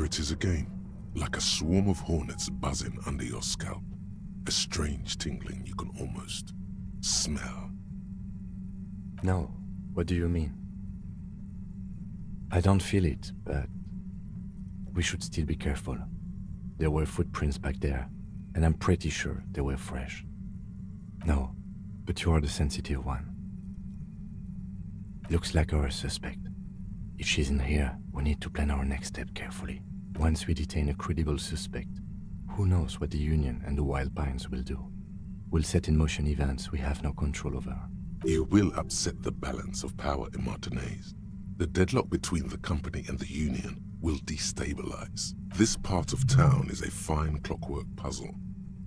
it is again, like a swarm of hornets buzzing under your scalp. A strange tingling you can almost smell. No, what do you mean? I don't feel it, but we should still be careful. There were footprints back there, and I'm pretty sure they were fresh. No, but you are the sensitive one. Looks like our suspect. If she's in here, we need to plan our next step carefully. Once we detain a credible suspect, who knows what the Union and the Wild Pines will do? We'll set in motion events we have no control over. You will upset the balance of power in Martinez. The deadlock between the company and the Union will destabilize. This part of town is a fine clockwork puzzle.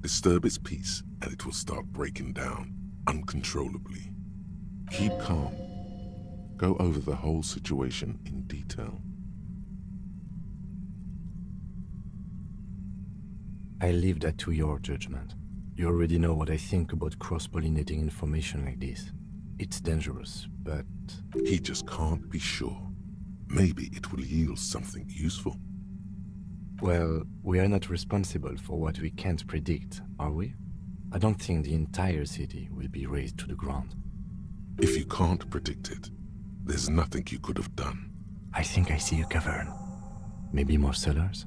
Disturb its peace and it will start breaking down uncontrollably. Keep calm. Go over the whole situation in detail. I leave that to your judgment. You already know what I think about cross-pollinating information like this. It's dangerous, but... He just can't be sure. Maybe it will yield something useful. Well, we are not responsible for what we can't predict, are we? I don't think the entire city will be razed to the ground. If you can't predict it, there's nothing you could have done. I think I see a cavern. Maybe more cellars?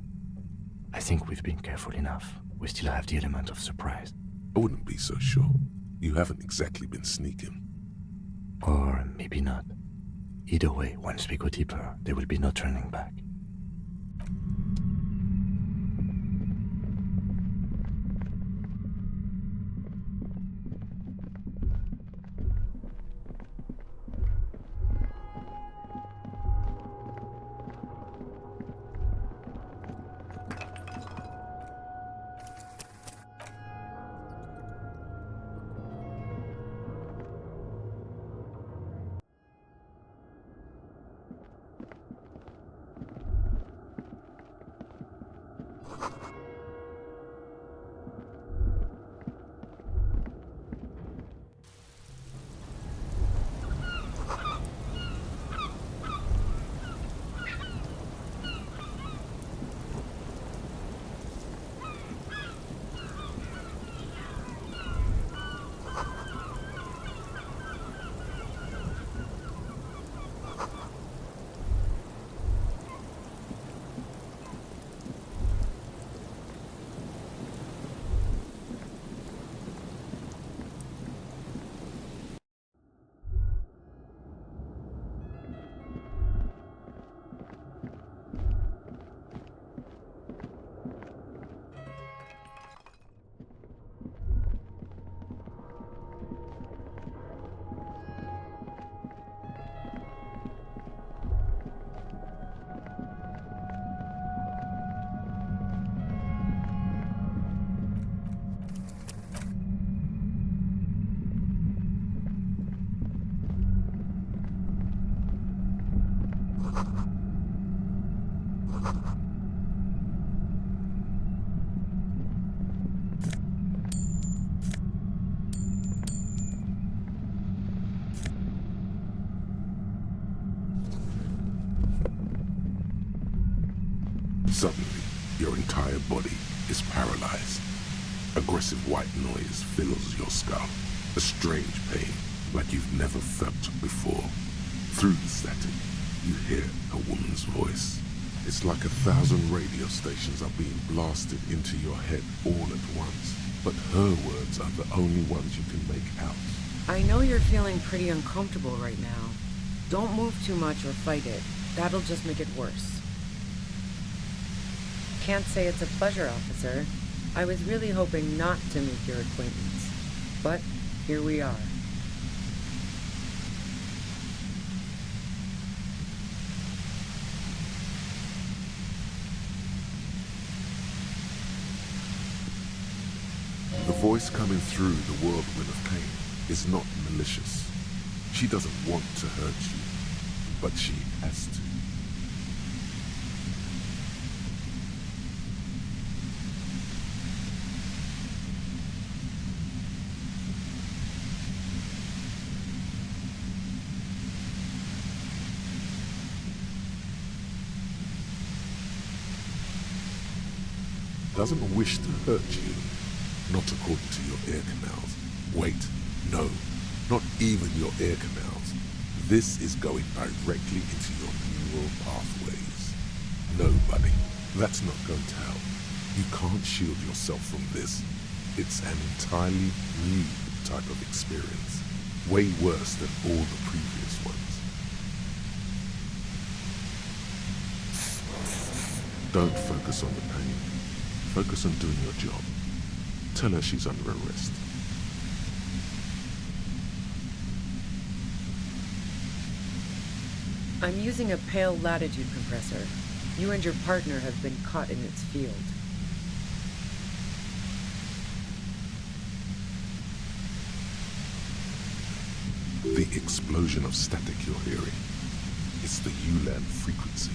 I think we've been careful enough. We still have the element of surprise. I wouldn't be so sure. You haven't exactly been sneaking. Or maybe not. Either way, once we go deeper, there will be no turning back. Suddenly, your entire body is paralyzed. Aggressive white noise fills your skull. A strange pain, like you've never felt before. Through the static, you hear a woman's voice. It's like 1,000 radio stations are being blasted into your head all at once. But her words are the only ones you can make out. I know you're feeling pretty uncomfortable right now. Don't move too much or fight it. That'll just make it worse. Can't say it's a pleasure, officer. I was really hoping not to make your acquaintance. But here we are. The voice coming through the whirlwind of pain is not malicious. She doesn't want to hurt you, but she has to. doesn't wish to hurt you. Not according to your ear canals. Wait, no, not even your ear canals. This is going directly into your neural pathways. No, buddy, that's not going to help. You can't shield yourself from this. It's an entirely new type of experience. Way worse than all the previous ones. Don't focus on the pain. Focus on doing your job. Tell her she's under arrest. I'm using a pale latitude compressor. You and your partner have been caught in its field. The explosion of static you're hearing. It's the ULAN frequency,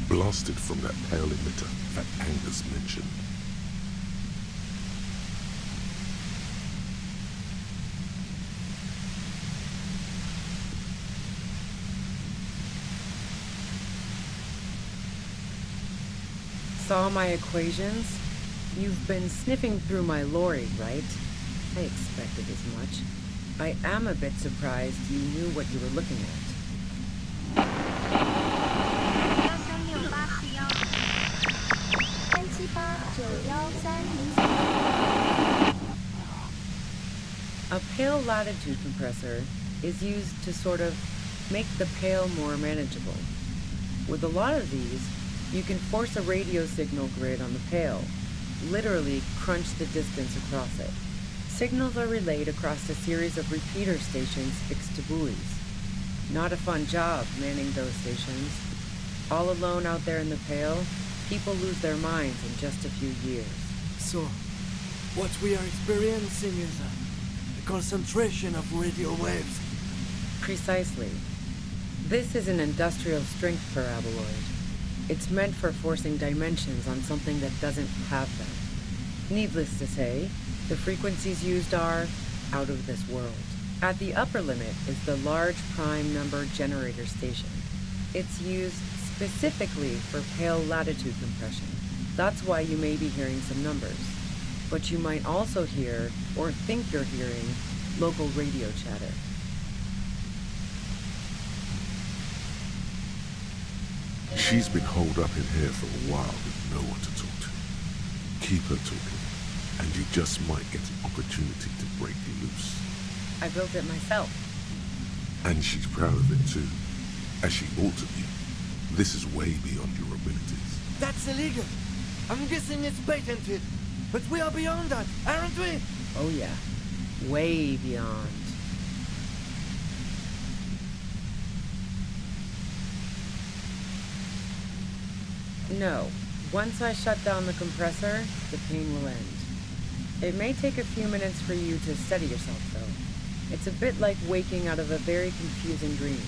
blasted from that pale emitter that Angus mentioned. Saw my equations? You've been sniffing through my lorry, right? I expected as much. I am a bit surprised you knew what you were looking at. A pale latitude compressor is used to sort of make the pale more manageable. With a lot of these, you can force a radio signal grid on the pale, literally crunch the distance across it. Signals are relayed across a series of repeater stations fixed to buoys. Not a fun job manning those stations. All alone out there in the pale, people lose their minds in just a few years. So, what we are experiencing is a concentration of radio waves. Precisely. This is an industrial strength paraboloid. It's meant for forcing dimensions on something that doesn't have them. Needless to say, the frequencies used are out of this world. At the upper limit is the large prime number generator station. It's used specifically for pale latitude compression. That's why you may be hearing some numbers. But you might also hear, or think you're hearing, local radio chatter. She's been holed up in here for a while with no one to talk to. Keep her talking, and you just might get an opportunity to break you loose. I built it myself. And she's proud of it too, as she ought to be. This is way beyond your abilities. That's illegal. I'm guessing it's patented. But we are beyond that, aren't we? Oh yeah, way beyond. No. Once I shut down the compressor, the pain will end. It may take a few minutes for you to steady yourself, though. It's a bit like waking out of a very confusing dream.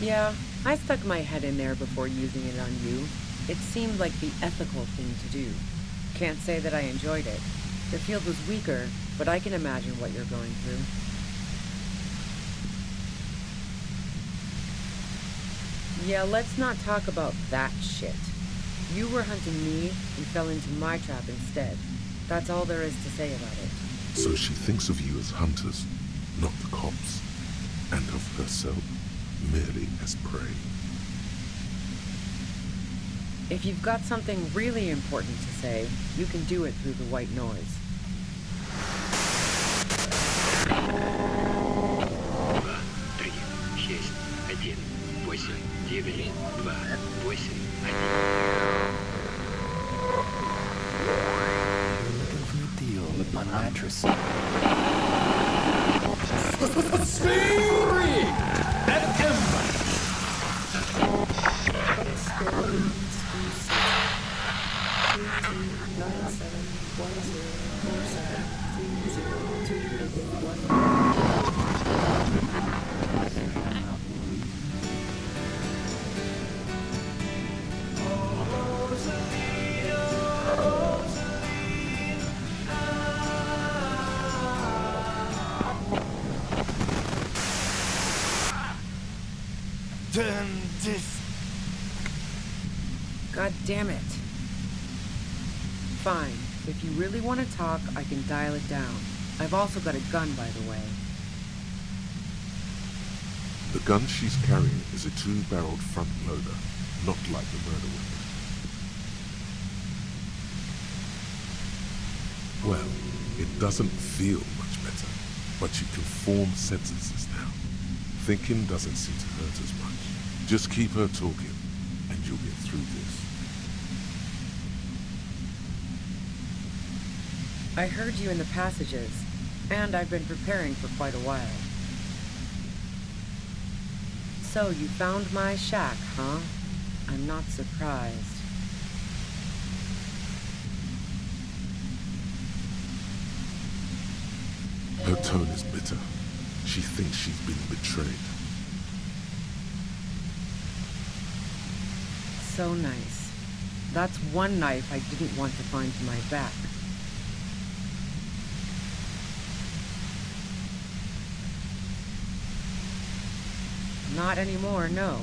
Yeah, I stuck my head in there before using it on you. It seemed like the ethical thing to do. Can't say that I enjoyed it. The field was weaker, but I can imagine what you're going through. Yeah, let's not talk about that shit. You were hunting me and fell into my trap instead. That's all there is to say about it. So she thinks of you as hunters, not the cops, and of herself merely as prey. If you've got something really important to say, you can do it through the white noise. 3, 6, 1, 8, 9, 2, 8, 1. You're looking for a deal, but mattress. Free! At Ember! Turn this. God damn it. Fine. If you really want to talk, I can dial it down. I've also got a gun, by the way. The gun she's carrying is a 2-barreled front loader, not like the murder weapon. Well, it doesn't feel much better, but you can form sentences now. Thinking doesn't seem to hurt as much. Just keep her talking, and you'll get through this. I heard you in the passages, and I've been preparing for quite a while. So you found my shack, huh? I'm not surprised. Her tone is bitter. She thinks she's been betrayed. So nice. That's one knife I didn't want to find to my back. Not anymore, no.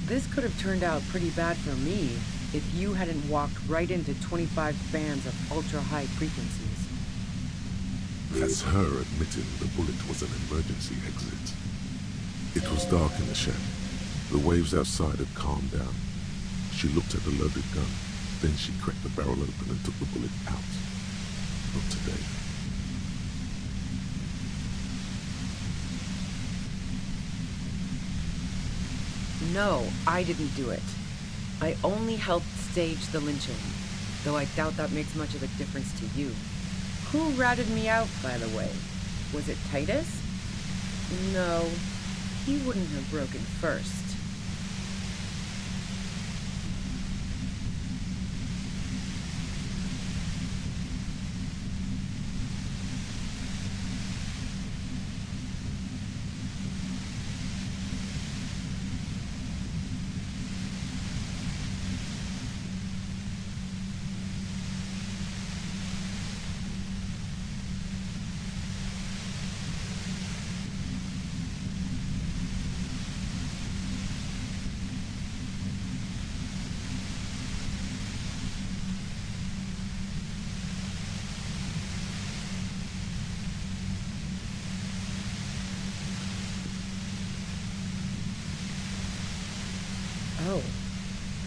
This could have turned out pretty bad for me if you hadn't walked right into 25 bands of ultra-high frequencies. That's her admitting the bullet was an emergency exit. It was dark in the shack. The waves outside had calmed down. She looked at the loaded gun. Then she cracked the barrel open and took the bullet out. Not today. No, I didn't do it. I only helped stage the lynching, though I doubt that makes much of a difference to you. Who ratted me out, by the way? Was it Titus? No, he wouldn't have broken first. Oh,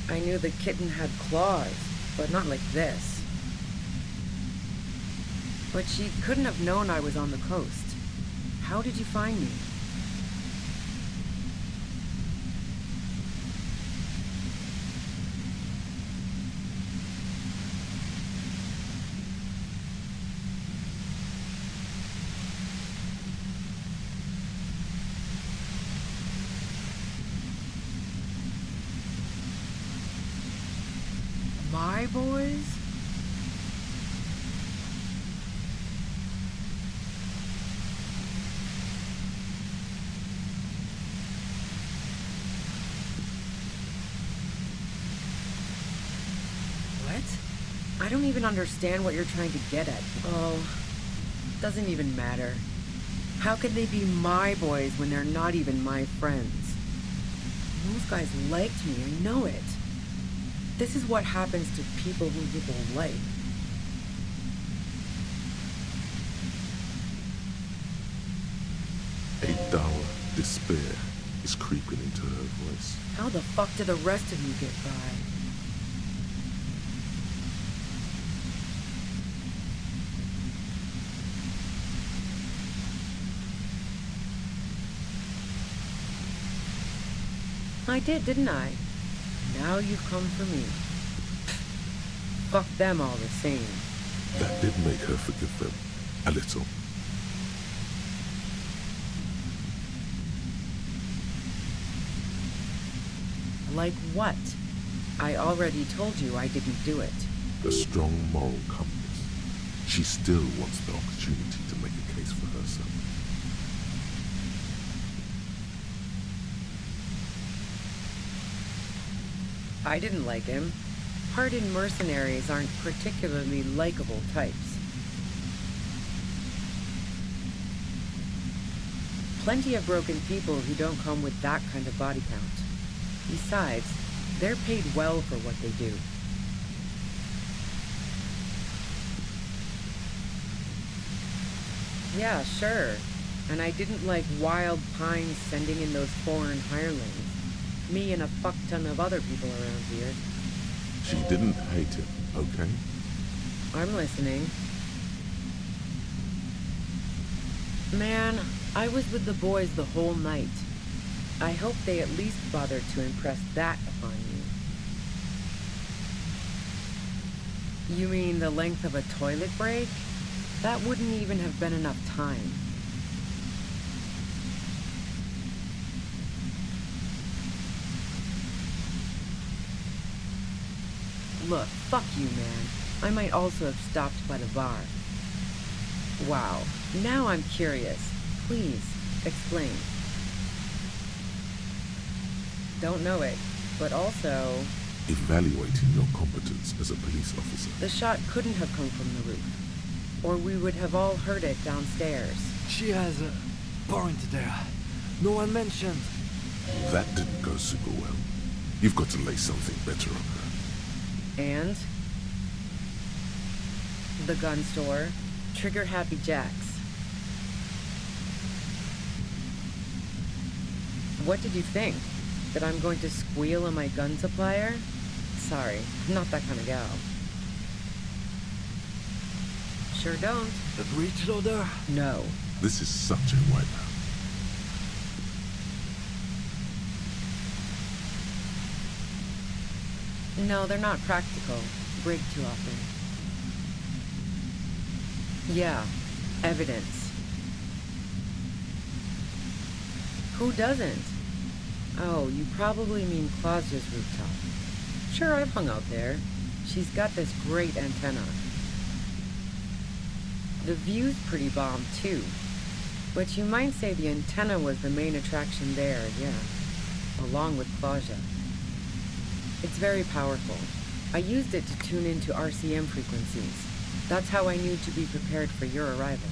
I knew the kitten had claws, but not like this. But she couldn't have known I was on the coast. How did you find me? My boys? What? I don't even understand what you're trying to get at. Oh, doesn't even matter. How could they be my boys when they're not even my friends? Those guys liked me, I know it. This is what happens to people who people like. A dour despair is creeping into her voice. How the fuck did the rest of you get by? I did, didn't I? Now you've come for me. Fuck them all the same. That did make her forgive them. A little. Like what? I already told you I didn't do it. A strong moral compass. She still wants the opportunity to make a case for herself. I didn't like him. Hardened mercenaries aren't particularly likable types. Plenty of broken people who don't come with that kind of body count. Besides, they're paid well for what they do. Yeah, sure. And I didn't like Wild Pines sending in those foreign hirelings. Me and a fuck ton of other people around here. She didn't hate him, okay? I'm listening. Man, I was with the boys the whole night. I hope they at least bothered to impress that upon you. You mean the length of a toilet break? That wouldn't even have been enough time. Look, fuck you, man. I might also have stopped by the bar. Wow, now I'm curious. Please, explain. Don't know it, but also... Evaluating your competence as a police officer. The shot couldn't have come from the roof, or we would have all heard it downstairs. She has a point there. No one mentioned. That didn't go super well. You've got to lay something better on her. And? The gun store. Trigger Happy Jacks. What did you think? That I'm going to squeal on my gun supplier? Sorry, I'm not that kind of gal. Sure don't. The breech loader? No. This is such a wipeout. No, they're not practical. Break too often. Yeah, evidence. Who doesn't? Oh, you probably mean Claudia's rooftop. Sure, I've hung out there. She's got this great antenna. The view's pretty bomb, too. But you might say the antenna was the main attraction there, yeah. Along with Claudia. It's very powerful. I used it to tune into RCM frequencies. That's how I knew to be prepared for your arrival.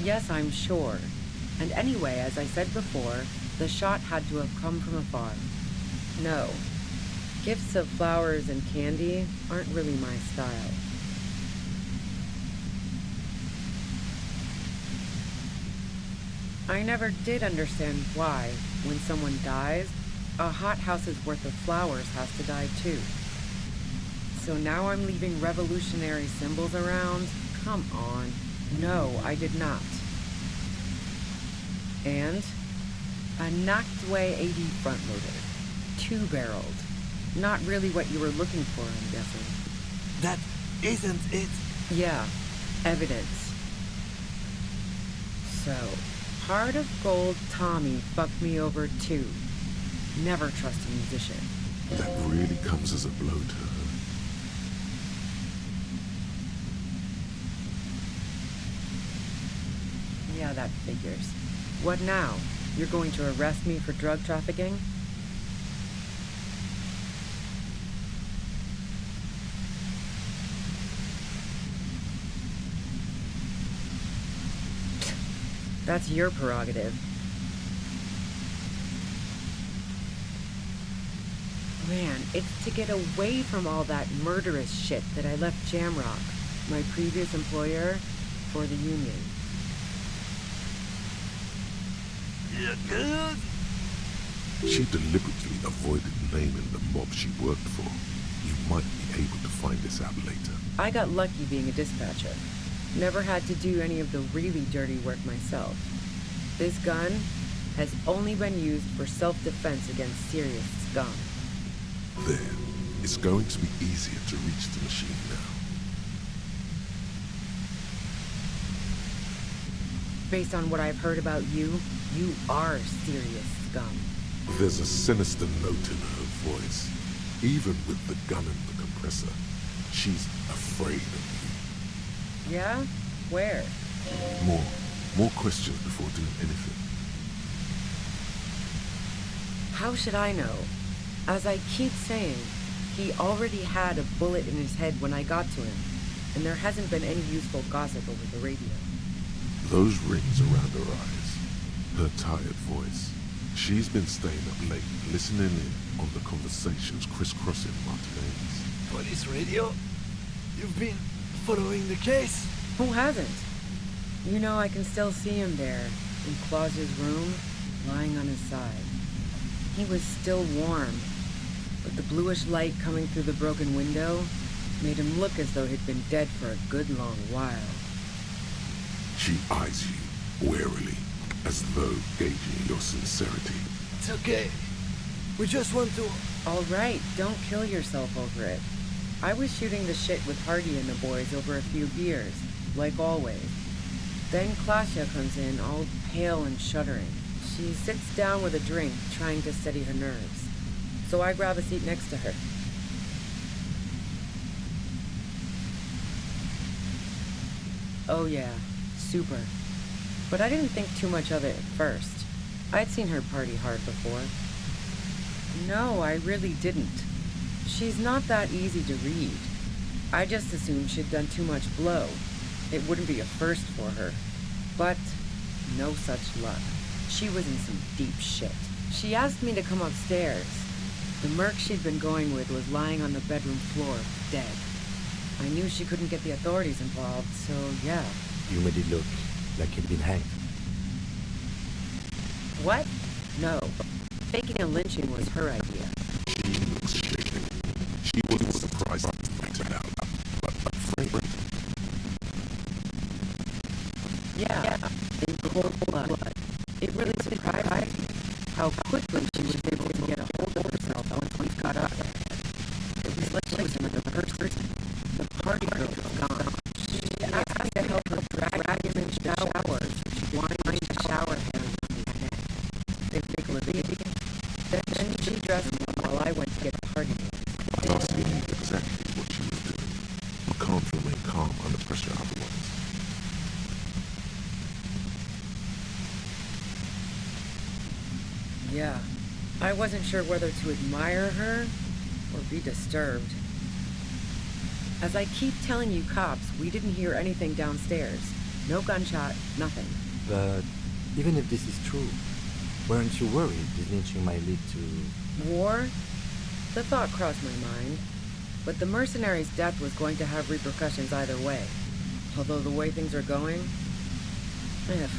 Yes, I'm sure. And anyway, as I said before, the shot had to have come from afar. No. Gifts of flowers and candy aren't really my style. I never did understand why, when someone dies, a hothouse's worth of flowers has to die too. So now I'm leaving revolutionary symbols around? Come on. No, I did not. And a knocked-away AD front-loader. Two-barreled. Not really what you were looking for, I'm guessing. That isn't it. Yeah, evidence. So, Heart of Gold Tommy fucked me over too. Never trust a musician. That really comes as a blow to her. Yeah, that figures. What now? You're going to arrest me for drug trafficking? That's your prerogative. Man, it's to get away from all that murderous shit that I left Jamrock, my previous employer, for the Union. She deliberately avoided naming the mob she worked for. You might be able to find this out later. I got lucky being a dispatcher. Never had to do any of the really dirty work myself. This gun has only been used for self-defense against serious scum. There. It's going to be easier to reach the machine now. Based on what I've heard about you, you are serious scum. There's a sinister note in her voice. Even with the gun and the compressor, she's afraid of you. Yeah? Where? More questions before doing anything. How should I know? As I keep saying, he already had a bullet in his head when I got to him, and there hasn't been any useful gossip over the radio. Those rings around her eyes, her tired voice. She's been staying up late, listening in on the conversations crisscrossing Martinez. Police radio? You've been following the case? Who hasn't? You know, I can still see him there, in Claus's room, lying on his side. He was still warm, but the bluish light coming through the broken window made him look as though he'd been dead for a good long while. She eyes you warily, as though gauging your sincerity. It's okay. We just want to... All right, don't kill yourself over it. I was shooting the shit with Hardy and the boys over a few beers, like always. Then Klasha comes in, all pale and shuddering. She sits down with a drink, trying to steady her nerves. So I grab a seat next to her. Oh yeah, super. But I didn't think too much of it at first. I'd seen her party hard before. No, I really didn't. She's not that easy to read. I just assumed she'd done too much blow. It wouldn't be a first for her. But no such luck. She was in some deep shit. She asked me to come upstairs. The merc she'd been going with was lying on the bedroom floor, dead. I knew she couldn't get the authorities involved, so yeah. You made it look like he'd been hanged. What? No. Faking a lynching was her idea. She looks shaken. She wasn't surprised to find it out, but fragrant. Yeah, in cold blood. It really surprised me how quickly she was able to get a hold of herself once we got up there. It was like she was another person. The party girl was gone. She asked me to help her drag him in the shower. She wanted me to shower him on his neck. They think Elysium. Then she dressed me while I went to get the party boys. Marcy knew exactly what she was doing. You can't remain calm under pressure otherwise. Yeah, I wasn't sure whether to admire her or be disturbed. As I keep telling you cops, we didn't hear anything downstairs. No gunshot, nothing. But even if this is true, weren't you worried this lynching might lead to... War? The thought crossed my mind. But the mercenary's death was going to have repercussions either way. Although the way things are going...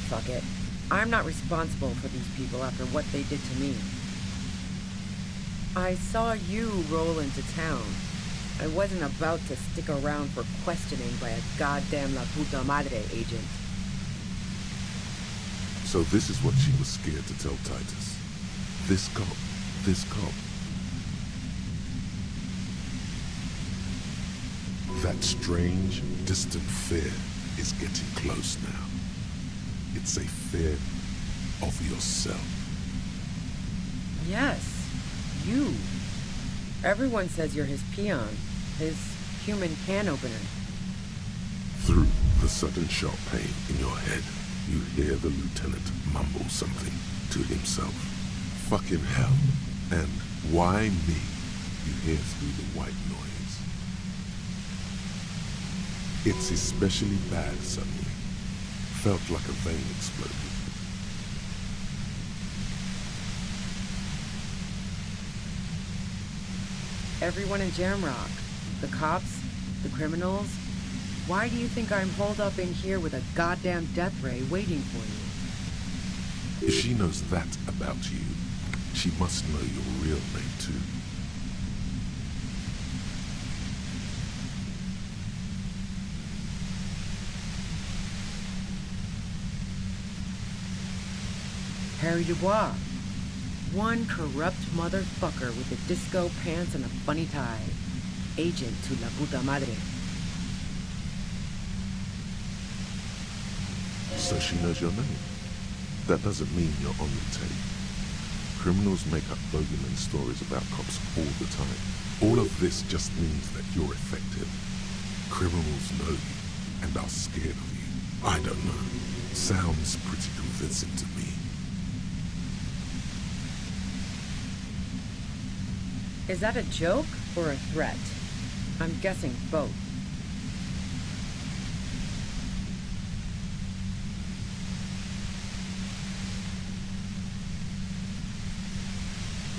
fuck it. I'm not responsible for these people after what they did to me. I saw you roll into town. I wasn't about to stick around for questioning by a goddamn La Puta Madre agent. So this is what she was scared to tell Titus. This cop. That strange, distant fear is getting close now. It's a fear of yourself. Yes, you. Everyone says you're his peon, his human can opener. Through the sudden sharp pain in your head, you hear the lieutenant mumble something to himself. Fucking hell. And why me? You hear through the white noise. It's especially bad suddenly. Felt like a vein exploded. Everyone in Jamrock, the cops, the criminals. Why do you think I'm holed up in here with a goddamn death ray waiting for you? If she knows that about you, she must know your real name too. Harry Dubois. One corrupt motherfucker with a disco pants and a funny tie. Agent to la puta madre. So she knows your name. That doesn't mean you're on the tape. Criminals make up bogeyman stories about cops all the time. All of this just means that you're effective. Criminals know you and are scared of you. I don't know. Sounds pretty convincing to me. Is that a joke or a threat? I'm guessing both.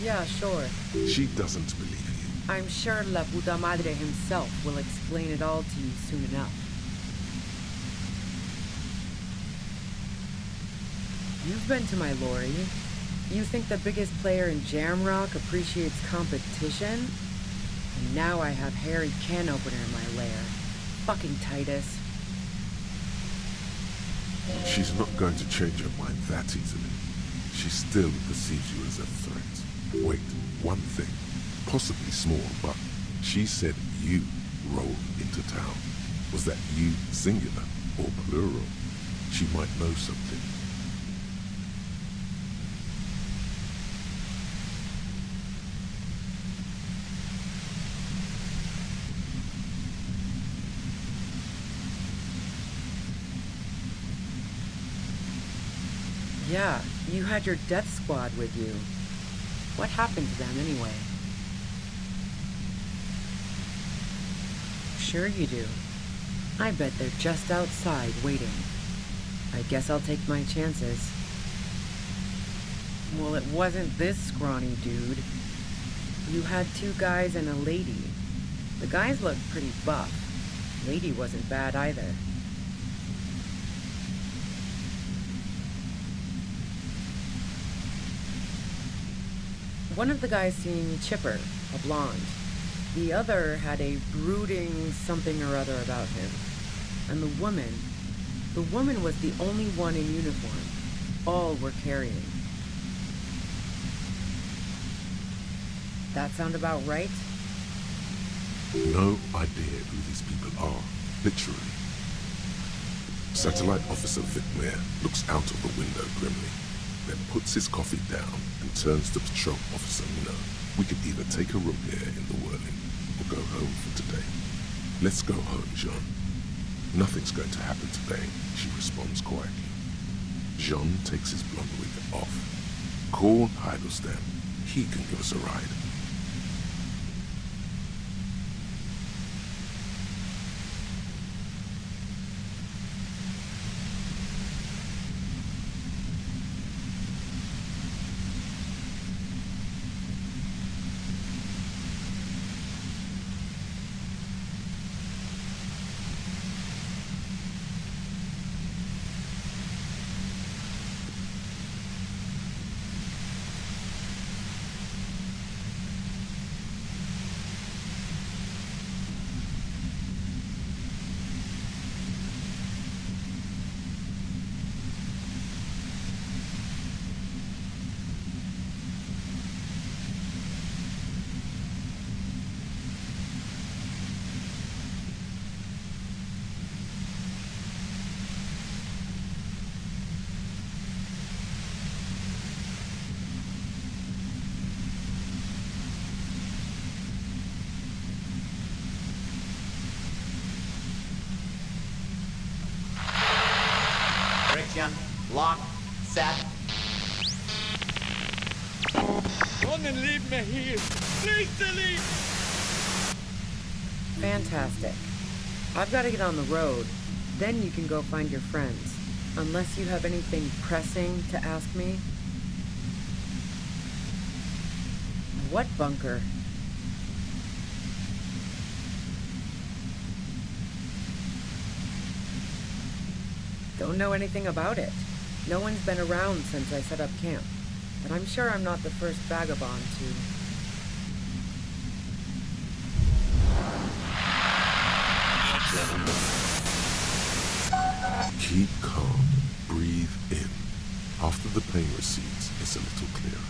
Yeah, sure. She doesn't believe you. I'm sure La Puta Madre himself will explain it all to you soon enough. You've been to my lorry. You think the biggest player in Jamrock appreciates competition? And now I have Harry Can Opener in my lair. Fucking Titus. She's not going to change her mind that easily. She still perceives you as a threat. Wait, one thing, possibly small, but she said you rolled into town. Was that you singular or plural? She might know something. Yeah, you had your death squad with you. What happened to them anyway? Sure you do. I bet they're just outside waiting. I guess I'll take my chances. Well, it wasn't this scrawny dude. You had two guys and a lady. The guys looked pretty buff. Lady wasn't bad either. One of the guys seemed chipper, a blonde. The other had a brooding something or other about him. And the woman was the only one in uniform. All were carrying. That sound about right? No idea who these people are, literally. Satellite Officer Vicmere looks out of the window grimly, then puts his coffee down and turns to Patrol Officer Minnow. We could either take a room here in the whirling or go home for today. Let's go home, Jean. Nothing's going to happen today, she responds quietly. Jean takes his blonde wig off. Call Heidelstein. He can give us a ride. Lock, set. Don't leave me here. Please delete. Fantastic. I've got to get on the road. Then you can go find your friends. Unless you have anything pressing to ask me. What bunker? Don't know anything about it. No one's been around since I set up camp. But I'm sure I'm not the first vagabond to... Keep calm. Breathe in. After the pain recedes, it's a little clearer.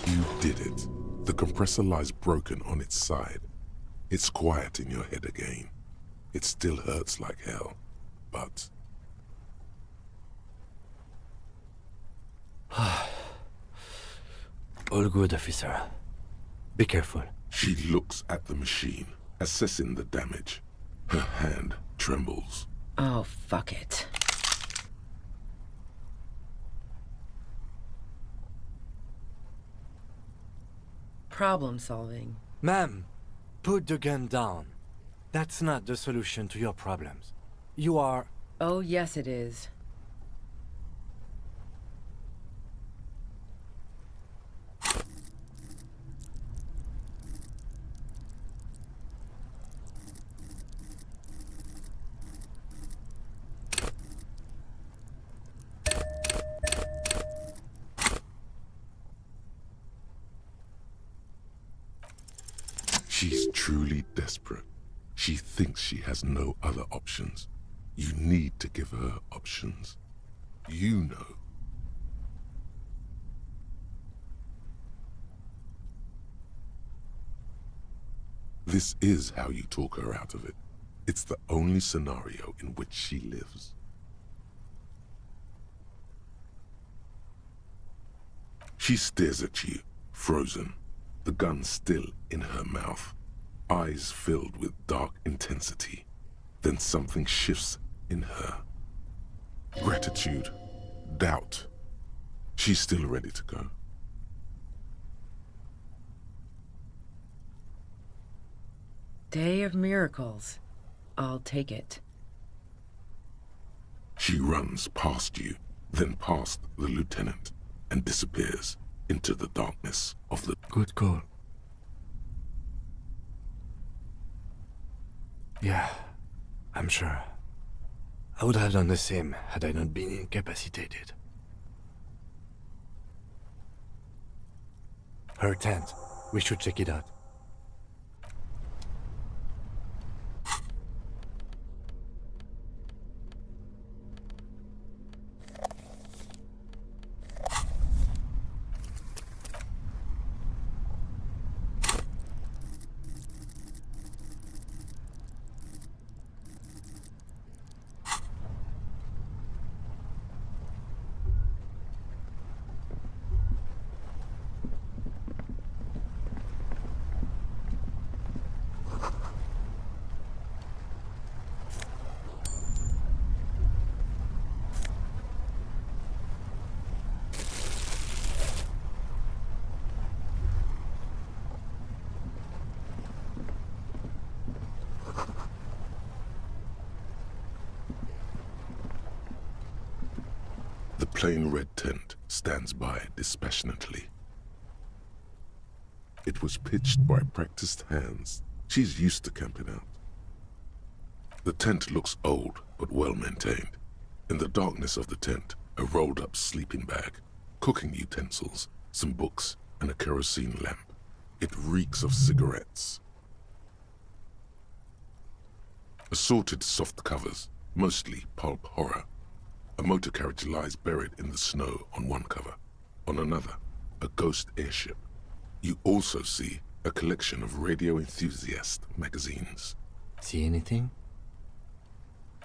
You did it. The compressor lies broken on its side. It's quiet in your head again. It still hurts like hell, but... All good, officer. Be careful. She looks at the machine, assessing the damage. Her hand trembles. Oh, fuck it. Problem solving. Ma'am, put the gun down. That's not the solution to your problems. You are... Oh, yes it is. She's truly desperate. She thinks she has no other options. You need to give her options. You know. This is how you talk her out of it. It's the only scenario in which she lives. She stares at you, frozen, the gun still in her mouth, eyes filled with dark intensity. Then something shifts in her. Gratitude, doubt. She's still ready to go. Day of miracles. I'll take it. She runs past you, then past the lieutenant, and disappears into the darkness of the... Good call. Yeah, I'm sure. I would have done the same had I not been incapacitated. Her tent. We should check it out. The plain red tent stands by dispassionately. It was pitched by practiced hands. She's used to camping out. The tent looks old, but well maintained. In the darkness of the tent, a rolled-up sleeping bag, cooking utensils, some books, and a kerosene lamp. It reeks of cigarettes. Assorted soft covers, mostly pulp horror. A motor carriage lies buried in the snow on one cover. On another, a ghost airship. You also see a collection of radio enthusiast magazines. See anything?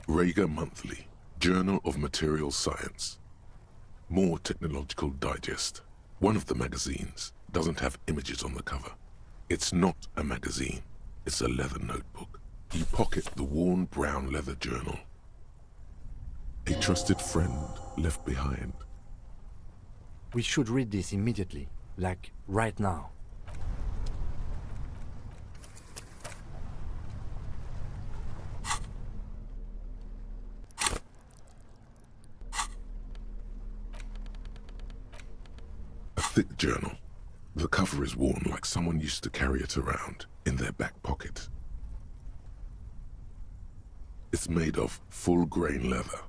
Rager Monthly, Journal of Material Science. More Technological Digest. One of the magazines doesn't have images on the cover. It's not a magazine, it's a leather notebook. You pocket the worn brown leather journal. A trusted friend left behind. We should read this immediately, like right now. A thick journal. The cover is worn like someone used to carry it around in their back pocket. It's made of full-grain leather.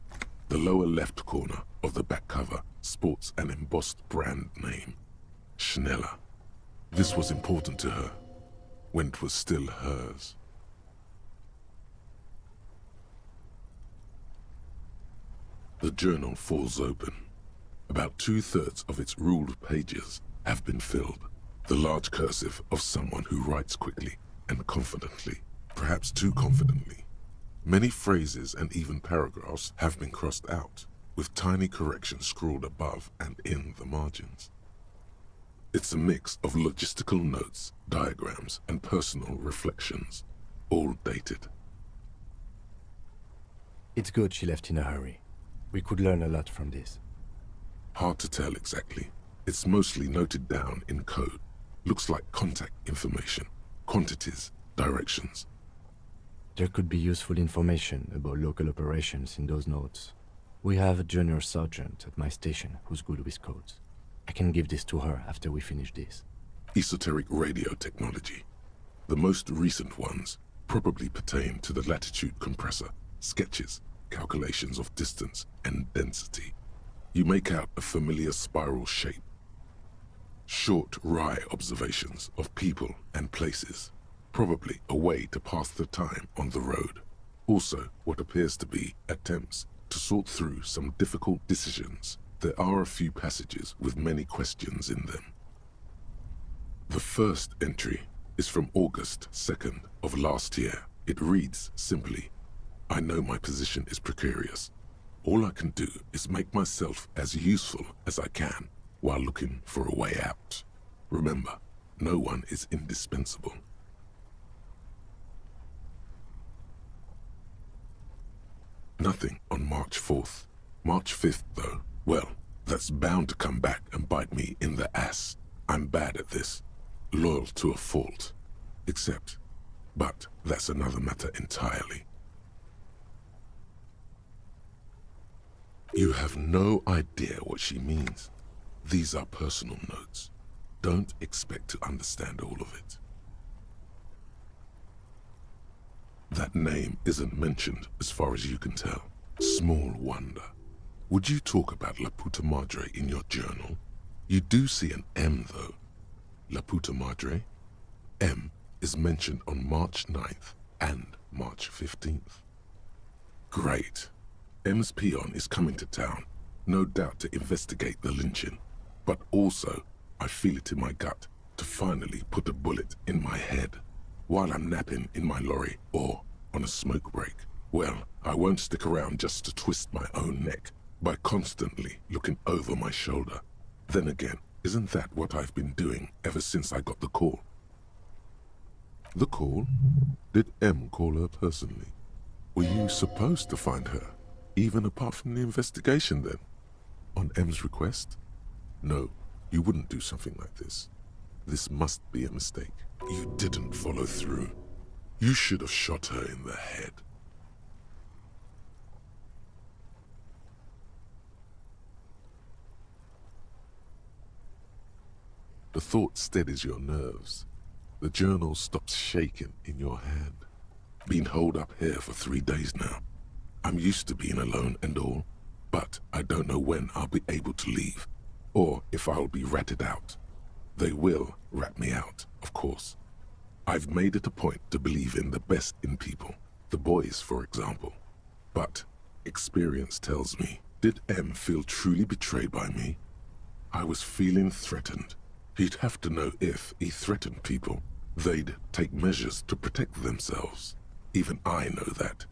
The lower left corner of the back cover sports an embossed brand name, Schneller. This was important to her when it was still hers. The journal falls open. About 2/3 of its ruled pages have been filled. The large cursive of someone who writes quickly and confidently, perhaps too confidently. Many phrases and even paragraphs have been crossed out, with tiny corrections scrawled above and in the margins. It's a mix of logistical notes, diagrams, and personal reflections, all dated. It's good she left in a hurry. We could learn a lot from this. Hard to tell exactly. It's mostly noted down in code. Looks like contact information, quantities, directions. There could be useful information about local operations in those notes. We have a junior sergeant at my station who's good with codes. I can give this to her after we finish this. Esoteric radio technology. The most recent ones probably pertain to the latitude compressor, sketches, calculations of distance and density. You make out a familiar spiral shape. Short, wry observations of people and places, probably a way to pass the time on the road. Also, what appears to be attempts to sort through some difficult decisions. There are a few passages with many questions in them. The first entry is from August 2nd of last year. It reads simply, "I know my position is precarious. All I can do is make myself as useful as I can while looking for a way out. Remember, no one is indispensable." Nothing on March 4th. March 5th, though, well, that's bound to come back and bite me in the ass. I'm bad at this. Loyal to a fault. But that's another matter entirely. You have no idea what she means. These are personal notes. Don't expect to understand all of it. That name isn't mentioned as far as you can tell. Small wonder. Would you talk about La Puta Madre in your journal? You do see an M though. La Puta Madre. M is mentioned on March 9th and March 15th. Great. M's peon is coming to town, no doubt to investigate the lynching, but also, I feel it in my gut, to finally put a bullet in my head while I'm napping in my lorry or on a smoke break. Well, I won't stick around just to twist my own neck by constantly looking over my shoulder. Then again, isn't that what I've been doing ever since I got the call? The call? Did M call her personally? Were you supposed to find her, even apart from the investigation then? On M's request? No, you wouldn't do something like this. This must be a mistake. You didn't follow through. You should have shot her in the head. The thought steadies your nerves. The journal stops shaking in your hand. Been holed up here for 3 days now. I'm used to being alone and all, but I don't know when I'll be able to leave, or if I'll be ratted out. They will rat me out, of course. I've made it a point to believe in the best in people, the boys, for example. But experience tells me, did M feel truly betrayed by me? I was feeling threatened. He'd have to know if he threatened people, they'd take measures to protect themselves. Even I know that.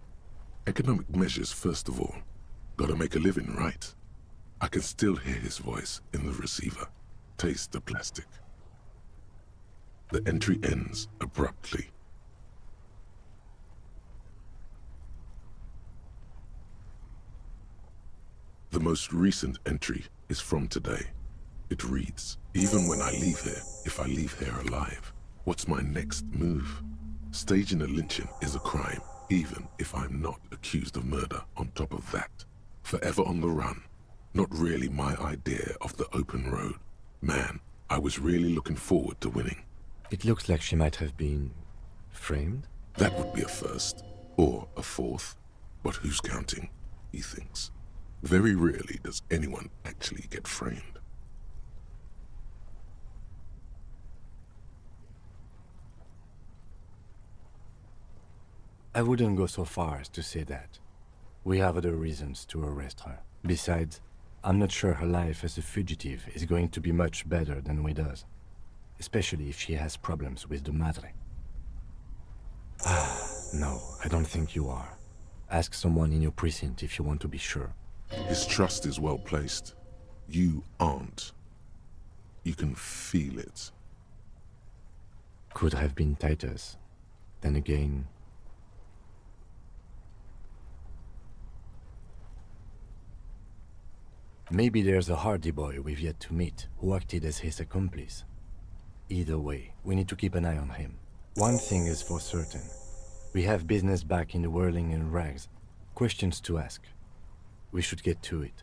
Economic measures first of all. Gotta make a living, right? I can still hear his voice in the receiver. Taste the plastic. The entry ends abruptly. The most recent entry is from today. It reads, "Even when I leave here, if I leave here alive, what's my next move? Staging a lynching is a crime, even if I'm not accused of murder on top of that. Forever on the run. Not really my idea of the open road. Man, I was really looking forward to winning." It looks like she might have been framed. That would be a first, or a fourth. But who's counting, he thinks. Very rarely does anyone actually get framed. I wouldn't go so far as to say that. We have other reasons to arrest her. Besides, I'm not sure her life as a fugitive is going to be much better than we does. Especially if she has problems with the Madre. No, I don't think you are. Ask someone in your precinct if you want to be sure. His trust is well placed. You aren't. You can feel it. Could have been Titus. Then again... Maybe there's a hardy boy we've yet to meet, who acted as his accomplice. Either way, we need to keep an eye on him. One thing is for certain. We have business back in the whirling and rags. Questions to ask. We should get to it.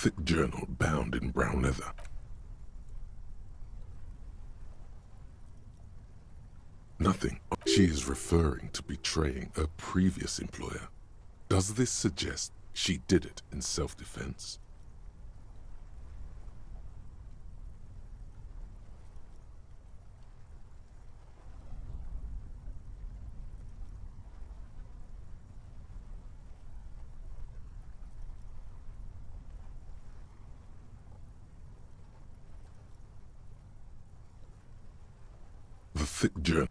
Thick journal bound in brown leather. Nothing. She is referring to betraying her previous employer. Does this suggest she did it in self-defense? The thick journal.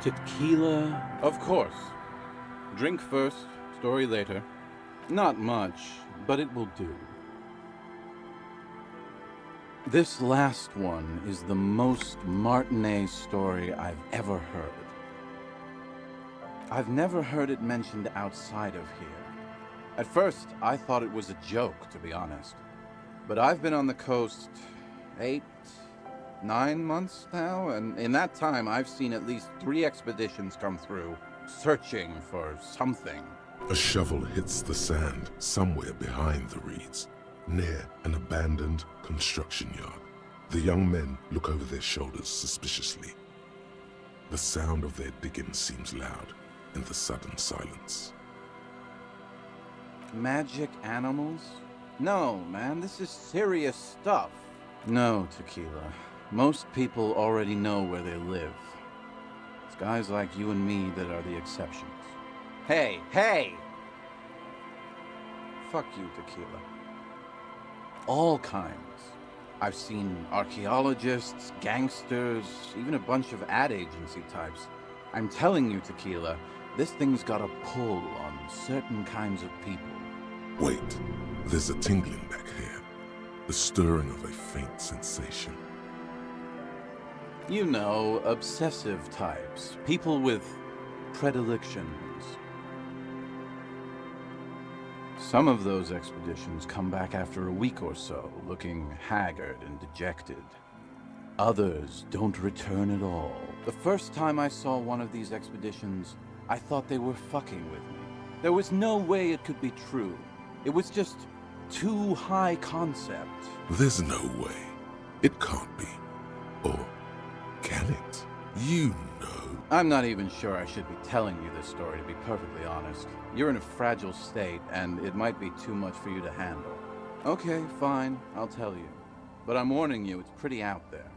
Tequila? Of course. Drink first, story later. Not much, but it will do. This last one is the most Martinet story I've ever heard. I've never heard it mentioned outside of here. At first, I thought it was a joke, to be honest. But I've been on the coast 8, 9 months now, and in that time I've seen at least 3 expeditions come through, searching for something. A shovel hits the sand somewhere behind the reeds, near an abandoned construction yard. The young men look over their shoulders suspiciously. The sound of their digging seems loud in the sudden silence. Magic animals? No, man, this is serious stuff. No, Tequila. Most people already know where they live. It's guys like you and me that are the exceptions. Hey, hey! Fuck you, Tequila. All kinds. I've seen archaeologists, gangsters, even a bunch of ad agency types. I'm telling you, Tequila, this thing's got a pull on certain kinds of people. Wait, there's a tingling back here. The stirring of a faint sensation. You know, obsessive types. People with predilections. Some of those expeditions come back after a week or so, looking haggard and dejected. Others don't return at all. The first time I saw one of these expeditions, I thought they were fucking with me. There was no way it could be true. It was just too high concept. There's no way. It can't be. Or can it? You know. I'm not even sure I should be telling you this story, to be perfectly honest. You're in a fragile state, and it might be too much for you to handle. Okay, fine, I'll tell you. But I'm warning you, it's pretty out there.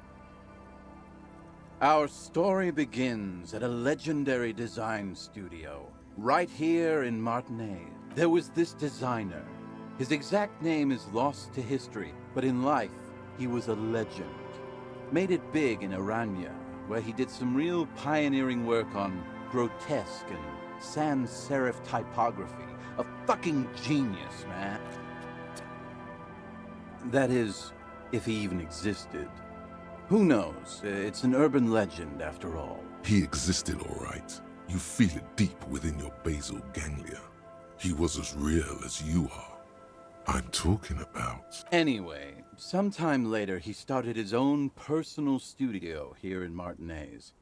Our story begins at a legendary design studio, right here in Martinet. There was this designer. His exact name is lost to history, but in life, he was a legend. Made it big in Aranya, where he did some real pioneering work on grotesque and sans serif typography. A fucking genius, man. That is, if he even existed. Who knows? It's an urban legend, after all. He existed, all right. You feel it deep within your basal ganglia. He was as real as you are. I'm talking about... Anyway, sometime later he started his own personal studio here in Martinez.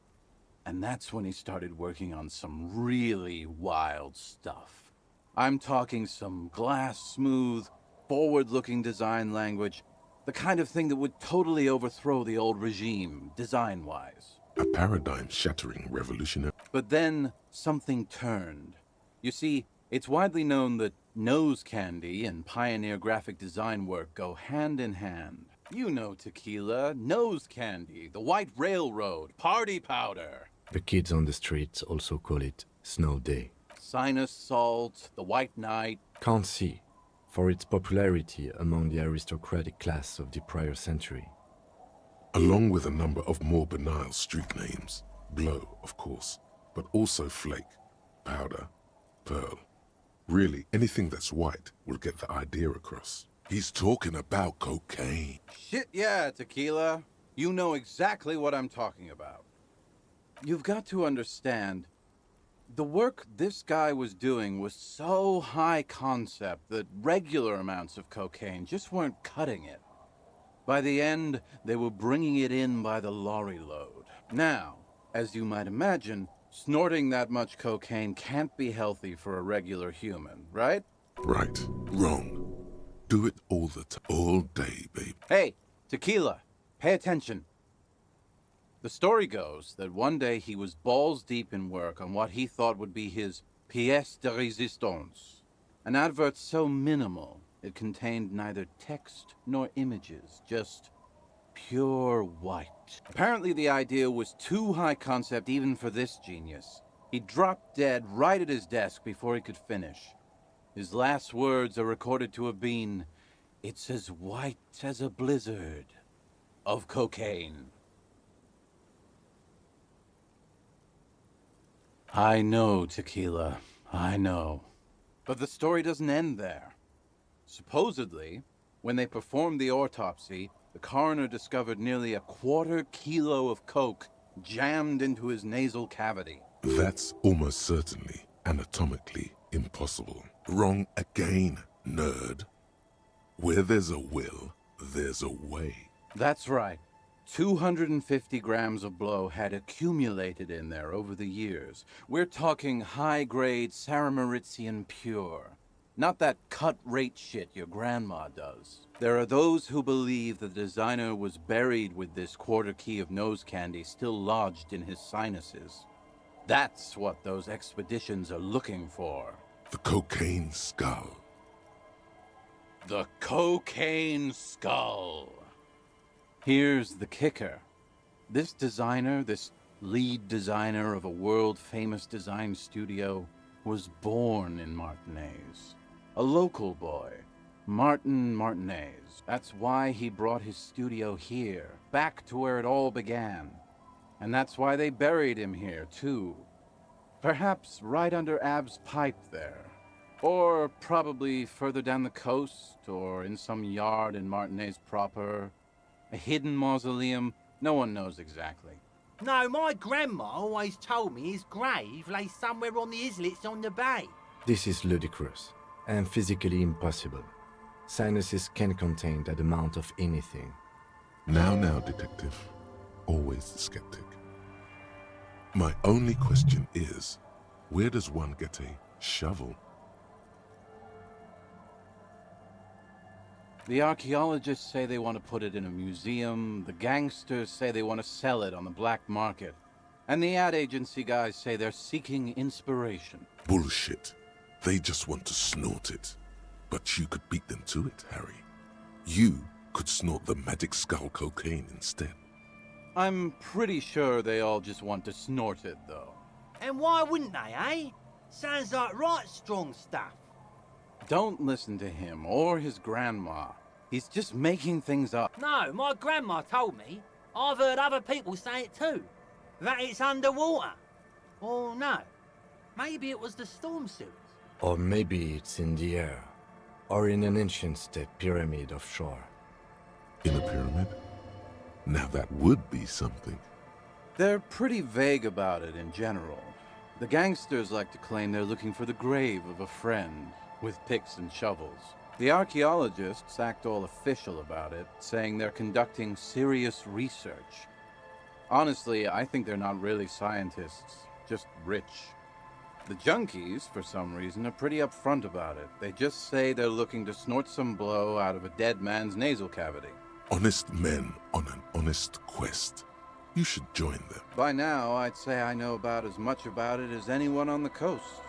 And that's when he started working on some really wild stuff. I'm talking some glass-smooth, forward-looking design language, the kind of thing that would totally overthrow the old regime, design-wise. A paradigm-shattering revolutionary... But then, something turned. You see, it's widely known that nose candy and pioneer graphic design work go hand in hand. You know Tequila, nose candy, the white railroad, party powder. The kids on the streets also call it Snow Day. Sinus salt, the white night. Can't see, for its popularity among the aristocratic class of the prior century. Along with a number of more banal street names. Blow, of course, but also flake, powder, pearl. Really, anything that's white will get the idea across. He's talking about cocaine. Shit, yeah, Tequila. You know exactly what I'm talking about. You've got to understand, the work this guy was doing was so high concept that regular amounts of cocaine just weren't cutting it. By the end, they were bringing it in by the lorry load. Now, as you might imagine, snorting that much cocaine can't be healthy for a regular human, right? Right. Wrong. Do it all the time. All day, babe. Hey, Tequila, pay attention. The story goes that one day he was balls deep in work on what he thought would be his pièce de résistance. An advert so minimal, it contained neither text nor images, just pure white. Apparently the idea was too high concept even for this genius. He dropped dead right at his desk before he could finish. His last words are recorded to have been, "It's as white as a blizzard of cocaine." I know, Tequila. I know. But the story doesn't end there. Supposedly, when they performed the autopsy, the coroner discovered nearly 1/4 kilo of coke jammed into his nasal cavity. That's almost certainly anatomically impossible. Wrong again, nerd. Where there's a will, there's a way. That's right. 250 grams of blow had accumulated in there over the years. We're talking high-grade Saramaritsian pure. Not that cut-rate shit your grandma does. There are those who believe the designer was buried with this 1/4 key of nose candy still lodged in his sinuses. That's what those expeditions are looking for. The cocaine skull. The cocaine skull. Here's the kicker. This designer, this lead designer of a world-famous design studio, was born in Martinez. A local boy, Martin Martinez. That's why he brought his studio here, back to where it all began. And that's why they buried him here, too. Perhaps right under Ab's pipe there. Or probably further down the coast, or in some yard in Martinez proper. A hidden mausoleum, no one knows exactly. No, my grandma always told me his grave lay somewhere on the islets on the bay. This is ludicrous and physically impossible. Sinuses can contain that amount of anything. Now, detective. Always the skeptic. My only question is, where does one get a shovel? The archaeologists say they want to put it in a museum, the gangsters say they want to sell it on the black market, and the ad agency guys say they're seeking inspiration. Bullshit. They just want to snort it. But you could beat them to it, Harry. You could snort the magic skull cocaine instead. I'm pretty sure they all just want to snort it, though. And why wouldn't they, eh? Sounds like right strong stuff. Don't listen to him or his grandma. He's just making things up. No, my grandma told me. I've heard other people say it too. That it's underwater. Or no, maybe it was the storm sewers. Or maybe it's in the air. Or in an ancient state pyramid offshore. In a pyramid? Now that would be something. They're pretty vague about it in general. The gangsters like to claim they're looking for the grave of a friend, with picks and shovels. The archaeologists act all official about it, saying they're conducting serious research. Honestly, I think they're not really scientists, just rich. The junkies, for some reason, are pretty upfront about it. They just say they're looking to snort some blow out of a dead man's nasal cavity. Honest men on an honest quest. You should join them. By now, I'd say I know about as much about it as anyone on the coast.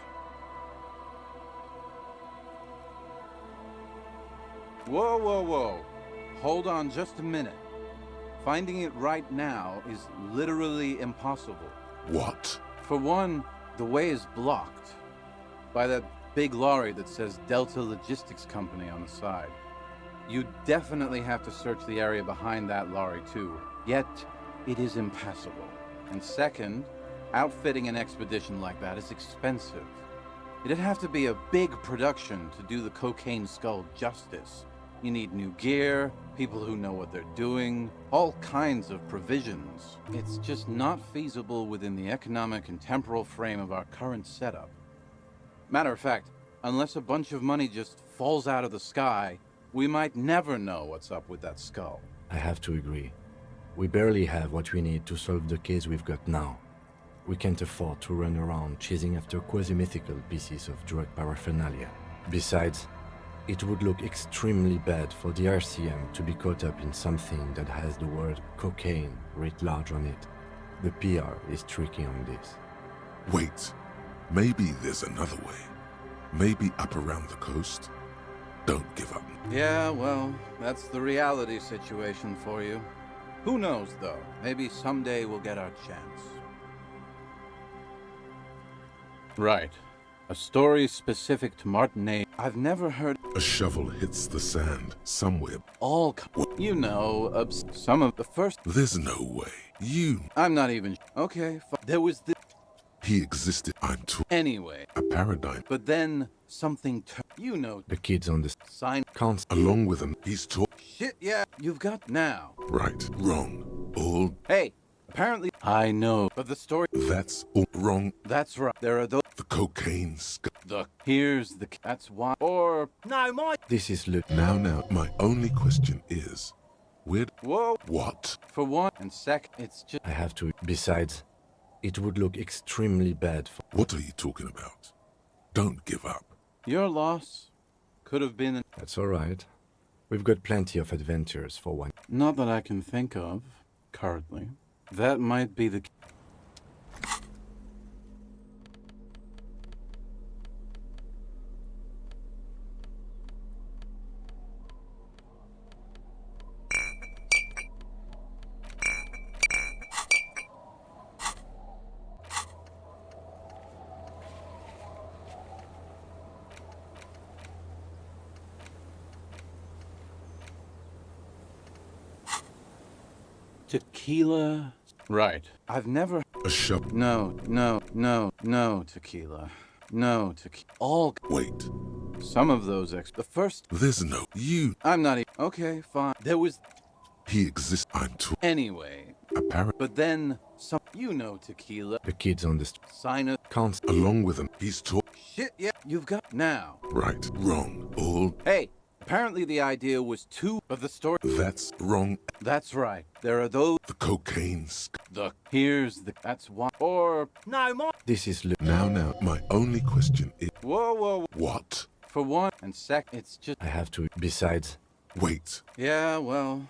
Whoa, whoa, whoa. Hold on just a minute. Finding it right now is literally impossible. What? For one, the way is blocked by that big lorry that says Delta Logistics Company on the side. You definitely have to search the area behind that lorry too, yet it is impassable. And second, outfitting an expedition like that is expensive. It'd have to be a big production to do the cocaine skull justice. You need new gear, people who know what they're doing, all kinds of provisions. It's just not feasible within the economic and temporal frame of our current setup. Matter of fact, unless a bunch of money just falls out of the sky, we might never know what's up with that skull. I have to agree. We barely have what we need to solve the case we've got now. We can't afford to run around chasing after quasi-mythical pieces of drug paraphernalia. Besides, it would look extremely bad for the RCM to be caught up in something that has the word cocaine writ large on it. The PR is tricky on this. Wait, maybe there's another way. Maybe up around the coast? Don't give up. Yeah, well, that's the reality situation for you. Who knows, though? Maybe someday we'll get our chance. Right. A story specific to Martinez. I've never heard... A shovel hits the sand somewhere. All... You know, some of the first... There's no way. I'm not even... Okay, there was this... He existed. I'm talking. Anyway, A paradigm. but then something you know, The kids on the sign. can't. Along with him, he's taught. Shit, yeah, you've got now. Right, wrong, all. Hey, apparently I know, but the story. That's all wrong. That's right. There are those. The cocaine Here's the. That's why. Or No, my... This is Luke. Now, my only question is, where? whoa. What? For one and second, it's just. I have to. Besides, it would look extremely bad for. What are you talking about? Don't give up. Your loss could have been. That's all right. We've got plenty of adventures for one. Not that I can think of currently. That might be the. Tequila. Right. I've never. A shop. No, tequila. No, tequila. All. Wait, Some of those The first. there's no. You. I'm not even. Okay, fine. There was. He exists. I'm talking. Anyway. A paradigm. But then some. You know tequila. The kids on the Sign it. can't. Along with him, he's taught. Shit, yeah. You've got. Now. Right, wrong, all. Hey. Apparently the idea was two. But the story. That's wrong. That's right. There are those. The cocaine Here's the. That's why. Or. No, my... This is Luke. Now, my only question is, Whoa. what? For one and second, it's just. I have to. Besides, Wait, Yeah, well.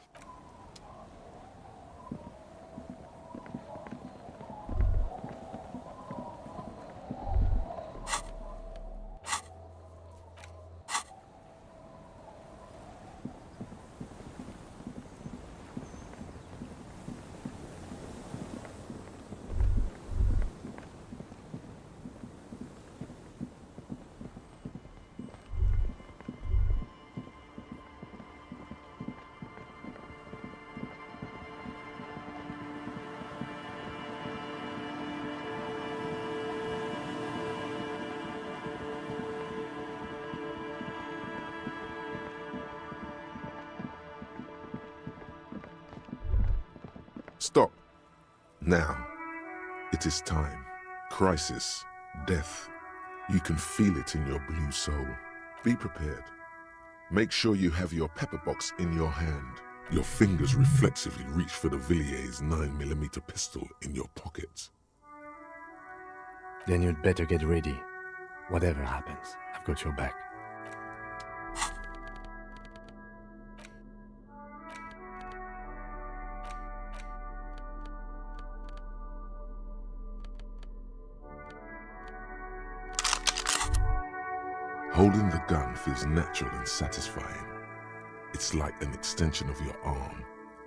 stop. Now, it is time. Crisis, death. You can feel it in your blue soul. Be prepared. Make sure you have your pepper box in your hand. Your fingers reflexively reach for the Villiers 9mm pistol in your pocket. then you'd better get ready. Whatever happens, I've got your back. Holding the gun feels natural and satisfying. It's like an extension of your arm,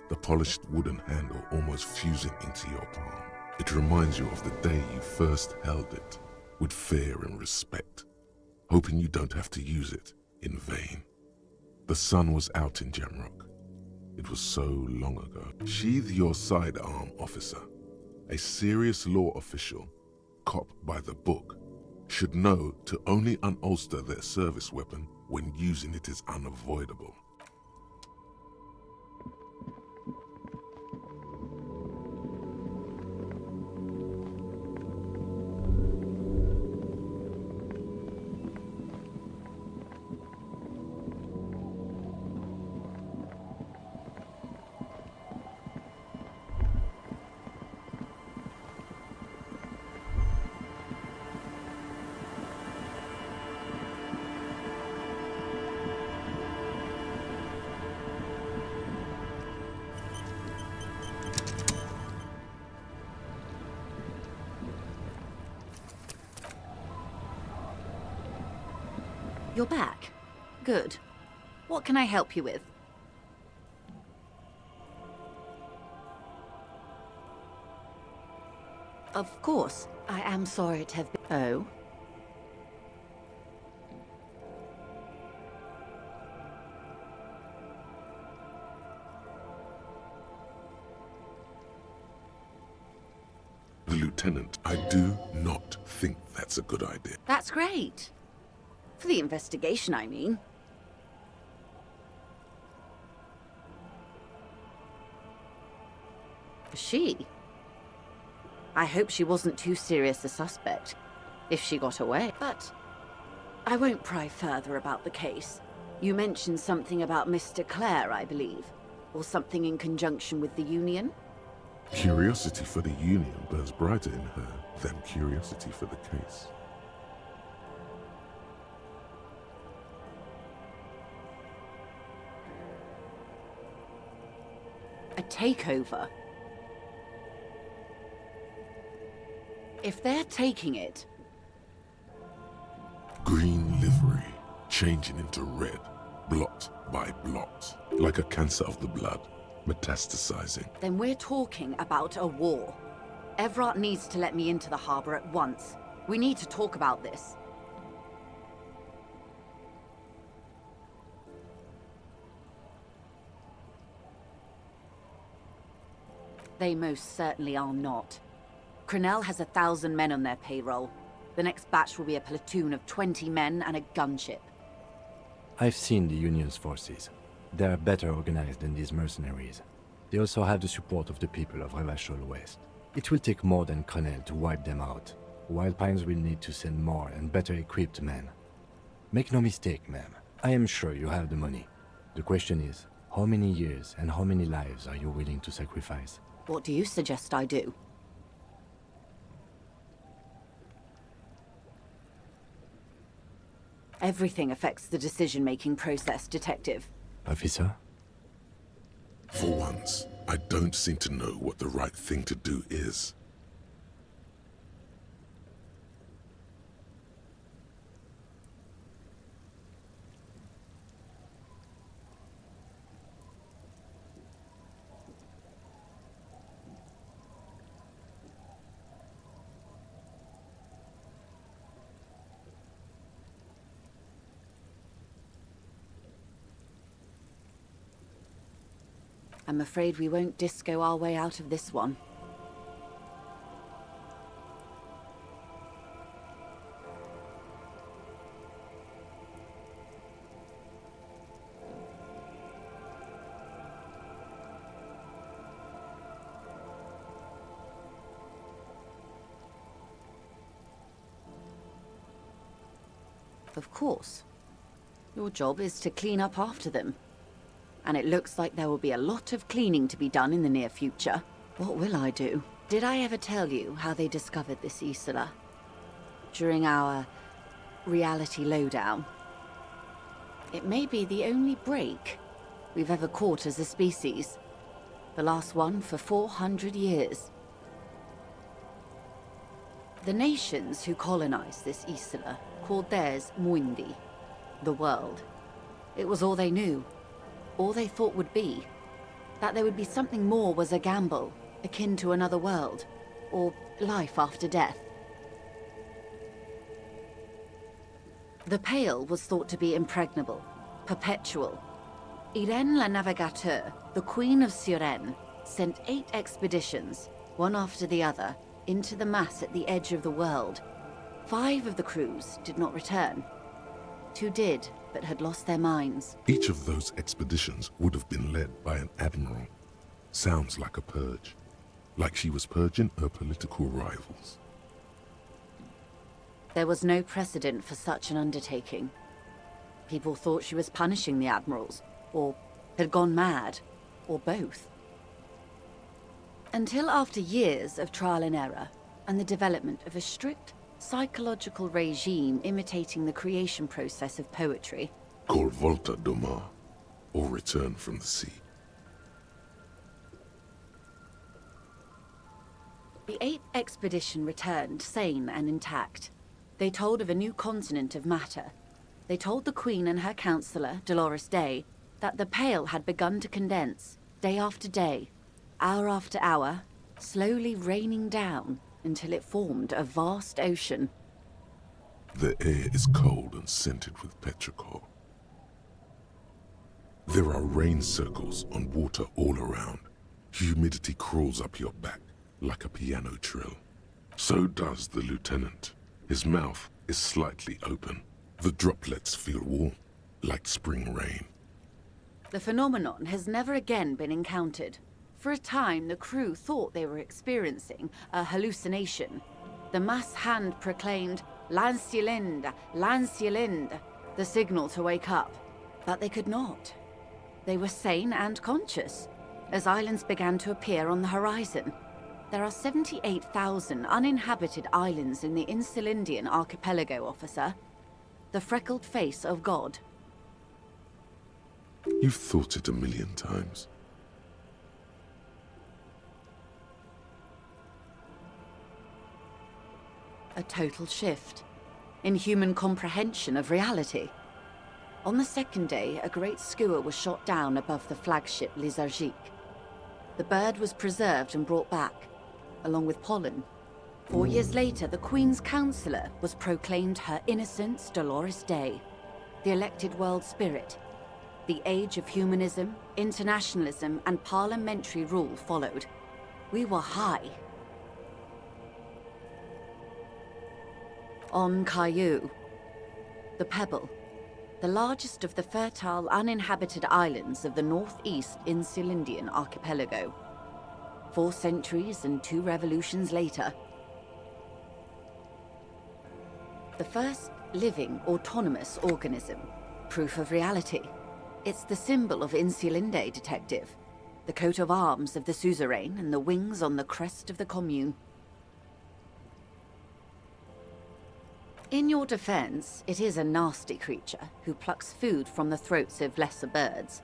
the polished wooden handle almost fusing into your palm. It reminds you of the day you first held it, with fear and respect, hoping you don't have to use it in vain. The sun was out in Jamrock. It was so long ago. Sheathe your sidearm, officer. A serious law official, cop by the book, should know to only unholster their service weapon when using it is unavoidable. You're back. Good. What can I help you with? Of course. I am sorry to have been... Oh? The Lieutenant, I do not think that's a good idea. That's great. For the investigation, I mean. She? I hope she wasn't too serious a suspect, if she got away. But I won't pry further about the case. You mentioned something about Mr. Clare, I believe, or something in conjunction with the Union? Curiosity for the Union burns brighter in her than curiosity for the case. A takeover? If they're taking it... Green livery, changing into red, blot by blot, like a cancer of the blood, metastasizing. Then we're talking about a war. Everett needs to let me into the harbor at once. We need to talk about this. They most certainly are not. Crenell has 1,000 men on their payroll. The next batch will be a platoon of 20 men and a gunship. I've seen the Union's forces. They are better organized than these mercenaries. They also have the support of the people of Revachol West. It will take more than Crenell to wipe them out. Wild Pines will need to send more and better equipped men. Make no mistake, ma'am. I am sure you have the money. The question is, how many years and how many lives are you willing to sacrifice? What do you suggest I do? Everything affects the decision-making process, Detective. Officer? For once, I don't seem to know what the right thing to do is. I'm afraid we won't disco our way out of this one. Of course. Your job is to clean up after them. And it looks like there will be a lot of cleaning to be done in the near future. What will I do? Did I ever tell you how they discovered this Isola? During our reality lowdown. It may be the only break we've ever caught as a species. The last one for 400 years. The nations who colonized this Isola called theirs Muindi, the world. It was all they knew. All they thought would be. That there would be something more was a gamble, akin to another world, or life after death. The Pale was thought to be impregnable, perpetual. Irene la Navigateur, the Queen of Suren, sent 8 expeditions, one after the other, into the mass at the edge of the world. 5 of the crews did not return. 2 did, but had lost their minds. Each of those expeditions would have been led by an admiral. Sounds like a purge. Like she was purging her political rivals. There was no precedent for such an undertaking. People thought she was punishing the admirals, or had gone mad, or both. Until after years of trial and error, and the development of a strict psychological regime imitating the creation process of poetry. Called Volta Doma, or Return from the Sea. The 8th expedition returned sane and intact. They told of a new continent of matter. They told the Queen and her counselor, Dolores Day, that the Pale had begun to condense, day after day, hour after hour, slowly raining down until it formed a vast ocean. The air is cold and scented with petrichor. There are rain circles on water all around. Humidity crawls up your back like a piano trill. So does the lieutenant. His mouth is slightly open. The droplets feel warm, like spring rain. The phenomenon has never again been encountered. For a time, the crew thought they were experiencing a hallucination. The mass hand proclaimed, "Lancielinde, Lancielinde," the signal to wake up. But they could not. They were sane and conscious, as islands began to appear on the horizon. There are 78,000 uninhabited islands in the Insulindian archipelago, officer. The freckled face of God. You've thought it a million times. A total shift in human comprehension of reality. On the second day, a great skua was shot down above the flagship Elysium. The bird was preserved and brought back, along with pollen. 4 years later, the Queen's Counsellor was proclaimed Her Innocence Dolores Day, the elected world spirit. The age of humanism, internationalism, and parliamentary rule followed. We were high. On Caillou, the Pebble, the largest of the fertile, uninhabited islands of the northeast Insulindian archipelago. 4 centuries and 2 revolutions later, the first living, autonomous organism. Proof of reality. It's the symbol of Insulinde, Detective. The coat of arms of the suzerain and the wings on the crest of the commune. In your defense, it is a nasty creature who plucks food from the throats of lesser birds.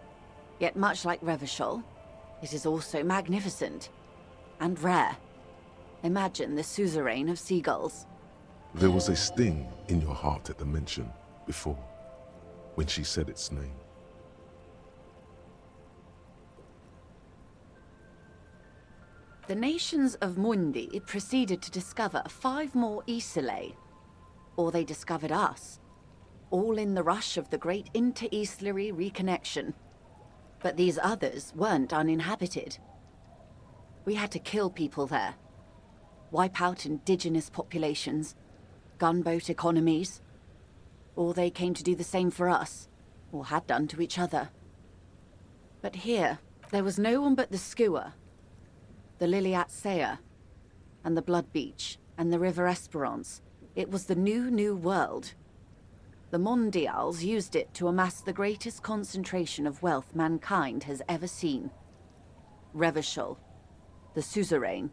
Yet much like Revachol, it is also magnificent and rare. Imagine the suzerain of seagulls. There was a sting in your heart at the mention before, when she said its name. The nations of Mundi proceeded to discover 5 more Isolae. Or they discovered us, all in the rush of the great inter-Islary reconnection. But these others weren't uninhabited. We had to kill people there, wipe out indigenous populations, gunboat economies. Or they came to do the same for us, or had done to each other. But here, there was no one but the skua, the Liliat Sea, and the Blood Beach, and the River Esperance. It was the new world. The Mondials used it to amass the greatest concentration of wealth mankind has ever seen. Revachol, the suzerain.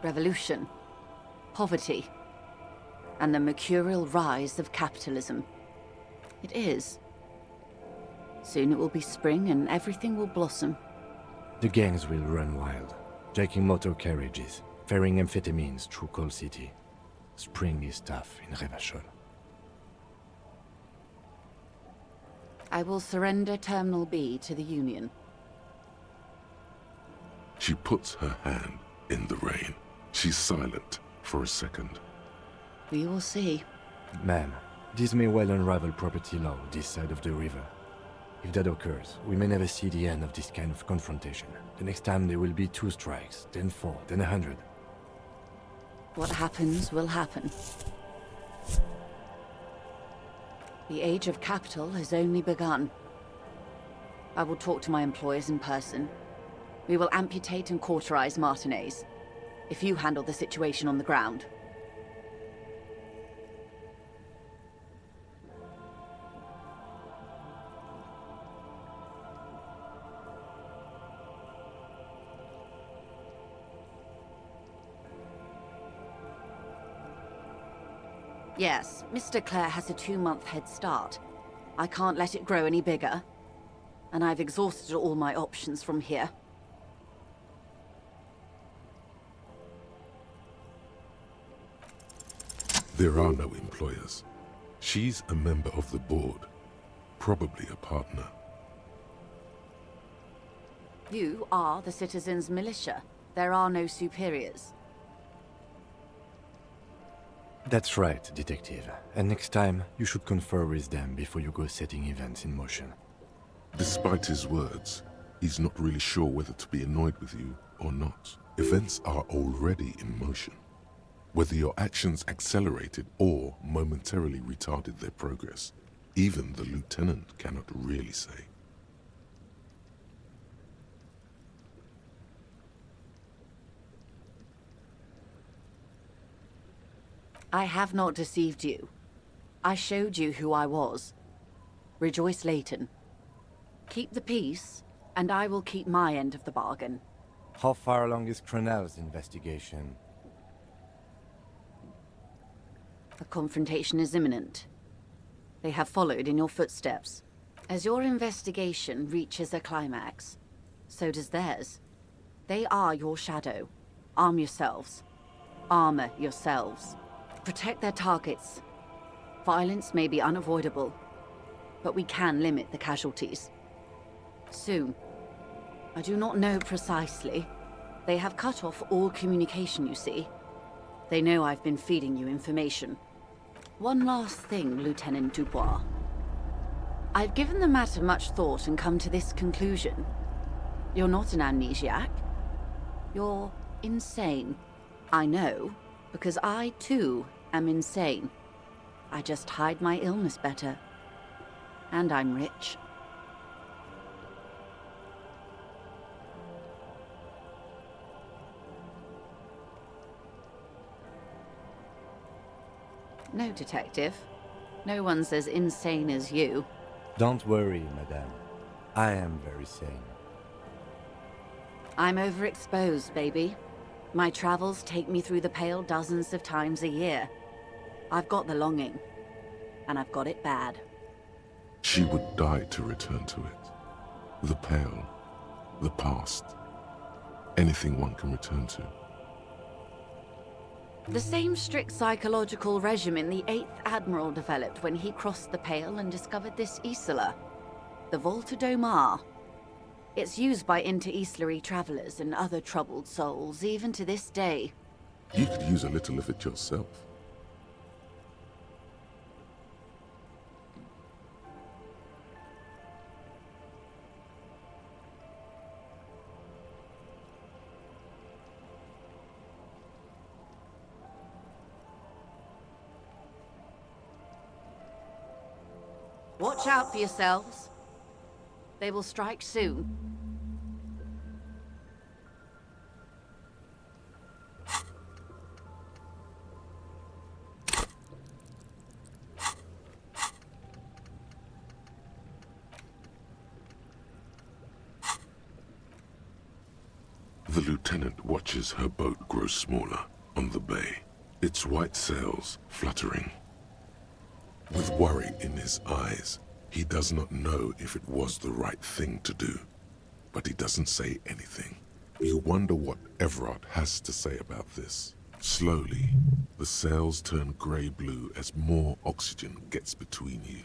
Revolution, poverty, and the mercurial rise of capitalism. It is. Soon it will be spring and everything will blossom. The gangs will run wild, jacking motor carriages, ferrying amphetamines through Coal City. Spring is tough in Revachol. I will surrender Terminal B to the Union. She puts her hand in the rain. She's silent for a second. We will see. Ma'am, this may well unravel property law this side of the river. If that occurs, we may never see the end of this kind of confrontation. The next time there will be 2 strikes, then 4, then 100. What happens will happen. The age of capital has only begun. I will talk to my employers in person. We will amputate and cauterize Martinez, if you handle the situation on the ground. Yes, Mr. Clare has a 2-month head start. I can't let it grow any bigger. And I've exhausted all my options from here. There are no employers. She's a member of the board, probably a partner. You are the citizens' militia. There are no superiors. That's right, Detective. And next time, you should confer with them before you go setting events in motion. Despite his words, He's not really sure whether to be annoyed with you or not. Events are already in motion. Whether your actions accelerated or momentarily retarded their progress, even the lieutenant cannot really say. I have not deceived you. I showed you who I was. Rejoice Layton. Keep the peace, and I will keep my end of the bargain. How far along is Cronell's investigation? The confrontation is imminent. They have followed in your footsteps. As your investigation reaches a climax, so does theirs. They are your shadow. Arm yourselves. Armor yourselves. Protect their targets. Violence may be unavoidable, but we can limit the casualties. Soon. I do not know precisely. They have cut off all communication, you see. They know I've been feeding you information. One last thing, Lieutenant Dubois. I've given the matter much thought and come to this conclusion. You're not an amnesiac. You're insane. I know, because I, too, am insane. I just hide my illness better. And I'm rich. No, Detective. No one's as insane as you. Don't worry, madame. I am very sane. I'm overexposed, baby. My travels take me through the Pale dozens of times a year. I've got the longing. And I've got it bad. She would die to return to it. The Pale, the past, anything one can return to. The same strict psychological regimen the 8th Admiral developed when he crossed the Pale and discovered this Isola, the Volta do Mar. It's used by inter-Islary travelers and other troubled souls, even to this day. You could use a little of it yourself. Watch out for yourselves. They will strike soon. The lieutenant watches her boat grow smaller on the bay, its white sails fluttering. With worry in his eyes, he does not know if it was the right thing to do, but he doesn't say anything. You wonder what Everard has to say about this. Slowly, the sails turn grey-blue as more oxygen gets between you.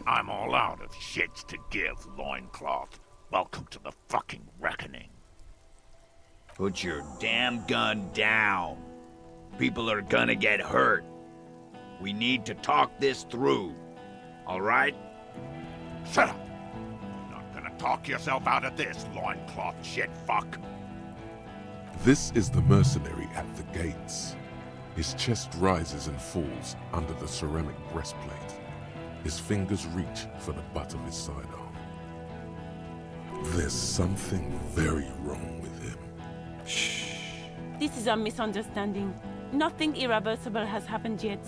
I'm all out of shits to give, loincloth. Welcome to the fucking reckoning. Put your damn gun down. People are gonna get hurt. We need to talk this through. All right? Shut up! You're not gonna talk yourself out of this, loincloth shit fuck. This is the mercenary at the gates. His chest rises and falls under the ceramic breastplate. His fingers reach for the butt of his sidearm. There's something very wrong with him. This is a misunderstanding. Nothing irreversible has happened yet.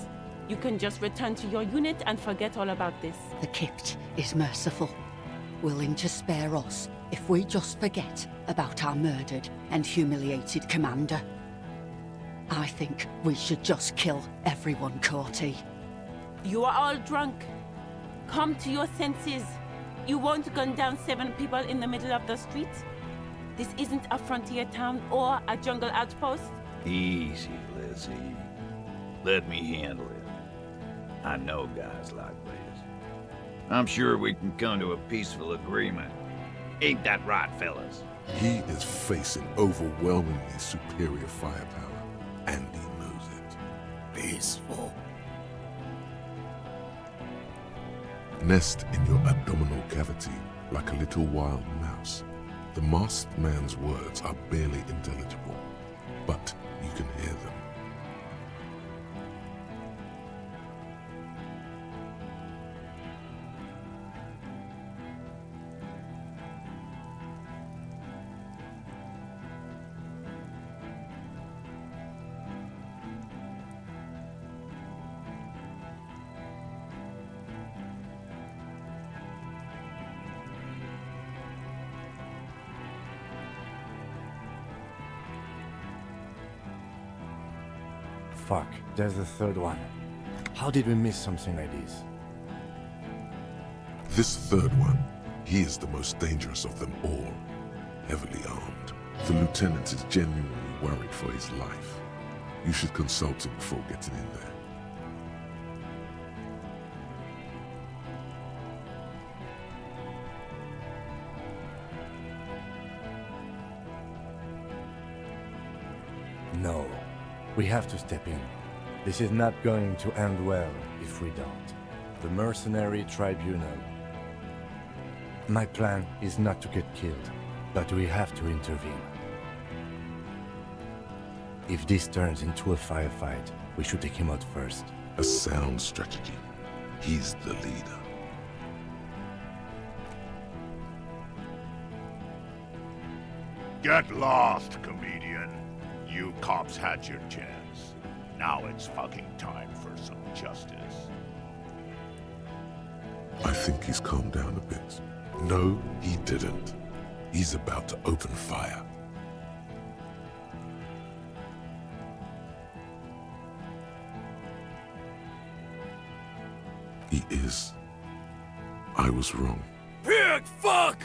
You can just return to your unit and forget all about this. The Kipt is merciful, willing to spare us if we just forget about our murdered and humiliated commander. I think we should just kill everyone, Corty. You are all drunk. Come to your senses. You won't gun down 7 people in the middle of the street. This isn't a frontier town or a jungle outpost. Easy, Lizzie. Let me handle it. I know guys like this. I'm sure we can come to a peaceful agreement. Ain't that right, fellas? He is facing overwhelmingly superior firepower, and he knows it. Peaceful. Nest in your abdominal cavity like a little wild mouse. The masked man's words are barely intelligible, but you can hear them. Fuck, there's the third one. How did we miss something like this? This third one, he is the most dangerous of them all, heavily armed. The lieutenant is genuinely worried for his life. You should consult him before getting in there. No. We have to step in. This is not going to end well if we don't. The mercenary tribunal. My plan is not to get killed, but we have to intervene. If this turns into a firefight, we should take him out first. A sound strategy. He's the leader. Get lost, comedian. You cops had your chance. Now it's fucking time for some justice. I think he's calmed down a bit. No, he didn't. He's about to open fire. He is. I was wrong. Pig fuck!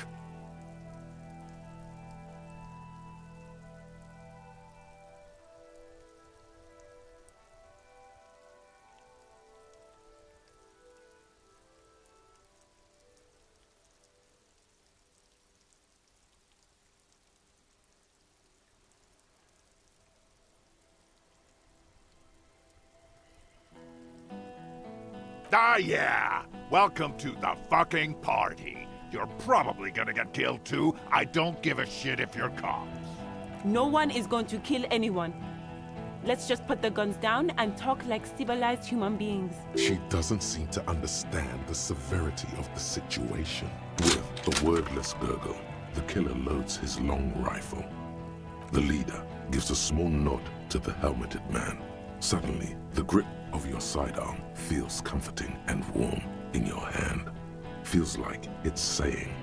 Ah, yeah! Welcome to the fucking party. You're probably gonna get killed too. I don't give a shit if you're cops. No one is going to kill anyone. Let's just put the guns down and talk like civilized human beings. She doesn't seem to understand the severity of the situation. With a wordless gurgle, the killer loads his long rifle. The leader gives a small nod to the helmeted man. Suddenly, the grip of your sidearm feels comforting and warm in your hand. Feels like it's saying,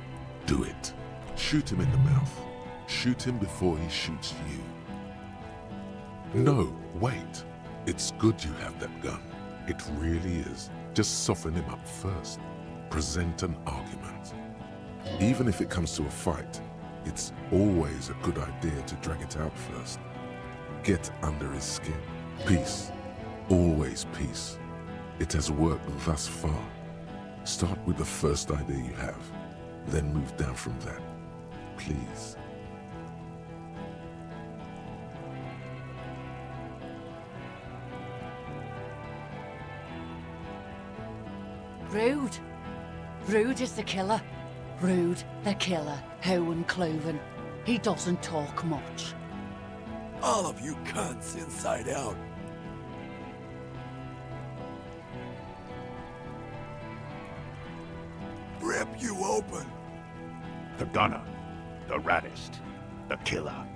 do it. Shoot him in the mouth. Shoot him before he shoots you. No, wait. It's good you have that gun. It really is. Just soften him up first. Present an argument. Even if it comes to a fight, it's always a good idea to drag it out first. Get under his skin. Peace. Always peace. It has worked thus far. Start with the first idea you have, then move down from that. Please. Rude. Rude is the killer. Rude, the killer. Owen Cloven. He doesn't talk much. All of you cunts inside out. Rip you open. The gunner. The raddest. The killer.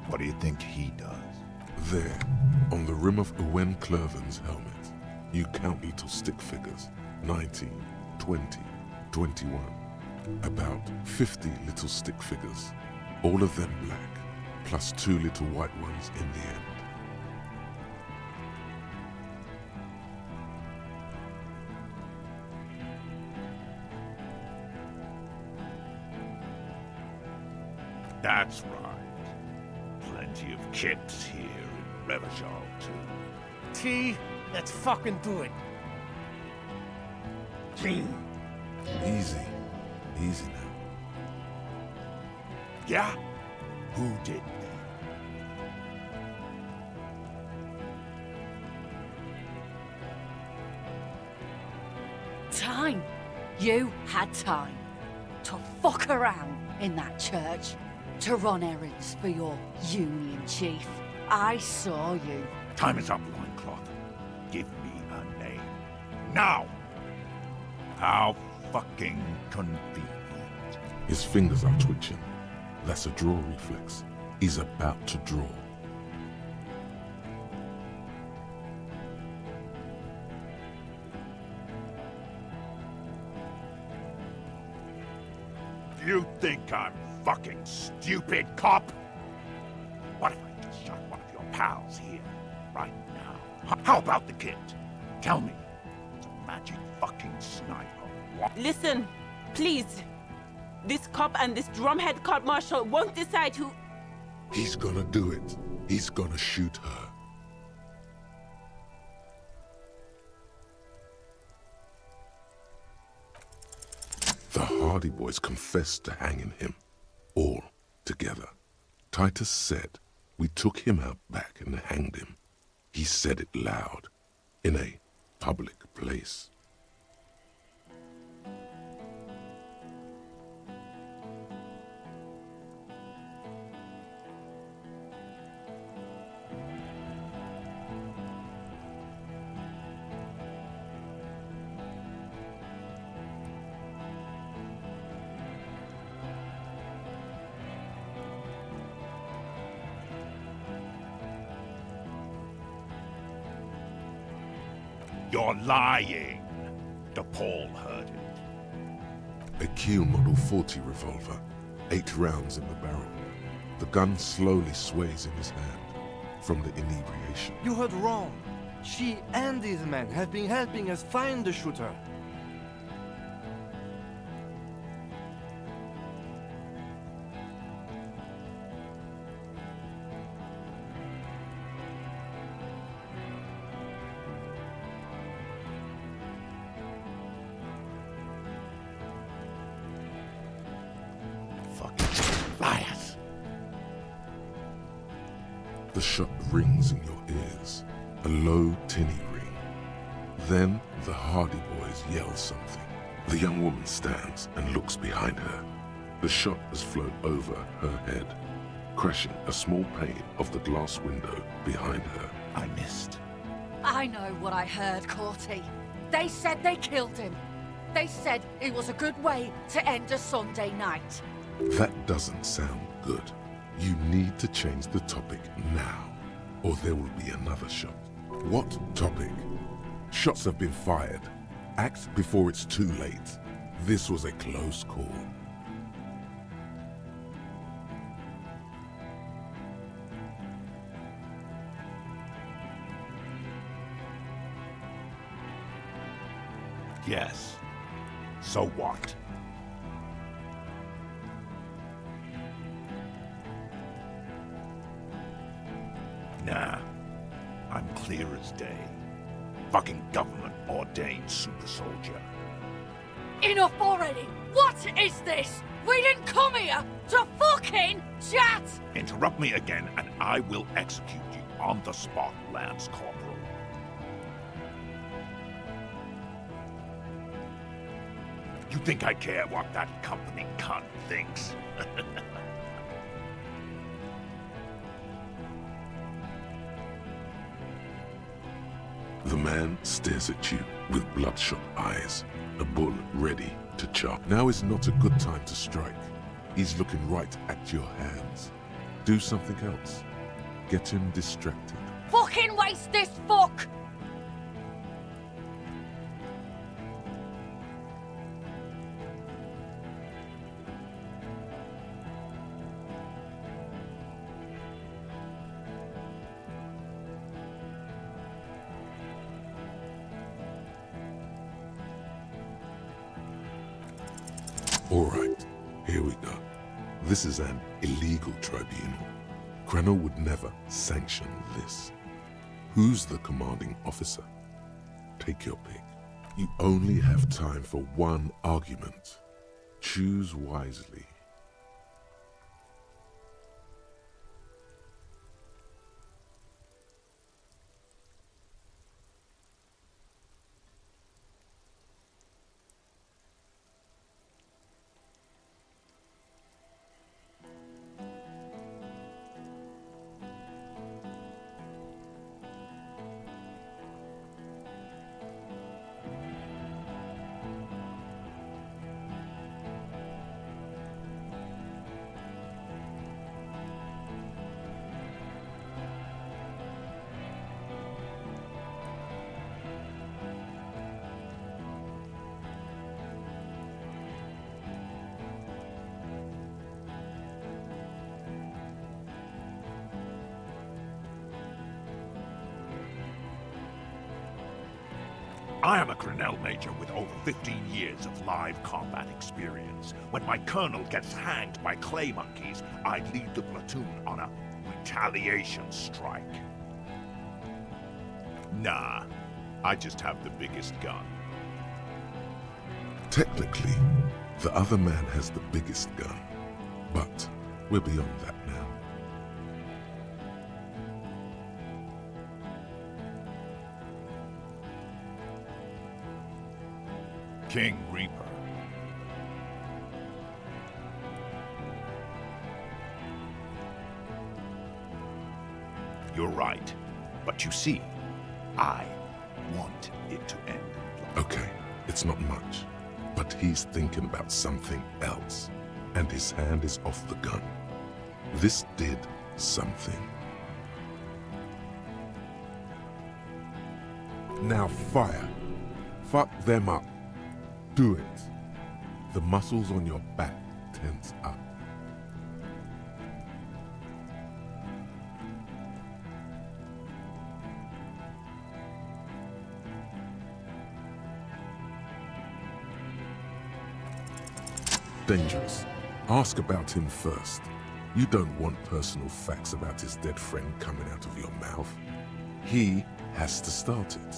What do you think he does? There, on the rim of Owen Clerven's helmet, you count little stick figures. 19, 20, 21. About 50 little stick figures. All of them black, plus 2 little white ones in the end. That's right. Plenty of kits here in Revachol, too. T, let's fucking do it. T. Easy. Easy now. Yeah? Who did that? Time. You had time to fuck around in that church, to run errands for your Union chief. I saw you. Time is up, Loincloth. Give me a name. Now! How fucking convenient. His fingers are twitching. That's a draw reflex. He's about to draw. You think I'm fucking stupid, cop? What if I just shot one of your pals here, right now? How about the kid? Tell me, it's a magic fucking sniper. What? Listen, please. This cop and this drumhead cop marshal won't decide who... He's gonna do it. He's gonna shoot her. The Hardy Boys confessed to hanging him, all together. Titus said, we took him out back and hanged him. He said it loud, in a public place. You're lying. DePaul heard it. A Kiel Model 40 revolver, 8 rounds in the barrel. The gun slowly sways in his hand from the inebriation. You heard wrong. She and these men have been helping us find the shooter. Liars. The shot rings in your ears, a low, tinny ring. Then the Hardy Boys yell something. The young woman stands and looks behind her. The shot has flown over her head, crashing a small pane of the glass window behind her. I missed. I know what I heard, Corty. They said they killed him. They said it was a good way to end a Sunday night. That doesn't sound good. You need to change the topic now, or there will be another shot. What topic? Shots have been fired. Act before it's too late. This was a close call. Yes. So what? Nah. I'm clear as day. Fucking government-ordained super soldier. Enough already! What is this? We didn't come here to fucking chat! Interrupt me again and I will execute you on the spot, Lance Corporal. You think I care what that company cunt thinks? The man stares at you with bloodshot eyes, a bull ready to chop. Now is not a good time to strike. He's looking right at your hands. Do something else. Get him distracted. Fucking waste this fuck! All right, here we go. This is an illegal tribunal. Krenner would never sanction this. Who's the commanding officer? Take your pick. You only have time for one argument. Choose wisely. I am a Grinnell Major with over 15 years of live combat experience. When my colonel gets hanged by clay monkeys, I lead the platoon on a retaliation strike. Nah, I just have the biggest gun. Technically, the other man has the biggest gun, but we're beyond that now. King Reaper. You're right. But you see, I want it to end. Okay, it's not much, but he's thinking about something else, and his hand is off the gun. This did something. Now fire. Fuck them up. Do it. The muscles on your back tense up. Dangerous. Ask about him first. You don't want personal facts about his dead friend coming out of your mouth. He has to start it.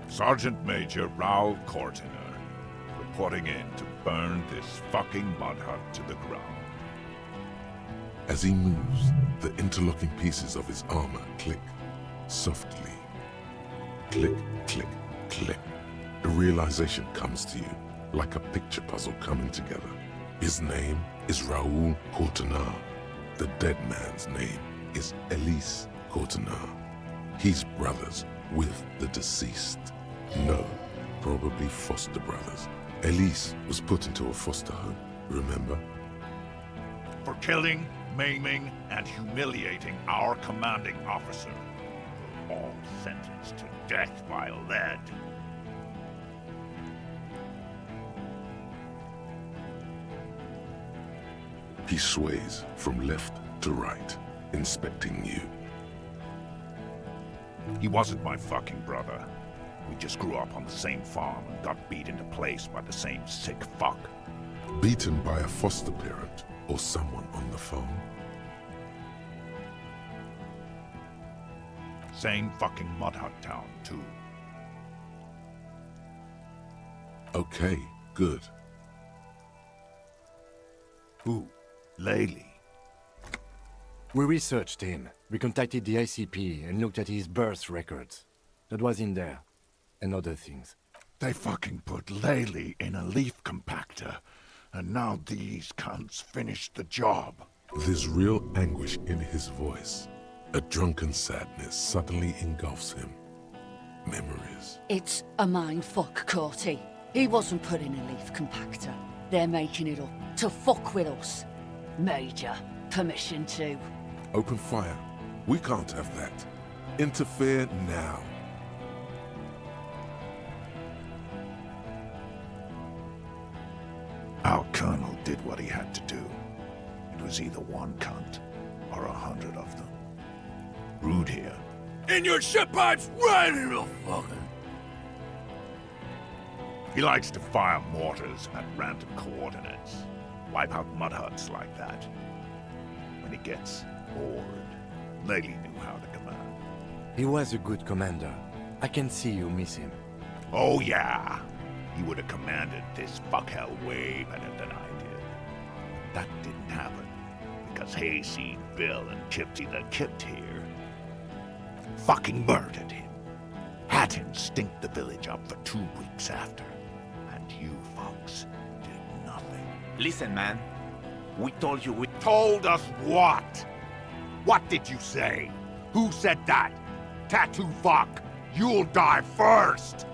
Sergeant Major Raoul Cortiner, reporting in to burn this fucking mud hut to the ground. As he moves, the interlocking pieces of his armor click softly. Click, click, click. The realization comes to you like a picture puzzle coming together. His name is Raoul Cortiner. The dead man's name is Elise Cortiner. He's brothers with the deceased. No, probably foster brothers. Elise was put into a foster home, remember? For killing, maiming, and humiliating our commanding officer. All sentenced to death by lead. He sways from left to right, inspecting you. He wasn't my fucking brother. We just grew up on the same farm and got beat into place by the same sick fuck. Beaten by a foster parent or someone on the farm? Same fucking mud hut town, too. Okay, good. Who? Laylee. We researched him. We contacted the ICP and looked at his birth records. That was in there. And other things. They fucking put Laylee in a leaf compactor, and now these cunts finished the job. There's real anguish in his voice. A drunken sadness suddenly engulfs him. Memories. It's a mindfuck, Corty. He wasn't put in a leaf compactor. They're making it up to fuck with us. Major, permission to... Open fire. We can't have that. Interfere now. Our colonel did what he had to do. It was either one cunt or 100 of them. Rude here. In your shit pipes right in the fucking... He likes to fire mortars at random coordinates. Wipe out mud huts like that. When he gets bored, Lely knew how to command. He was a good commander. I can see you miss him. Oh yeah, he would have commanded this fuckhell way better than I did. That didn't happen, because Hayseed, Bill, and Kipsy the Kipt here fucking murdered him. Had him stink the village up for 2 weeks after. And you folks did nothing. Listen, man. We told you we... Told us what? What did you say? Who said that? Tattoo fuck. You'll die first.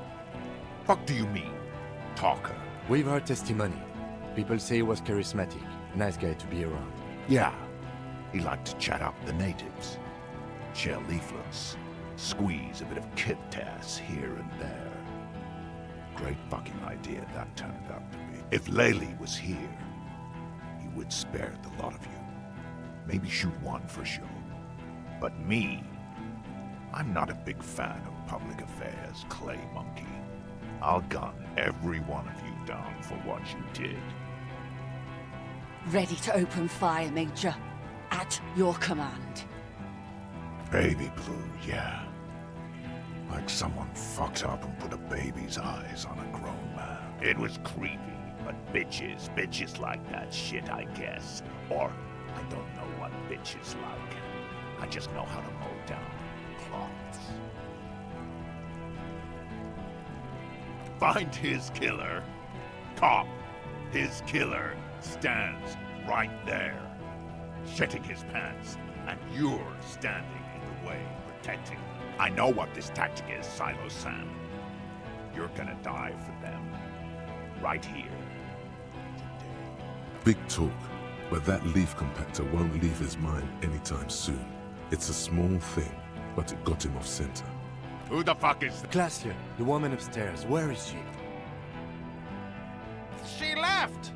Fuck do you mean, talker? We've heard testimony. People say he was charismatic. Nice guy to be around. Yeah. He liked to chat up the natives. Share leaflets. Squeeze a bit of kit-tass here and there. Great fucking idea that turned out to be. If Lely was here, he would spare the lot of you. Maybe shoot one for show. But me, I'm not a big fan of public affairs, clay monkey. I'll gun every one of you down for what you did. Ready to open fire, Major. At your command. Baby blue, yeah. Like someone fucked up and put a baby's eyes on a grown man. It was creepy, but bitches like that shit, I guess. Or, I don't know what bitches like. I just know how to mow down cloths. Find his killer. Cop. His killer stands right there, shitting his pants, and you're standing in the way, protecting him. I know what this tactic is, Silo Sam. You're gonna die for them. Right here. Big talk, but that leaf compactor won't leave his mind anytime soon. It's a small thing, but it got him off center. Who the fuck is that? Glacier, the woman upstairs. Where is she? She left!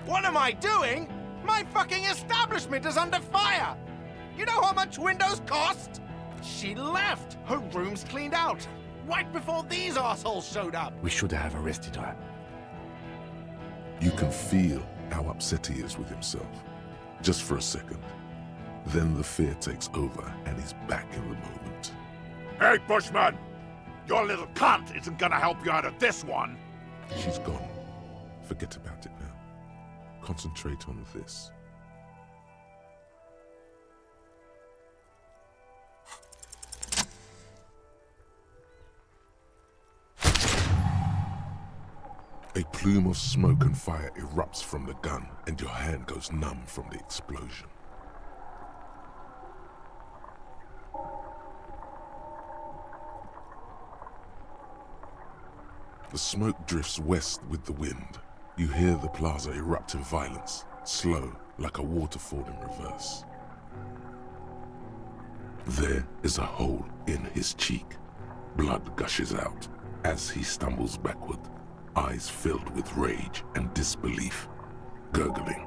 What am I doing? My fucking establishment is under fire! You know how much windows cost? She left! Her room's cleaned out! Right before these assholes showed up! We should have arrested her. You can feel how upset he is with himself. Just for a second. Then the fear takes over and he's back in the moment. Hey, Bushman! Your little cunt isn't gonna help you out of this one! She's gone. Forget about it now. Concentrate on this. A plume of smoke and fire erupts from the gun, and your hand goes numb from the explosion. The smoke drifts west with the wind. You hear the plaza erupt in violence, slow like a waterfall in reverse. There is a hole in his cheek. Blood gushes out as he stumbles backward, eyes filled with rage and disbelief, gurgling,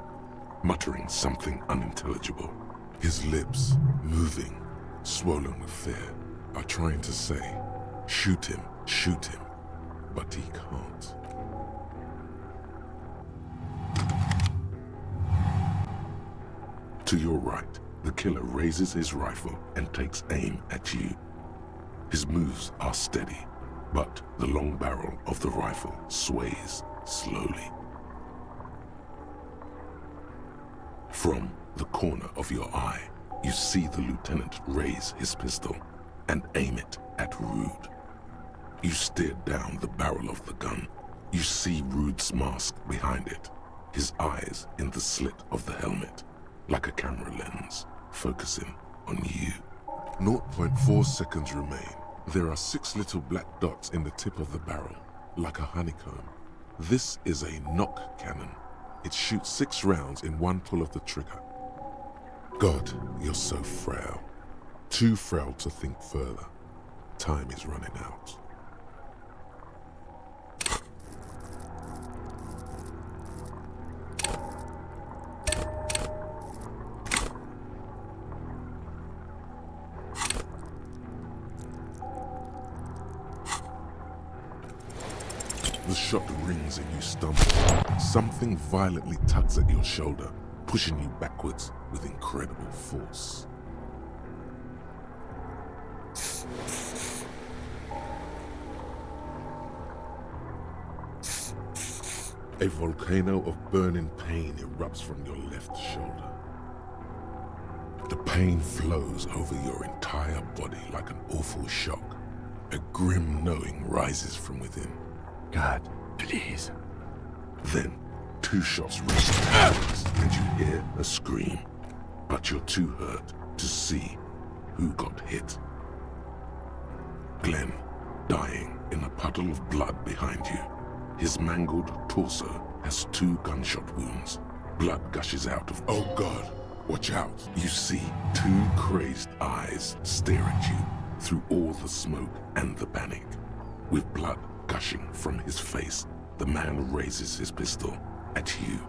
muttering something unintelligible. His lips, moving, swollen with fear, are trying to say, shoot him, but he can't. To your right, the killer raises his rifle and takes aim at you. His moves are steady, but the long barrel of the rifle sways slowly. From the corner of your eye, you see the lieutenant raise his pistol and aim it at Rude. You stare down the barrel of the gun. You see Rude's mask behind it, his eyes in the slit of the helmet, like a camera lens, focusing on you. 0.4 seconds remain. There are 6 little black dots in the tip of the barrel, like a honeycomb. This is a knock cannon. It shoots 6 rounds in one pull of the trigger. God, you're so frail. Too frail to think further. Time is running out. The shot rings and you stumble. Something violently tugs at your shoulder, pushing you backwards with incredible force. A volcano of burning pain erupts from your left shoulder. The pain flows over your entire body like an awful shock. A grim knowing rises from within. God, please. Then, 2 shots rush backwards, and you hear a scream. But you're too hurt to see who got hit. Glenn, dying in a puddle of blood behind you. His mangled torso has 2 gunshot wounds. Blood gushes out of... Oh God, watch out. You see 2 crazed eyes stare at you through all the smoke and the panic. With blood gushing from his face, the man raises his pistol at you.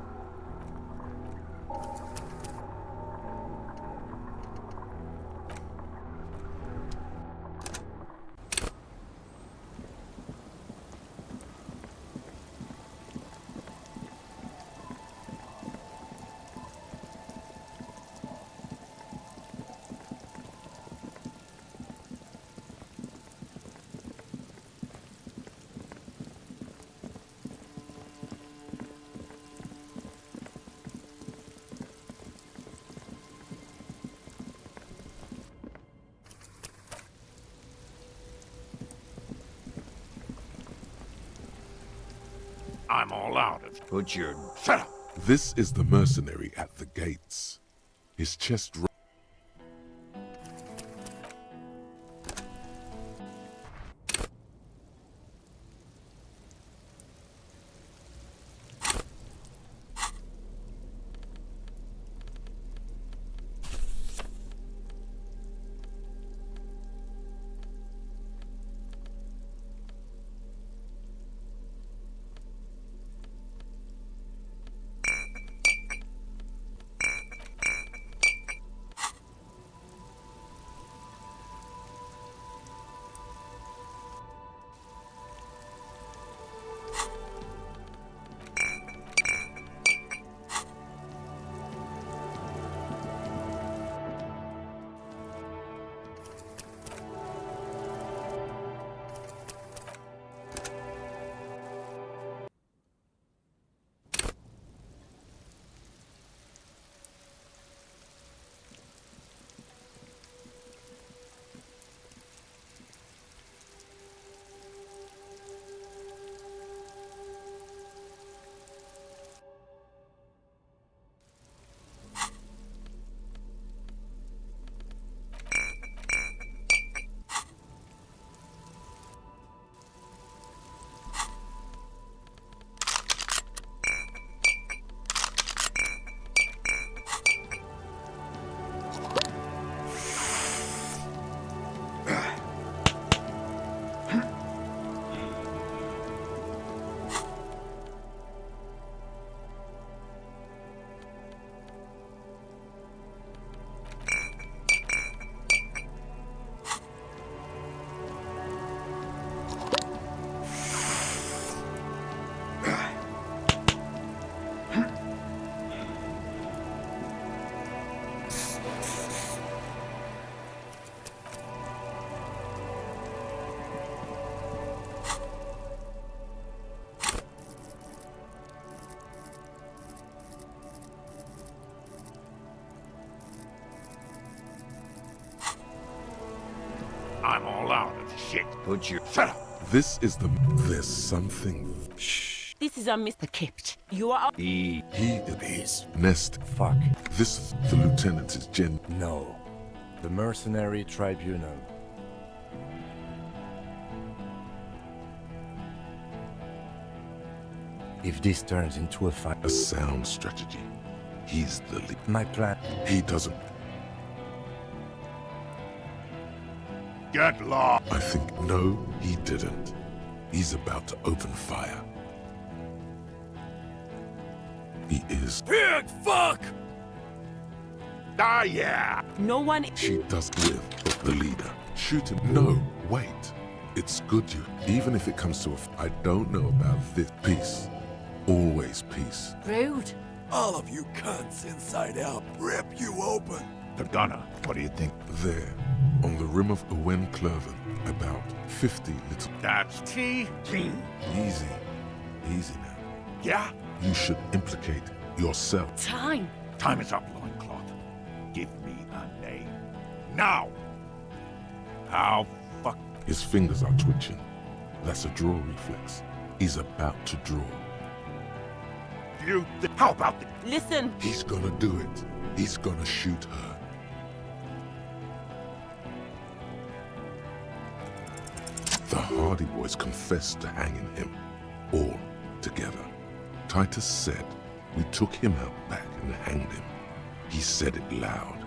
I'm all out of... Put your... Shut up! This is the mercenary at the gates. His chest... I'm all out of shit. Put your... Shut up! This is the... There's something... Shh. This is a Mr. Kipped. You are... He is... Nest. Fuck. This, the lieutenant is Jen... No. The Mercenary Tribunal. If this turns into a fight... A sound strategy. He's the lead. My plan... He doesn't... Get lost! I think, no, he didn't. He's about to open fire. He is... Pig fuck! Ah, yeah! No one... She does with the leader. Shoot him. No, wait. It's good you... Even if it comes to a... I don't know about this. Peace. Always peace. Rude. All of you cunts inside out. Rip you open. The gunner. What do you think? There, on the rim of Owen Clerven, about 50 little... That's T. Easy. Easy now. Yeah? You should implicate yourself. Time. Time is up, loincloth. Give me a name. Now! How fuck... His fingers are twitching. That's a draw reflex. He's about to draw. How about the... Listen. He's gonna do it. He's gonna shoot her. The Hardy Boys confessed to hanging him. All together. Titus said, we took him out back and hanged him. He said it loud.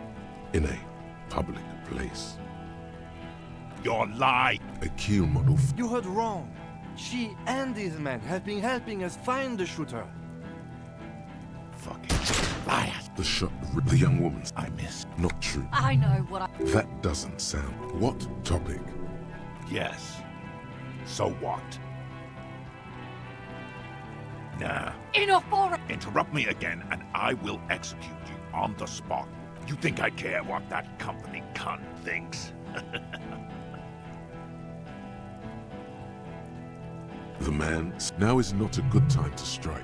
In a public place. Your lie! A keel model... You heard wrong. She and these men have been helping us find the shooter. Fucking liars. The shot... The young woman's... I missed. Not true. I know what I... That doesn't sound... What topic? Yes. So what? Nah. Enough already! Interrupt me again and I will execute you on the spot. You think I care what that company cunt thinks? The man... Now is not a good time to strike.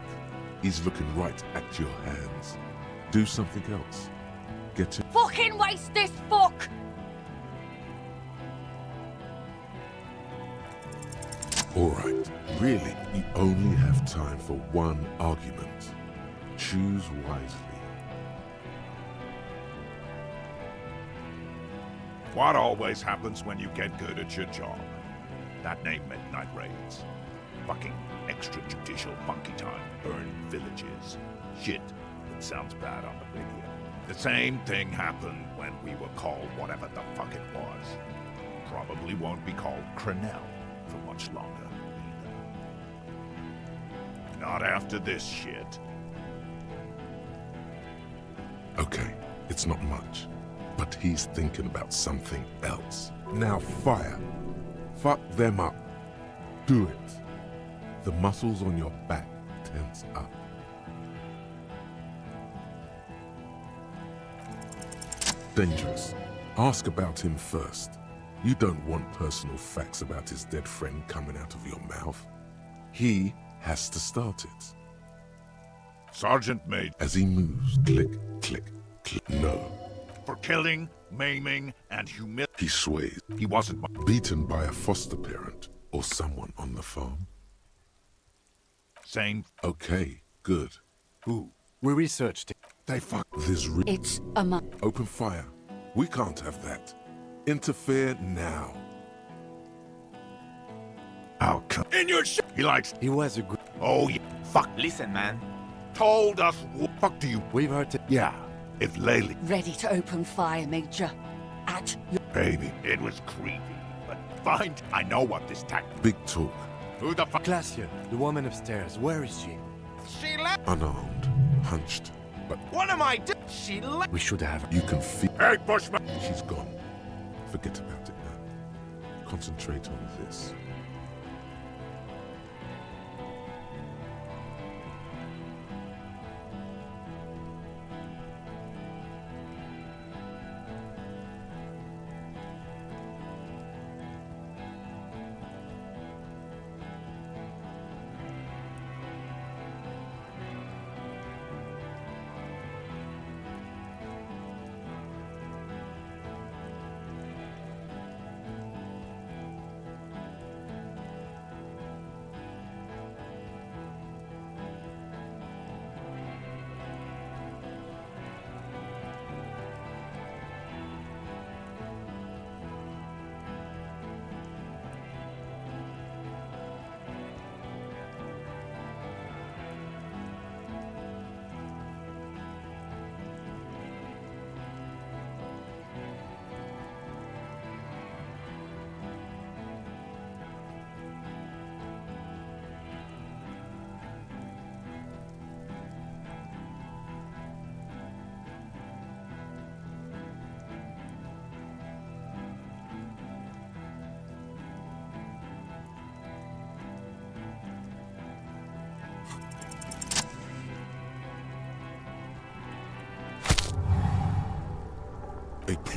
He's looking right at your hands. Do something else. Get him... Fucking waste this fuck! Alright, really, you only have time for one argument. Choose wisely. What always happens when you get good at your job? That name meant night raids. Fucking extrajudicial monkey time. Burn villages. Shit. It sounds bad on the radio. The same thing happened when we were called whatever the fuck it was. Probably won't be called Crenell for much longer either. Not after this shit. Okay, it's not much. But he's thinking about something else. Now fire. Fuck them up. Do it. The muscles on your back tense up. Dangerous. Ask about him first. You don't want personal facts about his dead friend coming out of your mouth. He has to start it. Sergeant Major. As he moves, click, click, click. No. For killing, maiming, and humiliating. He sways. He wasn't beaten by a foster parent or someone on the farm. Same. Okay, good. Who? We researched it. They fuck this. It's a Open fire. We can't have that. Interfere now. I'll come. In your shit. He likes. He was a good. Oh, yeah. Fuck. Listen, man. Told us. Fuck do you? We've heard it. Yeah. If Laylee. Ready to open fire, Major. At your... Baby, it was creepy, but fine. I know what this tactic. Big talk. Who the fuck? Glacia, the woman upstairs. Where is she? She left. Unarmed, hunched, but What am I doing? She left. We should have. you can feel. Hey, Bushman. She's gone. Forget about it now. Concentrate on this.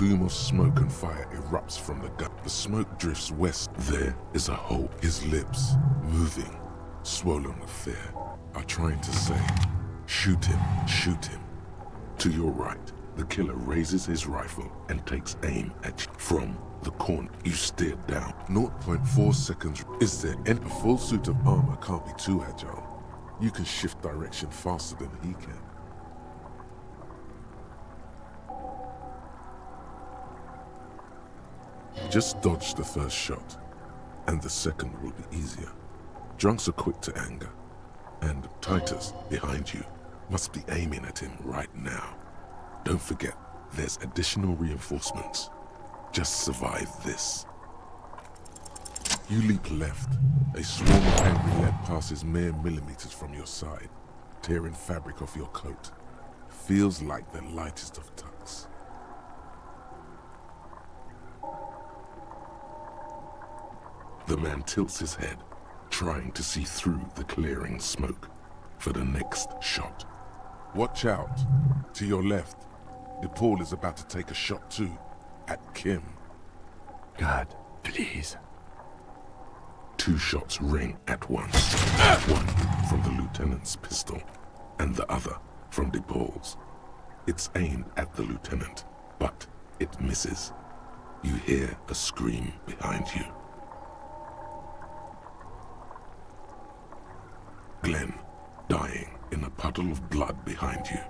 plume of smoke and fire erupts from the gun. The smoke drifts west. There is a hole. His lips, moving, swollen with fear, are trying to say, shoot him, shoot him. To your right, the killer raises his rifle and takes aim at you. From the corner, you stare down. 0.4 seconds. Is there any? A full suit of armor can't be too agile. You can shift direction faster than he can. Just dodge the first shot, and the second will be easier. Drunks are quick to anger, and Titus, behind you, must be aiming at him right now. Don't forget, there's additional reinforcements. Just survive this. You leap left. A swarm of angry lead passes mere millimeters from your side, tearing fabric off your coat. Feels like the lightest of tucks. The man tilts his head, trying to see through the clearing smoke for the next shot. Watch out. To your left, DePaul is about to take a shot too, at Kim. God, please. 2 shots ring at once. One from the lieutenant's pistol, and the other from DePaul's. It's aimed at the lieutenant, but it misses. You hear a scream behind you. Glenn, dying in a puddle of blood behind you.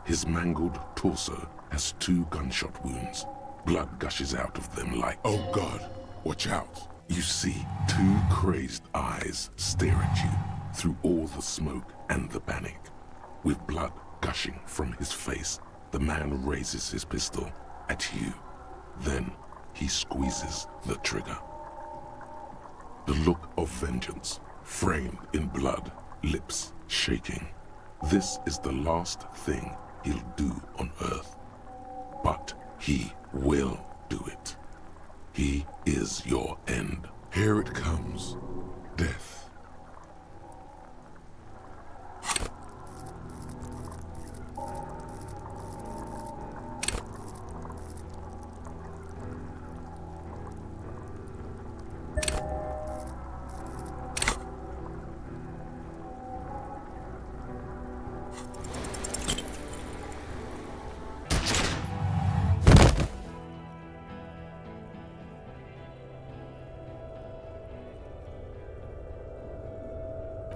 His mangled torso has 2 gunshot wounds. Blood gushes out of them like, oh God, watch out. You see 2 crazed eyes stare at you through all the smoke and the panic. With blood gushing from his face, the man raises his pistol at you. Then he squeezes the trigger. The look of vengeance, framed in blood, lips shaking. This is the last thing he'll do on Earth. But he will do it. He is your end. Here it comes. Death.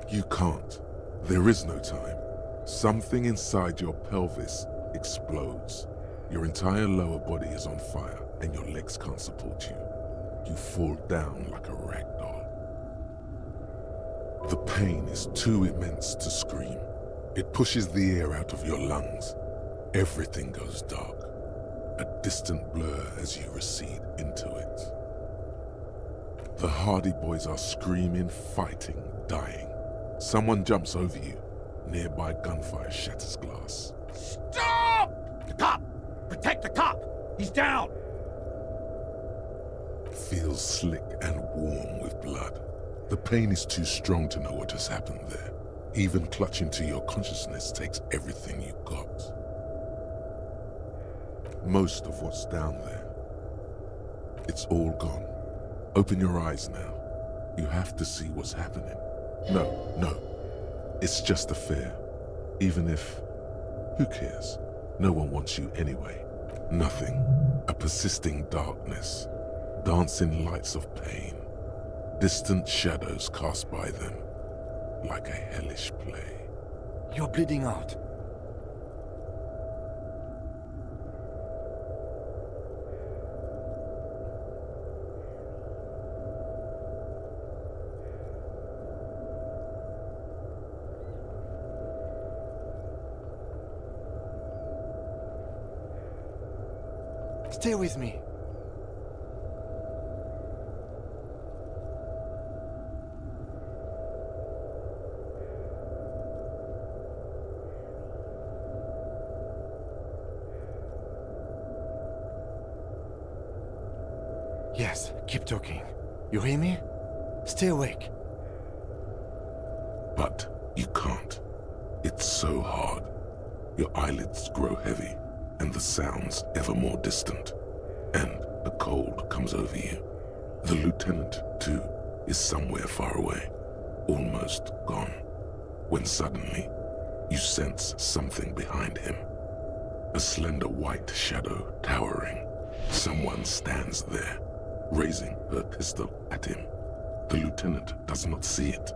You can't. There is no time. Something inside your pelvis explodes. Your entire lower body is on fire, and your legs can't support you. You fall down like a rag doll. The pain is too immense to scream. It pushes the air out of your lungs. Everything goes dark. A distant blur as you recede into it. The Hardy Boys are screaming, fighting, dying. Someone jumps over you. Nearby gunfire shatters glass. Stop! The cop! Protect the cop! He's down! Feels slick and warm with blood. The pain is too strong to know what has happened there. Even clutching to your consciousness takes everything you got. Most of what's down there. It's all gone. Open your eyes now. You have to see what's happening. No. It's just a fear. Even if... who cares? No one wants you anyway. Nothing. A persisting darkness. Dancing lights of pain. Distant shadows cast by them. Like a hellish play. You're bleeding out. Stay with me. Yes, keep talking. You hear me? Stay awake. But you can't. It's so hard. Your eyelids grow heavy, and the sounds ever more distant. and a cold comes over you. The lieutenant, too, is somewhere far away, almost gone, when suddenly you sense something behind him. A slender white shadow towering. Someone stands there, raising her pistol at him. The lieutenant does not see it.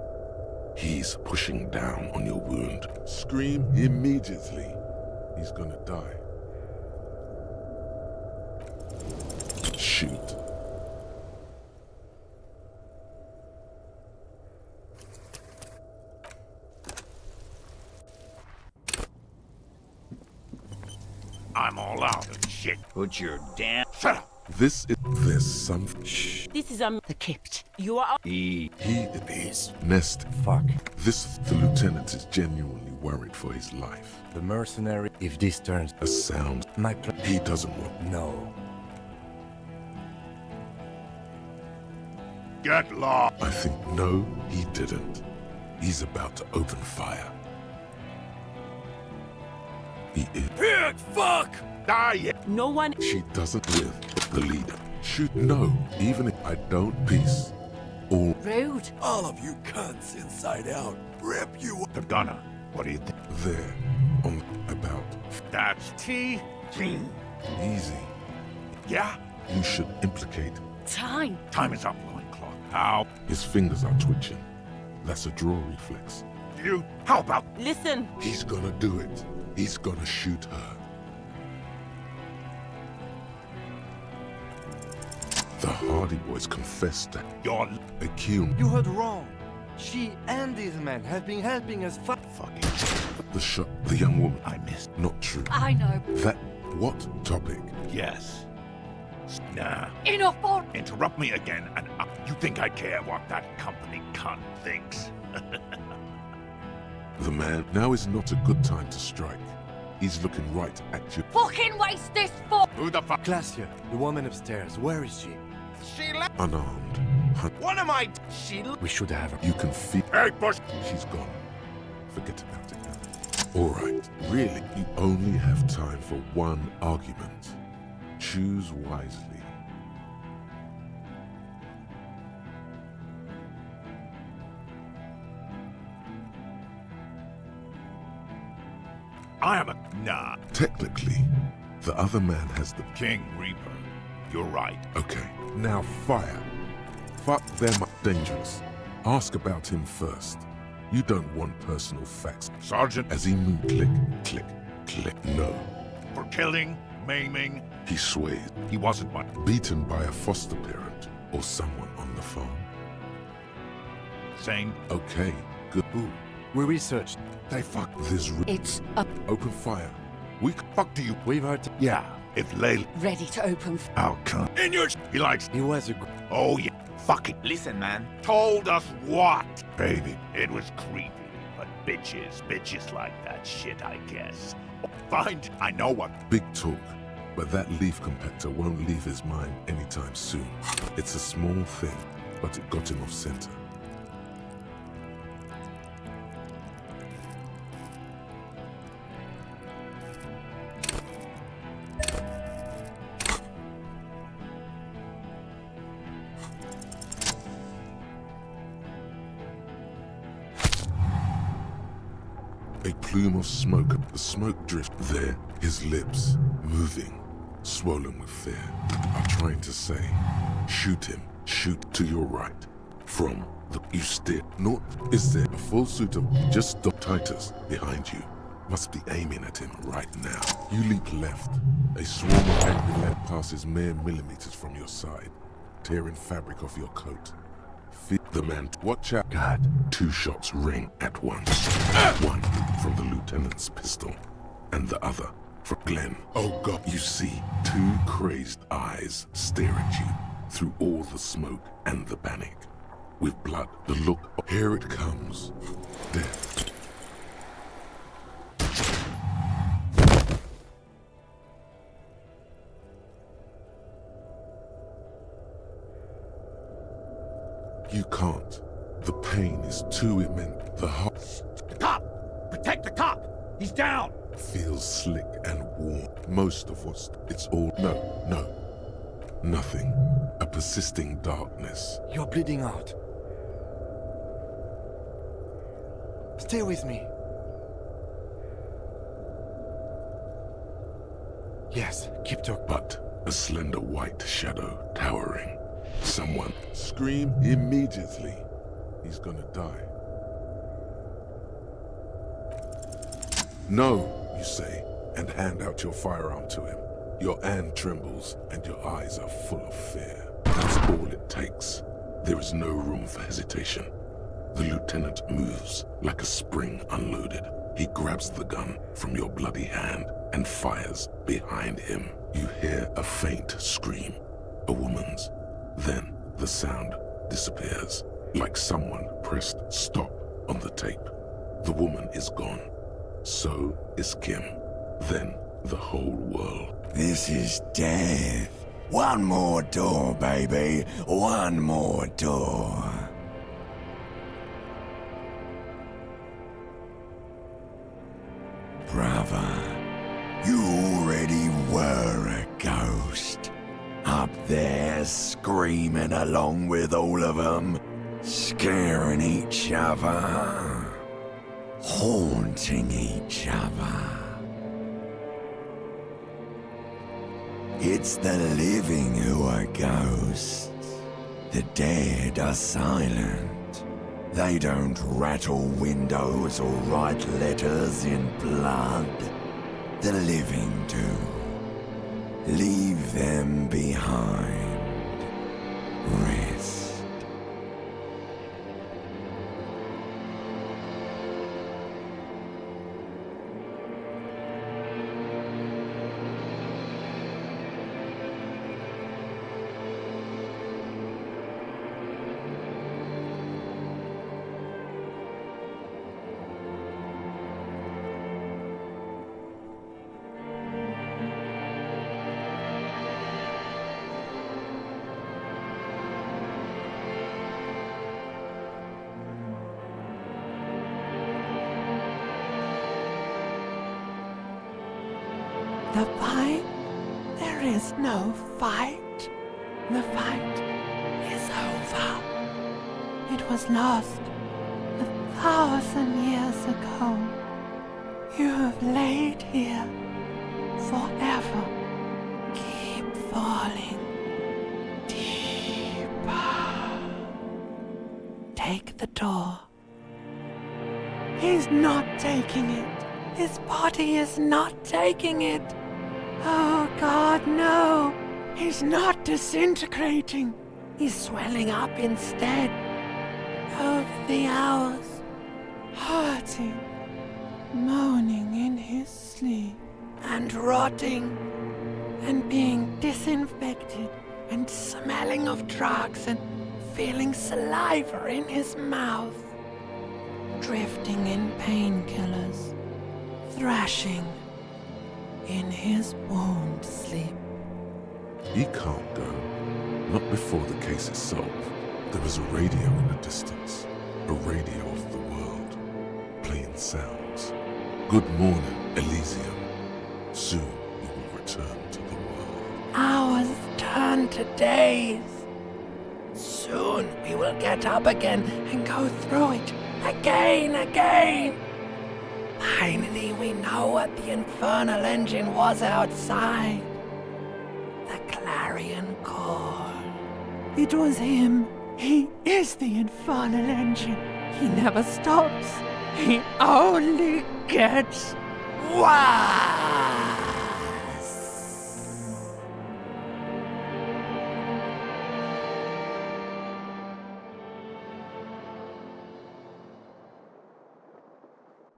He's pushing down on your wound. Scream immediately. He's gonna die. Shoot. I'm all out of shit. Put your damn... Shut up! There's some... Shh. This is The Kipt. You are... He is Nest. Fuck. The lieutenant is genuinely worried for his life. The mercenary, if this turns A sound he doesn't want. No. Get lost! I think no, he didn't. He's about to open fire. He is. Pig fuck! Die! No one... She doesn't with the leader. Shoot no, even if I don't peace. All Rude. All of you cunts inside out. Rip you. The gunner. What do you think? there on about. That's T. Easy. Yeah? You should implicate. Time. Time is up, loincloth. How? His fingers are twitching. That's a draw reflex. How about... Listen. He's gonna do it. He's gonna shoot her. The Hardy Boys confessed that You're... Akil. You heard wrong. She and these men have been helping us Fucking... The shot, the young woman. I missed. Not true. I know. That, what topic? Yes. Nah. Enough on. Interrupt me again and you think I care what that company cunt thinks? The man, now is not a good time to strike. He's looking right at you. Fucking waste this for. Who the fuck? Glacia, the woman upstairs. Where is she? She left. Unarmed. What am I? She. We should have her. You can feel. Hey, push! She's gone. Forget about it now. All right. Really, you only have time for one argument. Choose wisely. I am a... Nah. Technically, the other man has the... King Reaper. You're right. Okay, now fire. Fuck them up. Dangerous. Ask about him first. You don't want personal facts. Sergeant. As he moved, click, click, click. No. For killing, maiming. He sways. He wasn't my... Beaten by a foster parent or someone on the farm. Same. Okay, good. Ooh, We researched. they fuck this. It's up. Open fire. We Fuck do you... We've heard. Yeah. If Layla... Ready to open. I'll come. In your... He likes... He was a. Oh, yeah. Fuck it. Listen, man. Told us what? Baby. It was creepy. But bitches like that shit, I guess. Find... I know what... Big talk, but that leaf compactor won't leave his mind anytime soon. It's a small thing, but it got him off center. A plume of smoke, the smoke drift there, his lips, moving, swollen with fear, are trying to say, shoot him, shoot to your right. From the you steer north, is there a full suit of just stop Titus behind you? Must be aiming at him right now. You leap left. A swarm of angry lead passes mere millimeters from your side, tearing fabric off your coat. The man, watch out. God, 2 shots ring at once. One from the lieutenant's pistol, and the other from Glenn. Oh God, you see 2 crazed eyes stare at you through all the smoke and the panic. With blood, the look, here it comes. Death. You can't. The pain is too immense. The heart... The cop! Protect the cop! He's down! feels slick and warm. Most of what's... It's all... No. Nothing. A persisting darkness. You're bleeding out. Stay with me. Yes, keep talking. But a slender white shadow towering. Someone. Scream immediately. He's gonna die. No, you say, and hand out your firearm to him. Your hand trembles, and your eyes are full of fear. That's all it takes. There is no room for hesitation. The lieutenant moves like a spring unloaded. He grabs the gun from your bloody hand and fires behind him. You hear a faint scream, a woman's. Then the sound disappears, like someone pressed stop on the tape. The woman is gone. So is Kim. Then the whole world. This is death. One more door, baby. One more door. Brother, you already were a ghost. Up there screaming along with all of them, scaring each other, haunting each other. It's the living who are ghosts. The dead are silent. They don't rattle windows or write letters in blood. The living do. Leave them behind. Rest. The fight? There is no fight. The fight is over. It was lost 1,000 years ago. You have laid here forever. Keep falling deeper. Take the door. He's not taking it. His body is not taking it. Oh God, no! He's not disintegrating. He's swelling up instead. Over the hours, hurting, moaning in his sleep, and rotting, and being disinfected, and smelling of drugs, and feeling saliva in his mouth, drifting in painkillers, thrashing in his wound sleep. He can't go. Not before the case is solved. There is a radio in the distance. A radio of the world. Playing sounds. Good morning, Elysium. Soon you will return to the world. Hours turn to days. Soon we will get up again and go through it again. Finally, we know what the infernal engine was outside. The clarion call. It was him. He is the infernal engine. He never stops. He only gets worse.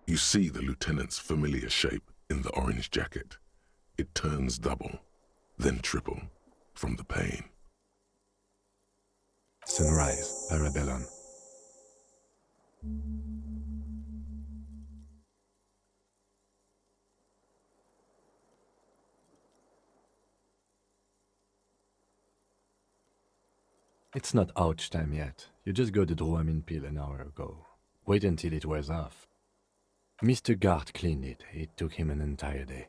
You see the lieutenant's familiar shape in the orange jacket. It turns double, then triple, from the pain. Sunrise, Arabellum. It's not ouch time yet. You just got the Drouamin pill an hour ago. Wait until it wears off. Mr. Gart cleaned it. It took him an entire day.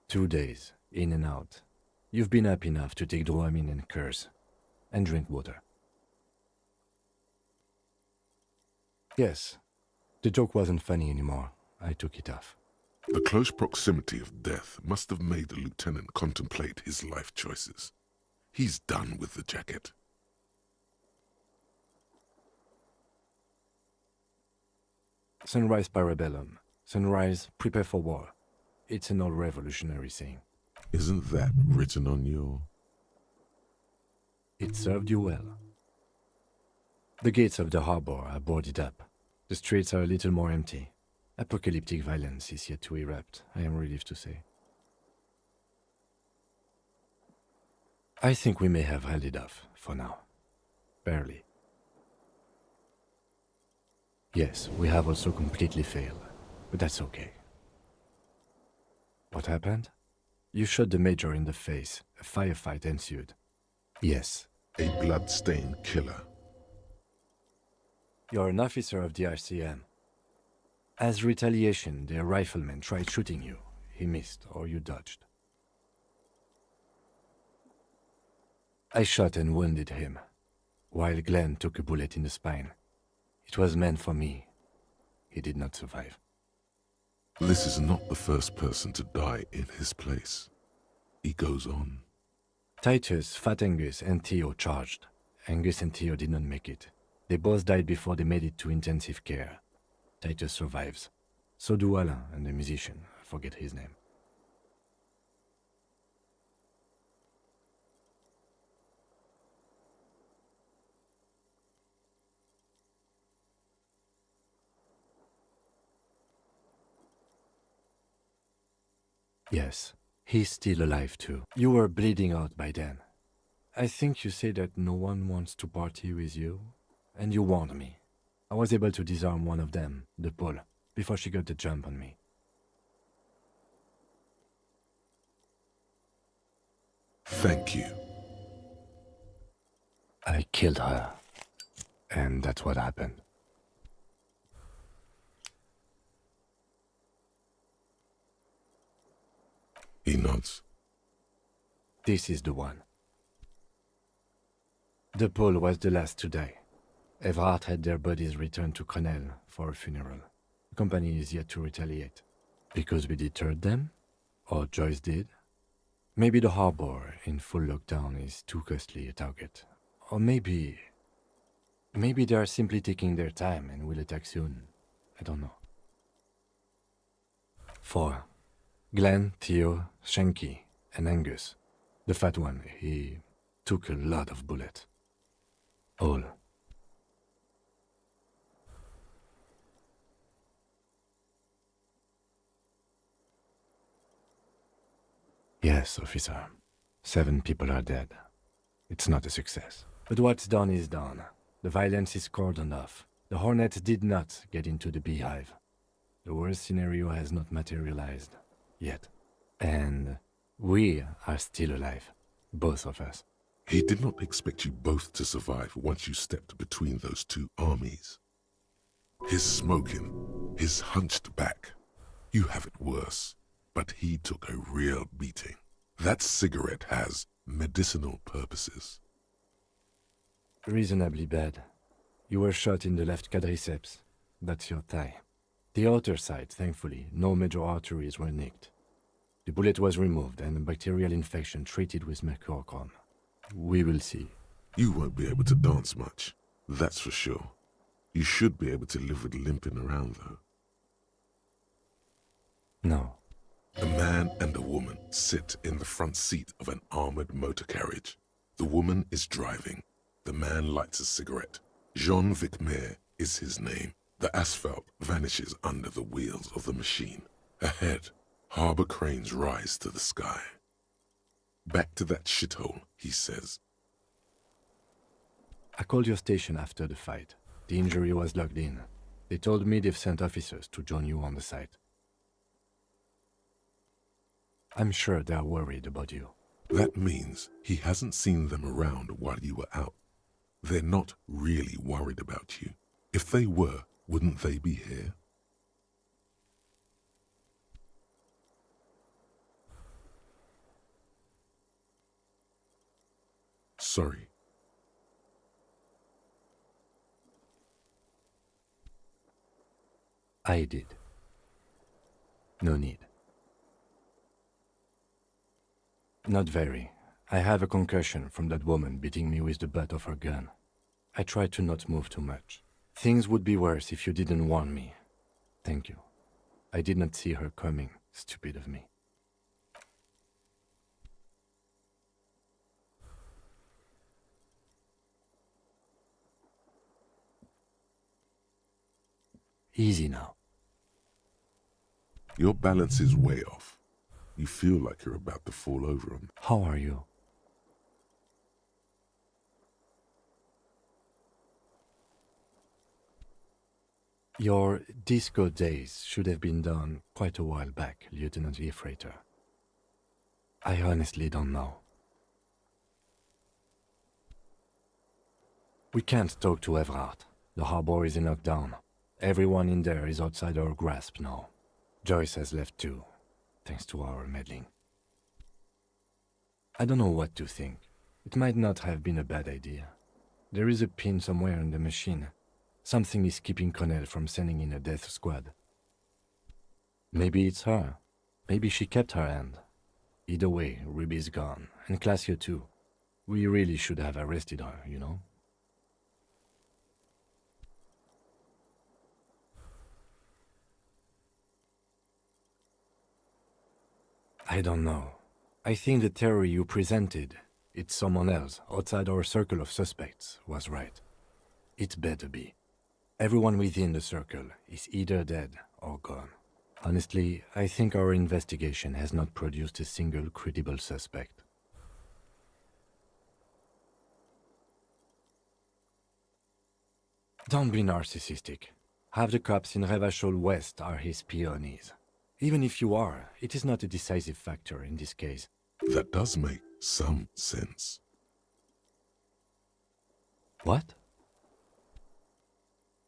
2 days, in and out. You've been up enough to take Dramamine and curse, and drink water. Yes, the joke wasn't funny anymore. I took it off. The close proximity of death must have made the lieutenant contemplate his life choices. He's done with the jacket. Sunrise parabellum. Sunrise, prepare for war. It's an old revolutionary saying. Isn't that written on your... It served you well. The gates of the harbor are boarded up. The streets are a little more empty. Apocalyptic violence is yet to erupt, I am relieved to say. I think we may have held it off, for now. Barely. Yes, we have also completely failed, but that's okay. What happened? You shot the Major in the face. A firefight ensued. Yes. A blood-stained killer. You're an officer of the RCM. As retaliation, the rifleman tried shooting you. He missed, or you dodged. I shot and wounded him, while Glenn took a bullet in the spine. It was meant for me. He did not survive. This is not the first person to die in his place. He goes on. Titus, Fat Angus, and Theo charged. Angus and Theo did not make it. They both died before they made it to intensive care. Titus survives. So do Alain and the musician. I forget his name. Yes, he's still alive too. You were bleeding out by then. I think you say that no one wants to party with you, and you warned me. I was able to disarm one of them, the Pole, before she got the jump on me. Thank you. I killed her, and that's what happened. He nods. This is the one. The Pole was the last to die. Everhart had their bodies returned to Crenel for a funeral. The company is yet to retaliate. Because we deterred them? Or Joyce did? Maybe the harbor in full lockdown is too costly a target. Or maybe they are simply taking their time and will attack soon. I don't know. 4. Glenn, Theo, Shanky, and Angus. The fat one, he took a lot of bullets. All. Yes, officer. 7 people are dead. It's not a success. But what's done is done. The violence is cordoned off. The Hornets did not get into the beehive. The worst scenario has not materialized. Yet. And we are still alive. Both of us. He did not expect you both to survive once you stepped between those two armies. His smoking, his hunched back. You have it worse, but he took a real beating. That cigarette has medicinal purposes. Reasonably bad. You were shot in the left quadriceps. That's your thigh. The outer side, thankfully, no major arteries were nicked. The bullet was removed and a bacterial infection treated with mercurochrome. We will see. You won't be able to dance much, that's for sure. You should be able to live with limping around, though. No. A man and a woman sit in the front seat of an armored motor carriage. The woman is driving. The man lights a cigarette. Jean Vicmer is his name. The asphalt vanishes under the wheels of the machine. Ahead, harbor cranes rise to the sky. Back to that shithole, he says. I called your station after the fight. The injury was logged in. They told me they've sent officers to join you on the site. I'm sure they're worried about you. That means he hasn't seen them around while you were out. They're not really worried about you. If they were, wouldn't they be here? Sorry. I did. No need. Not very. I have a concussion from that woman beating me with the butt of her gun. I tried to not move too much. Things would be worse if you didn't warn me. Thank you. I did not see her coming. Stupid of me. Easy now. Your balance is way off. You feel like you're about to fall over on. How are you? Your disco days should have been done quite a while back, Lieutenant Freighter. I honestly don't know. We can't talk to Everard. The harbor is in lockdown. Everyone in there is outside our grasp now. Joyce has left too, thanks to our meddling. I don't know what to think. It might not have been a bad idea. There is a pin somewhere in the machine. Something is keeping Connell from sending in a death squad. Maybe it's her. Maybe she kept her hand. Either way, Ruby's gone, and Classio too. We really should have arrested her, you know? I don't know. I think the theory you presented, it's someone else outside our circle of suspects, was right. It better be. Everyone within the circle is either dead or gone. Honestly, I think our investigation has not produced a single credible suspect. Don't be narcissistic. Half the cops in Revachol West are his peonies. Even if you are, it is not a decisive factor in this case. That does make some sense. What?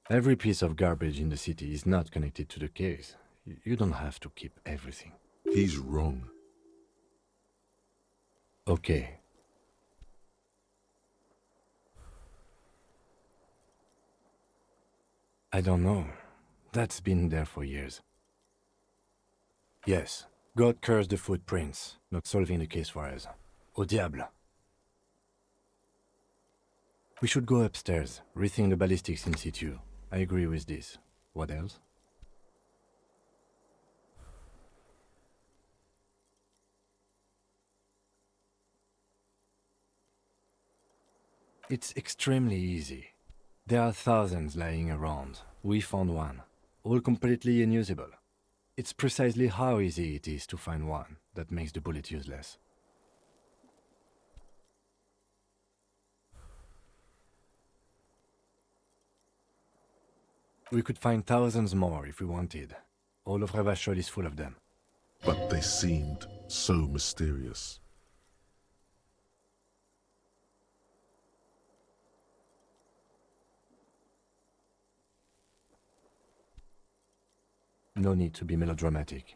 Every piece of garbage in the city is not connected to the case. You don't have to keep everything. He's wrong. Okay. I don't know. That's been there for years. Yes, God cursed the footprints, not solving the case for us. Au diable. We should go upstairs, rethink the ballistics in situ. I agree with this. What else? It's extremely easy. There are thousands lying around. We found one, all completely unusable. It's precisely how easy it is to find one that makes the bullet useless. We could find thousands more if we wanted. All of Revachol is full of them. But they seemed so mysterious. No need to be melodramatic.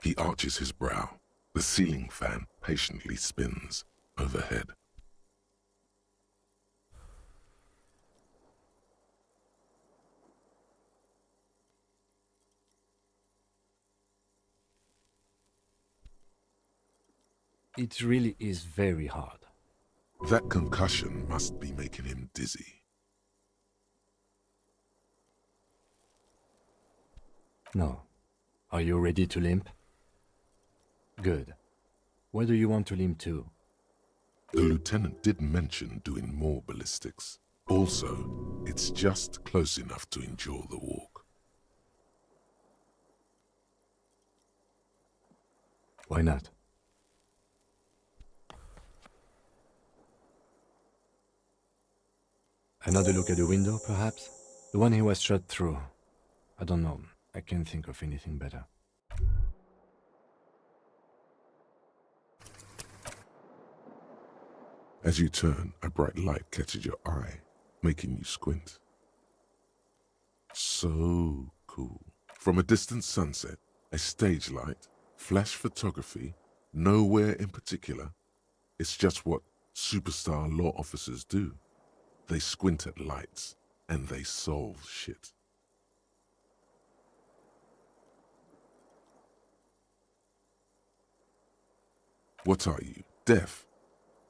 He arches his brow. The ceiling fan patiently spins overhead. It really is very hard. That concussion must be making him dizzy. No. Are you ready to limp? Good. Where do you want to limp to? The lieutenant did mention doing more ballistics. Also, it's just close enough to endure the walk. Why not? Another look at the window, perhaps? The one he was shot through. I don't know. I can't think of anything better. As you turn, a bright light catches your eye, making you squint. So cool. From a distant sunset, a stage light, flash photography, Nowhere in particular. It's just what superstar law officers do. They squint at lights and they solve shit. What are you, deaf?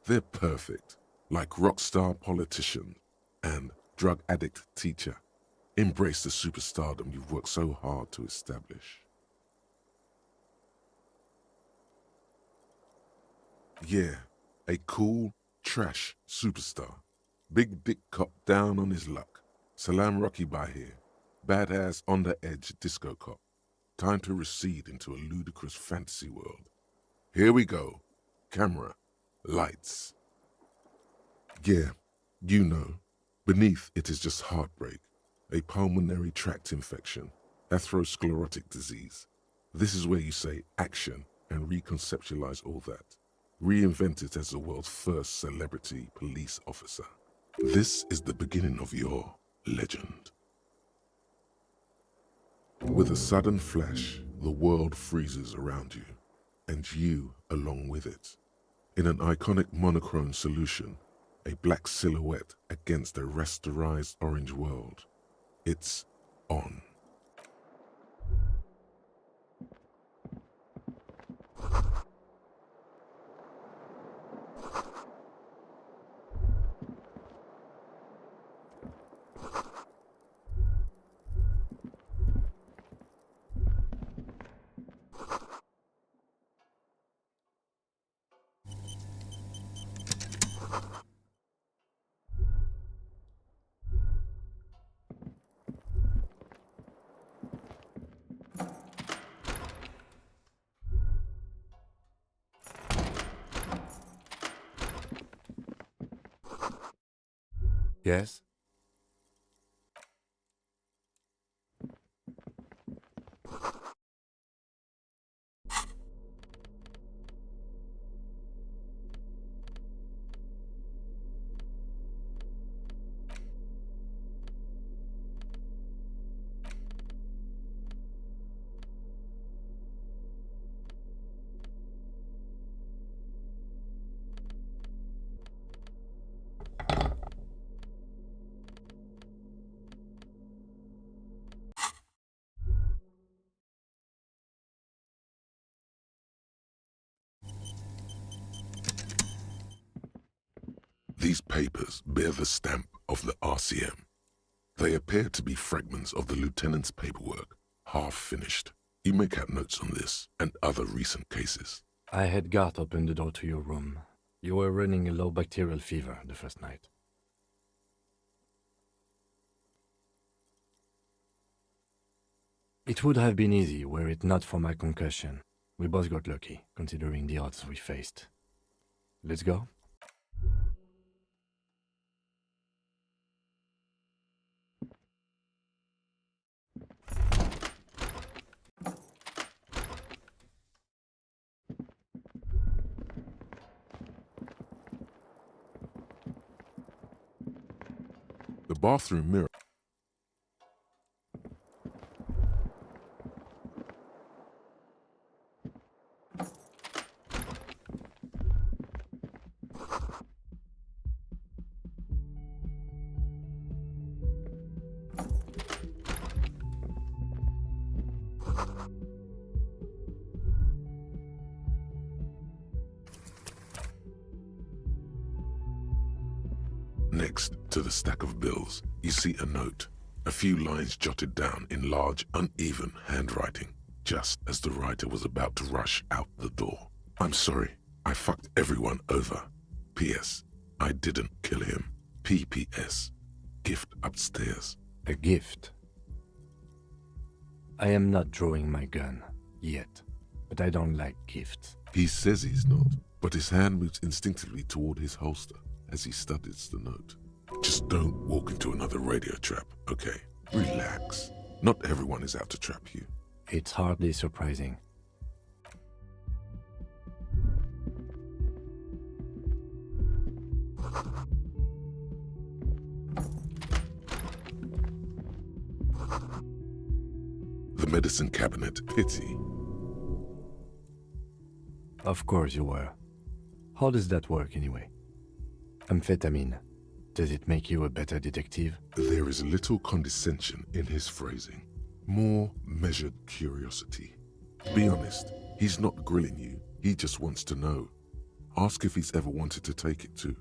They're perfect, like rockstar politician and drug addict teacher. Embrace the superstardom you've worked so hard to establish. Yeah, a cool, trash superstar. Big dick cop down on his luck. Salam Rocky by here. Badass on the edge disco cop. Time to recede into a ludicrous fantasy world. Here we go. Camera. Lights. Yeah, you know. Beneath it is just heartbreak. A pulmonary tract infection. Atherosclerotic disease. This is where you say action and reconceptualize all that. Reinvent it as the world's first celebrity police officer. This is the beginning of your legend. With a sudden flash, the world freezes around you, and you along with it. In an iconic monochrome solution, a black silhouette against a rasterized orange world. It's on. Yes? These papers bear the stamp of the RCM. They appear to be fragments of the lieutenant's paperwork, half finished. You make out notes on this and other recent cases. I had Garth open the door to your room. You were running a low bacterial fever the first night. It would have been easy were it not for my concussion. We both got lucky, considering the odds we faced. Let's go? The bathroom mirror. Next to the stack of bills, you see a note. A few lines jotted down in large, uneven handwriting, just as the writer was about to rush out the door. I'm sorry, I fucked everyone over. P.S. I didn't kill him. P.P.S. Gift upstairs. A gift? I am not drawing my gun, yet, but I don't like gifts. He says he's not, but his hand moves instinctively toward his holster as he studies the note. Just don't walk into another radio trap, okay? Relax. Not everyone is out to trap you. It's hardly surprising. The medicine cabinet, pity. Of course you were. How does that work anyway? Amphetamine. Does it make you a better detective? There is little condescension in his phrasing. More measured curiosity. Be honest, he's not grilling you. He just wants to know. Ask if he's ever wanted to take it too.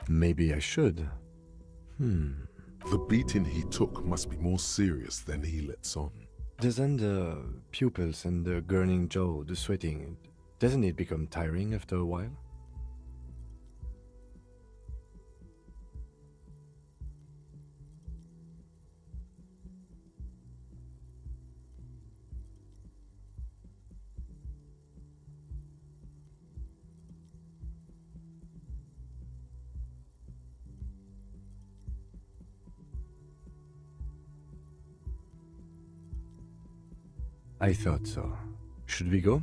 Maybe I should. The beating he took must be more serious than he lets on. Doesn't the pupils and the gurning jaw, the sweating, doesn't it become tiring after a while? I thought so. Should we go?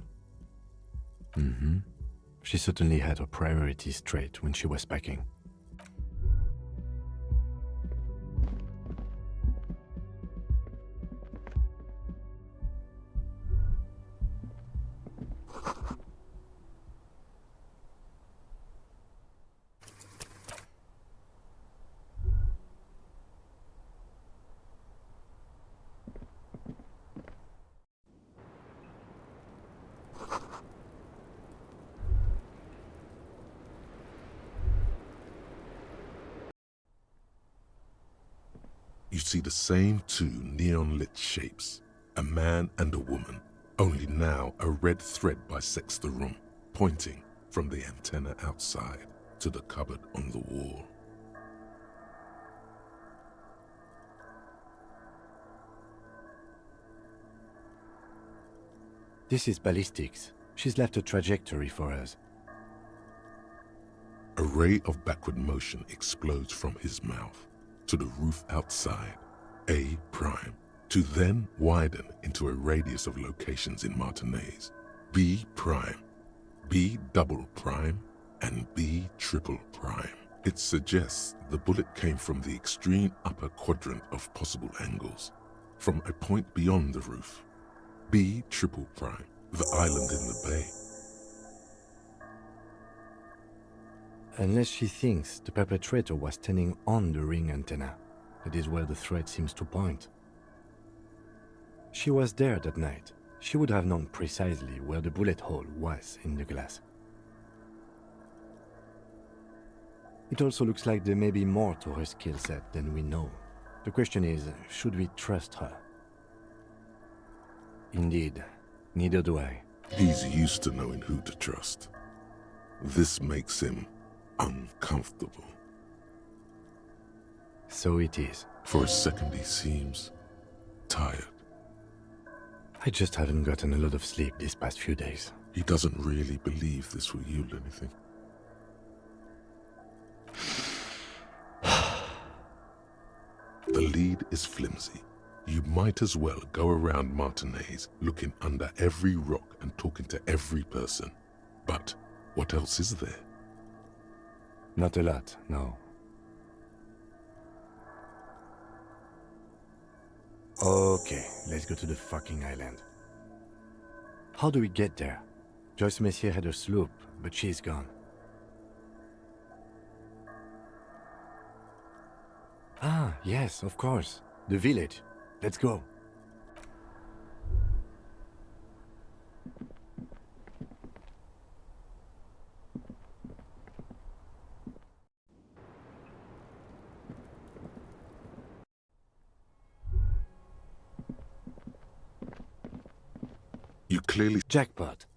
She certainly had her priorities straight when she was packing. You see the same two neon-lit shapes, a man and a woman, only now a red thread bisects the room, pointing from the antenna outside to the cupboard on the wall. This is ballistics. She's left a trajectory for us. A ray of backward motion explodes from his mouth to the roof outside, A prime, to then widen into a radius of locations in Martinez, B prime, B double prime, and B triple prime. It suggests the bullet came from the extreme upper quadrant of possible angles, from a point beyond the roof. B triple prime, the island in the bay. Unless she thinks the perpetrator was standing on the ring antenna. That is where the thread seems to point. She was there that night. She would have known precisely where the bullet hole was in the glass. It also looks like there may be more to her skill set than we know. The question is, should we trust her? Indeed, neither do I. He's used to knowing who to trust. This makes him uncomfortable. So it is. For a second he seems tired. I just haven't gotten a lot of sleep these past few days. He doesn't really believe this will yield anything. The lead is flimsy. You might as well go around Martinez looking under every rock and talking to every person. But what else is there? Not a lot, no. Okay, let's go to the fucking island. How do we get there? Joyce Messier had her sloop, but she's gone. Ah, yes, of course. The village. Let's go. You clearly... Jackpot.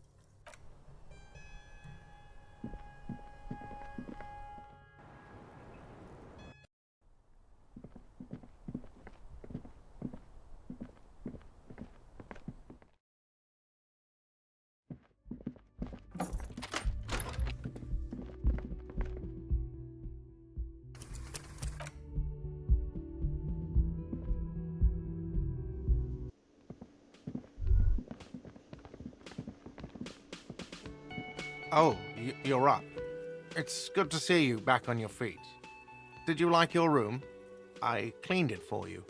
Oh, you're up. It's good to see you back on your feet. did you like your room? I cleaned it for you.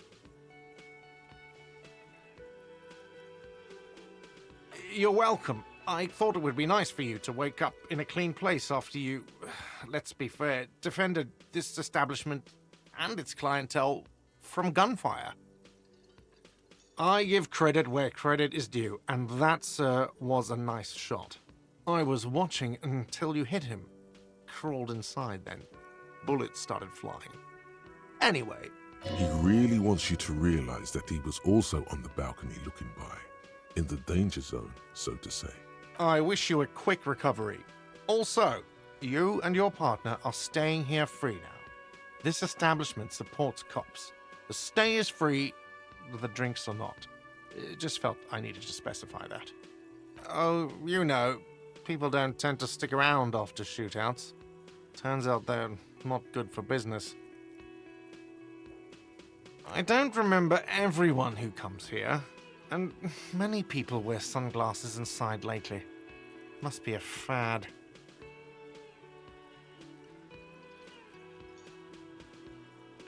You're welcome. I thought it would be nice for you to wake up in a clean place after you, let's be fair, defended this establishment and its clientele from gunfire. I give credit where credit is due, and that, sir, was a nice shot. I was watching until you hit him. Crawled inside then. Bullets started flying. Anyway. He really wants you to realize that he was also on the balcony looking by, in the danger zone, so to say. I wish you a quick recovery. Also, you and your partner are staying here free now. This establishment supports cops. The stay is free, the drinks are not. It just felt I needed to specify that. Oh, you know, people don't tend to stick around after shootouts. Turns out they're not good for business. I don't remember everyone who comes here, and many people wear sunglasses inside lately. Must be a fad.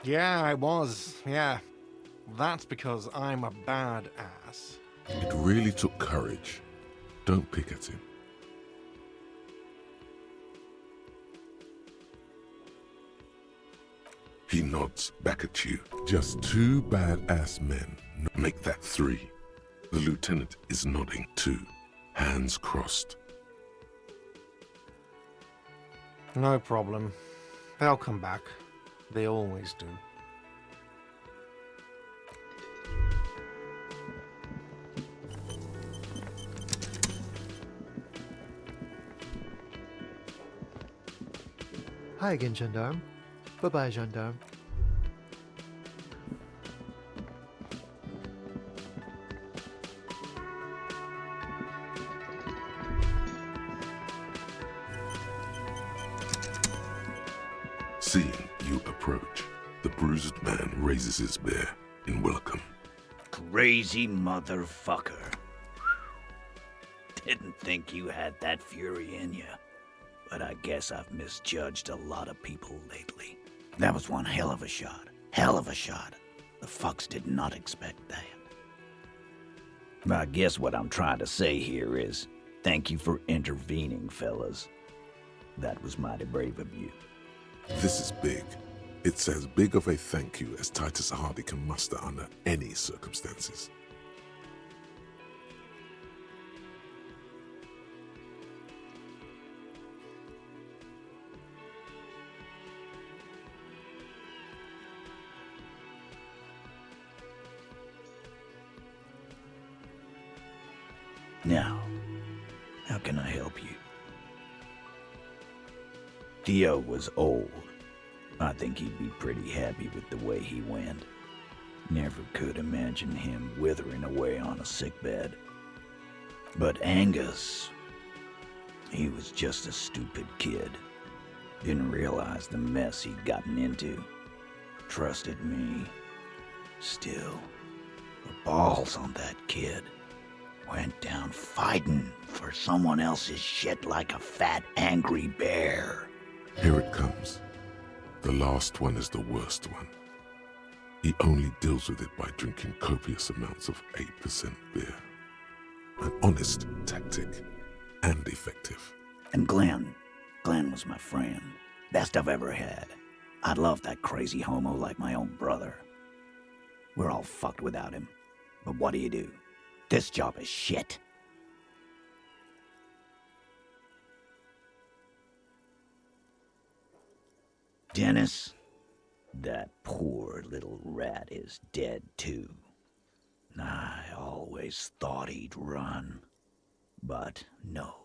Yeah, I was, yeah. That's because I'm a badass. It really took courage. Don't pick at him. He nods back at you. Just two badass men. Make that three. The lieutenant is nodding too. Hands crossed. No problem. They'll come back. They always do. Hi again, Gendarme. Bye-bye, Gendarme. Seeing you approach, the bruised man raises his beer in welcome. Crazy motherfucker. Didn't think you had that fury in you. But I guess I've misjudged a lot of people lately. That was one hell of a shot. Hell of a shot. The fucks did not expect that. I guess what I'm trying to say here is, thank you for intervening, fellas. That was mighty brave of you. This is big. It's as big of a thank you as Titus Hardy can muster under any circumstances. Now, how can I help you? Theo was old. I think he'd be pretty happy with the way he went. Never could imagine him withering away on a sickbed. But Angus, he was just a stupid kid. Didn't realize the mess he'd gotten into. Trusted me. Still, the balls on that kid. Went down fighting for someone else's shit like a fat, angry bear. Here it comes. The last one is the worst one. He only deals with it by drinking copious amounts of 8% beer. An honest tactic, and effective. And Glenn was my friend. Best I've ever had. I'd love that crazy homo like my own brother. We're all fucked without him. But what do? This job is shit. Dennis, that poor little rat is dead too. I always thought he'd run. But no,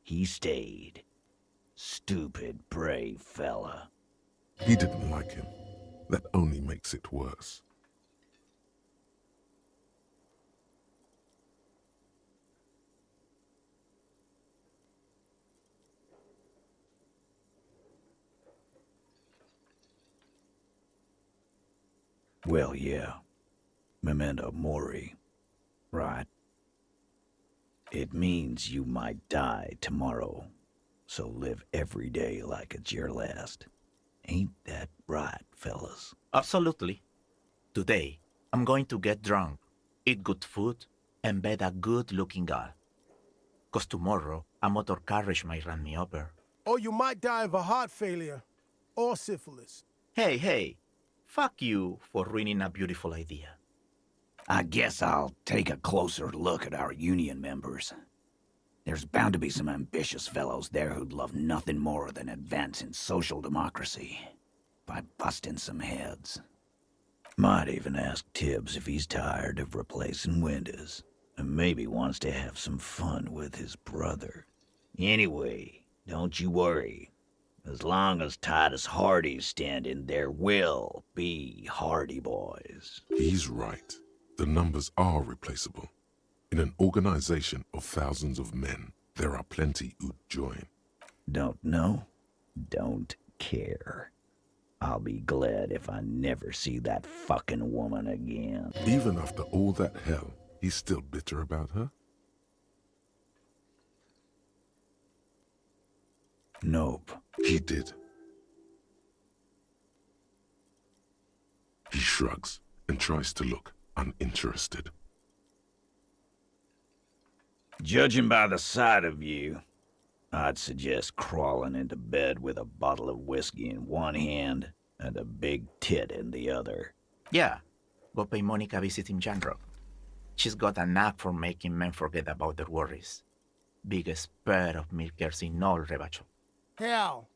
he stayed. Stupid, brave fella. He didn't like him. That only makes it worse. Well, yeah. Memento mori, right? It means you might die tomorrow, so live every day like it's your last. Ain't that right, fellas? Absolutely. Today, I'm going to get drunk, eat good food, and bed a good-looking girl. 'Cause tomorrow, a motor carriage might run me over. Or you might die of a heart failure. Or syphilis. Hey, fuck you for ruining a beautiful idea. I guess I'll take a closer look at our union members. There's bound to be some ambitious fellows there who'd love nothing more than advancing social democracy by busting some heads. Might even ask Tibbs if he's tired of replacing windows, and maybe wants to have some fun with his brother. Anyway, don't you worry. As long as Titus Hardy's standing, there will be Hardy boys. He's right. The numbers are replaceable. In an organization of thousands of men, there are plenty who'd join. Don't know? Don't care. I'll be glad if I never see that fucking woman again. Even after all that hell, he's still bitter about her? Nope. He did. He shrugs and tries to look uninterested. Judging by the sight of you, I'd suggest crawling into bed with a bottle of whiskey in one hand and a big tit in the other. Yeah, go pay Monica visiting Janrock. She's got a knack for making men forget about their worries. Biggest pair of milkers in all Rebacho. Hell,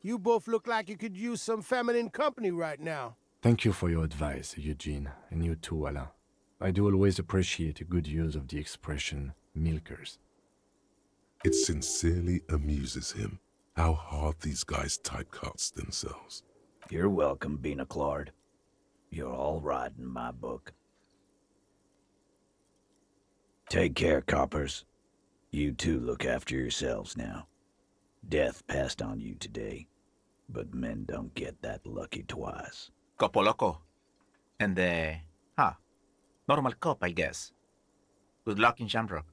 you both look like you could use some feminine company right now. Thank you for your advice, Eugene, and you too, Alain. I do always appreciate a good use of the expression milkers. It sincerely amuses him how hard these guys typecast themselves. You're welcome, Bina Claude. You're all right in my book. Take care, coppers. You two look after yourselves now. Death passed on you today, but men don't get that lucky twice. Copo loco. And normal cop, I guess. Good luck in Shamrock.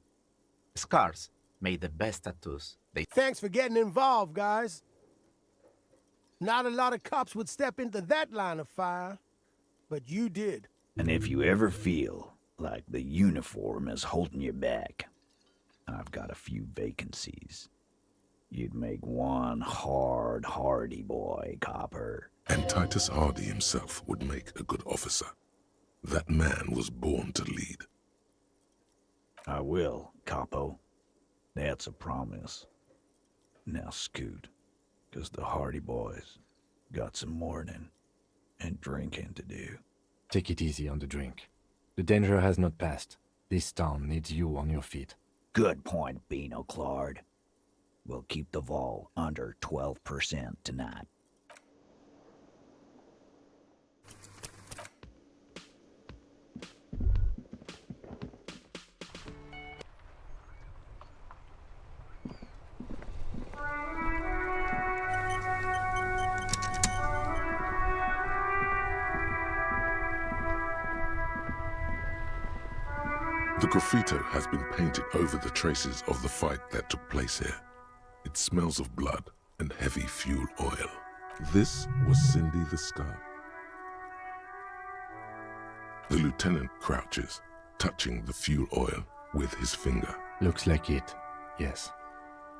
Scars made the best tattoos. Thanks for getting involved, guys. Not a lot of cops would step into that line of fire, but you did. And if you ever feel like the uniform is holding you back, I've got a few vacancies. You'd make one hardy boy, copper. And Titus Hardy himself would make a good officer. That man was born to lead. I will, capo. That's a promise. Now scoot, 'cause the Hardy boys got some mourning and drinking to do. Take it easy on the drink. The danger has not passed. This town needs you on your feet. Good point, Bino Claude. We'll keep the vol under 12% tonight. The graffito has been painted over the traces of the fight that took place here. It smells of blood and heavy fuel oil. This was Cindy the Scar. The lieutenant crouches, touching the fuel oil with his finger. Looks like it, yes.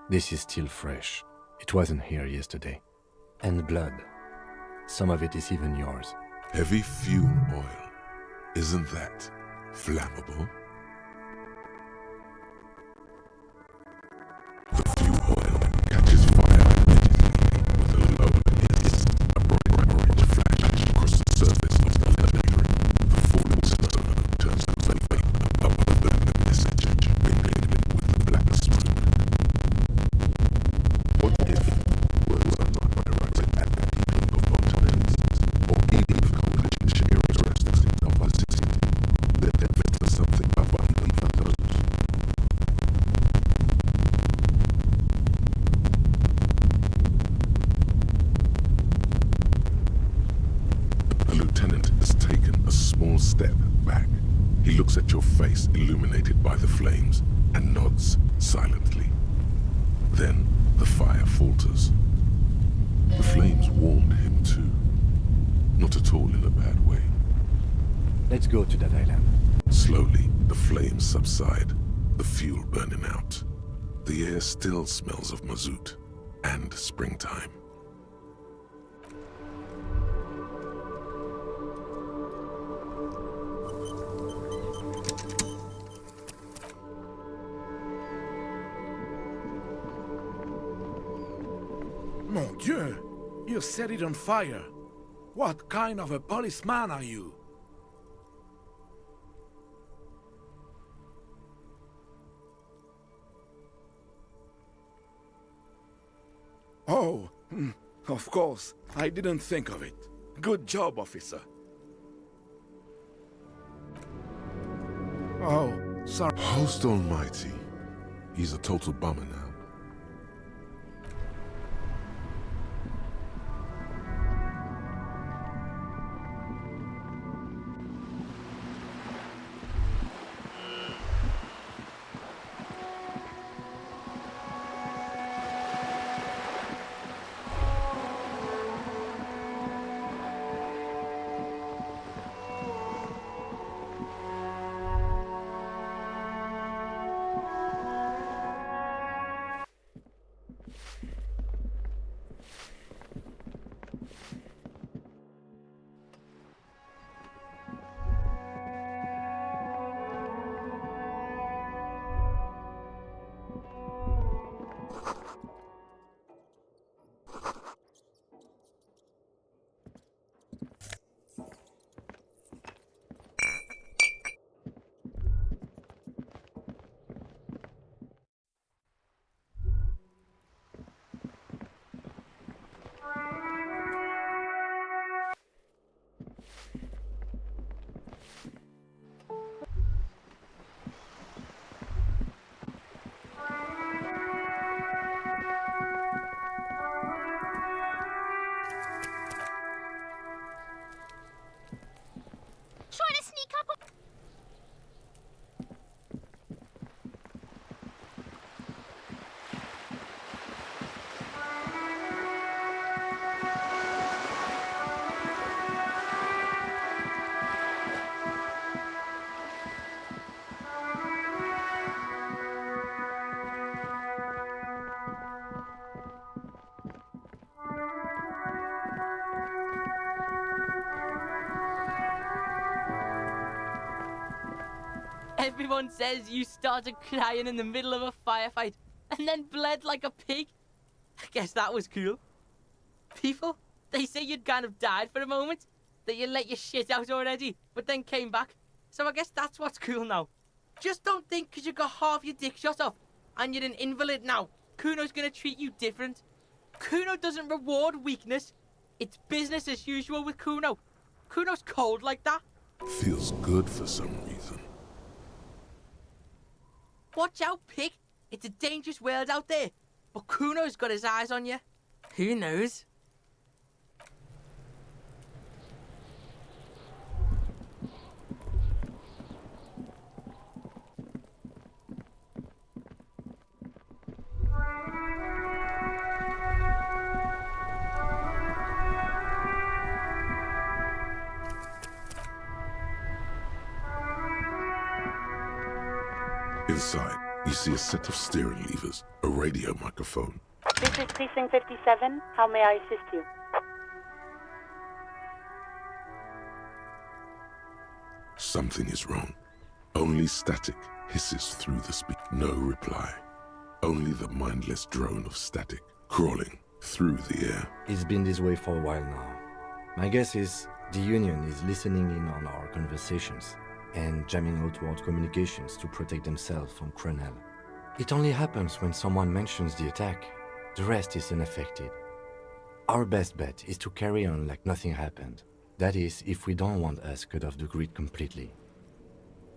This is still fresh. It wasn't here yesterday. And blood. Some of it is even yours. Heavy fuel oil. Isn't that flammable? The fuel oil catches fire immediately with a low hiss. A bright orange flash across the surface of the laboratory. The falling stone turns to vapor above the burning message, mingling with the black smoke. What if words are not directed at the people of mountains, or even if competition are interested in opposition, that there is something abundantly for those. Small step back. He looks at your face illuminated by the flames and nods silently. Then the fire falters. The flames warmed him too. Not at all in a bad way. Let's go to that island. Slowly, the flames subside, the fuel burning out. The air still smells of mazout and springtime. Mon Dieu! You set it on fire! What kind of a policeman are you? Oh, of course. I didn't think of it. Good job, officer. Oh, sorry. Host almighty. He's a total bummer now. Everyone says you started crying in the middle of a firefight and then bled like a pig. I guess that was cool. People, they say you'd kind of died for a moment, that you let your shit out already, but then came back. So I guess that's what's cool now. Just don't think because you got half your dick shot off and you're an invalid now, Kuno's gonna treat you different. Kuno doesn't reward weakness. It's business as usual with Kuno. Kuno's cold like that. Feels good for some reason. Watch out, pig. It's a dangerous world out there. But Kuno's got his eyes on you. Who knows? Inside, you see a set of steering levers, a radio microphone. This is Precinct 57. How may I assist you? Something is wrong. Only static hisses through the speaker. No reply. Only the mindless drone of static crawling through the air. It's been this way for a while now. My guess is the Union is listening in on our conversations and jamming outward communications to protect themselves from Cronel. It only happens when someone mentions the attack. The rest is unaffected. Our best bet is to carry on like nothing happened. That is, if we don't want us cut off the grid completely.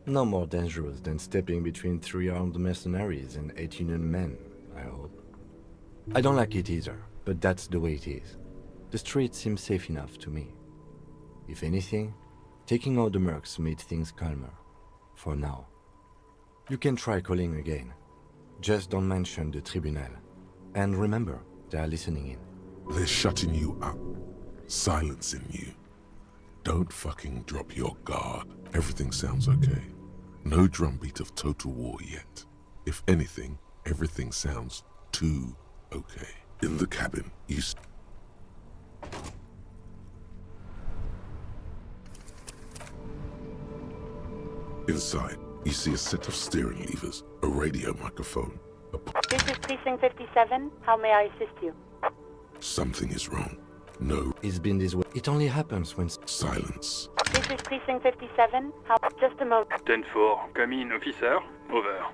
No more dangerous than stepping between 3 armed mercenaries and 8 Union men, I hope. I don't like it either, but that's the way it is. The street seems safe enough to me. If anything, taking out the mercs made things calmer. For now. You can try calling again. Just don't mention the tribunal. And remember, they are listening in. They're shutting you up, silencing you. Don't fucking drop your guard. Everything sounds okay. No drumbeat of total war yet. If anything, everything sounds too okay. In the cabin, you... Inside, you see a set of steering levers, a radio microphone. This is Precinct 57. How may I assist you? Something is wrong. No. It's been this way. It only happens when... Silence. This is Precinct 57. How... Just a moment. 10-4, come in, officer. Over.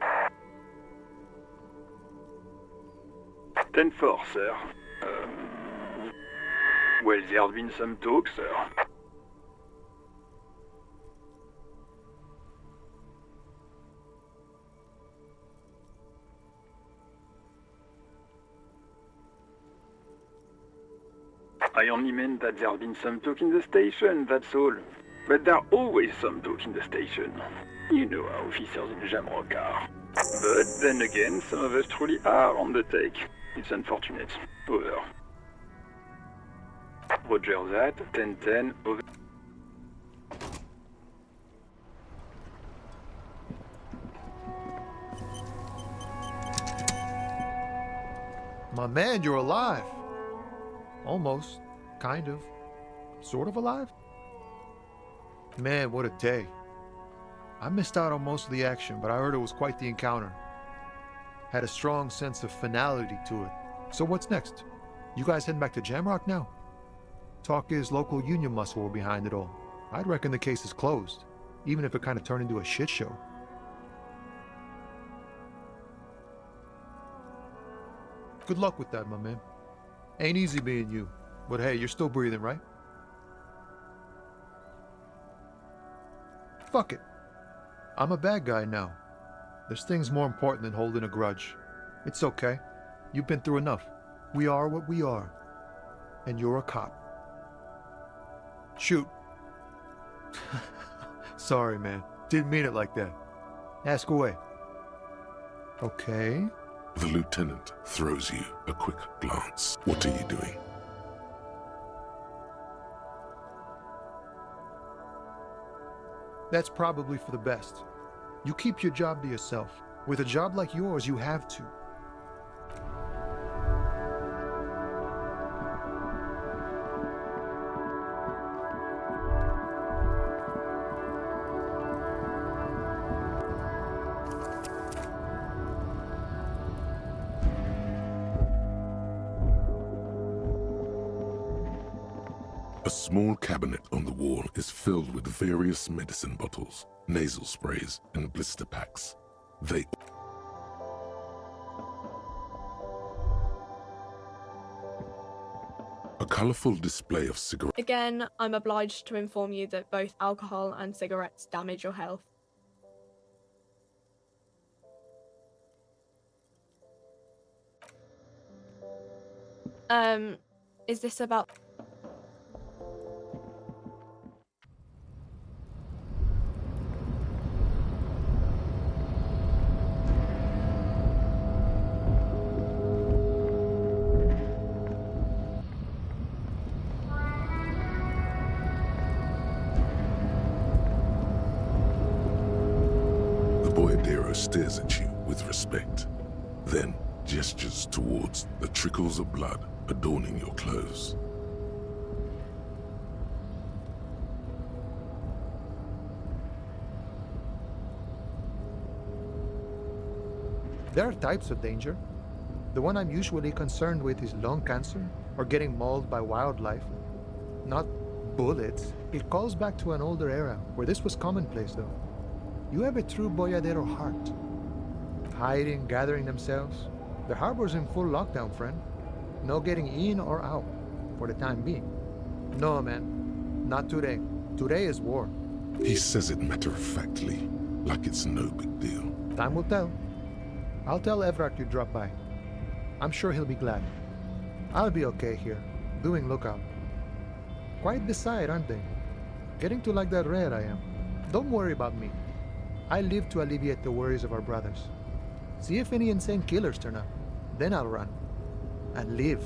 10-4, sir. Well, there's been some talk, sir. I only meant that there's been some talk in the station, that's all. But there's always some talk in the station. You know how officers in Jamrock are. But then again, some of us truly are on the take. It's unfortunate. Over. Roger that, 10-10, over. My man, you're alive. Almost. Kind of. Sort of alive? Man, what a day. I missed out on most of the action, but I heard it was quite the encounter. Had a strong sense of finality to it. So what's next? You guys heading back to Jamrock now? Talk is local union muscle were behind it all. I'd reckon the case is closed, even if it kind of turned into a shit show. Good luck with that, my man. Ain't easy being you, but hey, you're still breathing, right? Fuck it. I'm a bad guy now. There's things more important than holding a grudge. It's okay. You've been through enough. We are what we are. And you're a cop. Shoot. Sorry, man. Didn't mean it like that. Ask away. Okay. The lieutenant throws you a quick glance. What are you doing? That's probably for the best. You keep your job to yourself. With a job like yours, you have to. A small cabinet on the wall is filled with various medicine bottles, nasal sprays, and blister packs. A colorful display of cigarettes. Again, I'm obliged to inform you that both alcohol and cigarettes damage your health. Is this about... Stares at you with respect, then gestures towards the trickles of blood adorning your clothes. There are types of danger. The one I'm usually concerned with is lung cancer or getting mauled by wildlife. Not bullets. It calls back to an older era where this was commonplace, though. You have a true boyadero heart. Hiding, gathering themselves. The harbor's in full lockdown, friend. No getting in or out, for the time being. No, man. Not today. Today is war. He says it matter-of-factly, like it's no big deal. Time will tell. I'll tell Everett you dropped by. I'm sure he'll be glad. I'll be okay here, doing lookout. Quite the sight, aren't they? Getting to like that red I am. Don't worry about me. I live to alleviate the worries of our brothers. See if any insane killers turn up. Then I'll run. And live.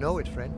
know it, friend.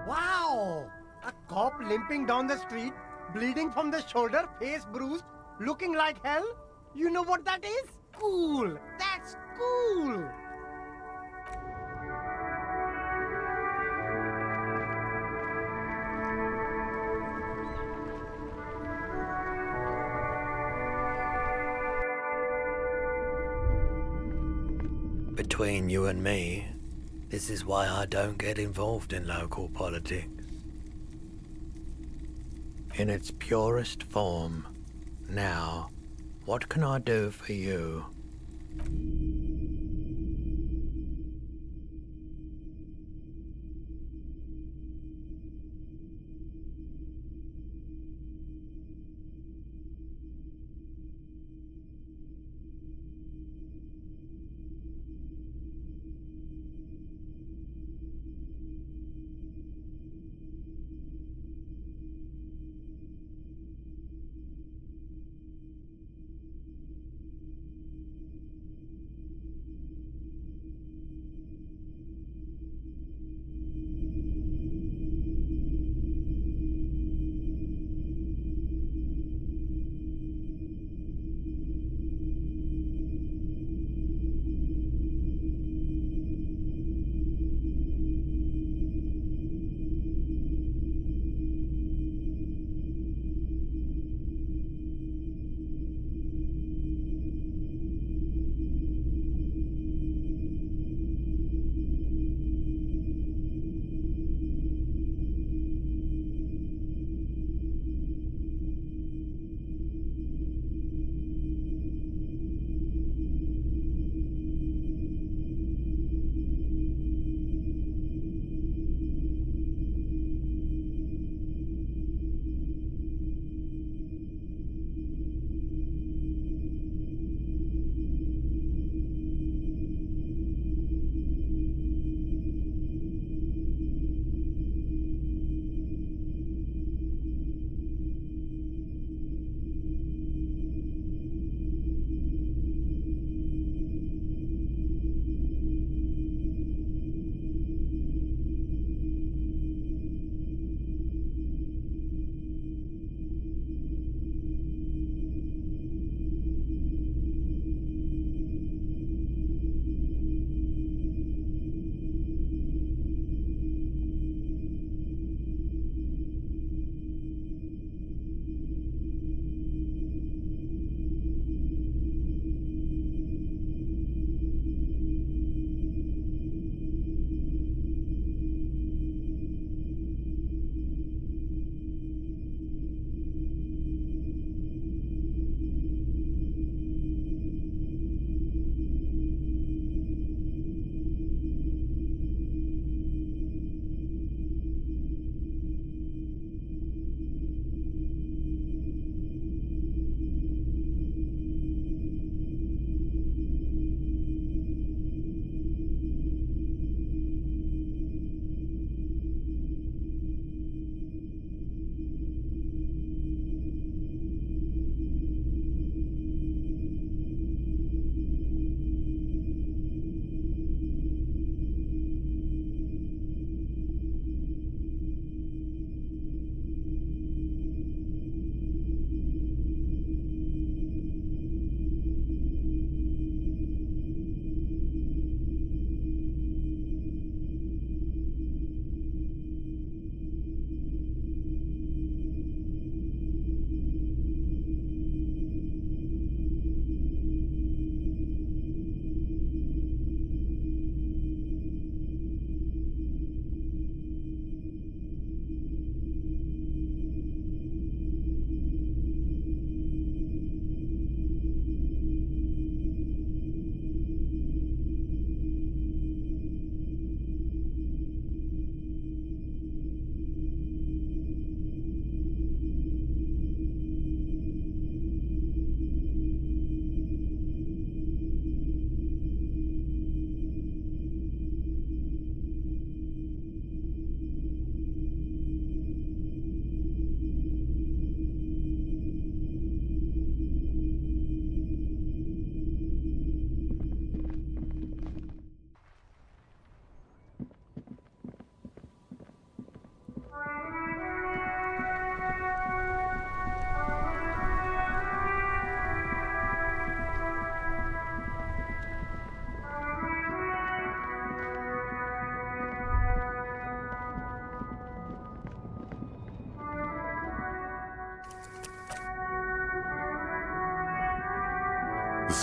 Wow! A cop limping down the street, bleeding from the shoulder, face bruised, looking like hell? You know what that is? Cool! That's cool! Between you and me, this is why I don't get involved in local politics. In its purest form, now, what can I do for you?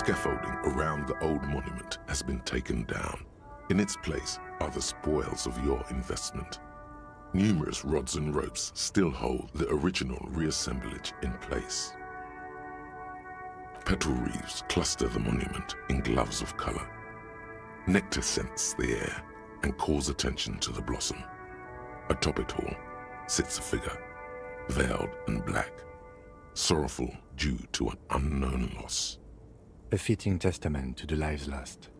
scaffolding around the old monument has been taken down. In its place are the spoils of your investment. Numerous rods and ropes still hold the original reassemblage in place. Petal wreaths cluster the monument in gloves of color. Nectar scents the air and calls attention to the blossom. Atop it all sits a figure, veiled and black, sorrowful due to an unknown loss. A fitting testament to the lives lost.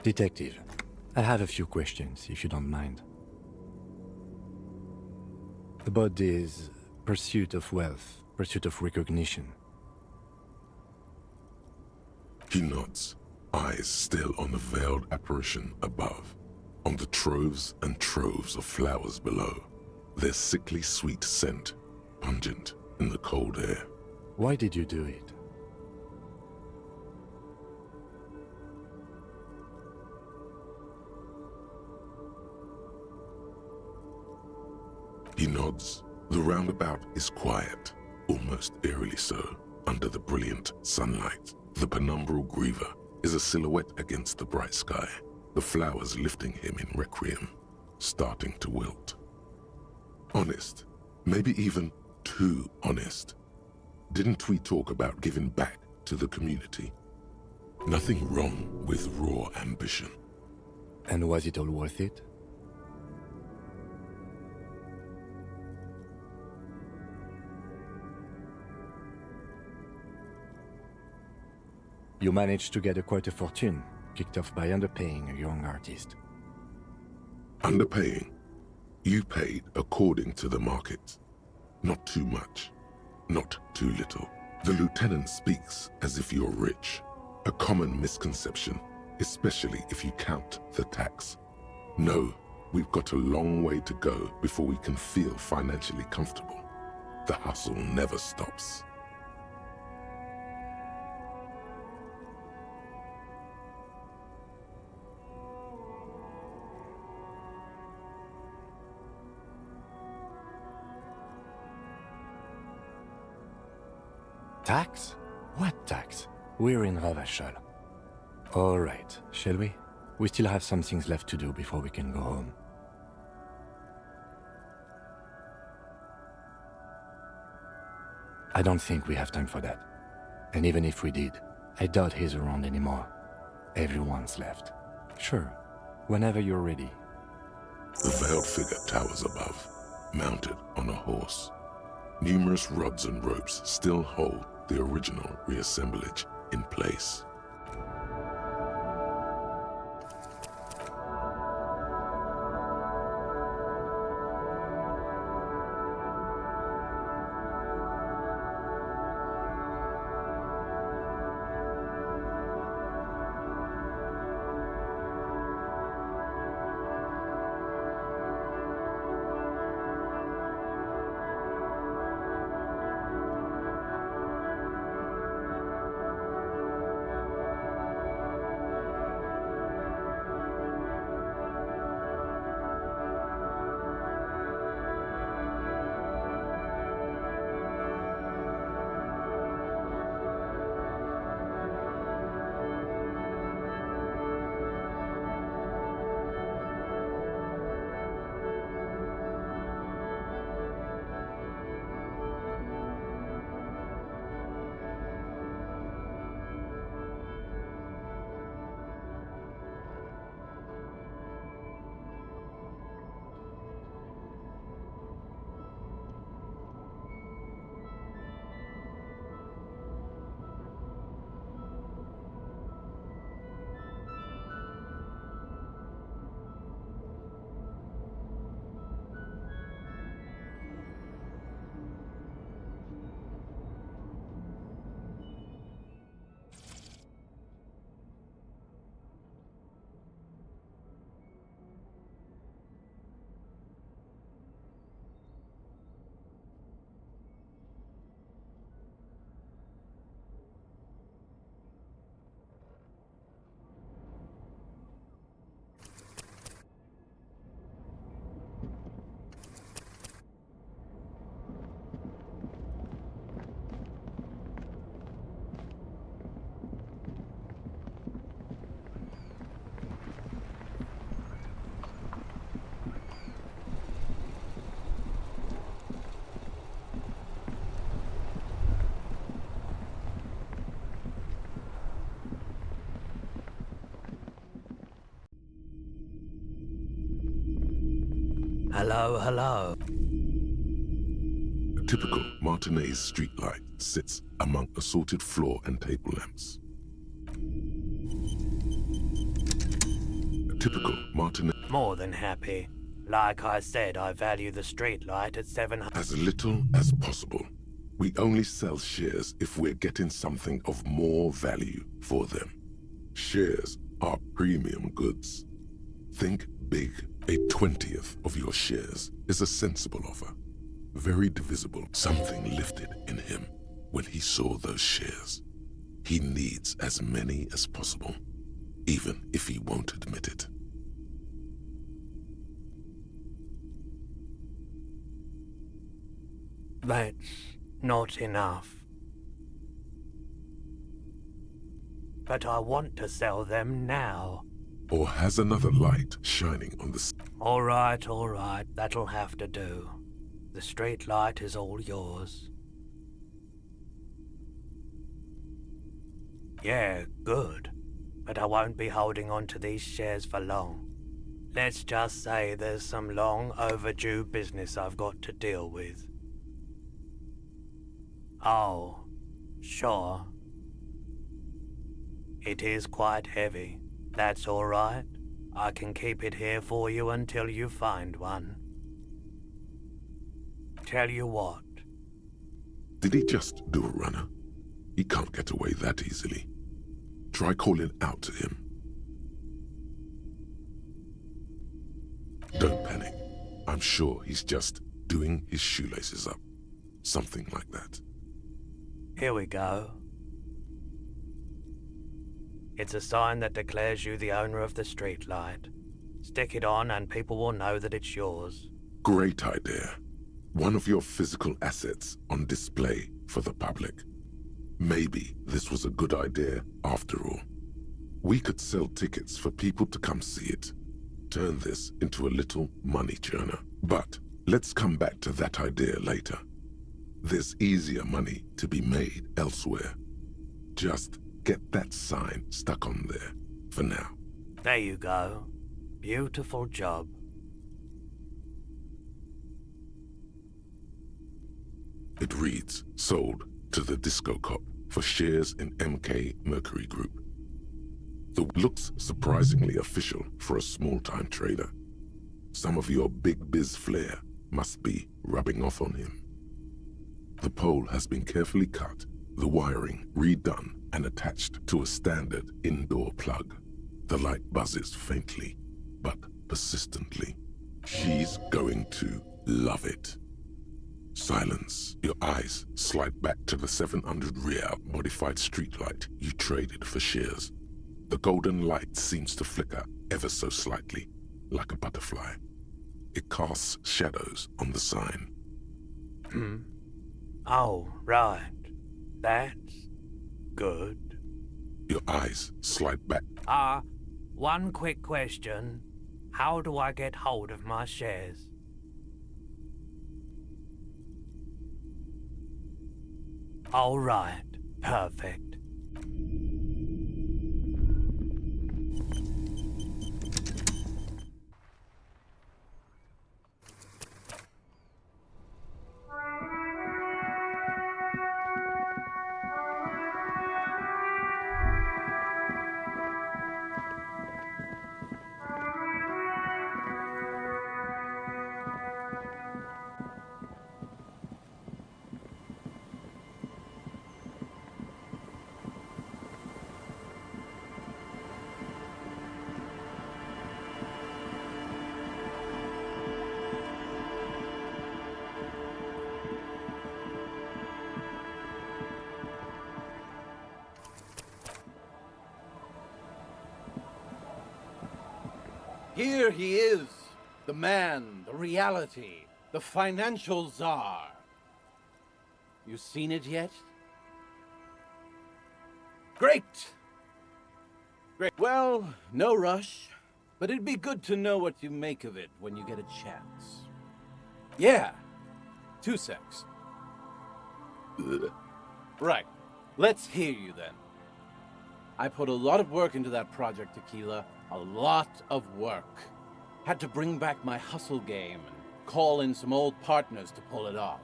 Detective, I have a few questions, if you don't mind. About this pursuit of wealth, pursuit of recognition. He nods, eyes still on the veiled apparition above, on the troves and troves of flowers below, their sickly sweet scent, pungent in the cold air. Why did you do it? He nods. The roundabout is quiet, almost eerily so, under the brilliant sunlight. The penumbral griever is a silhouette against the bright sky, the flowers lifting him in requiem, starting to wilt. Honest, maybe even too honest. Didn't we talk about giving back to the community? Nothing wrong with raw ambition. And was it all worth it? You managed to get quite a fortune, kicked off by underpaying a young artist. Underpaying? You paid according to the market. Not too much, not too little. The lieutenant speaks as if you're rich. A common misconception, especially if you count the tax. No, we've got a long way to go before we can feel financially comfortable. The hustle never stops. Tax? What tax? We're in Ravachol. All right, shall we? We still have some things left to do before we can go home. I don't think we have time for that. And even if we did, I doubt he's around anymore. Everyone's left. Sure, whenever you're ready. The veiled figure towers above, mounted on a horse. Numerous rods and ropes still hold the original reassemblage in place. Hello, hello. A typical Martinez streetlight sits among assorted floor and table lamps. A typical Martinez... More than happy. Like I said, I value the streetlight at 700. As little as possible. We only sell shares if we're getting something of more value for them. Shares are premium goods. Think big. A 20th of your shares is a sensible offer. Very divisible. Something lifted in him when he saw those shares. He needs as many as possible, even if he won't admit it. That's not enough. But I want to sell them now. Or has another light shining on the... All right, that'll have to do. The street light is all yours. Yeah, good. But I won't be holding on to these shares for long. Let's just say there's some long overdue business I've got to deal with. Oh, sure. It is quite heavy. That's all right. I can keep it here for you until you find one. Tell you what. Did he just do a runner? He can't get away that easily. Try calling out to him. Don't panic. I'm sure he's just doing his shoelaces up. Something like that. Here we go. It's a sign that declares you the owner of the streetlight. Stick it on and people will know that it's yours. Great idea. One of your physical assets on display for the public. Maybe this was a good idea after all. We could sell tickets for people to come see it. Turn this into a little money churner. But let's come back to that idea later. There's easier money to be made elsewhere. Just get that sign stuck on there for now. There you go. Beautiful job. It reads, sold to the Disco Cop for shares in MK Mercury Group. The looks surprisingly official for a small-time trader. Some of your big biz flair must be rubbing off on him. The pole has been carefully cut, the wiring redone and attached to a standard indoor plug. The light buzzes faintly, but persistently. She's going to love it. Silence. Your eyes slide back to the 700 Real modified streetlight you traded for shares. The golden light seems to flicker ever so slightly, like a butterfly. It casts shadows on the sign. Oh, right. That's good. Your eyes slide back. One quick question. How do I get hold of my shares? All right. Perfect. Here he is, the man, the reality, the financial czar. You seen it yet? Great! Great. Well, no rush, but it'd be good to know what you make of it when you get a chance. Yeah, 2 secs. Right, let's hear you then. I put a lot of work into that project, Tequila. A lot of work. Had to bring back my hustle game and call in some old partners to pull it off.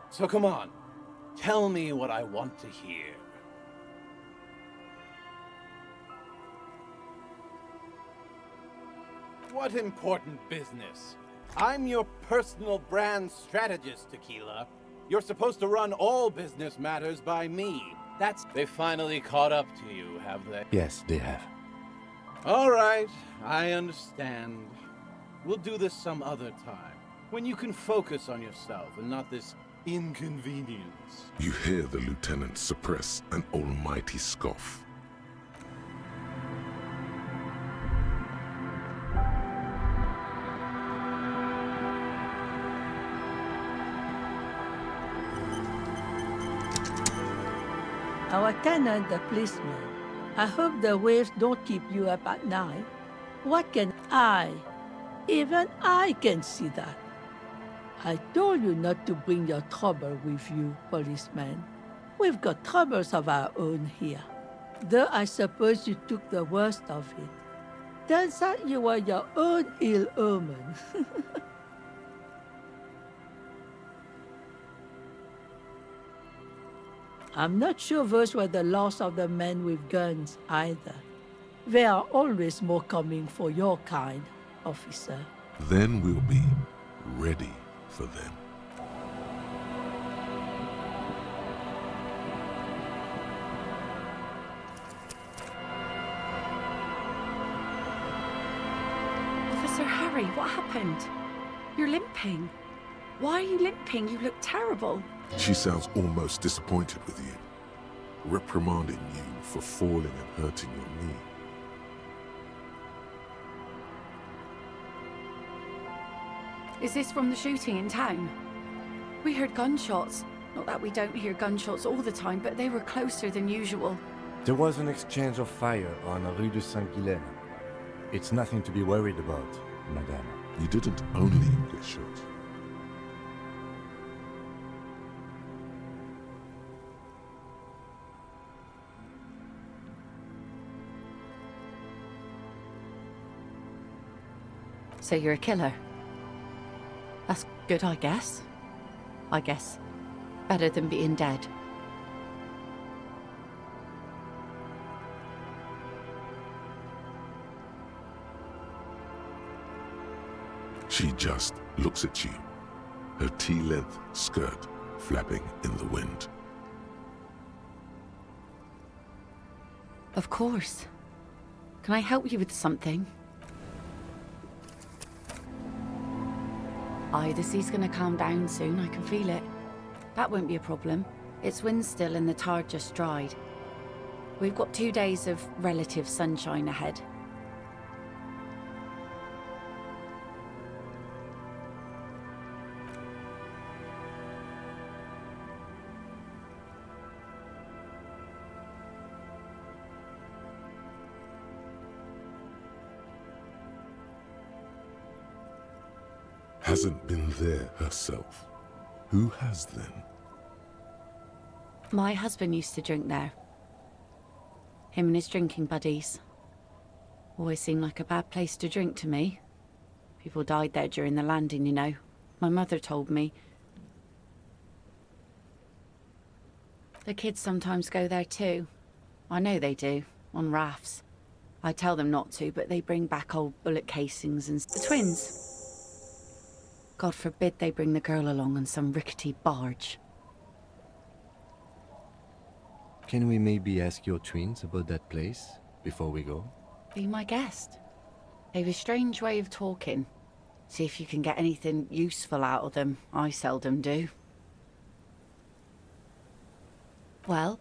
So come on, tell me what I want to hear. What important business? I'm your personal brand strategist, Tequila. You're supposed to run all business matters by me. They finally caught up to you, have they? Yes, they have. All right, I understand. We'll do this some other time, when you can focus on yourself and not this inconvenience. You hear the lieutenant suppress an almighty scoff. Our tenant, the policeman. I hope the waves don't keep you up at night. What can even I can see that. I told you not to bring your trouble with you, policeman. We've got troubles of our own here. Though I suppose you took the worst of it. Turns out you were your own ill omen. I'm not sure those were the last of the men with guns either. There are always more coming for your kind, officer. Then we'll be ready for them. Officer Harry, what happened? You're limping. Why are you limping? You look terrible. She sounds almost disappointed with you, reprimanding you for falling and hurting your knee. Is this from the shooting in town? We heard gunshots. Not that we don't hear gunshots all the time, but they were closer than usual. There was an exchange of fire on Rue de Saint-Guilaine. It's nothing to be worried about, madame. You didn't only get shot. So you're a killer? That's good, I guess. Better than being dead. She just looks at you, her tea-length skirt flapping in the wind. Of course. Can I help you with something? The sea's gonna calm down soon, I can feel it. That won't be a problem. It's wind still and the tar just dried. We've got 2 days of relative sunshine ahead. Hasn't been there herself. Who has then? My husband used to drink there. Him and his drinking buddies. Always seemed like a bad place to drink to me. People died there during the landing, you know. My mother told me. The kids sometimes go there too. I know they do, on rafts. I tell them not to, but they bring back old bullet casings and the twins. God forbid they bring the girl along on some rickety barge. Can we maybe ask your twins about that place before we go? Be my guest. They've a strange way of talking. See if you can get anything useful out of them. I seldom do. Well,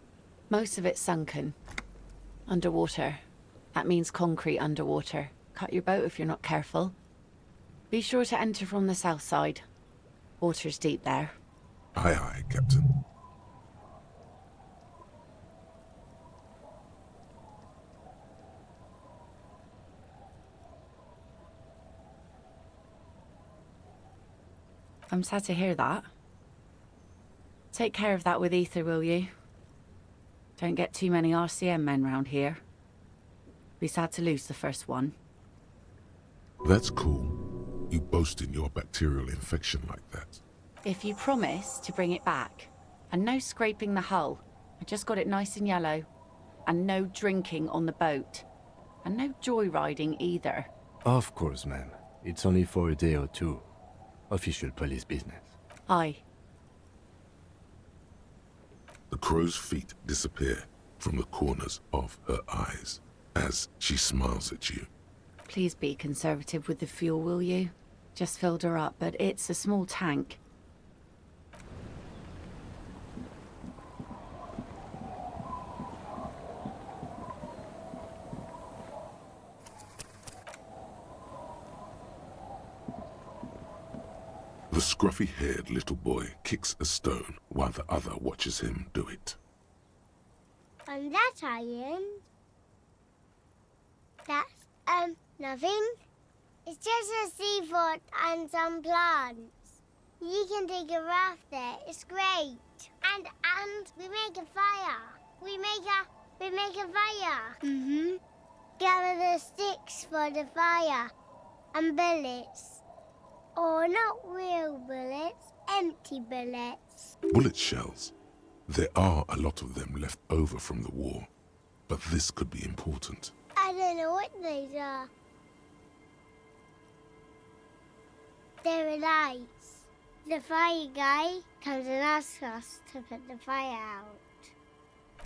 most of it's sunken. Underwater. That means concrete underwater. Cut your boat if you're not careful. Be sure to enter from the south side. Water's deep there. Aye, aye, Captain. I'm sad to hear that. Take care of that with Ether, will you? Don't get too many RCM men round here. Be sad to lose the first one. That's cool. you boasting your bacterial infection like that. If you promise to bring it back, and no scraping the hull, I just got it nice and yellow, and no drinking on the boat, and no joyriding either. Of course, ma'am. It's only for a day or two. Official police business. Aye. The crow's feet disappear from the corners of her eyes as she smiles at you. Please be conservative with the fuel, will you? Just filled her up, but it's a small tank. The scruffy-haired little boy kicks a stone while the other watches him do it. And that iron. That's, nothing. It's just a seafort and some plants. You can take a raft there. It's great. And we make a fire. We make a fire. Mm-hmm. Gather the sticks for the fire. And bullets. Or not real bullets, empty bullets. Bullet shells. There are a lot of them left over from the war, but this could be important. I don't know what these are. They're lights. The fire guy comes and asks us to put the fire out.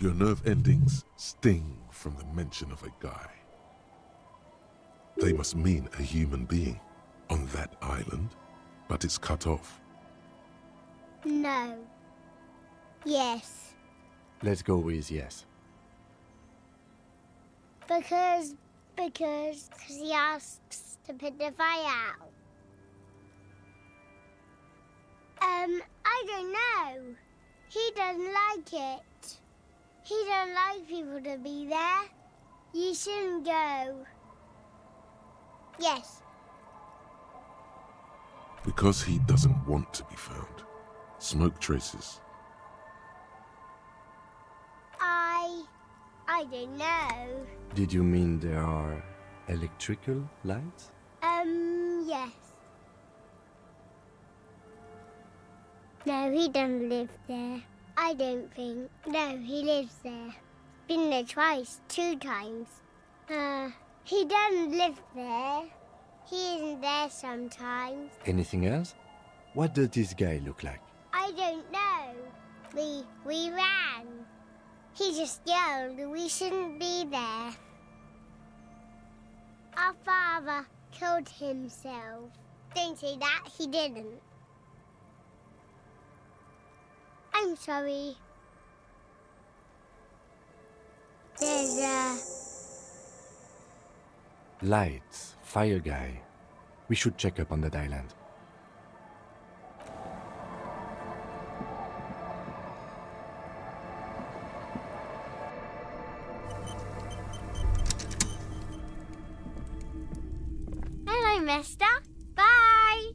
Your nerve endings sting from the mention of a guy. They must mean a human being on that island, but it's cut off. No. Yes. Let's go with yes. Because he asks to put the fire out. I don't know. He doesn't like it. He don't like people to be there. You shouldn't go. Yes. Because he doesn't want to be found. Smoke traces. I don't know. Did you mean there are electrical lights? Yes. No, he doesn't live there. I don't think. No, he lives there. Been there twice, 2 times. He doesn't live there. He isn't there sometimes. Anything else? What does this guy look like? I don't know. We ran. He just yelled we shouldn't be there. Our father killed himself. Don't say that, he didn't. I'm sorry. There's Lights, fire guy. We should check up on that island. Hello, mister. Bye.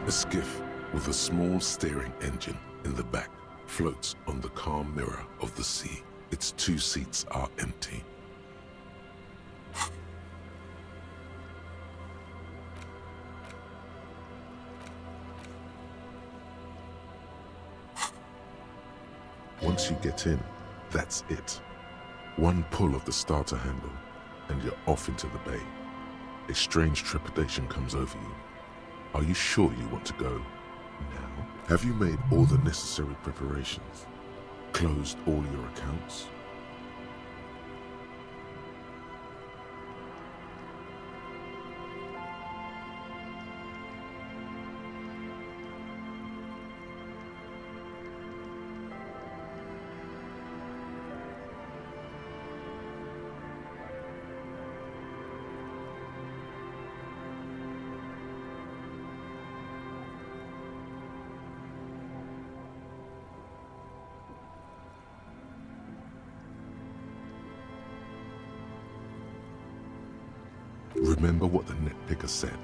A skiff with a small steering engine in the back floats on the calm mirror of the sea. Its 2 seats are empty. Once you get in, that's it. One pull of the starter handle, and you're off into the bay. A strange trepidation comes over you. Are you sure you want to go now? Have you made all the necessary preparations? Closed all your accounts? Remember what the netpicker said.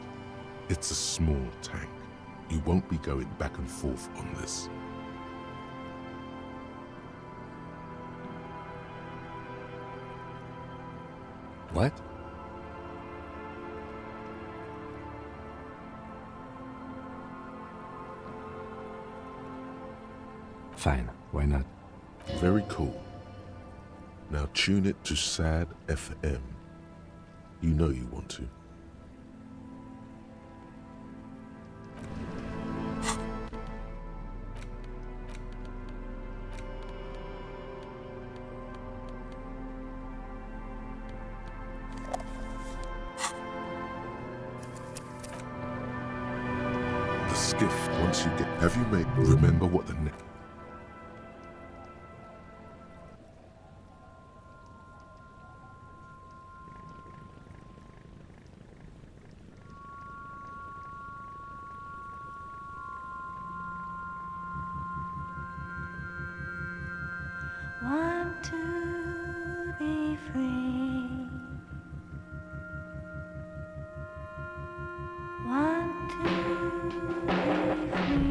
It's a small tank. You won't be going back and forth on this. What? Fine, why not? Very cool. Now tune it to SAD FM. You know you want to. The skiff, once you get... Have you made... Remember what the net... Want to be free. Want to be free.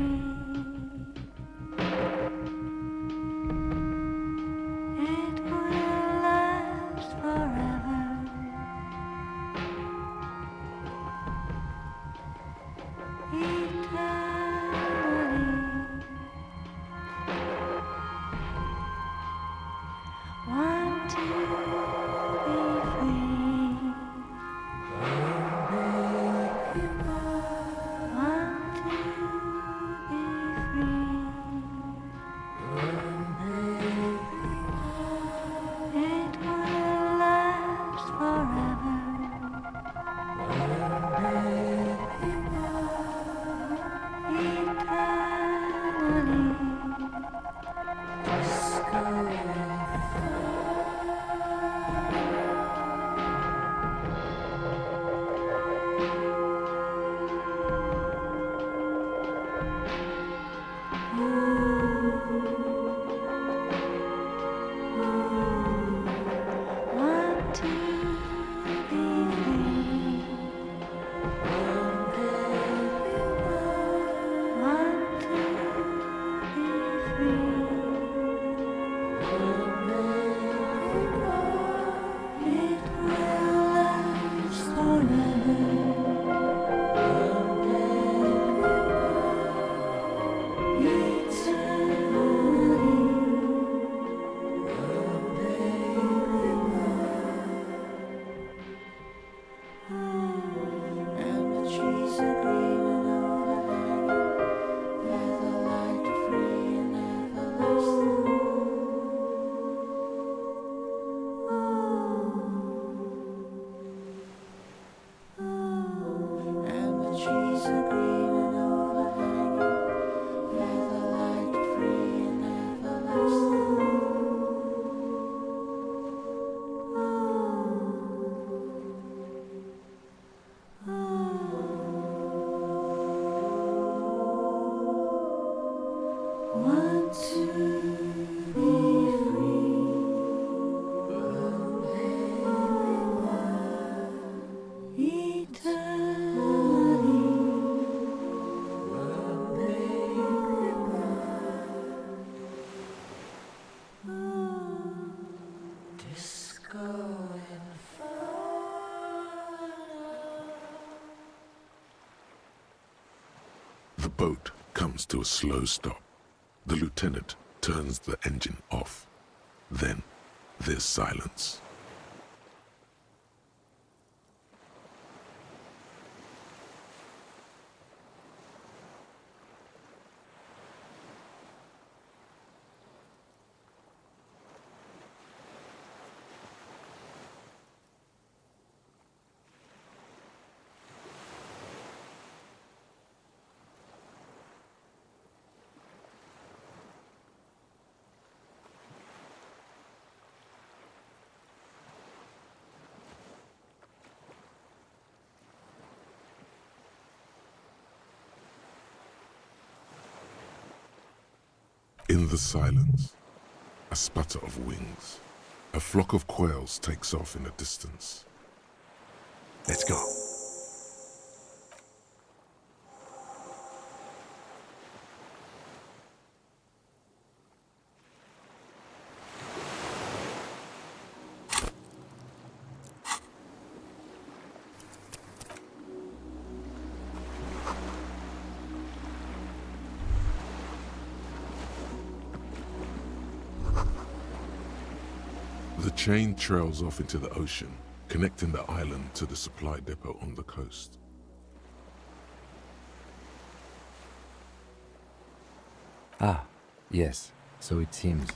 It will last forever. Eternally. Want to be free. Want to be free. It will last forever. Eternally. boat comes to a slow stop. The lieutenant turns the engine off. Then there's silence. In the silence, a sputter of wings. A flock of quails takes off in the distance. Let's go. The chain trails off into the ocean, connecting the island to the supply depot on the coast. Ah, yes, so it seems.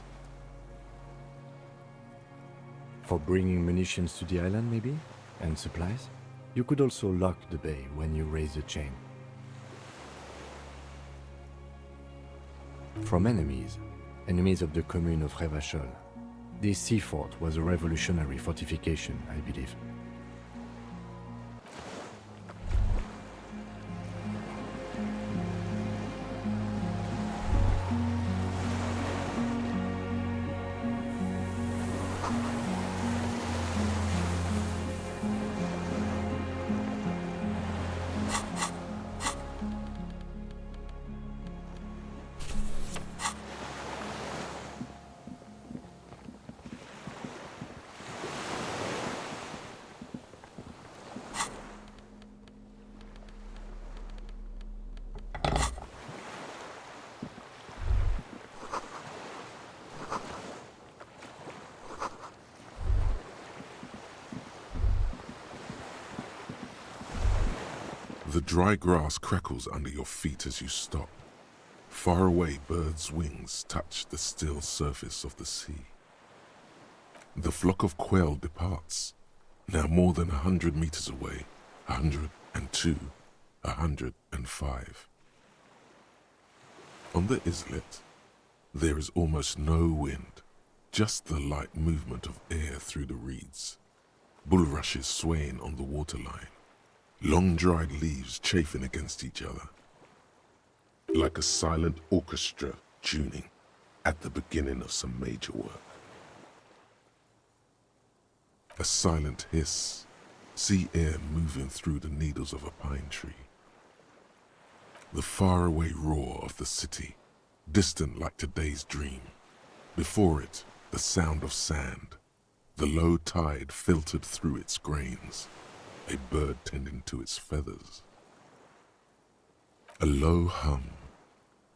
For bringing munitions to the island, maybe? And supplies? You could also lock the bay when you raise the chain. From enemies of the commune of Revachol. This sea fort was a revolutionary fortification, I believe. The dry grass crackles under your feet as you stop. Far away, birds' wings touch the still surface of the sea. The flock of quail departs, now more than 100 meters away, 102, 105. On the islet, there is almost no wind, just the light movement of air through the reeds, bulrushes swaying on the waterline. Long dried leaves chafing against each other, like a silent orchestra tuning at the beginning of some major work. A silent hiss, sea air moving through the needles of a pine tree. The faraway roar of the city, distant like today's dream. Before it, the sound of sand, the low tide filtered through its grains. A bird tending to its feathers. A low hum.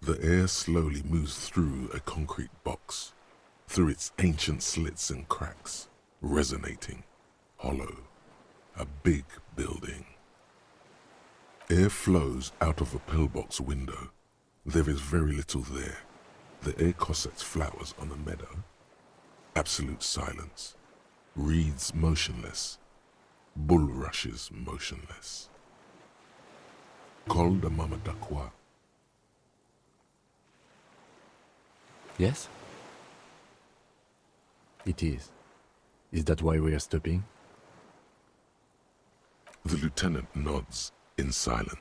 The air slowly moves through a concrete box, through its ancient slits and cracks, resonating, hollow. A big building. Air flows out of a pillbox window. There is very little there. The air cossets flowers on a meadow. Absolute silence. Reeds motionless. Bulrushes motionless. Col de Mamadakwa. Yes? It is. Is that why we are stopping? The lieutenant nods in silence.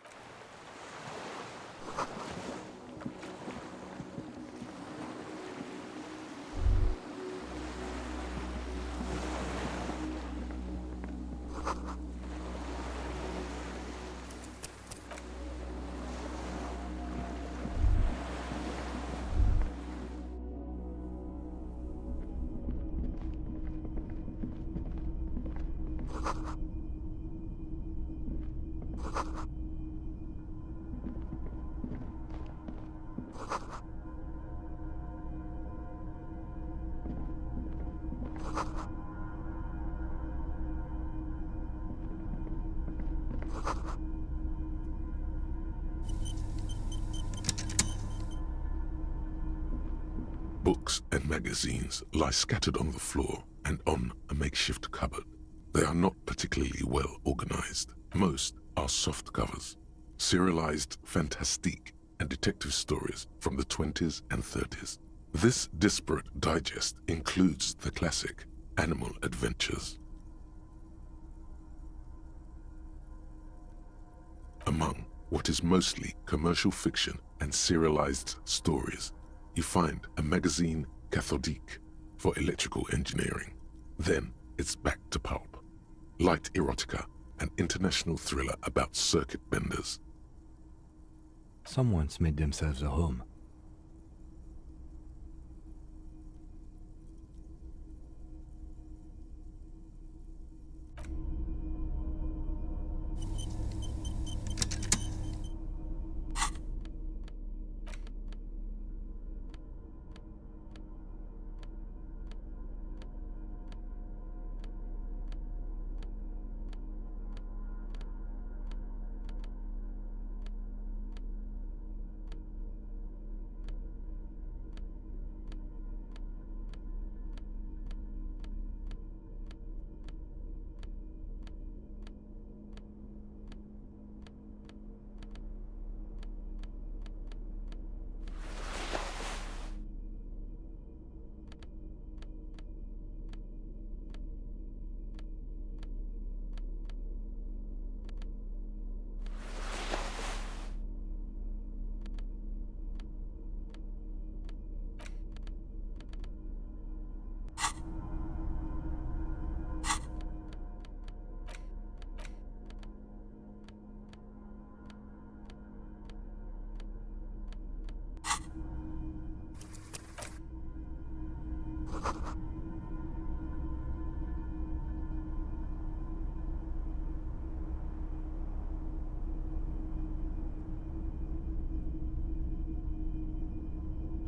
magazines lie scattered on the floor and on a makeshift cupboard. They are not particularly well organized. Most are soft covers, serialized fantastique and detective stories from the 20s and 30s. This disparate digest includes the classic Animal Adventures. Among what is mostly commercial fiction and serialized stories, you find a magazine cathodique for electrical engineering. Then it's back to pulp. Light erotica, an international thriller about circuit benders. Someone's made themselves a home.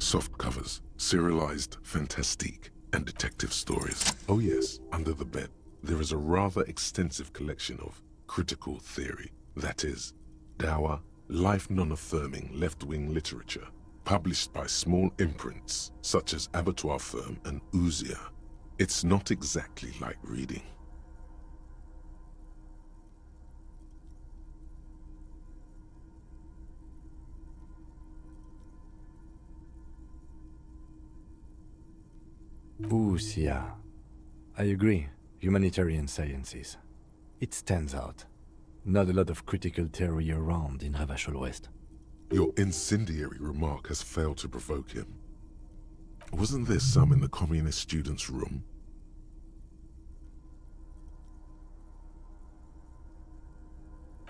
Soft covers, serialized fantastique, and detective stories. Oh yes, under the bed, there is a rather extensive collection of critical theory, that is, dour, life non-affirming left-wing literature, published by small imprints such as Abattoir Firm and Ouzia. It's not exactly like reading. Ouzia. I agree. Humanitarian sciences. It stands out. Not a lot of critical theory around in Ravachol West. Your incendiary remark has failed to provoke him. Wasn't there some in the communist student's room?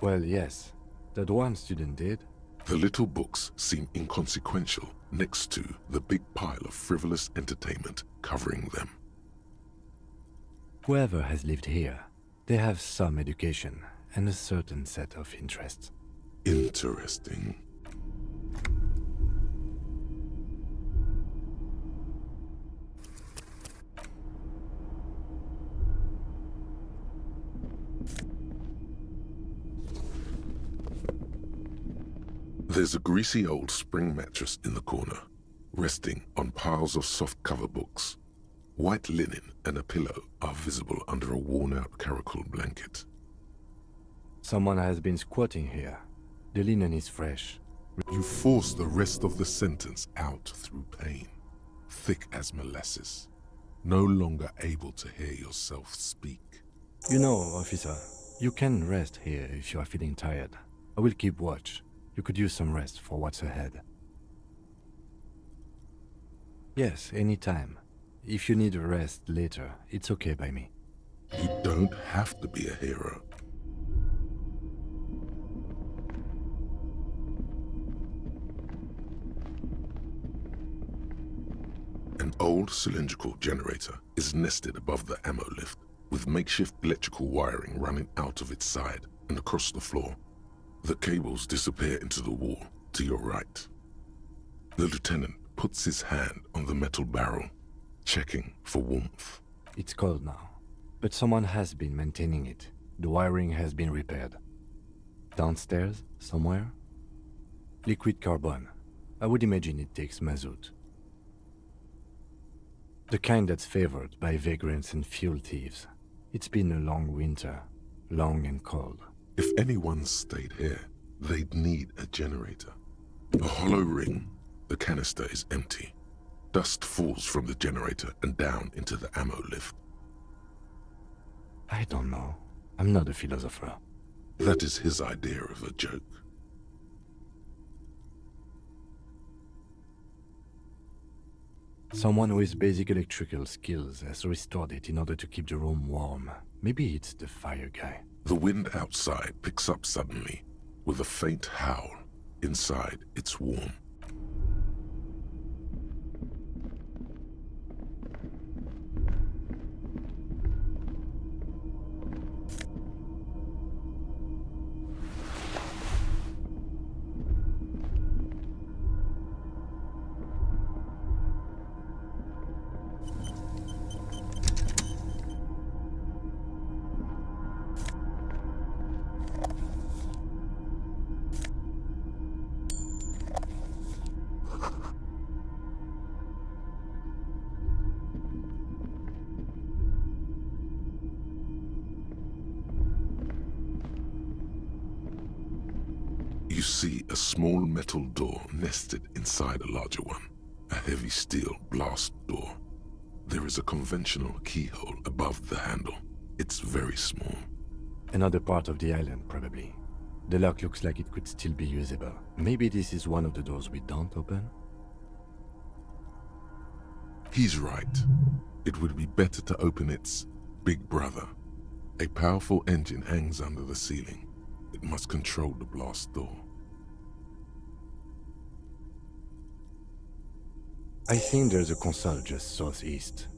Well, yes. That one student did. The little books seem inconsequential next to the big pile of frivolous entertainment covering them. Whoever has lived here, they have some education and a certain set of interests. Interesting. There's a greasy old spring mattress in the corner, resting on piles of soft-cover books. White linen and a pillow are visible under a worn-out caracal blanket. Someone has been squatting here. The linen is fresh. You force the rest of the sentence out through pain, thick as molasses, no longer able to hear yourself speak. You know, officer, you can rest here if you are feeling tired. I will keep watch. You could use some rest for what's ahead. Yes, anytime. If you need a rest later, it's okay by me. You don't have to be a hero. An old cylindrical generator is nested above the ammo lift, with makeshift electrical wiring running out of its side and across the floor. The cables disappear into the wall to your right. The lieutenant puts his hand on the metal barrel, checking for warmth. It's cold now, but someone has been maintaining it. The wiring has been repaired. Downstairs, somewhere? Liquid carbon. I would imagine it takes mazout. The kind that's favored by vagrants and fuel thieves. It's been a long winter, long and cold. If anyone stayed here, they'd need a generator. A hollow ring, the canister is empty. Dust falls from the generator and down into the ammo lift. I don't know. I'm not a philosopher. That is his idea of a joke. Someone with basic electrical skills has restored it in order to keep the room warm. Maybe it's the fire guy. The wind outside picks up suddenly, with a faint howl. Inside, it's warm. You see a small metal door nested inside a larger one. A heavy steel blast door. There is a conventional keyhole above the handle. It's very small. Another part of the island, probably. The lock looks like it could still be usable. Maybe this is one of the doors we don't open? He's right. It would be better to open its big brother. A powerful engine hangs under the ceiling. It must control the blast door. I think there's a console just southeast.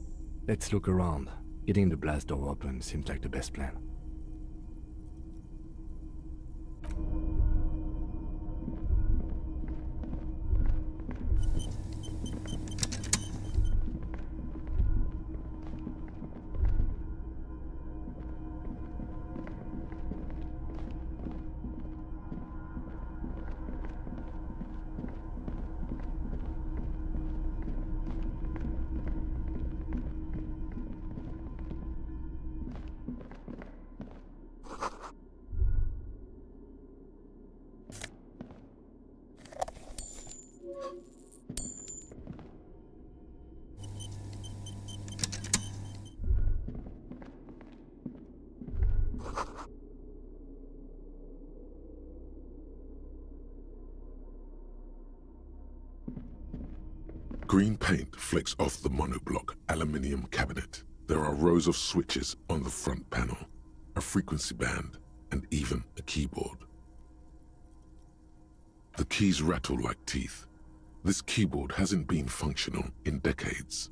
Let's look around. Getting the blast door open seems like the best plan. Green paint flecks off the monoblock aluminium cabinet. There are rows of switches on the front panel, a frequency band, and even a keyboard. The keys rattle like teeth. This keyboard hasn't been functional in decades.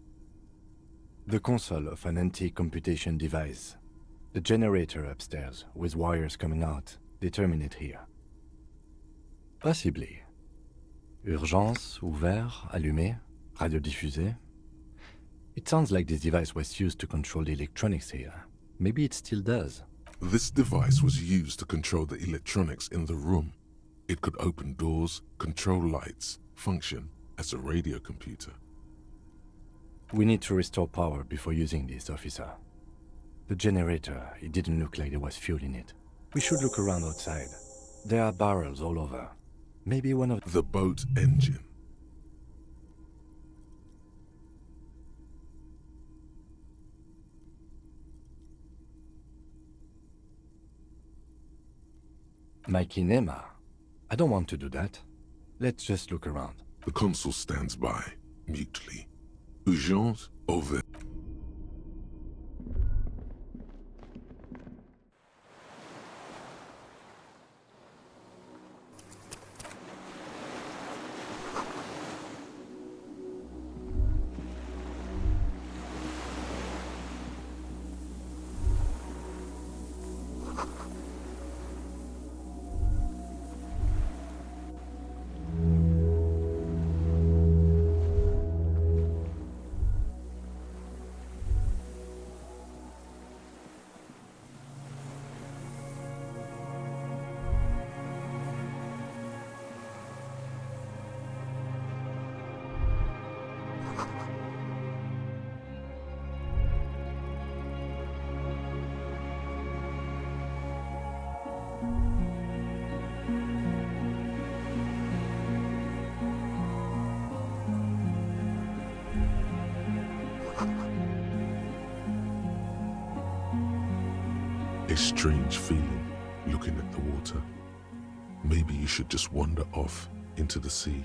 The console of an antique computation device. The generator upstairs, with wires coming out, they terminate here. Possibly. Urgence, ouvert, allumé, radio diffusé. It sounds like this device was used to control the electronics here. Maybe it still does. This device was used to control the electronics in the room. It could open doors, control lights, function as a radio computer. We need to restore power before using this, officer. The generator, it didn't look like there was fuel in it. We should look around outside. There are barrels all over. Maybe one of the boat engine. My kinema. I don't want to do that. Let's just look around. The consul stands by, mutely. Urgence ouvert. A strange feeling looking at the water. Maybe you should just wander off into the sea,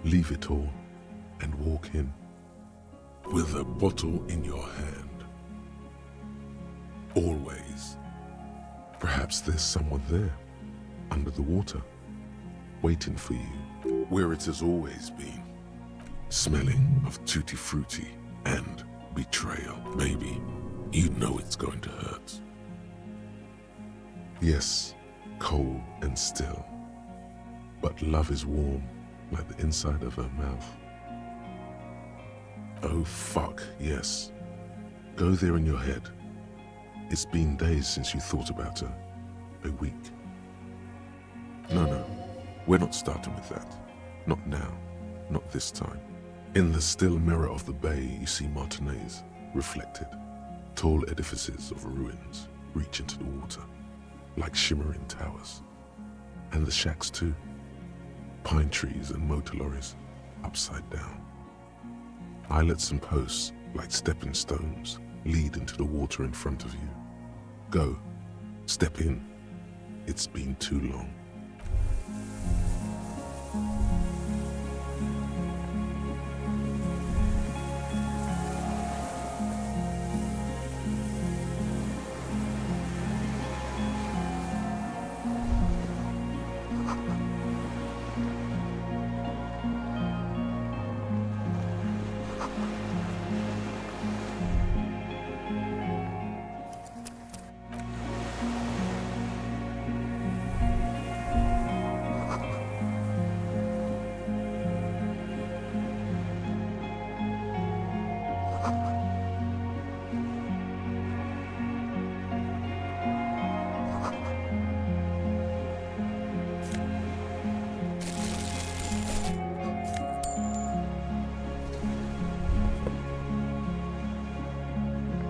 leave it all, and walk in with a bottle in your hand. Always. Perhaps there's someone there, under the water, waiting for you, where it has always been, smelling of tutti frutti and betrayal. Maybe you know it's going to hurt. Yes, cold and still, but love is warm like the inside of her mouth. Oh fuck, yes. Go there in your head. It's been days since you thought about her. A week. No, we're not starting with that. Not now. Not this time. In the still mirror of the bay, you see Martinez, reflected. Tall edifices of ruins reach into the water, like shimmering towers. And the shacks too. Pine trees and motor lorries, upside down. Islets and posts, like stepping stones, lead into the water in front of you. Go. Step in. It's been too long.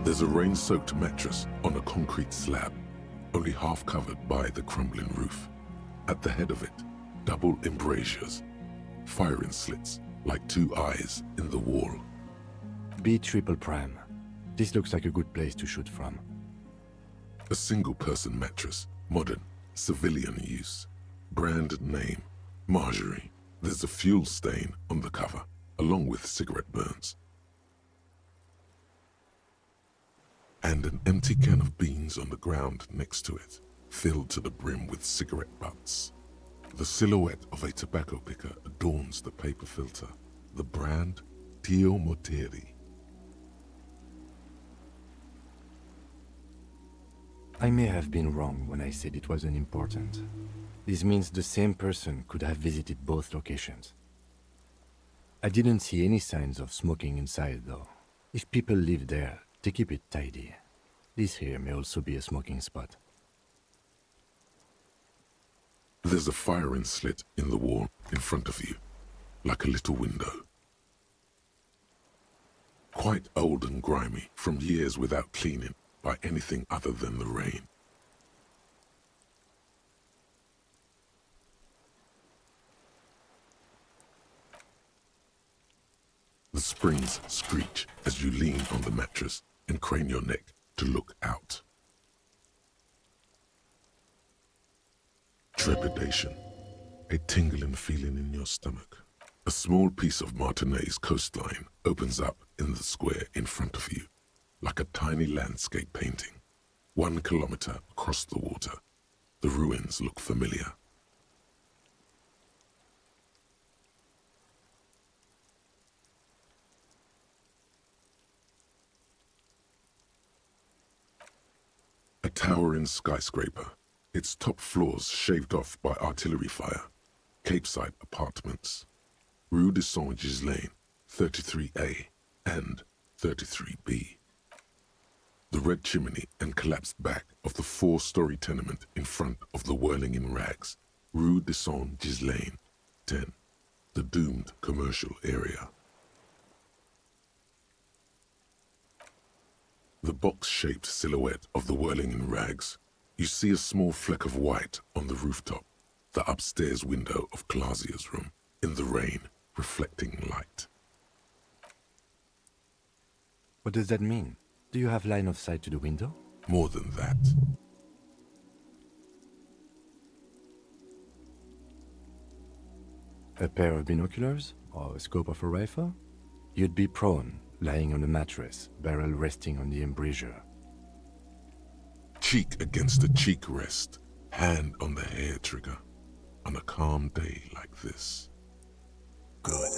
There's a rain-soaked mattress on a concrete slab, only half covered by the crumbling roof. At the head of it, double embrasures, firing slits like two eyes in the wall. B triple prime. This looks like a good place to shoot from. A single-person mattress, modern, civilian use. Brand name, Marjorie. There's a fuel stain on the cover, along with cigarette burns. And an empty can of beans on the ground next to it, filled to the brim with cigarette butts. The silhouette of a tobacco picker adorns the paper filter. The brand, Tio Moteri. I may have been wrong when I said it wasn't important. This means the same person could have visited both locations. I didn't see any signs of smoking inside, though. If people live there, they keep it tidy. This here may also be a smoking spot. There's a firing slit in the wall in front of you, like a little window. Quite old and grimy from years without cleaning by anything other than the rain. The springs screech as you lean on the mattress and crane your neck to look out. Trepidation, a tingling feeling in your stomach. A small piece of Martinez coastline opens up in the square in front of you, like a tiny landscape painting. 1 kilometer across the water, the ruins look familiar. A towering skyscraper, its top floors shaved off by artillery fire. Capeside apartments. Rue de Saint-Ghislain, 33A and 33B. The red chimney and collapsed back of the 4-story tenement in front of the whirling in rags. Rue de Saint-Ghislain, 10. The doomed commercial area. The box-shaped silhouette of the whirling in rags. You see a small fleck of white on the rooftop, the upstairs window of Clausia's room, in the rain, reflecting light. What does that mean? Do you have line of sight to the window? More than that. A pair of binoculars or a scope of a rifle? You'd be prone, lying on a mattress, barrel resting on the embrasure. Cheek against the cheek rest, hand on the hair trigger, on a calm day like this. Good.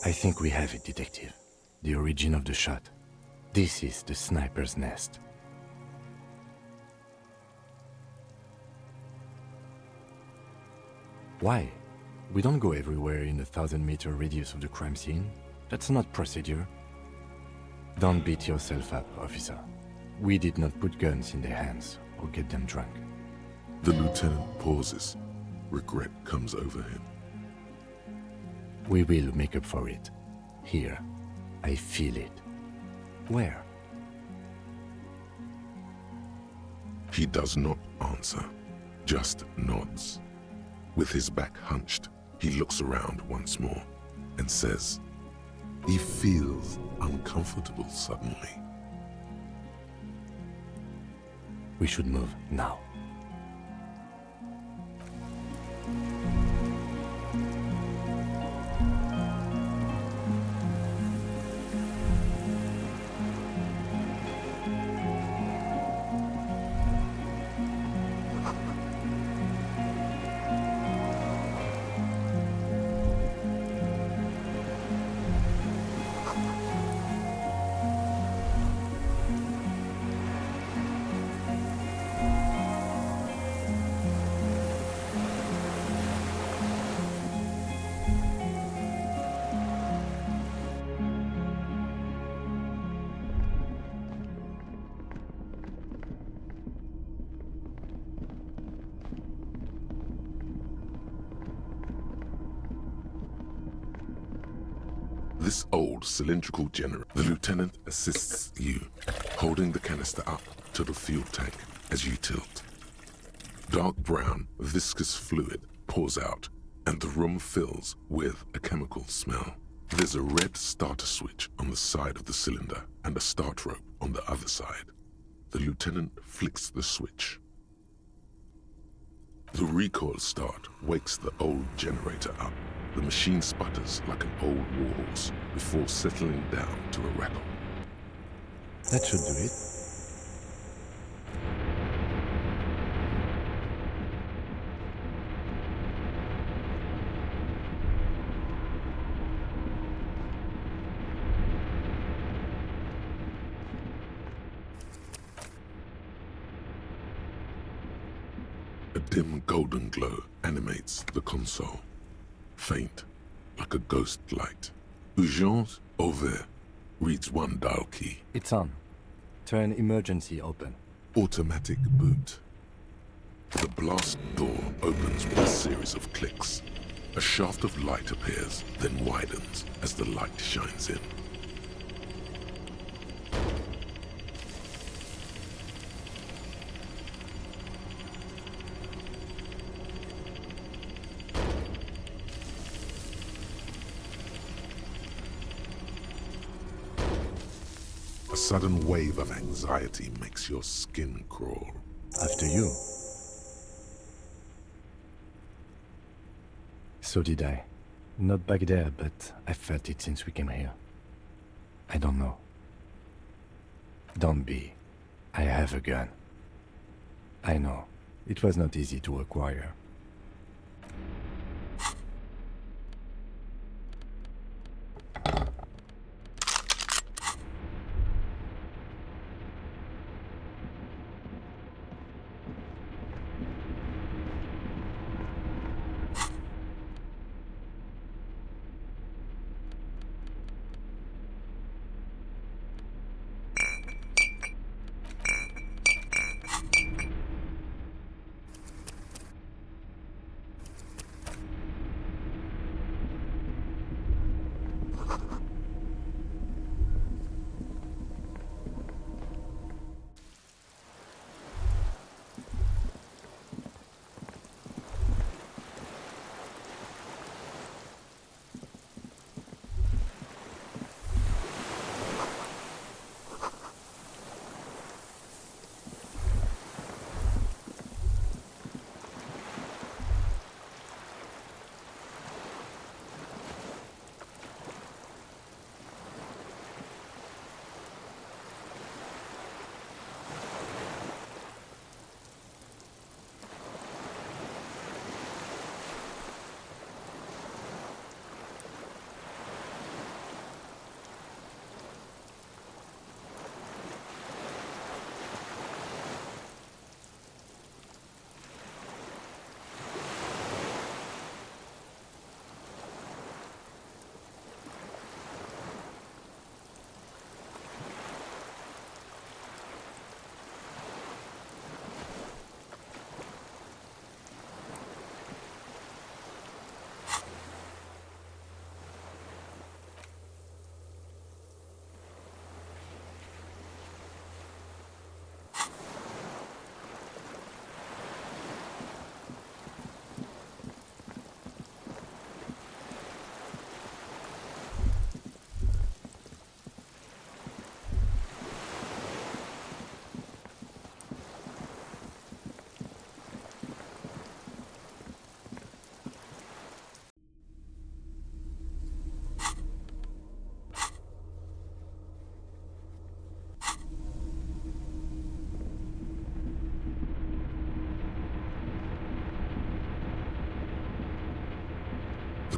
I think we have it, Detective. The origin of the shot. This is the sniper's nest. Why? We don't go everywhere in a 1,000-meter radius of the crime scene. That's not procedure. Don't beat yourself up, officer. We did not put guns in their hands or get them drunk. The lieutenant pauses. Regret comes over him. We will make up for it. Here. I feel it. Where? He does not answer, just nods. With his back hunched, he looks around once more and says, he feels uncomfortable suddenly. We should move now. This old cylindrical generator, the lieutenant assists you, holding the canister up to the fuel tank as you tilt. Dark brown, viscous fluid pours out, and the room fills with a chemical smell. There's a red starter switch on the side of the cylinder and a start rope on the other side. The lieutenant flicks the switch. The recoil start wakes the old generator up. The machine sputters like an old warhorse before settling down to a rattle. That should do it. A dim golden glow animates the console. Faint, like a ghost light. Urgence ouvert reads one dial key. It's on. Turn emergency open. Automatic boot. The blast door opens with a series of clicks. A shaft of light appears, then widens as the light shines in. A sudden wave of anxiety makes your skin crawl. After you. So did I. Not back there, but I felt it since we came here. I don't know. Don't be. I have a gun. I know. It was not easy to acquire.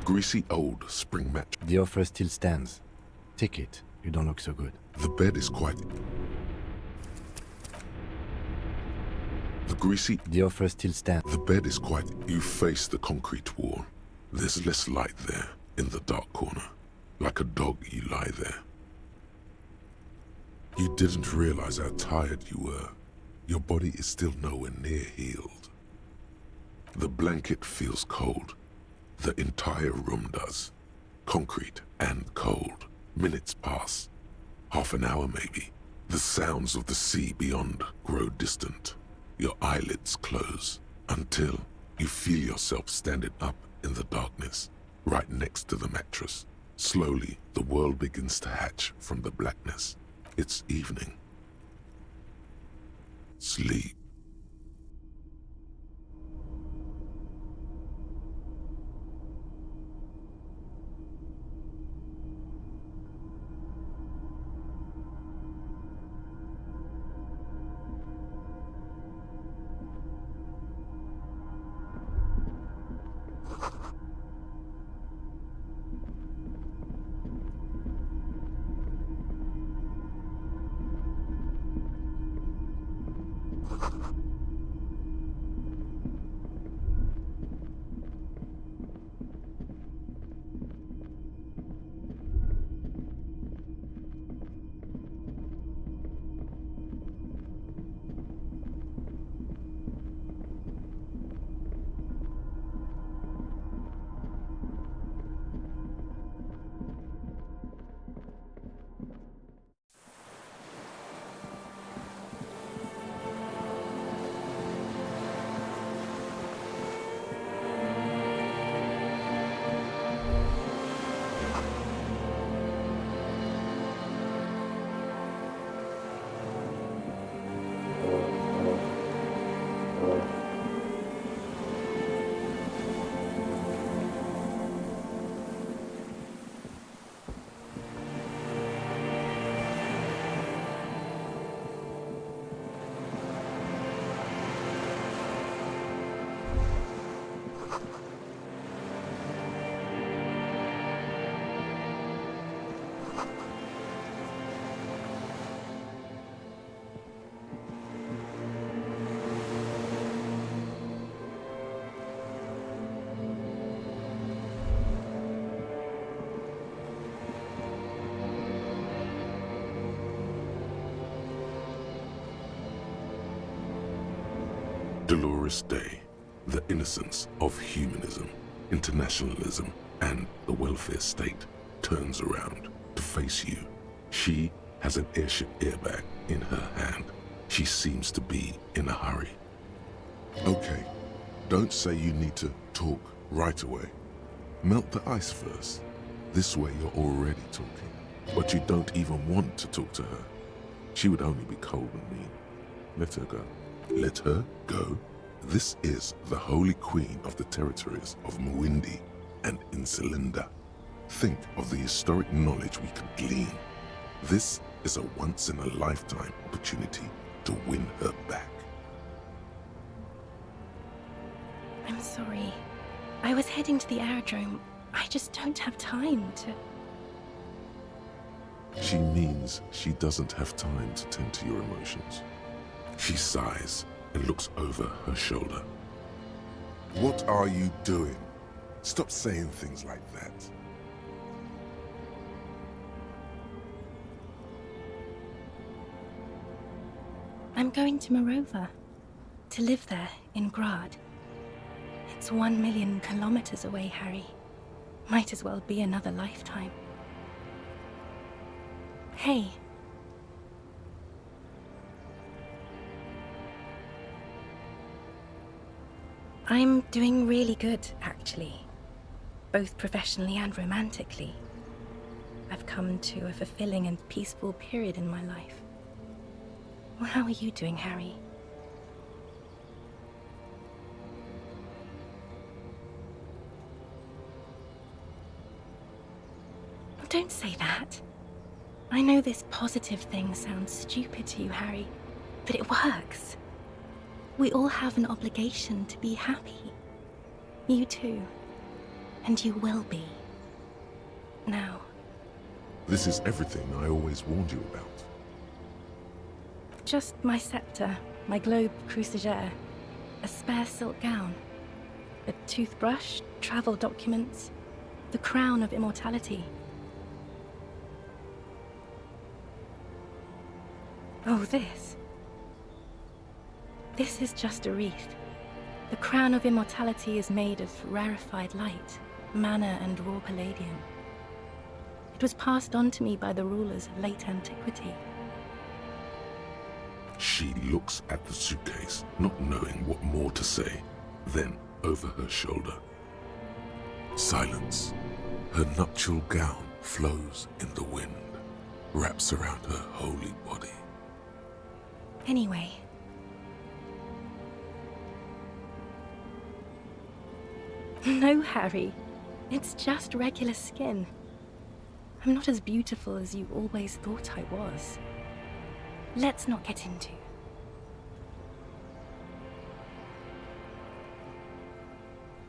The greasy old spring match. The offer still stands. Take it. You don't look so good. The bed is quite... The greasy... The offer still stands. The bed is quite... You face the concrete wall. There's less light there, in the dark corner. Like a dog, you lie there. You didn't realize how tired you were. Your body is still nowhere near healed. The blanket feels cold. The entire room does. Concrete and cold. Minutes pass. Half an hour maybe. The sounds of the sea beyond grow distant. Your eyelids close until you feel yourself standing up in the darkness, right next to the mattress. Slowly, the world begins to hatch from the blackness. It's evening. Sleep. Dolorous day, the innocence of humanism, internationalism, and the welfare state turns around to face you. She has an airship airbag in her hand. She seems to be in a hurry. Okay, don't say you need to talk right away. Melt the ice first. This way you're already talking. But you don't even want to talk to her. She would only be cold and mean. Let her go. Let her go. This is the holy queen of the territories of Muindi and Insulinda. Think of the historic knowledge we could glean. This is a once-in-a-lifetime opportunity to win her back. I'm sorry. I was heading to the aerodrome. I just don't have time to... She means she doesn't have time to tend to your emotions. She sighs and looks over her shoulder. What are you doing? Stop saying things like that. I'm going to Morova. To live there, in Grad. It's 1 million kilometers away, Harry. Might as well be another lifetime. Hey. I'm doing really good, actually. Both professionally and romantically. I've come to a fulfilling and peaceful period in my life. Well, how are you doing, Harry? Don't say that. I know this positive thing sounds stupid to you, Harry, but it works. We all have an obligation to be happy. You too. And you will be. Now. This is everything I always warned you about. Just my scepter, my globe cruciger, a spare silk gown, a toothbrush, travel documents, the crown of immortality. Oh, this. This is just a wreath. The crown of immortality is made of rarefied light, mana and raw palladium. It was passed on to me by the rulers of late antiquity. She looks at the suitcase, not knowing what more to say. Then, over her shoulder. Silence. Her nuptial gown flows in the wind, wraps around her holy body. Anyway. No, Harry. It's just regular skin. I'm not as beautiful as you always thought I was. Let's not get into.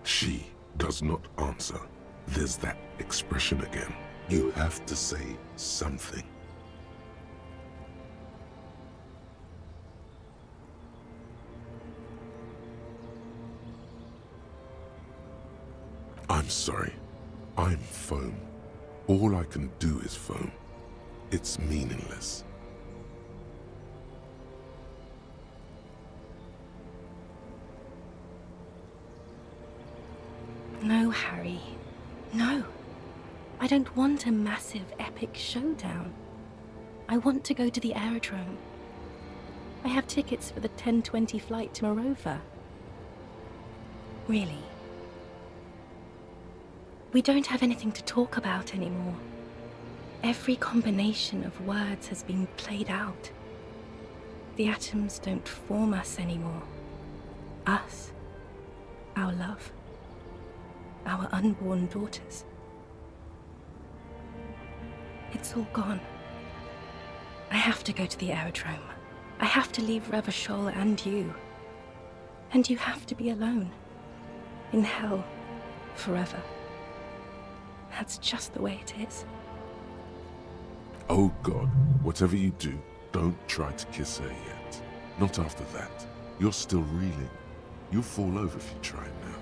She does not answer. There's that expression again. You have to say something. I'm sorry. I'm foam. All I can do is foam. It's meaningless. No, Harry. No. I don't want a massive, epic showdown. I want to go to the aerodrome. I have tickets for the 10:20 flight to Morova. Really. We don't have anything to talk about anymore. Every combination of words has been played out. The atoms don't form us anymore. Us. Our love. Our unborn daughters. It's all gone. I have to go to the aerodrome. I have to leave Revachol and you. And you have to be alone. In hell. Forever. That's just the way it is. Oh God, whatever you do, don't try to kiss her yet. Not after that. You're still reeling. You'll fall over if you try now.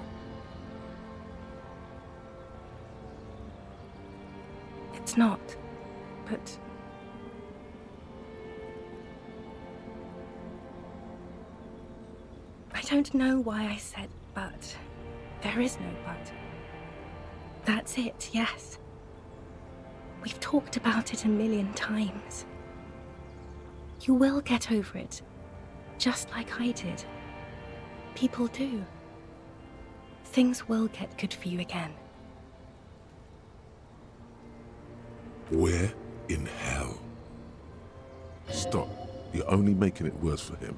It's not, but... I don't know why I said but. There is no but. That's it, yes. We've talked about it a million times. You will get over it, just like I did. People do. Things will get good for you again. Where in hell? Stop. You're only making it worse for him.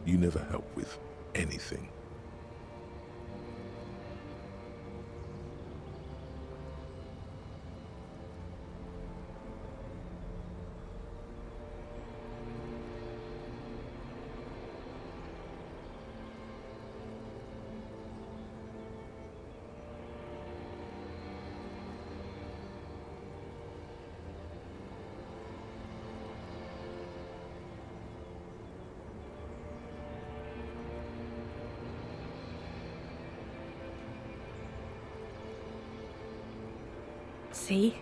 You never help with anything. See?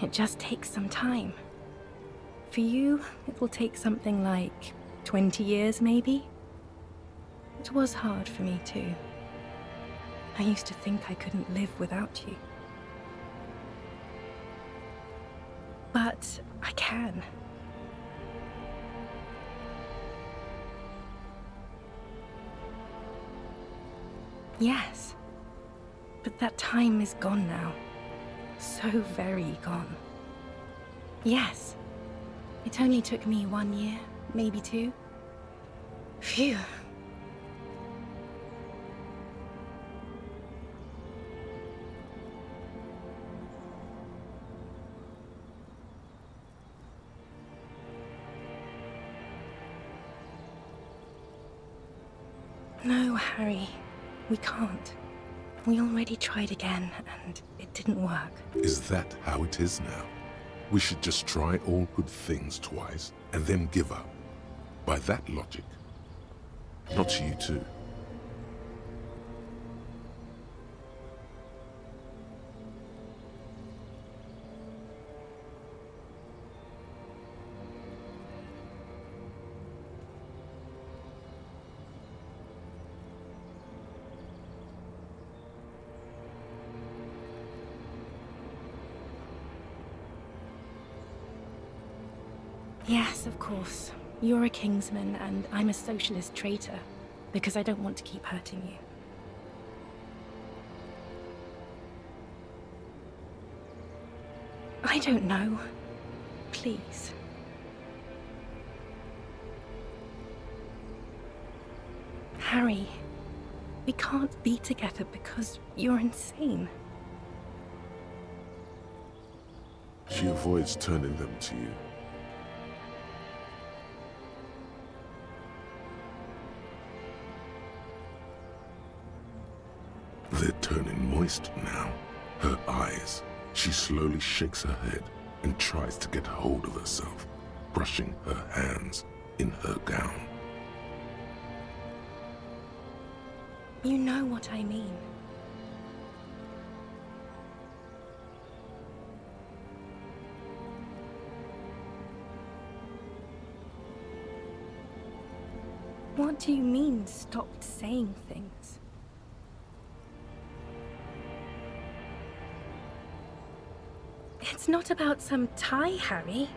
It just takes some time. For you, it will take something like 20 years, maybe? It was hard for me, too. I used to think I couldn't live without you. But I can. Yes. But that time is gone now. So very gone. Yes. It only took me 1 year, maybe 2. Phew. No, Harry. We can't. We already tried again, and it didn't work. Is that how it is now? We should just try all good things twice and then give up. By that logic, not you too. Yes, of course. You're a Kingsman, and I'm a socialist traitor, because I don't want to keep hurting you. I don't know. Please. Harry, we can't be together because you're insane. She avoids turning them to you. They're turning moist now. Her eyes. She slowly shakes her head and tries to get hold of herself, brushing her hands in her gown. You know what I mean. What do you mean, stopped saying things? It's not about some tie, Harry.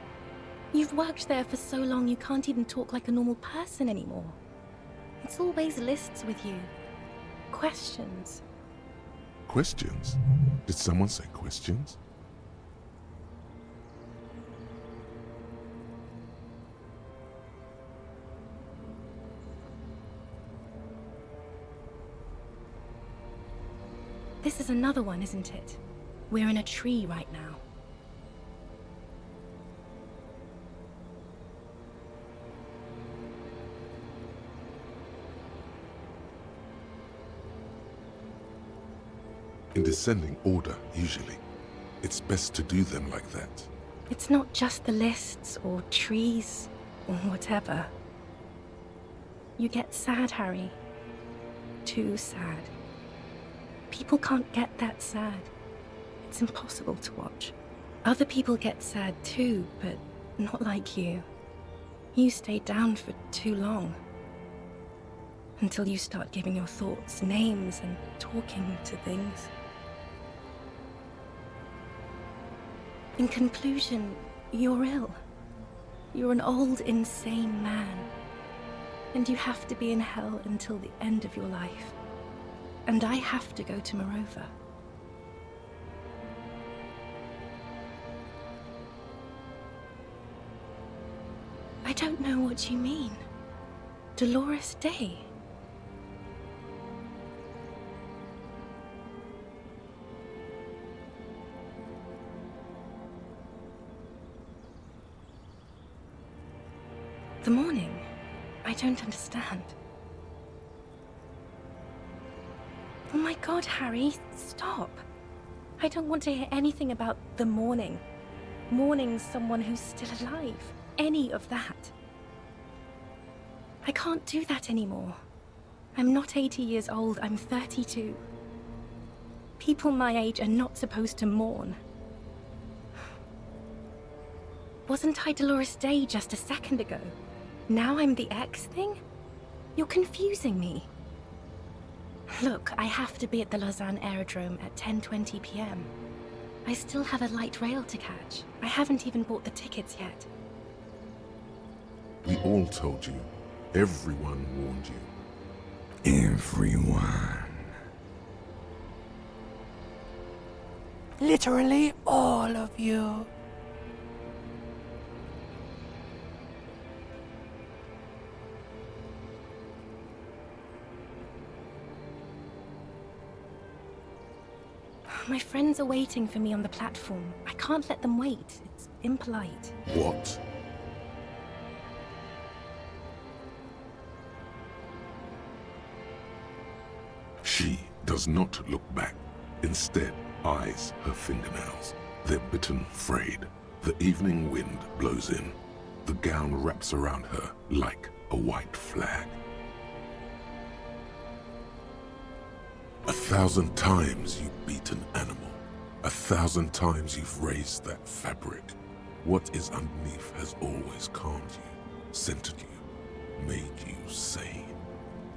You've worked there for so long you can't even talk like a normal person anymore. It's always lists with you. Questions. Questions? Did someone say questions? This is another one, isn't it? We're in a tree right now. In descending order, usually. It's best to do them like that. It's not just the lists or trees or whatever. You get sad, Harry. Too sad. People can't get that sad. It's impossible to watch. Other people get sad too, but not like you. You stay down for too long. Until you start giving your thoughts names and talking to things. In conclusion, you're ill. You're an old, insane man. And you have to be in hell until the end of your life. And I have to go to Morova. I don't know what you mean. Dolores Day. The morning? I don't understand. Oh my God, Harry, stop. I don't want to hear anything about the morning. Mourning someone who's still alive. Any of that. I can't do that anymore. I'm not 80 years old, I'm 32. People my age are not supposed to mourn. Wasn't I Dolores Day just a second ago? Now I'm the X thing? You're confusing me. Look, I have to be at the Lausanne Aerodrome at 10:20 p.m. I still have a light rail to catch. I haven't even bought the tickets yet. We all told you. Everyone warned you. Everyone. Literally all of you. My friends are waiting for me on the platform. I can't let them wait. It's impolite. What? She does not look back. Instead, eyes her fingernails. They're bitten, frayed. The evening wind blows in. The gown wraps around her like a white flag. 1,000 times you've beaten animal. 1,000 times you've raised that fabric. What is underneath has always calmed you, centered you, made you sane.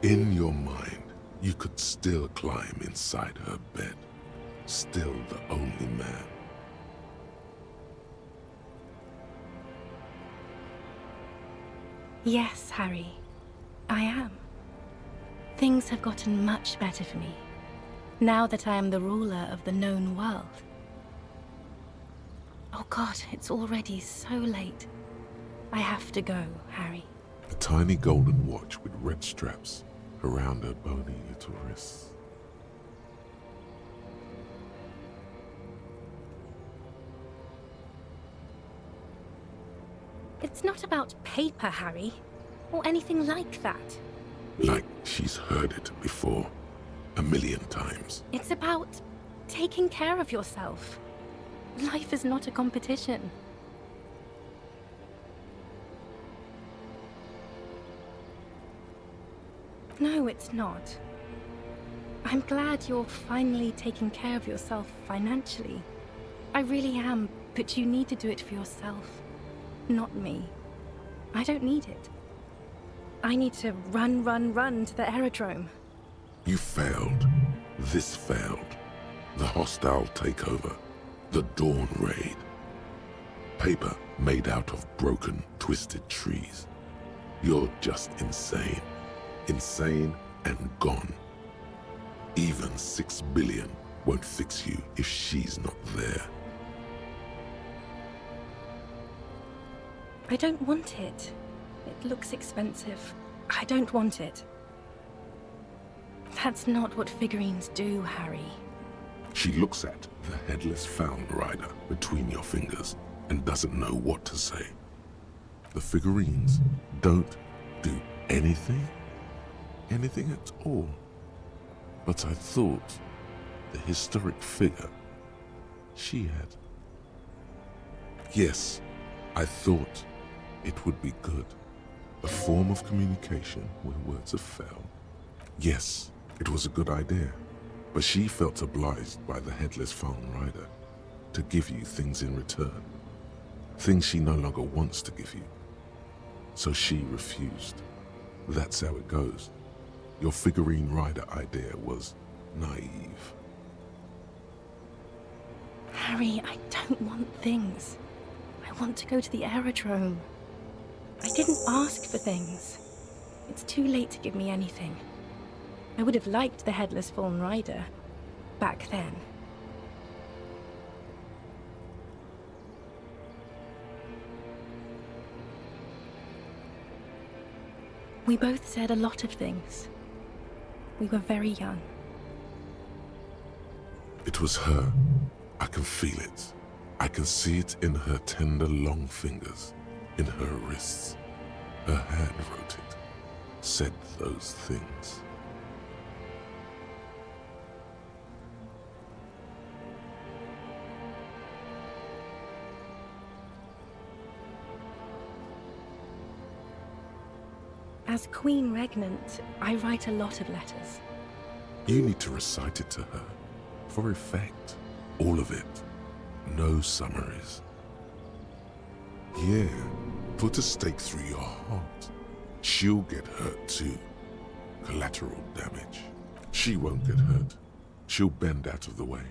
In your mind, you could still climb inside her bed, still the only man. Yes, Harry, I am. Things have gotten much better for me, now that I am the ruler of the known world. Oh God, it's already so late. I have to go, Harry. A tiny golden watch with red straps around her bony little wrists. It's not about paper, Harry, or anything like that. Like she's heard it before, 1,000,000 times. It's about taking care of yourself. Life is not a competition. No, it's not. I'm glad you're finally taking care of yourself financially. I really am, but you need to do it for yourself, not me. I don't need it. I need to run to the aerodrome. You failed. This failed. The hostile takeover. The Dawn Raid. Paper made out of broken, twisted trees. You're just insane. Insane and gone. Even 6 billion won't fix you if she's not there. I don't want it. It looks expensive. I don't want it. That's not what figurines do, Harry. She looks at the headless found rider between your fingers and doesn't know what to say. The figurines don't do anything? Anything at all. But I thought the historic figure she had. Yes, I thought it would be good. A form of communication where words have failed. Yes, it was a good idea. But she felt obliged by the headless found rider to give you things in return. Things she no longer wants to give you. So she refused. That's how it goes. Your figurine rider idea was naive. Harry, I don't want things. I want to go to the aerodrome. I didn't ask for things. It's too late to give me anything. I would have liked the headless fallen rider back then. We both said a lot of things. We were very young. It was her. I can feel it. I can see it in her tender, long fingers, in her wrists. Her hand wrote it, said those things. As Queen Regnant, I write a lot of letters. You need to recite it to her, for effect. All of it. No summaries. Yeah, put a stake through your heart. She'll get hurt too. Collateral damage. She won't get hurt. She'll bend out of the way.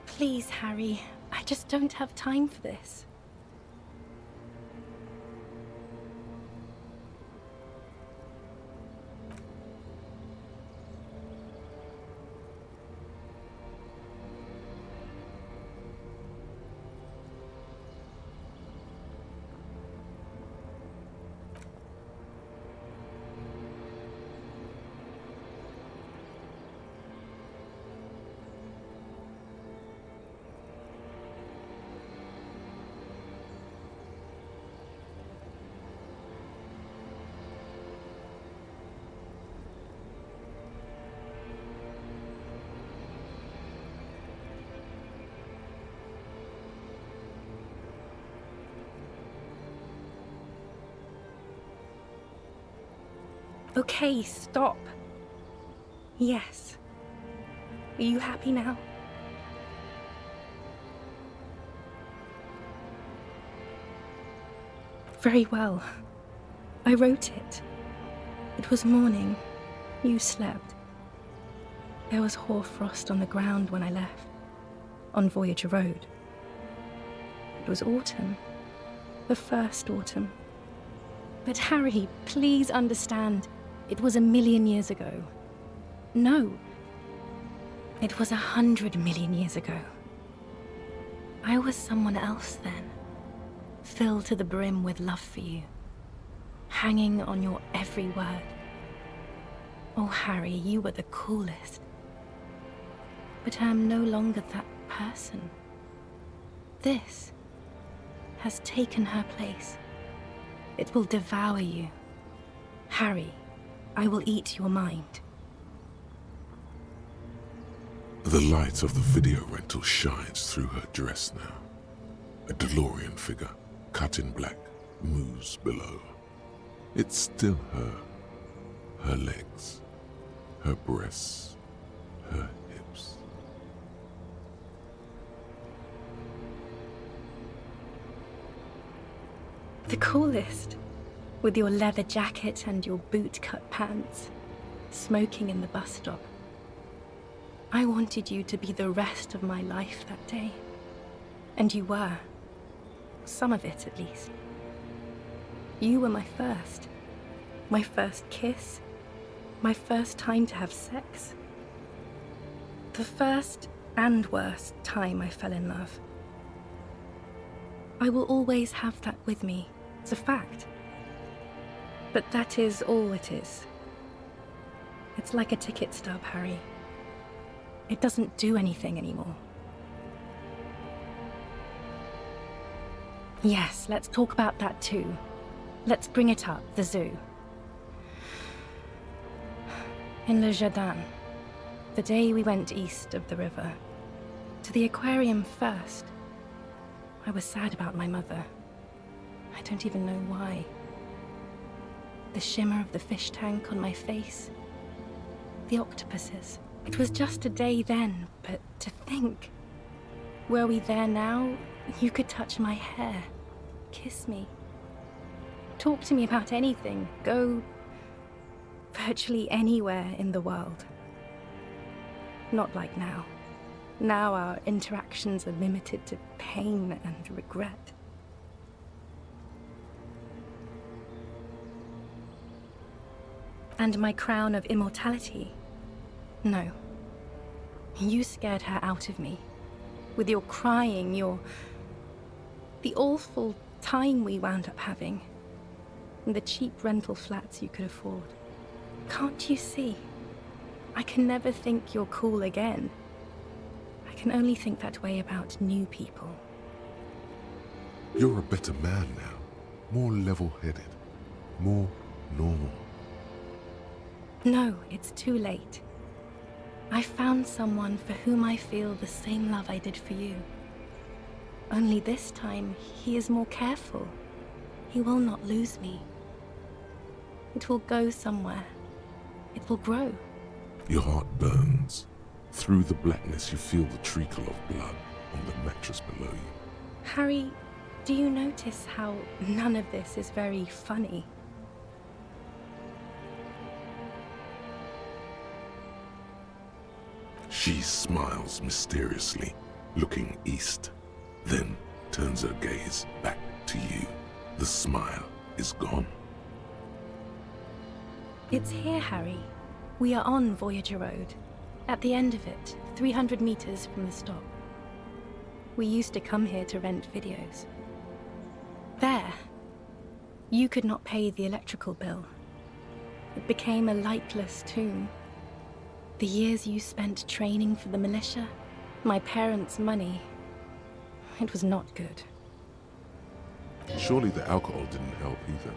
Please, Harry, I just don't have time for this. Okay, stop. Yes. Are you happy now? Very well. I wrote it. It was morning. You slept. There was hoarfrost on the ground when I left, on Voyager Road. It was autumn. The first autumn. But Harry, please understand, it was 1,000,000 years ago. No. It was 100 million years ago. I was someone else then, filled to the brim with love for you, hanging on your every word. Oh, Harry, you were the coolest. But I am no longer that person. This has taken her place. It will devour you. Harry, I will eat your mind. The light of the video rental shines through her dress now. A DeLorean figure, cut in black, moves below. It's still her. Her legs, her breasts, her hips. The coolest. With your leather jacket and your boot-cut pants, smoking in the bus stop. I wanted you to be the rest of my life that day. And you were. Some of it, at least. You were my first kiss, my first time to have sex. The first and worst time I fell in love. I will always have that with me. It's a fact. But that is all it is. It's like a ticket stub, Harry. It doesn't do anything anymore. Yes, let's talk about that too. Let's bring it up, the zoo. In Le Jardin, the day we went east of the river, to the aquarium first, I was sad about my mother. I don't even know why. The shimmer of the fish tank on my face, the octopuses. It was just a day then, but to think, were we there now, you could touch my hair, kiss me, talk to me about anything, go virtually anywhere in the world. Not like now. Now our interactions are limited to pain and regret. And my crown of immortality? No. You scared her out of me. With your crying, the awful time we wound up having. And the cheap rental flats you could afford. Can't you see? I can never think you're cool again. I can only think that way about new people. You're a better man now. More level-headed. More normal. No, it's too late. I found someone for whom I feel the same love I did for you. Only this time, he is more careful. He will not lose me. It will go somewhere. It will grow. Your heart burns. Through the blackness, you feel the trickle of blood on the mattress below you. Harry, do you notice how none of this is very funny? She smiles mysteriously, looking east, then turns her gaze back to you. The smile is gone. It's here, Harry. We are on Voyager Road. At the end of it, 300 meters from the stop. We used to come here to rent videos. There. You could not pay the electrical bill. It became a lightless tomb. The years you spent training for the militia, my parents' money, it was not good. Surely the alcohol didn't help either.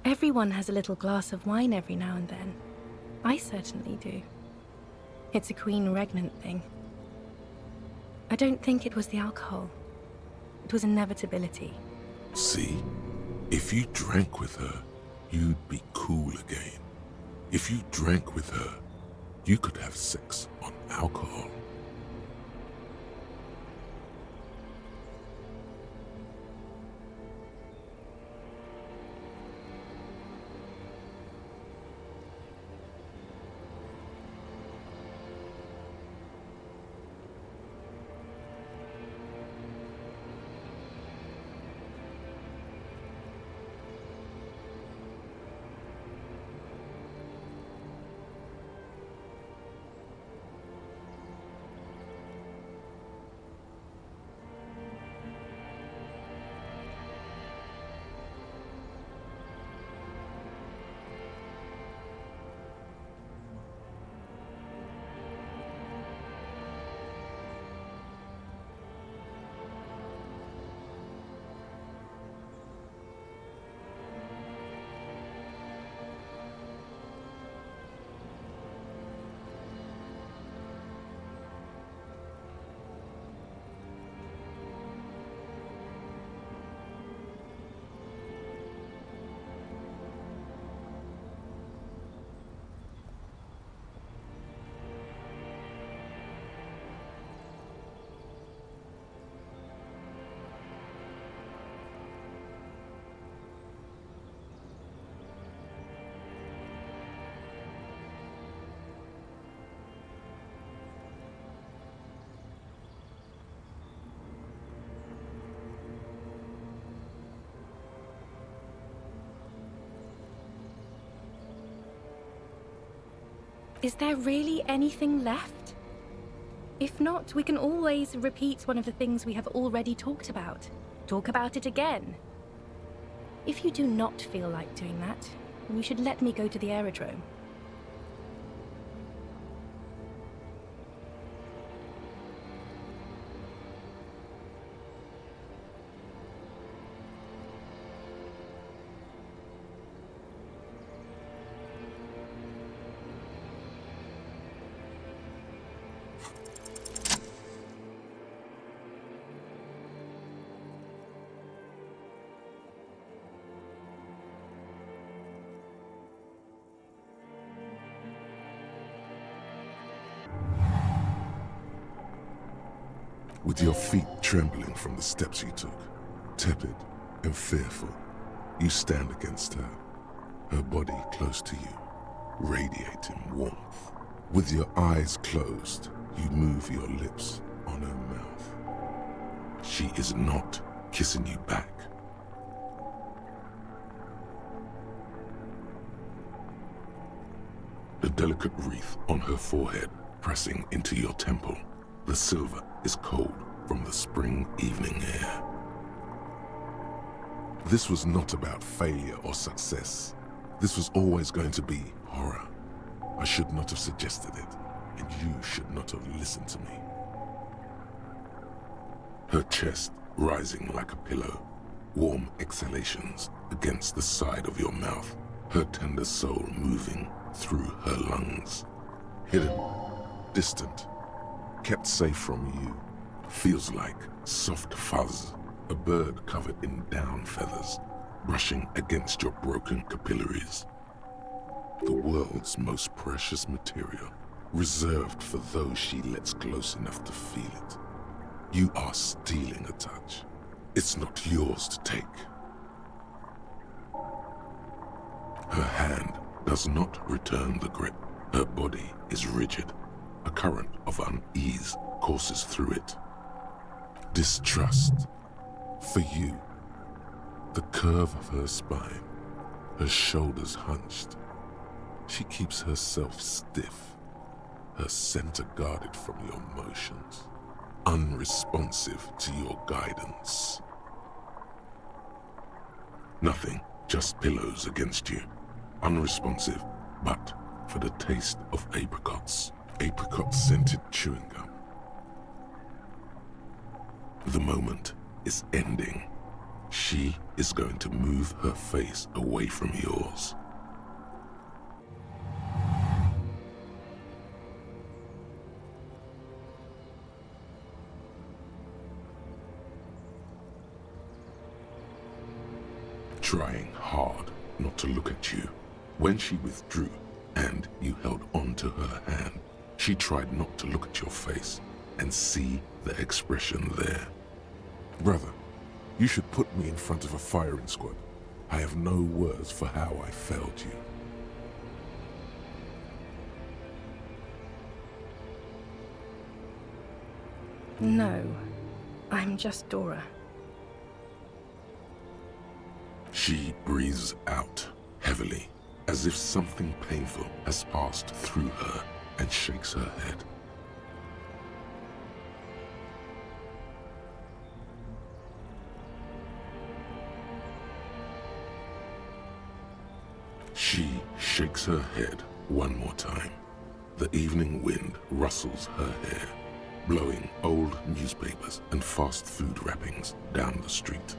Everyone has a little glass of wine every now and then. I certainly do. It's a queen regnant thing. I don't think it was the alcohol. It was inevitability. See? If you drank with her, you'd be cool again. If you drank with her, you could have sex on alcohol. Is there really anything left? If not, we can always repeat one of the things we have already talked about. Talk about it again. If you do not feel like doing that, then you should let me go to the aerodrome. With your feet trembling from the steps you took, tepid and fearful, you stand against her, her body close to you, radiating warmth. With your eyes closed, you move your lips on her mouth. She is not kissing you back. The delicate wreath on her forehead pressing into your temple. The silver is cold from the spring evening air. This was not about failure or success. This was always going to be horror. I should not have suggested it, and you should not have listened to me. Her chest rising like a pillow, warm exhalations against the side of your mouth, her tender soul moving through her lungs. Hidden, distant, kept safe from you, feels like soft fuzz, a bird covered in down feathers, brushing against your broken capillaries. The world's most precious material, reserved for those she lets close enough to feel it. You are stealing a touch. It's not yours to take. Her hand does not return the grip. Her body is rigid. A current of unease courses through it. Distrust. For you. The curve of her spine, her shoulders hunched. She keeps herself stiff, her center guarded from your motions, unresponsive to your guidance. Nothing, just pillows against you. Unresponsive, but for the taste of apricots. Apricot-scented chewing gum. The moment is ending. She is going to move her face away from yours. trying hard not to look at you. When she withdrew and you held on to her hand, she tried not to look at your face and see the expression there. Brother, you should put me in front of a firing squad. I have no words for how I failed you. No, I'm just Dora. She breathes out heavily, as if something painful has passed through her, and shakes her head. She shakes her head one more time. The evening wind rustles her hair, blowing old newspapers and fast food wrappings down the street.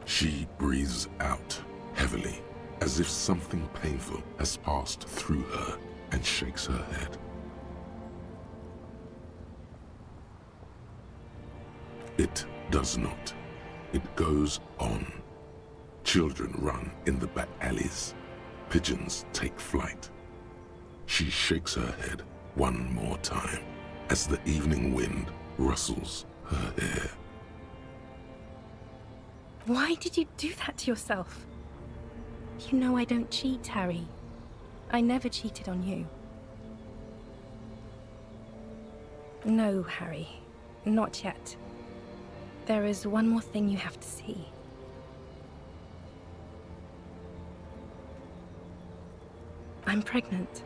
She breathes out heavily, as if something painful has passed through her, and shakes her head. It does not. It goes on. Children run in the back alleys. Pigeons take flight. She shakes her head one more time as the evening wind rustles her hair. Why did you do that to yourself? You know I don't cheat, Harry. I never cheated on you. No, Harry. Not yet. There is one more thing you have to see. I'm pregnant.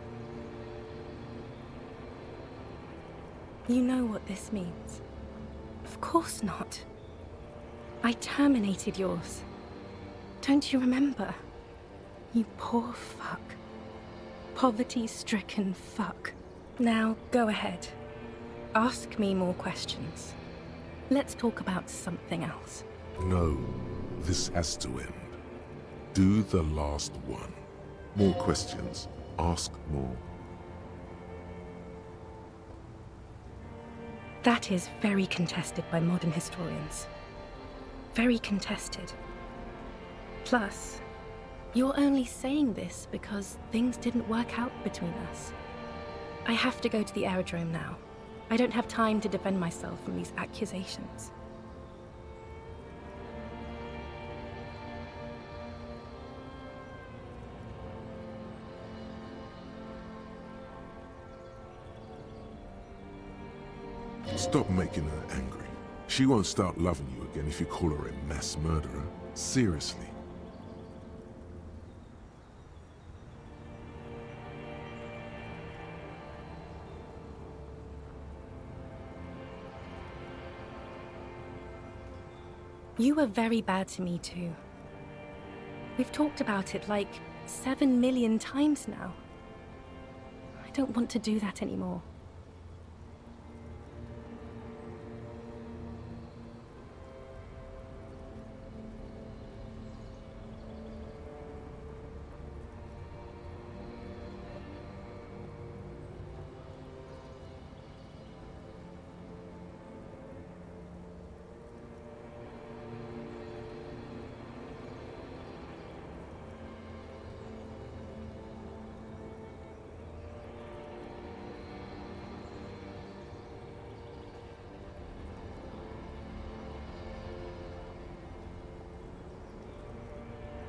You know what this means. Of course not. I terminated yours. Don't you remember? You poor fuck. Poverty-stricken fuck. Now, go ahead. Ask me more questions. Let's talk about something else. No, this has to end. Do the last one. More questions. Ask more. That is very contested by modern historians. Very contested. Plus, you're only saying this because things didn't work out between us. I have to go to the aerodrome now. I don't have time to defend myself from these accusations. Stop making her angry. She won't start loving you again if you call her a mass murderer. Seriously. You were very bad to me too. We've talked about it like 7 million times now. I don't want to do that anymore.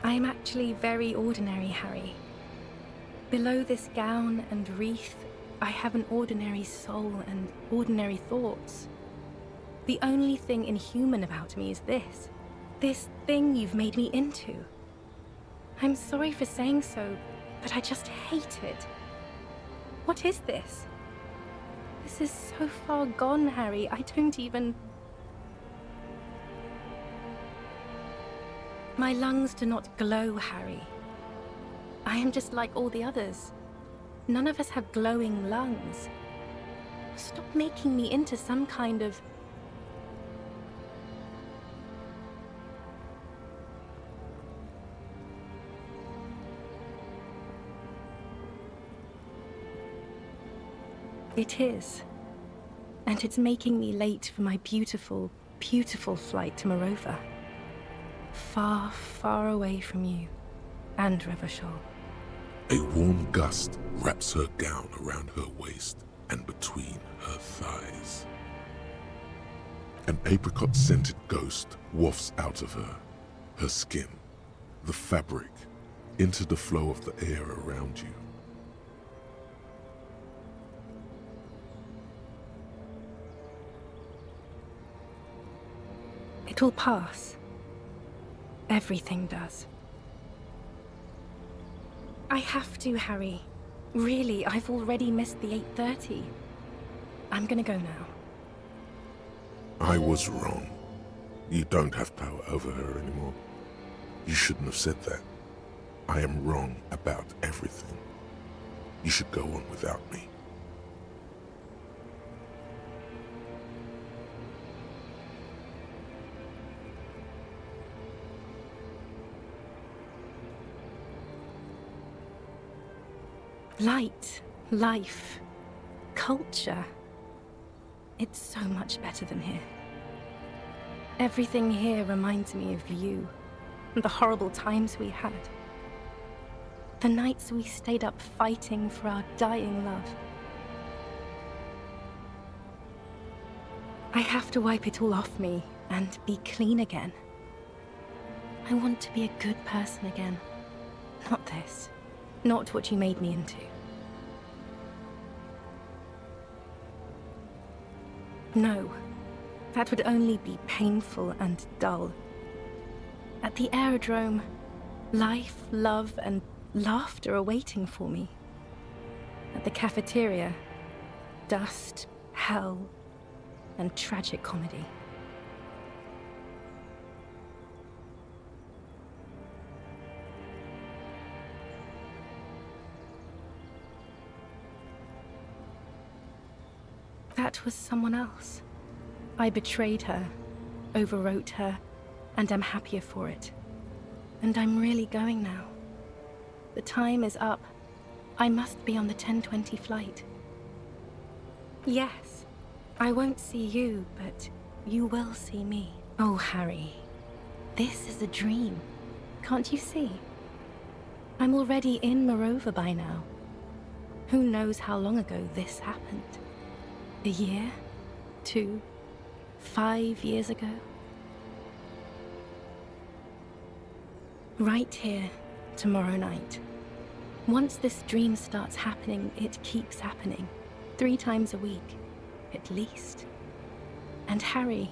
I am actually very ordinary, Harry. Below this gown and wreath, I have an ordinary soul and ordinary thoughts. The only thing inhuman about me is this. This thing you've made me into. I'm sorry for saying so, but I just hate it. What is this? This is so far gone, Harry. I don't even... My lungs do not glow, Harry. I am just like all the others. None of us have glowing lungs. Stop making me into some kind of... It is. And it's making me late for my beautiful, beautiful flight to Morova. far, far away from you and Revachol. A warm gust wraps her gown around her waist and between her thighs. An apricot-scented ghost wafts out of her, her skin, the fabric, into the flow of the air around you. It will pass. Everything does. I have to, Harry. Really, I've already missed the 8:30. I'm gonna go now. I was wrong. You don't have power over her anymore. You shouldn't have said that. I am wrong about everything. You should go on without me. Light, life, culture. It's so much better than here. Everything here reminds me of you, and the horrible times we had. The nights we stayed up fighting for our dying love. I have to wipe it all off me and be clean again. I want to be a good person again. Not this. Not what you made me into. No, that would only be painful and dull. At the aerodrome, life, love, and laughter are waiting for me. At the cafeteria, dust, hell, and tragic comedy. That was someone else. I betrayed her, overwrote her, and am happier for it. And I'm really going now. The time is up. I must be on the 10:20 flight. Yes, I won't see you, but you will see me. Oh, Harry, this is a dream. Can't you see? I'm already in Morova by now. Who knows how long ago this happened? A year? 2? 5 years ago? Right here, tomorrow night. Once this dream starts happening, it keeps happening. 3 times a week, at least. And Harry,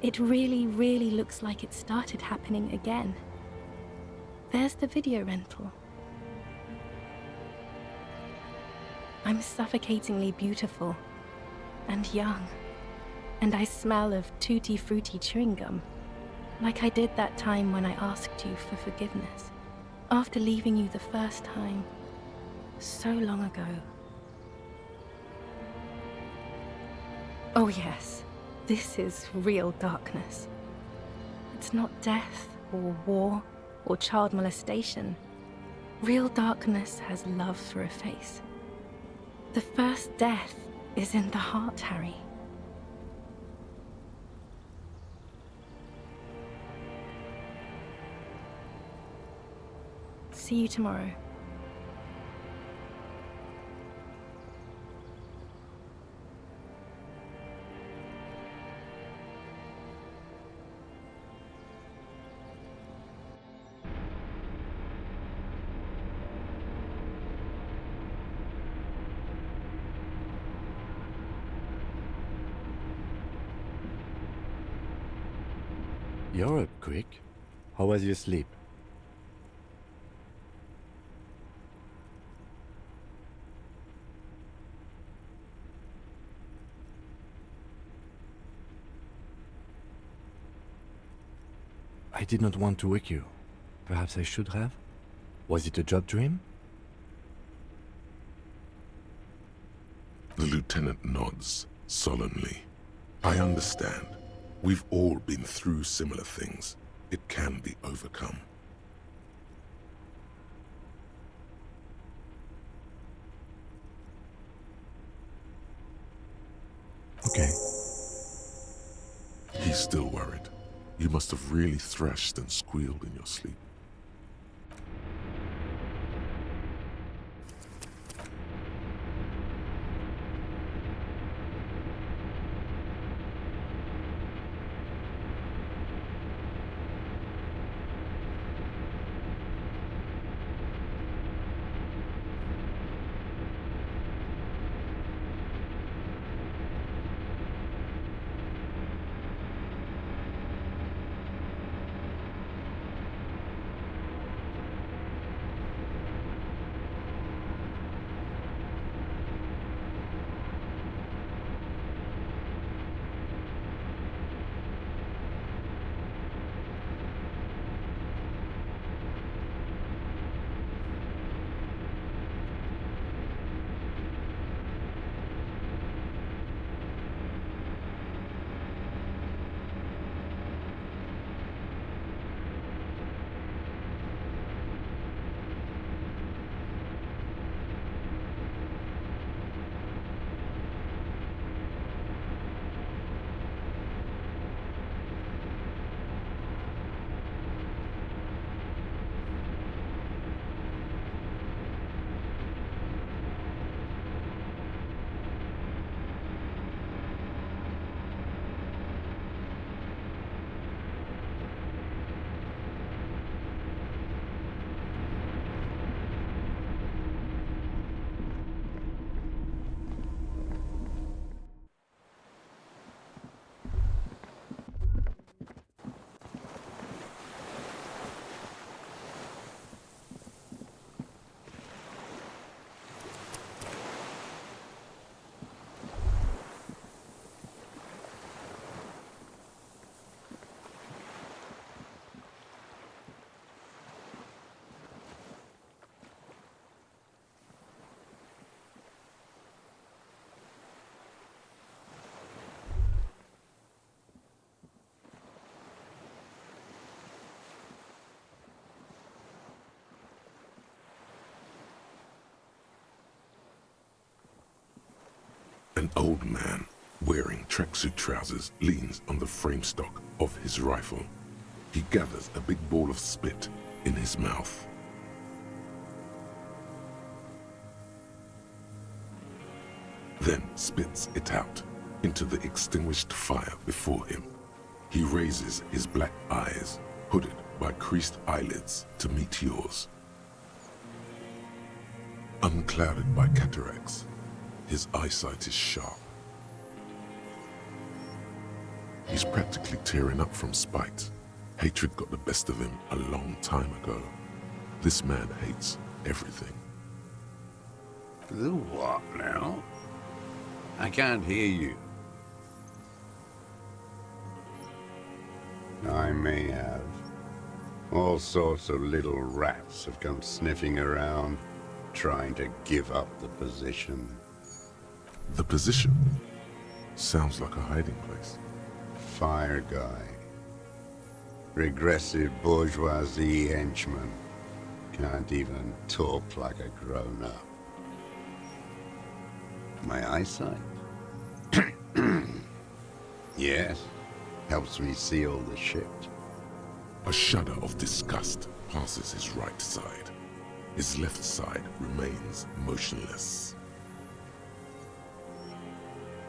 it really, really looks like it started happening again. There's the video rental. I'm suffocatingly beautiful. And young. And I smell of tutti frutti chewing gum. Like I did that time when I asked you for forgiveness. After leaving you the first time. So long ago. Oh yes, this is real darkness. It's not death or war or child molestation. Real darkness has love for a face. The first death is in the heart, Harry. See you tomorrow. You're up quick. How was your sleep? I did not want to wake you. Perhaps I should have? Was it a job dream? The lieutenant nods solemnly. I understand. We've all been through similar things. It can be overcome. Okay. He's still worried. You must have really thrashed and squealed in your sleep. An old man wearing tracksuit trousers leans on the frame stock of his rifle. He gathers a big ball of spit in his mouth. Then spits it out into the extinguished fire before him. He raises his black eyes, hooded by creased eyelids, to meet yours. Unclouded by cataracts, his eyesight is sharp. He's practically tearing up from spite. Hatred got the best of him a long time ago. This man hates everything. The what now? I can't hear you. I may have. All sorts of little rats have come sniffing around, trying to give up the position. The position? Sounds like a hiding place. Fire guy. Regressive bourgeoisie henchman. Can't even talk like a grown-up. My eyesight? Yes. Helps me see all the shit. A shudder of disgust passes his right side. His left side remains motionless.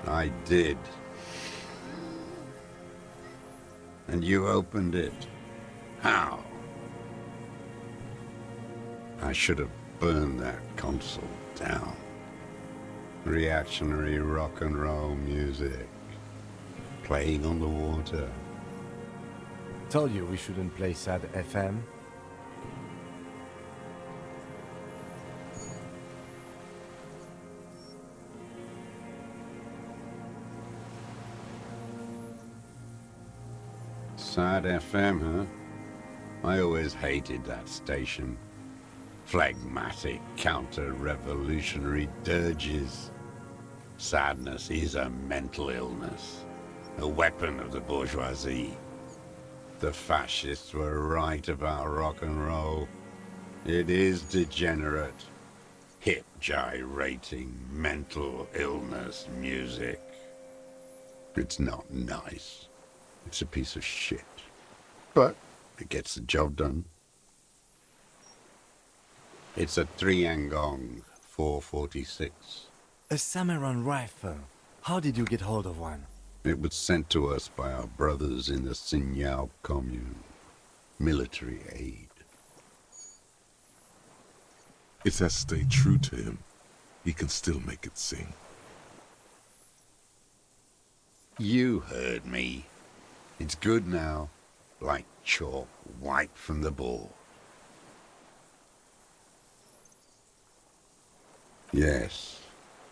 I did. And you opened it. How? I should have burned that console down. Reactionary rock and roll music. Playing on the water. Told you we shouldn't play sad FM. Sad FM, huh? I always hated that station. Phlegmatic, counter-revolutionary dirges. Sadness is a mental illness. A weapon of the bourgeoisie. The fascists were right about rock and roll. It is degenerate. Hip gyrating, mental illness music. It's not nice. It's a piece of shit. but it gets the job done. It's a 3-Angong 446. A Samuran rifle. How did you get hold of one? It was sent to us by our brothers in the Sinyao commune. Military aid. It has stayed true to him. He can still make it sing. You heard me. It's good now. Like chalk, wiped from the board. Yes,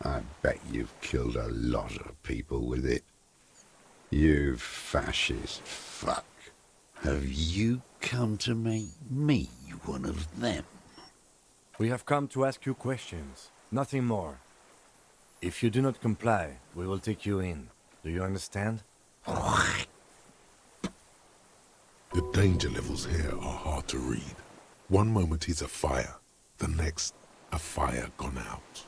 I bet you've killed a lot of people with it. You fascist fuck. Have you come to make me one of them? We have come to ask you questions, nothing more. If you do not comply, we will take you in. Do you understand? The danger levels here are hard to read. One moment he's a fire, the next, a fire gone out.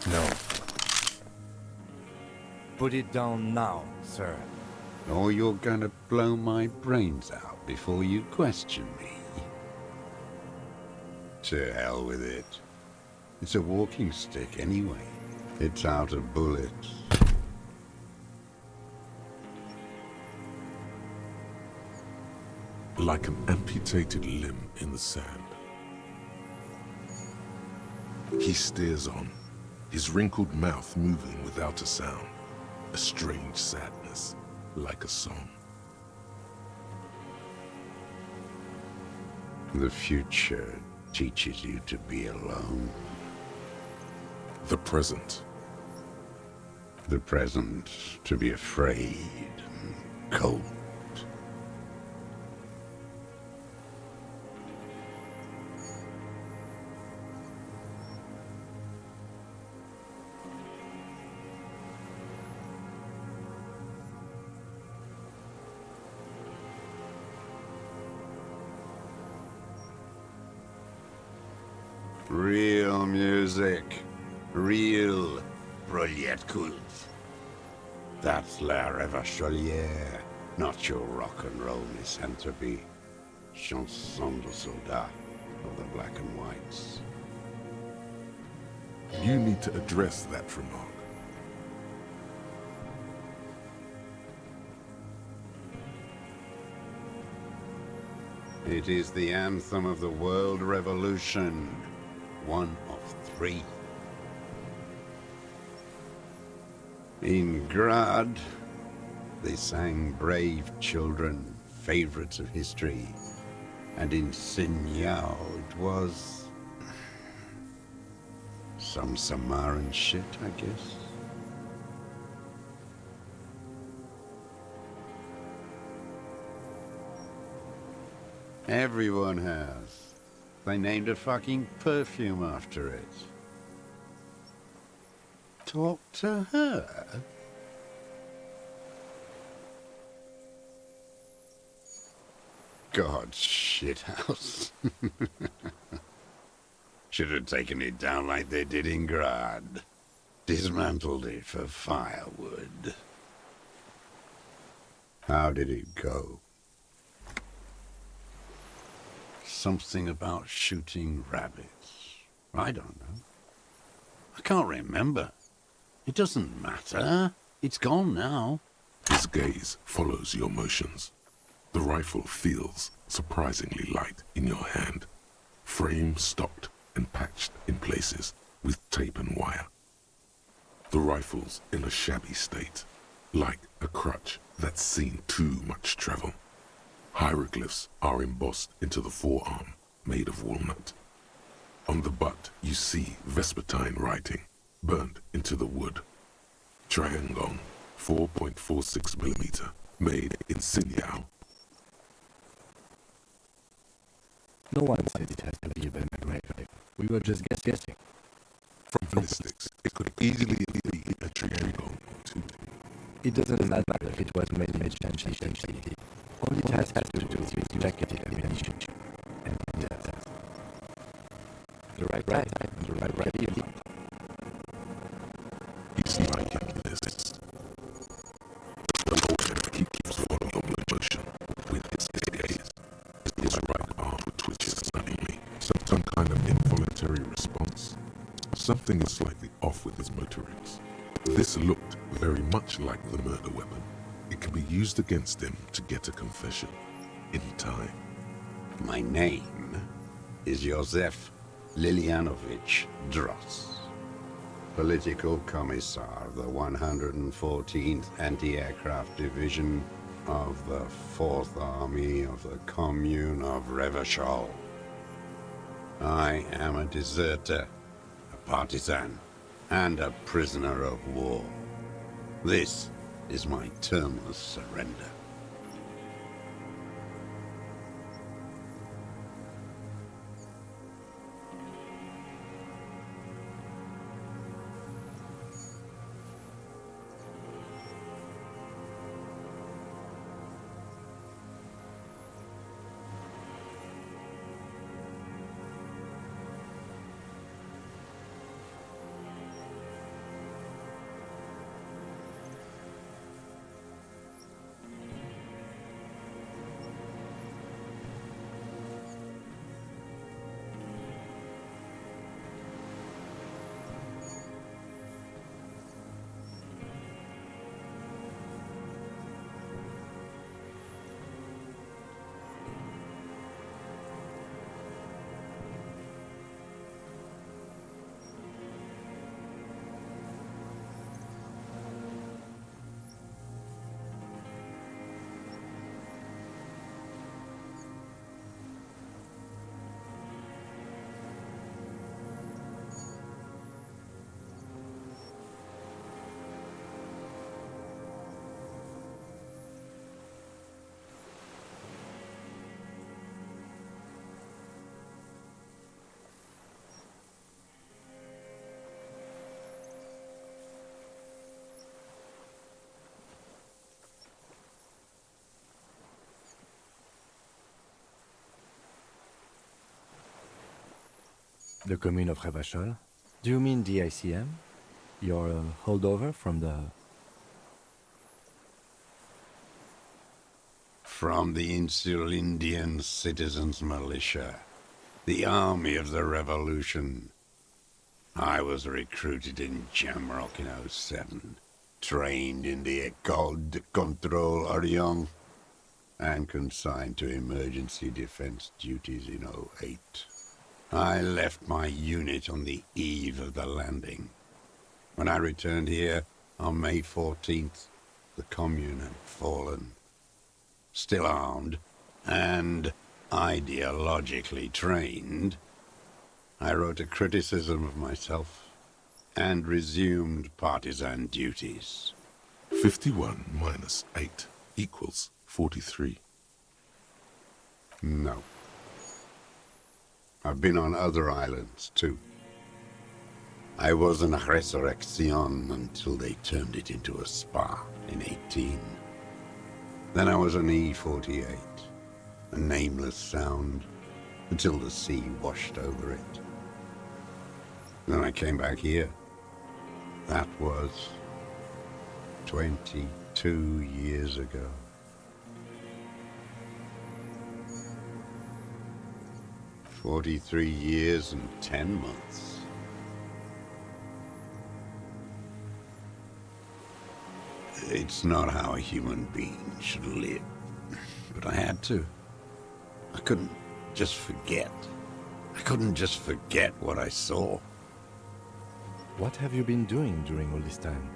No. Put it down now, sir. Or you're gonna blow my brains out before you question me. To hell with it. It's a walking stick anyway. It's out of bullets. Like an amputated limb in the sand. He stares on, his wrinkled mouth moving without a sound. A strange sadness, like a song. The future teaches you to be alone. The present. The present to be afraid and cold. Real music. Real brilliant kult. That's La Révacholière, not your rock and roll misanthropy. Chanson de soldat of the black and whites. You need to address that remark. It is the anthem of the world revolution. One of 3. In Grad, they sang Brave Children, favorites of history. And in Sinyao, it was some Samaran shit, I guess. Everyone has. They named a fucking perfume after it. Talk to her? God's shithouse. Should have taken it down like they did in Grad. Dismantled it for firewood. How did it go? Something about shooting rabbits. I don't know. I can't remember. It doesn't matter. It's gone now. His gaze follows your motions. The rifle feels surprisingly light in your hand. Frame stocked and patched in places with tape and wire. The rifle's in a shabby state, like a crutch that's seen too much travel. Hieroglyphs are embossed into the forearm, made of walnut. On the butt, you see Vespertine writing, burnt into the wood. Triangong, 4.46mm, made in Sinyao. No one said it has to be a grave. We were just guessing. From ballistics, it could easily be a Triangong too. It doesn't matter if it was made in HNC. All it has to do is jacket ammunition. And the right time, and the right idea. He's liking this. The motion he keeps following your motion with his gaze. His right arm twitches suddenly. Some kind of involuntary response. Something is slightly off with his motorics. This looked very much like the murder weapon. It can be used against him to get a confession. In time. My name is Josef Lilianovich Dross, Political Commissar of the 114th Anti-Aircraft Division of the 4th Army of the Commune of Revachol. I am a deserter, a partisan, and a prisoner of war. This is my termless surrender. The commune of Revachol? Do you mean the ICM? Your holdover from the... From the Insular Indian Citizens Militia, the army of the revolution. I was recruited in Jamrock in 07, trained in the École de Contrôle Orient, and consigned to emergency defense duties in 08. I left my unit on the eve of the landing. When I returned here on May 14th, the commune had fallen. Still armed and ideologically trained, I wrote a criticism of myself and resumed partisan duties. 51 minus 8 equals 43. No. I've been on other islands, too. I was an Resurrection until they turned it into a spa in 18. Then I was an E-48, a nameless sound, until the sea washed over it. Then I came back here. That was 22 years ago. 43 years and 10 months. It's not how a human being should live, but I had to. I couldn't just forget. I couldn't just forget what I saw. What have you been doing during all this time?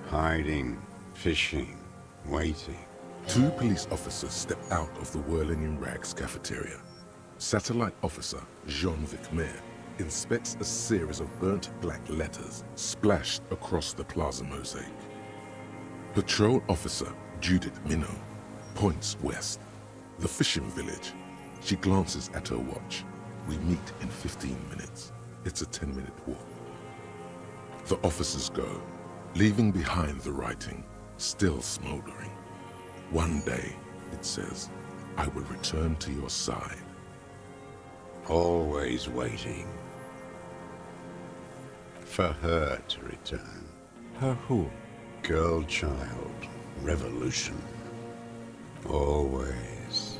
Hiding, fishing, waiting. 2 police officers step out of the Whirling in Rags cafeteria. Satellite officer Jean-Vic Mayer inspects a series of burnt black letters splashed across the plaza mosaic. Patrol officer Judith Minot points west. The fishing village. She glances at her watch. We meet in 15 minutes. It's a 10-minute walk. The officers go, leaving behind the writing, still smoldering. One day, it says, I will return to your side. Always waiting. for her to return. Her who? Girl, child, revolution. Always.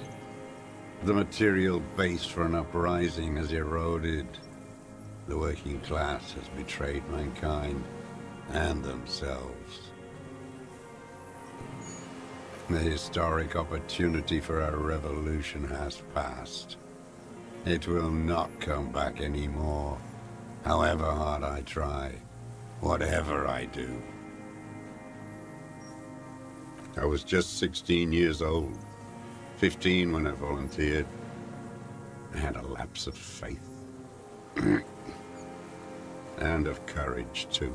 The material base for an uprising has eroded. The working class has betrayed mankind and themselves. The historic opportunity for a revolution has passed. It will not come back anymore, however hard I try, whatever I do. I was just 16 years old, 15 when I volunteered. I had a lapse of faith. And of courage, too.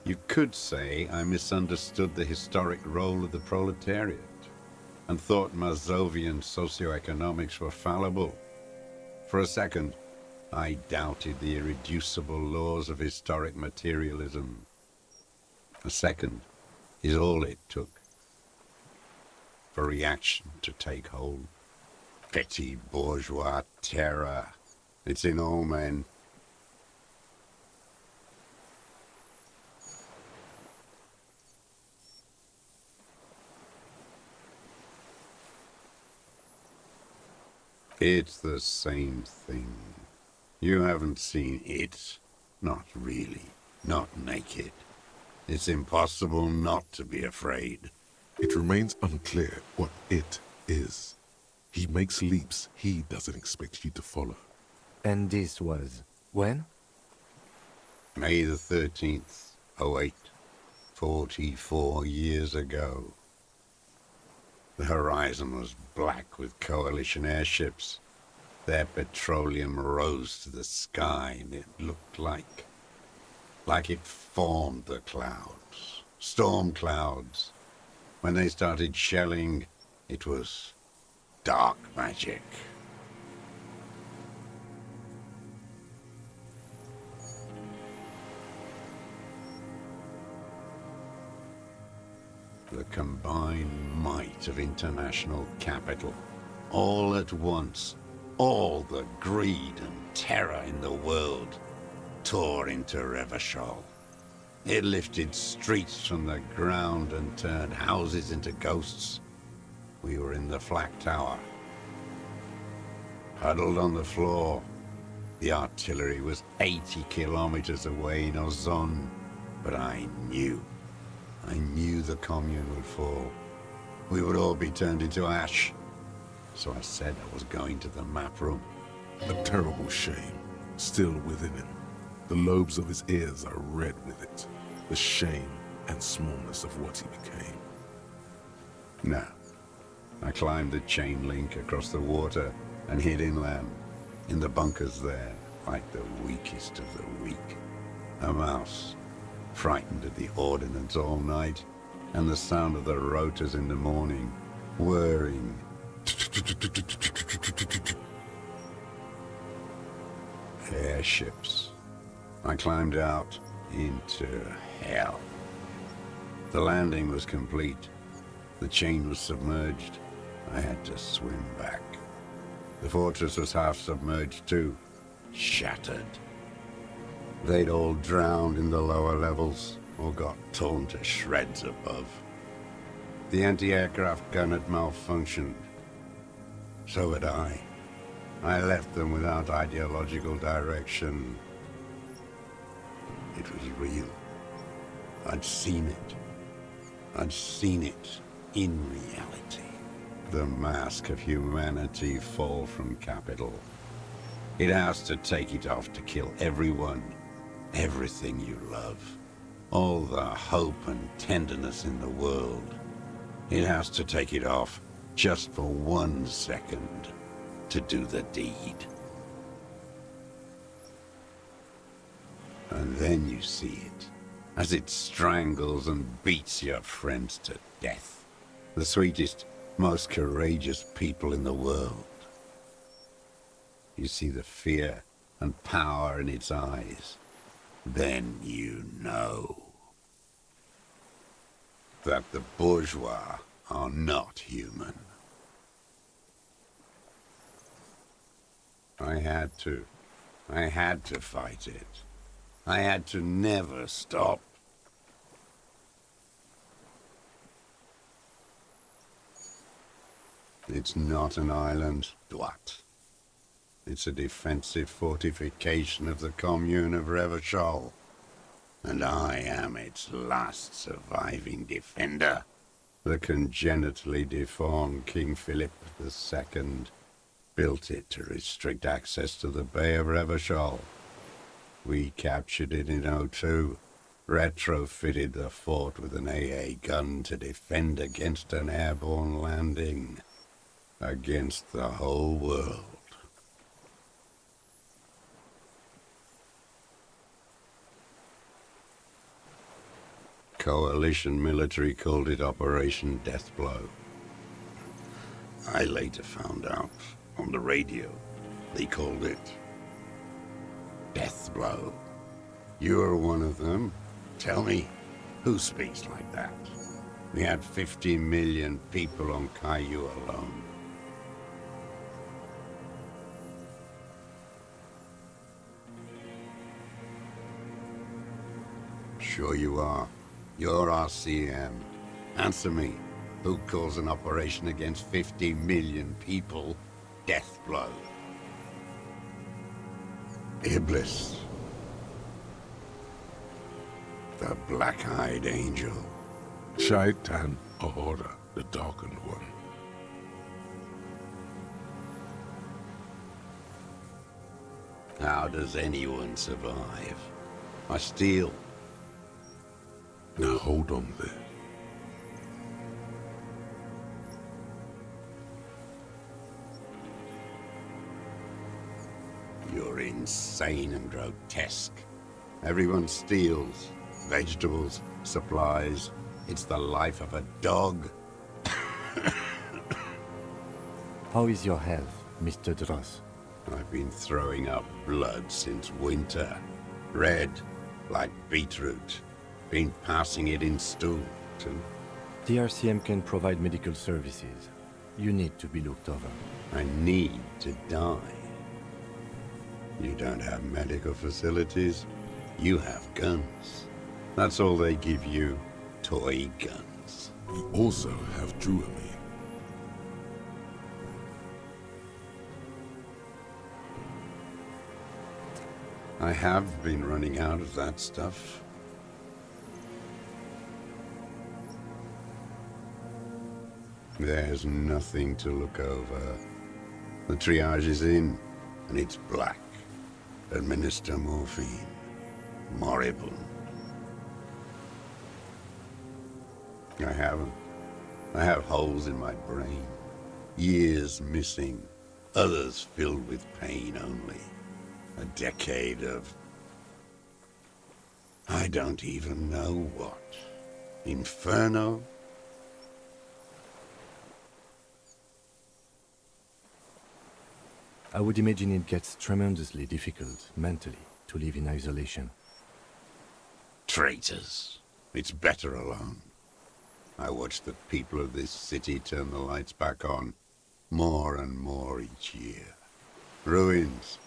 You could say I misunderstood the historic role of the proletariat and thought Mazovian socioeconomics were fallible. For a second, I doubted the irreducible laws of historic materialism. A second is all it took for reaction to take hold. Petty bourgeois terror. It's in all men. It's the same thing. You haven't seen it. Not really. Not naked. It's impossible not to be afraid. It remains unclear what it is. He makes leaps he doesn't expect you to follow. And this was when? May the 13th, 08. 44 years ago. The horizon was black with coalition airships. Their petroleum rose to the sky, and it looked like it formed the clouds. Storm clouds. When they started shelling, it was dark magic. The combined might of international capital, all at once, all the greed and terror in the world, tore into Revachol. It lifted streets from the ground and turned houses into ghosts. We were in the flak tower, huddled on the floor. The artillery was 80 kilometers away in Ozon, but I knew the commune would fall. We would all be turned into ash. So I said I was going to the map room. A terrible shame, still within him. The lobes of his ears are red with it. The shame and smallness of what he became. No. I climbed the chain link across the water and hid inland, in the bunkers there, like the weakest of the weak. A mouse, frightened at the ordnance all night, and the sound of the rotors in the morning, whirring. Airships. I climbed out into hell. The landing was complete. The chain was submerged. I had to swim back. The fortress was half submerged too, shattered. They'd all drowned in the lower levels, or got torn to shreds above. The anti-aircraft gun had malfunctioned. So had I. I left them without ideological direction. It was real. I'd seen it. I'd seen it in reality. The mask of humanity fall from capital. It has to take it off to kill everyone, everything you love. All the hope and tenderness in the world. It has to take it off just for 1 second to do the deed. And then you see it, as it strangles and beats your friends to death. The sweetest, most courageous people in the world. You see the fear and power in its eyes. Then you know that the bourgeois are not human. I had to fight it. I had to never stop. It's not an island, Dwat. It's a defensive fortification of the commune of Revachol. And I am its last surviving defender. The congenitally deformed King Philip II built it to restrict access to the Bay of Revachol. We captured it in '02, retrofitted the fort with an AA gun to defend against an airborne landing. Against the whole world. Coalition military called it Operation Deathblow. I later found out on the radio they called it Deathblow. You're one of them. Tell me, who speaks like that? We had 50 million people on Caillou alone. Sure you are. You're RCM. Answer me. Who calls an operation against 50 million people Deathblow? Iblis. The black-eyed angel. Shaitan Ahura, the darkened one. How does anyone survive? I steal. Now hold on there. You're insane and grotesque. Everyone steals. Vegetables, supplies. It's the life of a dog. How is your health, Mr. Dross? I've been throwing up blood since winter. Red, like beetroot. Been passing it in stool, too. The RCM can provide medical services. You need to be looked over. I need to die. You don't have medical facilities. You have guns. That's all they give you. Toy guns. You also have Druamine. I have been running out of that stuff. There's nothing to look over. The triage is in, and it's black. Administer morphine. Moribund. I haven't. I have holes in my brain. Years missing. Others filled with pain only. A decade of... I don't even know what. Inferno? I would imagine it gets tremendously difficult, mentally, to live in isolation. Traitors. It's better alone. I watch the people of this city turn the lights back on, more and more each year. Ruins,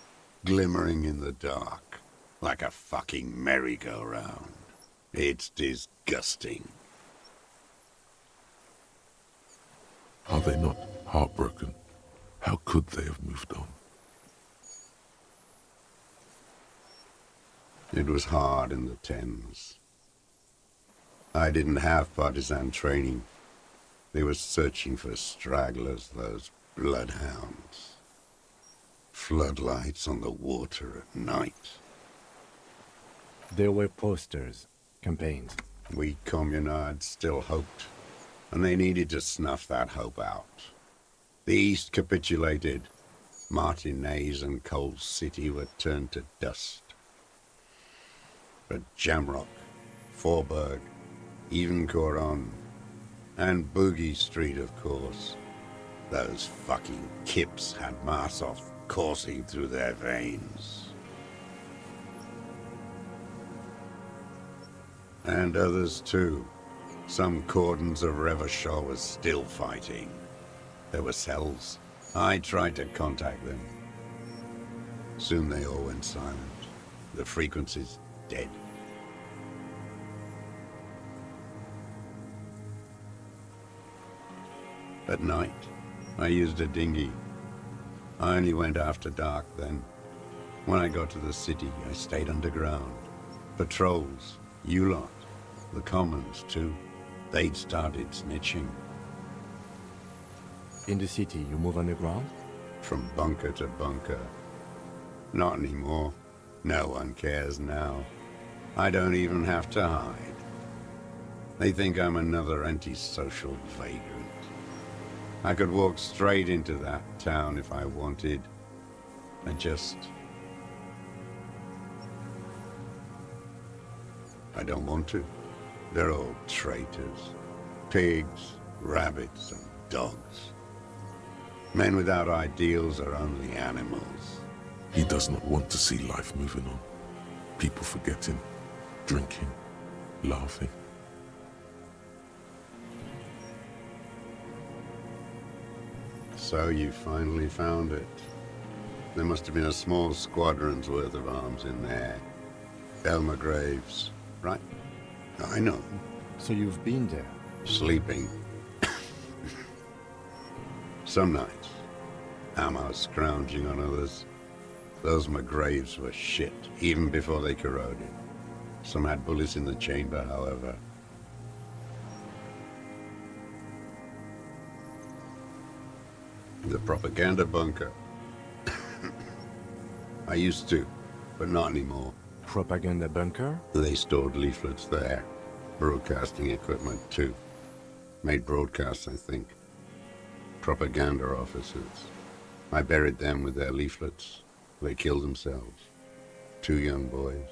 glimmering in the dark, like a fucking merry-go-round. It's disgusting. Are they not heartbroken? How could they have moved on? It was hard in the Thames. I didn't have partisan training. They were searching for stragglers, those bloodhounds. Floodlights on the water at night. There were posters, campaigns. We communards still hoped, and they needed to snuff that hope out. The East capitulated. Martinez and Cold City were turned to dust. But Jamrock, Forburg, even Coron, and Boogie Street, of course. Those fucking kips had Marsov coursing through their veins. And others too. Some cordons of Revachol was still fighting. There were cells. I tried to contact them. Soon they all went silent. The frequencies dead. At night, I used a dinghy. I only went after dark then. When I got to the city, I stayed underground. Patrols, you lot, the commons too. They'd started snitching. In the city, you move underground? From bunker to bunker. Not anymore. No one cares now. I don't even have to hide. They think I'm another antisocial vagrant. I could walk straight into that town if I wanted. I don't want to. They're all traitors. Pigs, rabbits, and dogs. Men without ideals are only animals. He does not want to see life moving on. People forgetting, drinking, laughing. So you finally found it. There must have been a small squadron's worth of arms in there. Elmer Graves, right? I know. So you've been there? Sleeping. Some nights. Ammo scrounging on others. Those McGraves were shit, even before they corroded. Some had bullets in the chamber, however. The propaganda bunker. I used to, but not anymore. Propaganda bunker? They stored leaflets there. Broadcasting equipment, too. Made broadcasts, I think. Propaganda officers. I buried them with their leaflets. They killed themselves. 2 young boys.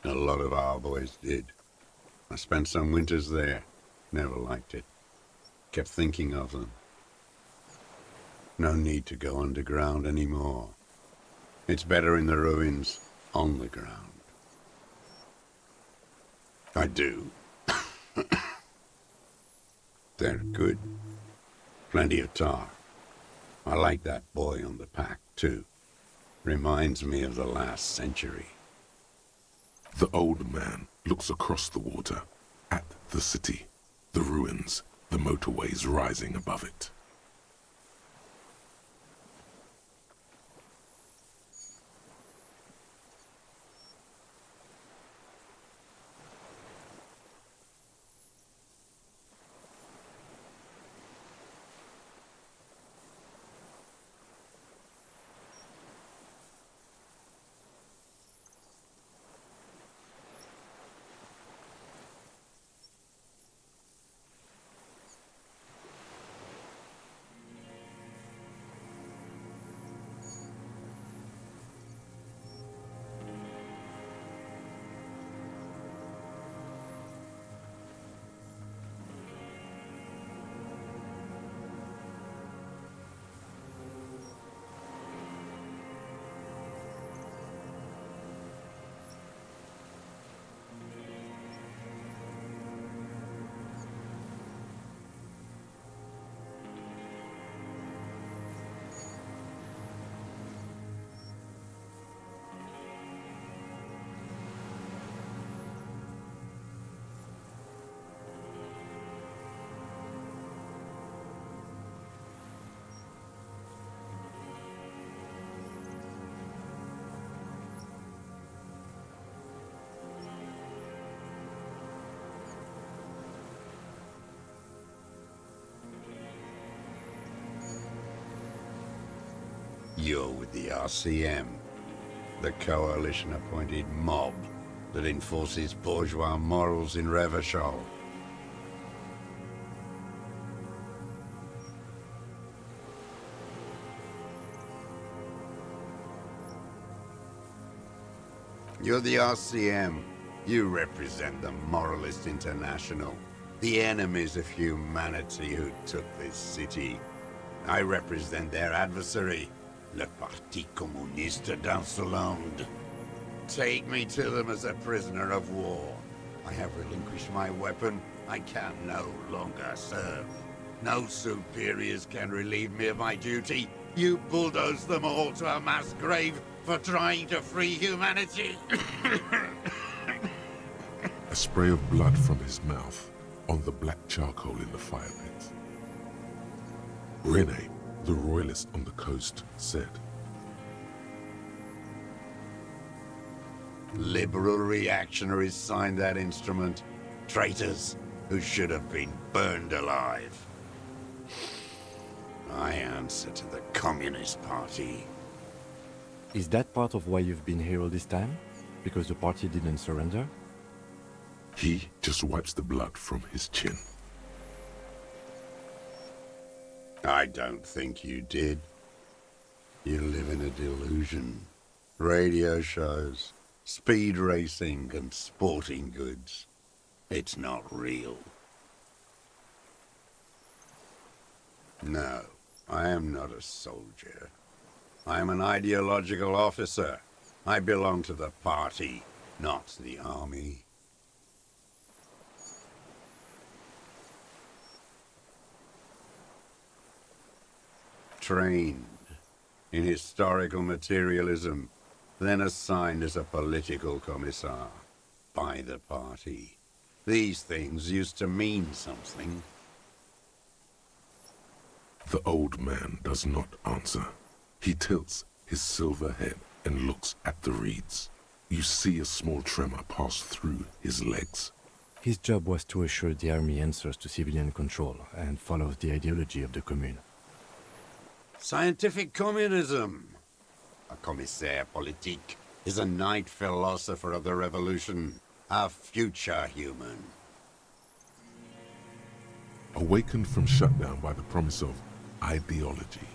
A lot of our boys did. I spent some winters there. Never liked it. Kept thinking of them. No need to go underground anymore. It's better in the ruins, on the ground. I do. They're good. Plenty of tar. I like that boy on the pack, too. Reminds me of the last century. The old man looks across the water, at the city, the ruins, the motorways rising above it. You're with the RCM, the coalition-appointed mob that enforces bourgeois morals in Revachol. You're the RCM. You represent the Moralist International, the enemies of humanity who took this city. I represent their adversary, le Parti Communiste d'Insolande. Take me to them as a prisoner of war. I have relinquished my weapon. I can no longer serve. No superiors can relieve me of my duty. You bulldoze them all to a mass grave for trying to free humanity? A spray of blood from his mouth on the black charcoal in the fire pit. Rene, the royalist on the coast, said, Liberal reactionaries signed that instrument. Traitors who should have been burned alive. I answer to the Communist Party. Is that part of why you've been here all this time? Because the party didn't surrender? He just wipes the blood from his chin. I don't think you did. You live in a delusion. Radio shows, speed racing and sporting goods. It's not real. No, I am not a soldier. I am an ideological officer. I belong to the party, not the army. Trained in historical materialism, then assigned as a political commissar by the party. These things used to mean something. The old man does not answer. He tilts his silver head and looks at the reeds. You see a small tremor pass through his legs. His job was to assure the army answers to civilian control and follows the ideology of the Commune. Scientific communism. A commissaire politique is a night philosopher of the revolution, a future human. Awakened from shutdown by the promise of ideology.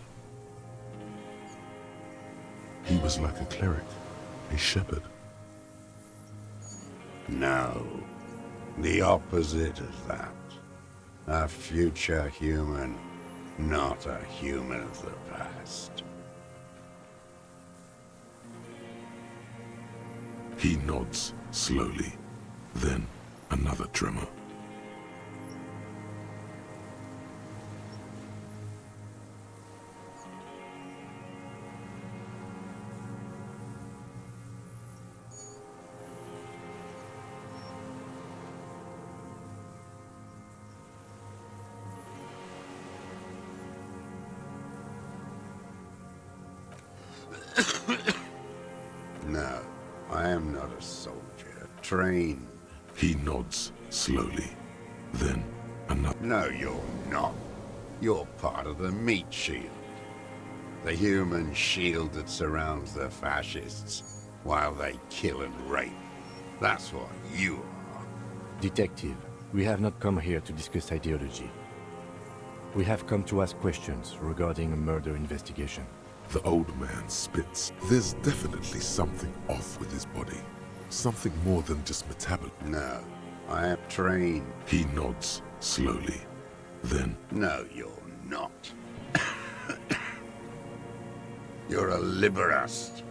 He was like a cleric, a shepherd. No, the opposite of that. A future human, not a human of the past. He nods slowly, then another tremor. No, I am not a soldier. Trained. He nods slowly, then another. No, you're not. You're part of the meat shield. The human shield that surrounds the fascists while they kill and rape. That's what you are. Detective, we have not come here to discuss ideology. We have come to ask questions regarding a murder investigation. The old man spits. There's definitely something off with his body. Something more than just metabolism. No, I am trained. He nods slowly, then. No, you're not. You're a liberast.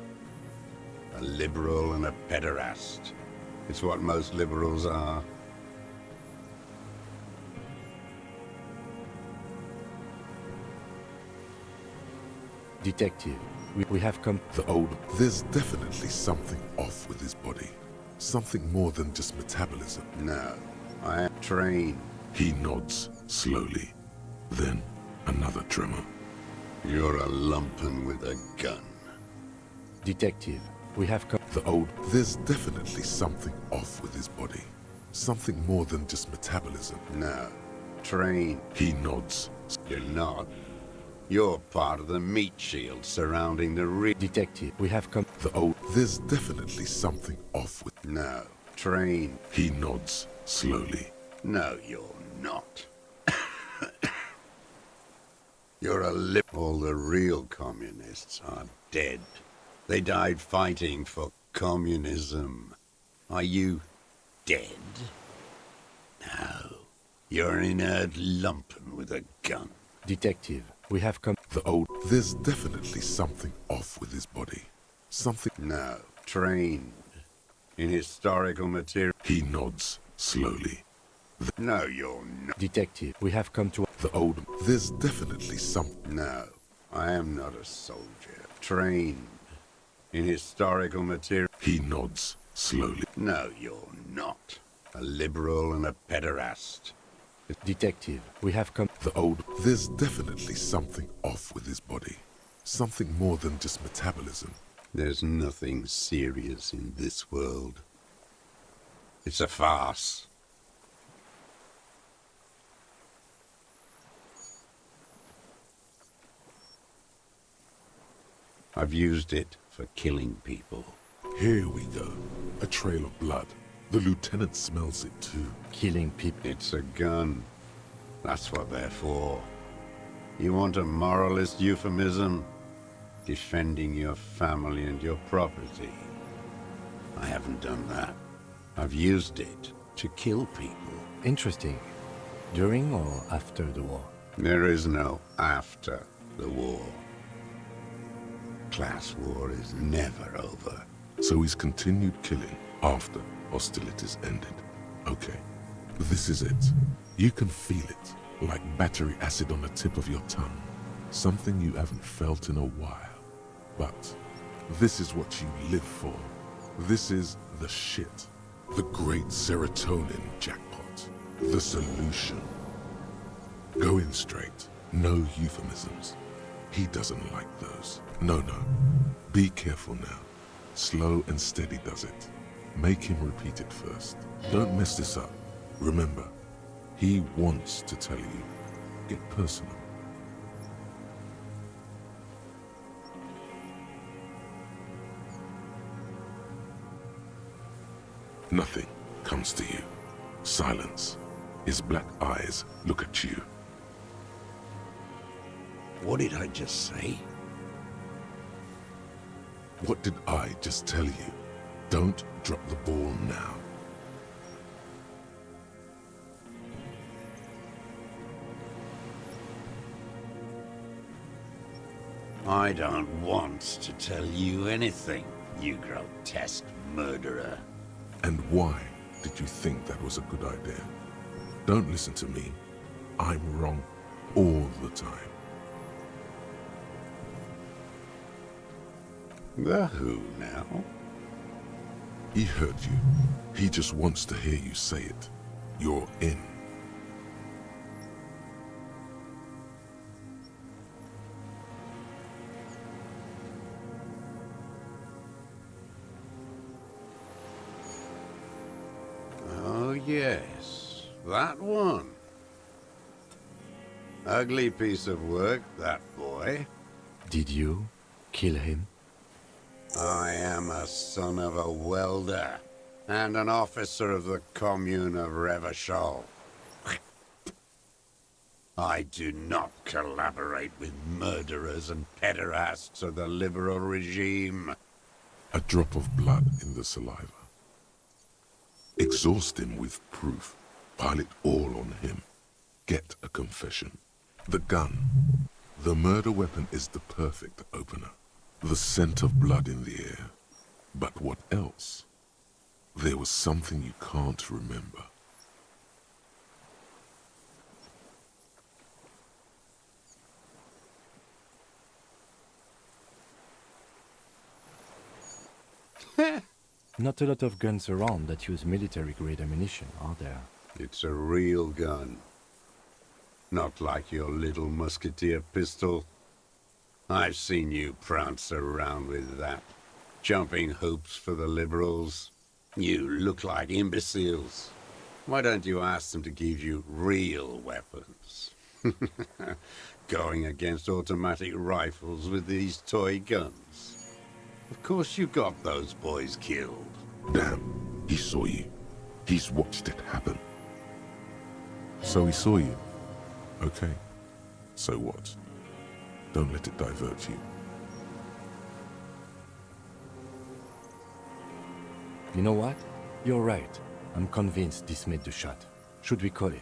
A liberal and a pederast. It's what most liberals are. Detective, we have come... The old... There's definitely something off with his body. Something more than just metabolism. No, I am trained. He nods slowly, then another tremor. You're a lumpen with a gun. Detective, we have come... The old... There's definitely something off with his body. Something more than just metabolism. No, trained. He nods. You're not. You're part of the meat shield surrounding the Detective, we have come... The old... There's definitely something off with... No, trained. He nods slowly. No, you're not. You're a All the real communists are dead. They died fighting for communism. Are you dead? No. You're an inert lumpen with a gun. Detective, we have come... The old... There's definitely something off with his body. Something... No. Trained. In historical material... He nods slowly. No, you're not. Detective, we have come to... The old... There's definitely some... No. I am not a soldier, trained in historical material. He nods slowly. No, you're not. A liberal and a pederast. Detective, we have come... The old... There's definitely something off with his body. Something more than just metabolism. There's nothing serious in this world. It's a farce. I've used it for killing people. Here we go. A trail of blood. The lieutenant smells it too. Killing people. It's a gun. That's what they're for. You want a moralist euphemism? Defending your family and your property. I haven't done that. I've used it to kill people. Interesting. During or after the war? There is no after the war. Class war is never over. So he's continued killing after hostilities ended. Okay, this is it. You can feel it, like battery acid on the tip of your tongue. Something you haven't felt in a while. But this is what you live for. This is the shit. The great serotonin jackpot. The solution. Go in straight. No euphemisms. He doesn't like those. No. Be careful now. Slow and steady does it. Make him repeat it first. Don't mess this up. Remember, he wants to tell you. Get personal. Nothing comes to you. Silence. His black eyes look at you. What did I just say? What did I just tell you? Don't drop the ball now. I don't want to tell you anything, you grotesque murderer. And why did you think that was a good idea? Don't listen to me. I'm wrong all the time. The who now? He heard you. He just wants to hear you say it. You're in. Oh yes, that one. Ugly piece of work, that boy. Did you kill him? I am a son of a welder and an officer of the commune of Revachol. I do not collaborate with murderers and pederasts of the liberal regime. A drop of blood in the saliva. Exhaust him with proof. Pile it all on him. Get a confession. The gun. The murder weapon is the perfect opener. The scent of blood in the air. But what else? There was something you can't remember. Not a lot of guns around that use military-grade ammunition, are there? It's a real gun. Not like your little musketeer pistol. I've seen you prance around with that, jumping hoops for the liberals. You look like imbeciles. Why don't you ask them to give you real weapons? Going against automatic rifles with these toy guns. Of course you got those boys killed. Damn, he saw you. He's watched it happen. So he saw you. Okay, so what? Don't let it divert you. You know what? You're right. I'm convinced this made the shot. Should we call it?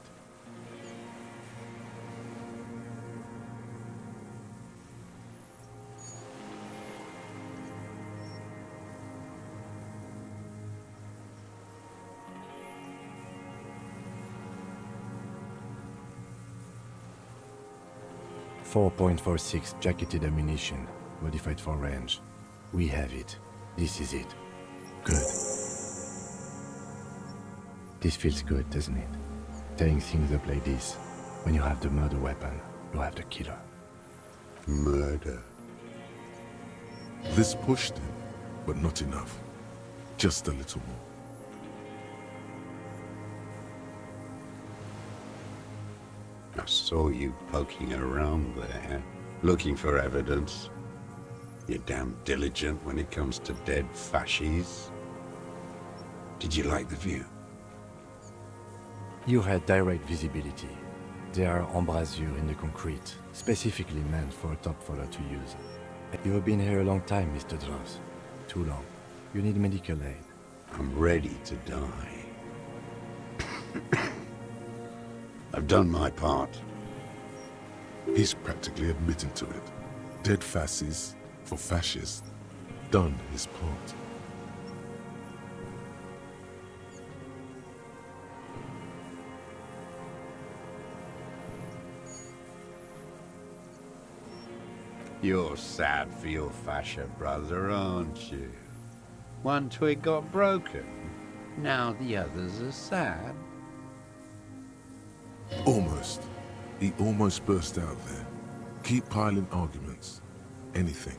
4.46 jacketed ammunition, modified for range. We have it. This is it. Good. This feels good, doesn't it? Tearing things up like this. When you have the murder weapon, you have the killer. Murder. This pushed him, but not enough. Just a little more. I saw you poking around there, looking for evidence. You're damn diligent when it comes to dead fascies. Did you like the view? You had direct visibility. There are embrasures in the concrete, specifically meant for a top follower to use. You have been here a long time, Mr. Dross. Too long. You need medical aid. I'm ready to die. I've done my part. He's practically admitting to it. Dead fascists for fascists. Done his part. You're sad for your fascia brother, aren't you? One twig got broken. Now the others are sad. Almost. He almost burst out there. Keep piling arguments. Anything.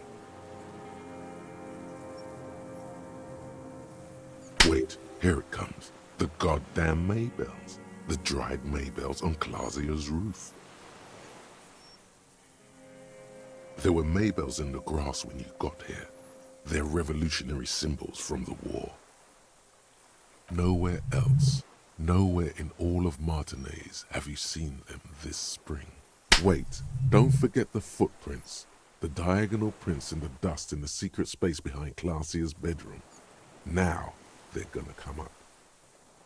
Wait, here it comes. The goddamn Maybells. The dried Maybells on Clausia's roof. There were Maybells in the grass when you got here. They're revolutionary symbols from the war. Nowhere else, nowhere in all of Martinez have you seen them this spring. Wait, don't forget the footprints. The diagonal prints in the dust in the secret space behind Clausia's bedroom. Now they're gonna come up.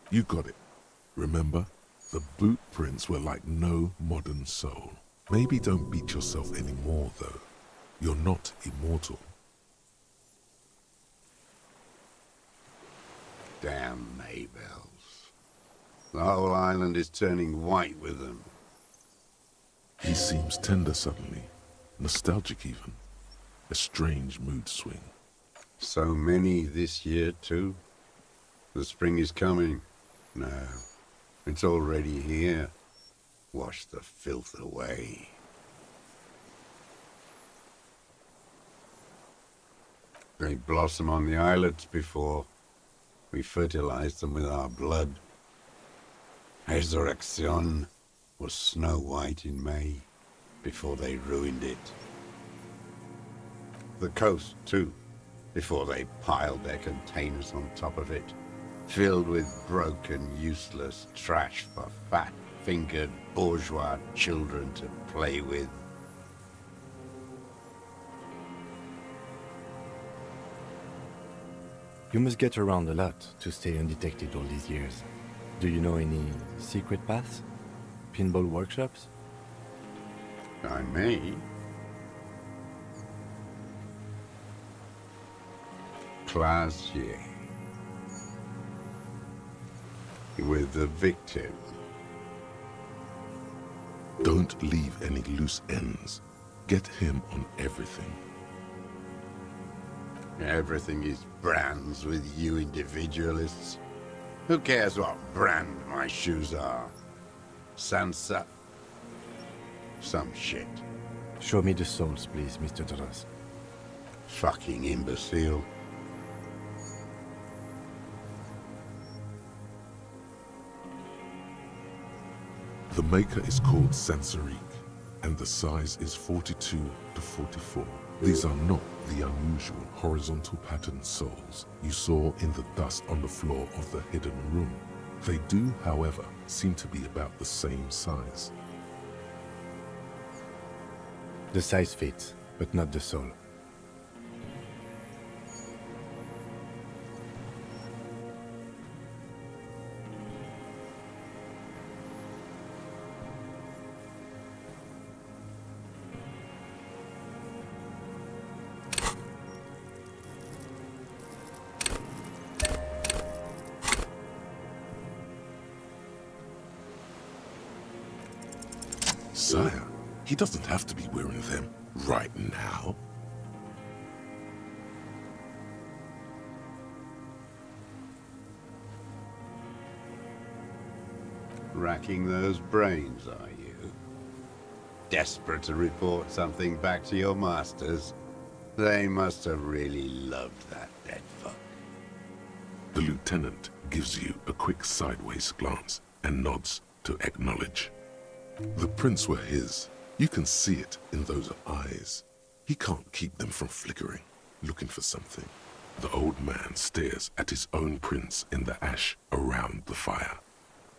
You got it. Remember? The boot prints were like no modern soul. Maybe don't beat yourself anymore, though. You're not immortal. Damn Maybells. The whole island is turning white with them. He seems tender suddenly. Nostalgic even. A strange mood swing. So many this year, too. The spring is coming. No, it's already here. Wash the filth away. They blossom on the islets before. We fertilize them with our blood. Resurrection was snow white in May, before they ruined it. The coast, too, before they piled their containers on top of it, filled with broken, useless trash for fat-fingered bourgeois children to play with. You must get around a lot to stay undetected all these years. Do you know any secret paths? Pinball workshops? I may. Classier. With the victim. Don't leave any loose ends. Get him on everything. Everything is brands with you individualists. Who cares what brand my shoes are? Sansa? Some shit. Show me the souls, please, Mr. Dross. Fucking imbecile. The maker is called Sansarique, and the size is 42 to 44. These are not the unusual horizontal patterned souls you saw in the dust on the floor of the hidden room. They do, however, seem to be about the same size. The size fits, but not the soul. Sire, He doesn't have to be wearing them right now. Racking those brains, are you? Desperate to report something back to your masters? They must have really loved that dead fuck. The lieutenant gives you a quick sideways glance and nods to acknowledge. The prints were his. You can see it in those eyes. He can't keep them from flickering, looking for something. The old man stares at his own prints in the ash around the fire.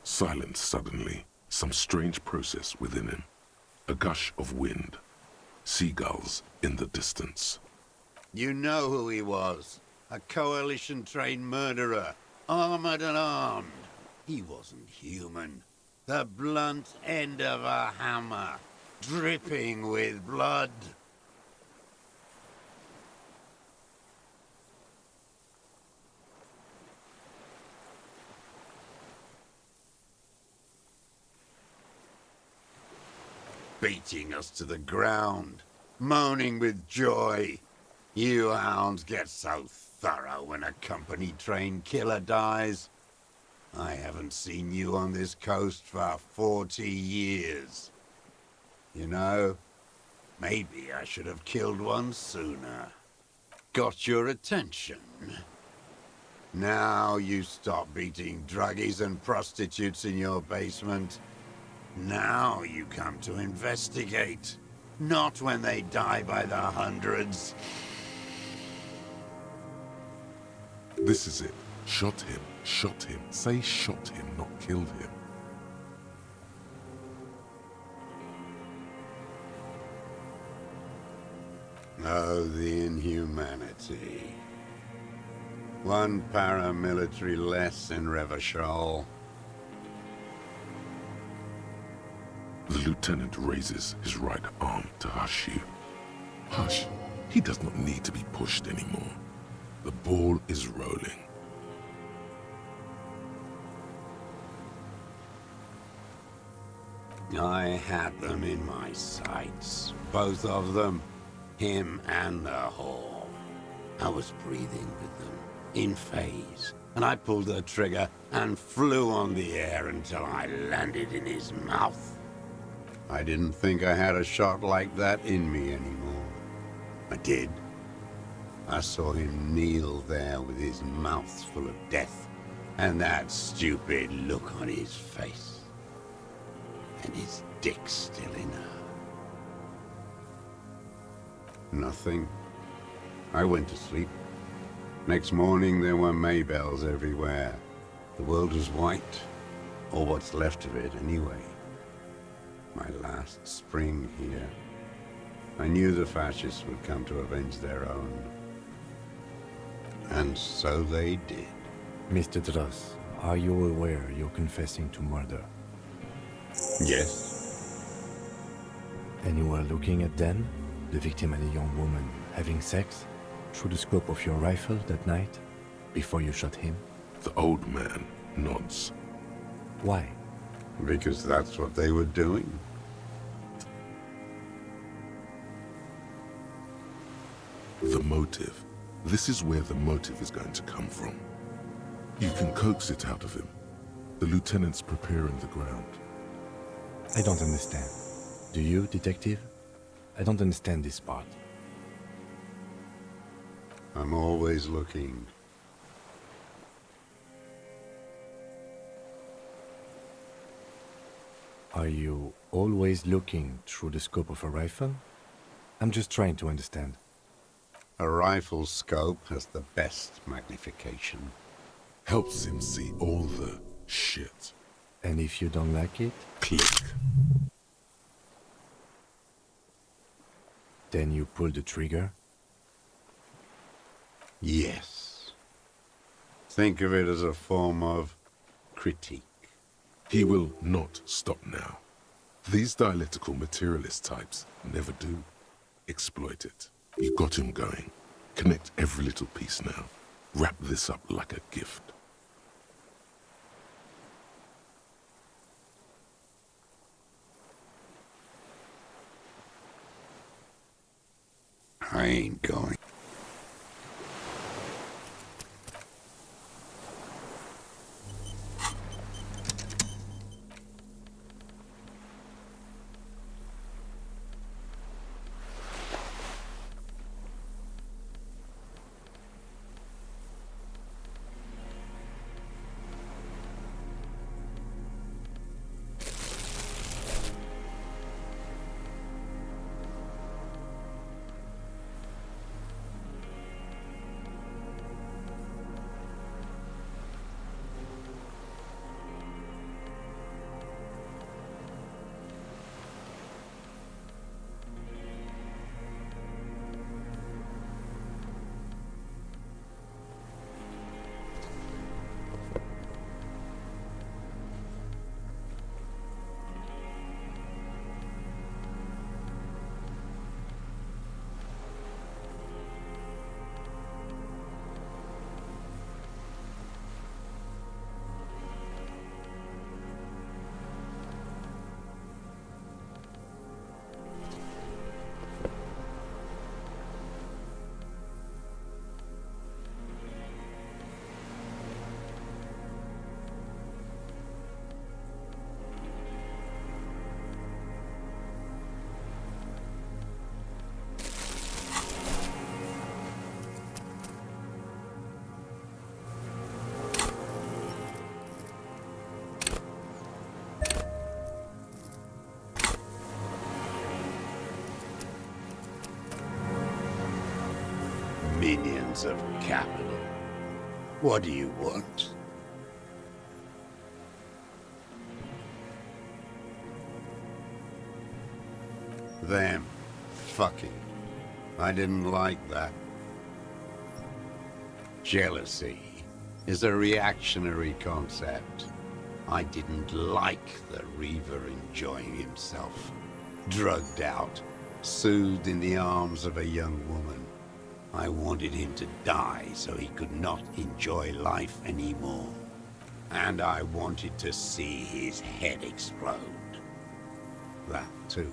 Silent suddenly, some strange process within him. A gush of wind. Seagulls in the distance. You know who he was. A coalition-trained murderer. Armored and armed. He wasn't human. The blunt end of a hammer. Dripping with blood. Beating us to the ground, moaning with joy. You hounds get so thorough when a company-trained killer dies. I haven't seen you on this coast for 40 years. You know, maybe I should have killed one sooner. Got your attention. Now you stop beating druggies and prostitutes in your basement. Now you come to investigate, not when they die by the hundreds. This is it. Shot him. Shot him. Say shot him, not killed him. Oh, the inhumanity. One paramilitary less in Revachol. The lieutenant raises his right arm to hush you. Hush. He does not need to be pushed anymore. The ball is rolling. I had them in my sights. Both of them. Him and the whore. I was breathing with them, in phase. And I pulled the trigger and flew on the air until I landed in his mouth. I didn't think I had a shot like that in me anymore. I did. I saw him kneel there with his mouth full of death, and that stupid look on his face. And his dick still in her. Nothing. I went to sleep. Next morning there were Maybells everywhere. The world was white, or what's left of it anyway. My last spring here. I knew the fascists would come to avenge their own. And so they did. Mr. Dross, are you aware you're confessing to murder? Yes. And you were looking at Dan, the victim and a young woman, having sex, through the scope of your rifle that night, before you shot him? The old man nods. Why? Because that's what they were doing. The motive. This is where the motive is going to come from. You can coax it out of him. The lieutenant's preparing the ground. I don't understand. Do you, detective? I don't understand this part. I'm always looking. Are you always looking through the scope of a rifle? I'm just trying to understand. A rifle scope has the best magnification. Helps him see all the shit. And if you don't like it? Click. Then you pull the trigger? Yes. Think of it as a form of critique. He will not stop now. These dialectical materialist types never do. Exploit it. You got him going. Connect every little piece now. Wrap this up like a gift. I ain't going. Minions of capital. What do you want? Them. Fucking. I didn't like that. Jealousy is a reactionary concept. I didn't like the Reaver enjoying himself. Drugged out, soothed in the arms of a young woman. I wanted him to die so he could not enjoy life anymore. And I wanted to see his head explode. That too.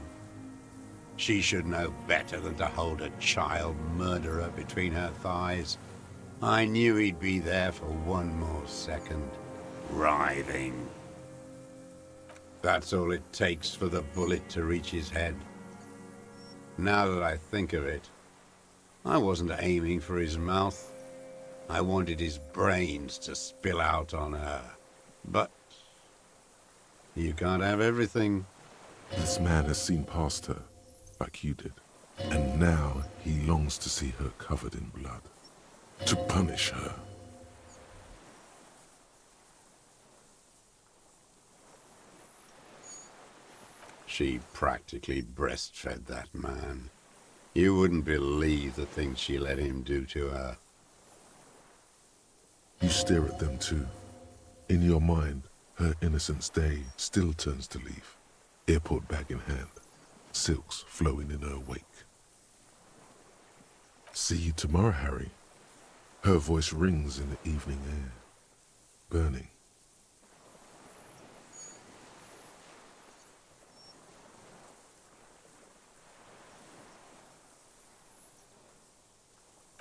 She should know better than to hold a child murderer between her thighs. I knew he'd be there for one more second, writhing. That's all it takes for the bullet to reach his head. Now that I think of it, I wasn't aiming for his mouth. I wanted his brains to spill out on her. But you can't have everything. This man has seen past her, like you did. And now he longs to see her covered in blood. To punish her. She practically breastfed that man. You wouldn't believe the things she let him do to her. You stare at them too. In your mind, her innocence day still turns to leaf. Airport bag in hand, silks flowing in her wake. See you tomorrow, Harry. Her voice rings in the evening air, burning.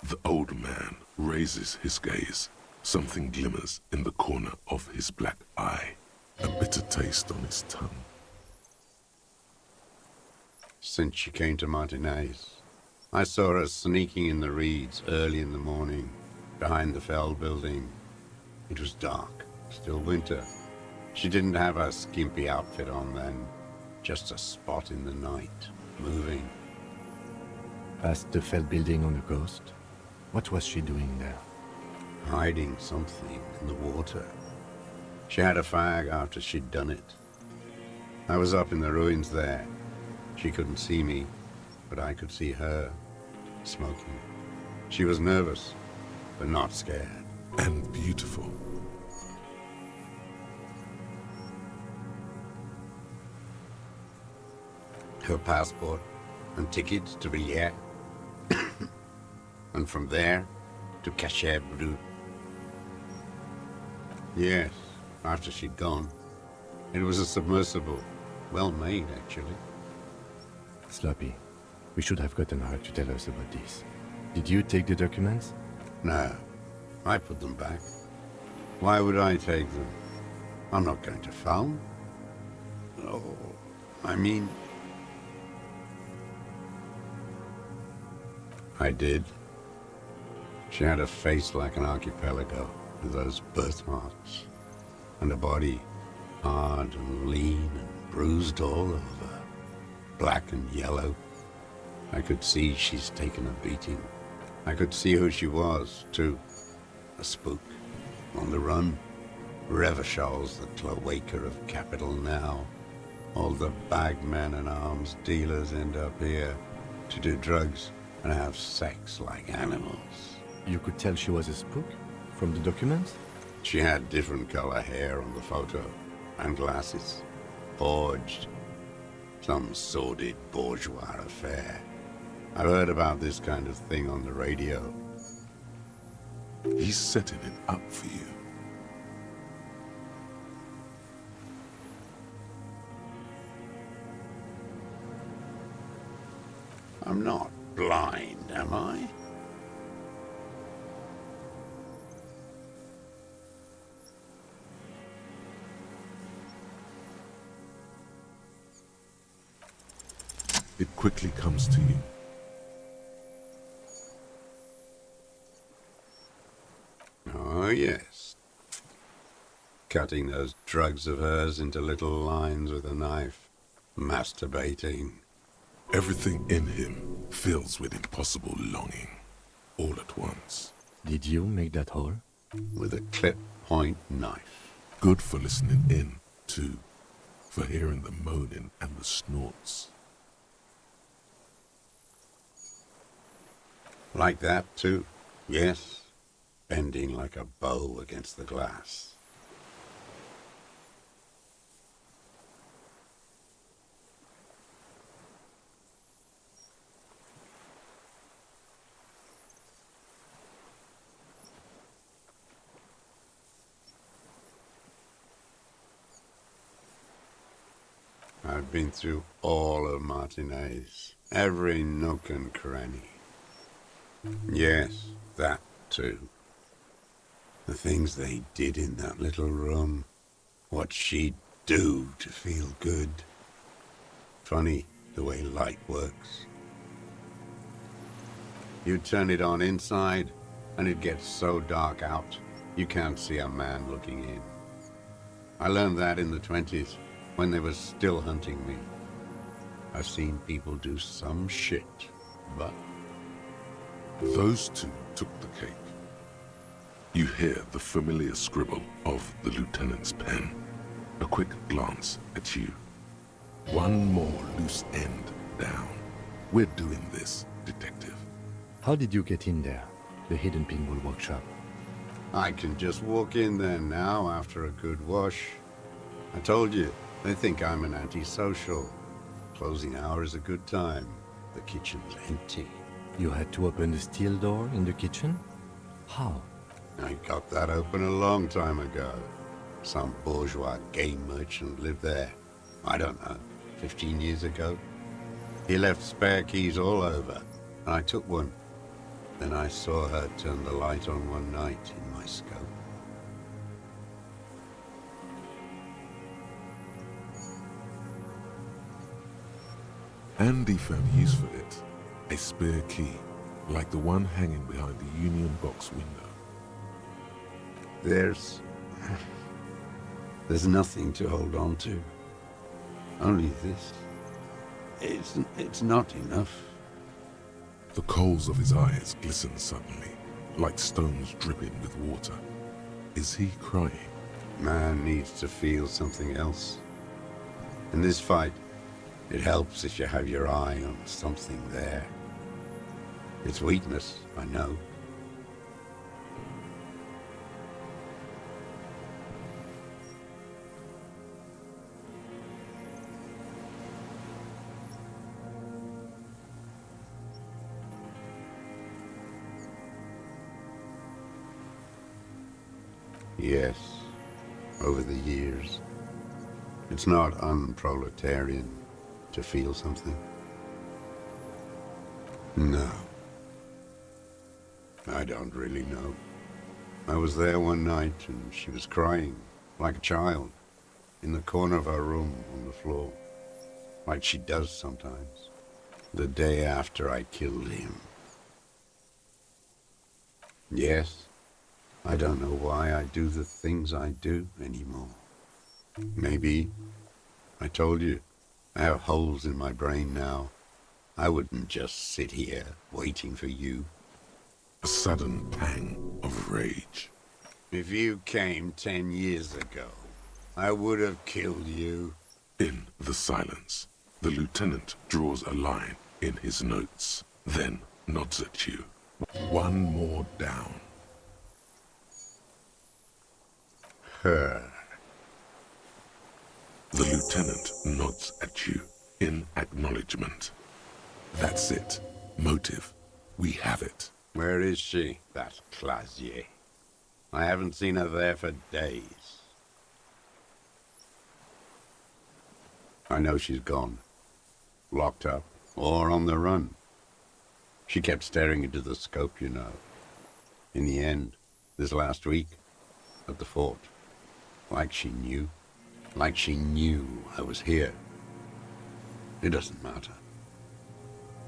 The old man raises his gaze. Something glimmers in the corner of his black eye. A bitter taste on his tongue. Since she came to Martinez, I saw her sneaking in the reeds early in the morning, behind the Feld building. It was dark, still winter. She didn't have her skimpy outfit on then, just a spot in the night, moving. Past the Feld building on the coast? What was she doing there? Hiding something in the water. She had a fag after she'd done it. I was up in the ruins there. She couldn't see me, but I could see her, smoking. She was nervous, but not scared. And beautiful. Her passport and tickets to Villiers. And from there to Cachet Brut. Yes, after she'd gone. It was a submersible. Well made, actually. Sloppy. We should have gotten her to tell us about this. Did you take the documents? No, I put them back. Why would I take them? I'm not going to phone. Oh, I mean... I did. She had a face like an archipelago, with those birthmarks, and a body hard and lean and bruised all over, black and yellow. I could see she's taken a beating. I could see who she was, too. A spook, on the run. Revachol's the cloaca of capital now. All the bagmen and arms dealers end up here to do drugs and have sex like animals. You could tell she was a spook from the documents? She had different color hair on the photo, and glasses. Forged. Some sordid bourgeois affair. I've heard about this kind of thing on the radio. He's setting it up for you. I'm not blind, am I? It quickly comes to you. Oh, yes. Cutting those drugs of hers into little lines with a knife. Masturbating. Everything in him fills with impossible longing, all at once. Did you make that hole? With a clip-point knife. Good for listening in, too. For hearing the moaning and the snorts. Like that, too? Yes. Bending like a bow against the glass. I've been through all of Martinez, every nook and cranny. Yes, that too. The things they did in that little room. What she'd do to feel good. Funny the way light works. You turn it on inside, and it gets so dark out, you can't see a man looking in. I learned that in the 20s, when they were still hunting me. I've seen people do some shit, but... Those two took the cake. You hear the familiar scribble of the lieutenant's pen. A quick glance at you. One more loose end down. We're doing this, detective. How did you get in there? The hidden pinball workshop. I can just walk in there now after a good wash. I told you, they think I'm an antisocial. Closing hour is a good time. The kitchen's empty. You had to open the steel door in the kitchen? How? I got that open a long time ago. Some bourgeois game merchant lived there. I don't know, 15 years ago. He left spare keys all over, and I took one. Then I saw her turn the light on one night in my scope. Andy found use for it. A spare key, like the one hanging behind the Union box window. There's nothing to hold on to. Only this. It's not enough. The coals of his eyes glisten suddenly, like stones dripping with water. Is he crying? Man needs to feel something else. In this fight, it helps if you have your eye on something there. It's weakness, I know. Yes, over the years. It's not unproletarian to feel something. No. I don't really know. I was there one night and she was crying, like a child, in the corner of her room on the floor, like she does sometimes, the day after I killed him. Yes, I don't know why I do the things I do anymore. Maybe, I told you, I have holes in my brain now. I wouldn't just sit here waiting for you. A sudden pang of rage. If you came 10 years ago, I would have killed you. In the silence, the lieutenant draws a line in his notes, then nods at you. One more down. Her. The lieutenant nods at you in acknowledgement. That's it. Motive. We have it. Where is she, that Clasier? I haven't seen her there for days. I know she's gone. Locked up, or on the run. She kept staring into the scope, you know. In the end, this last week, at the fort. Like she knew. Like she knew I was here. It doesn't matter.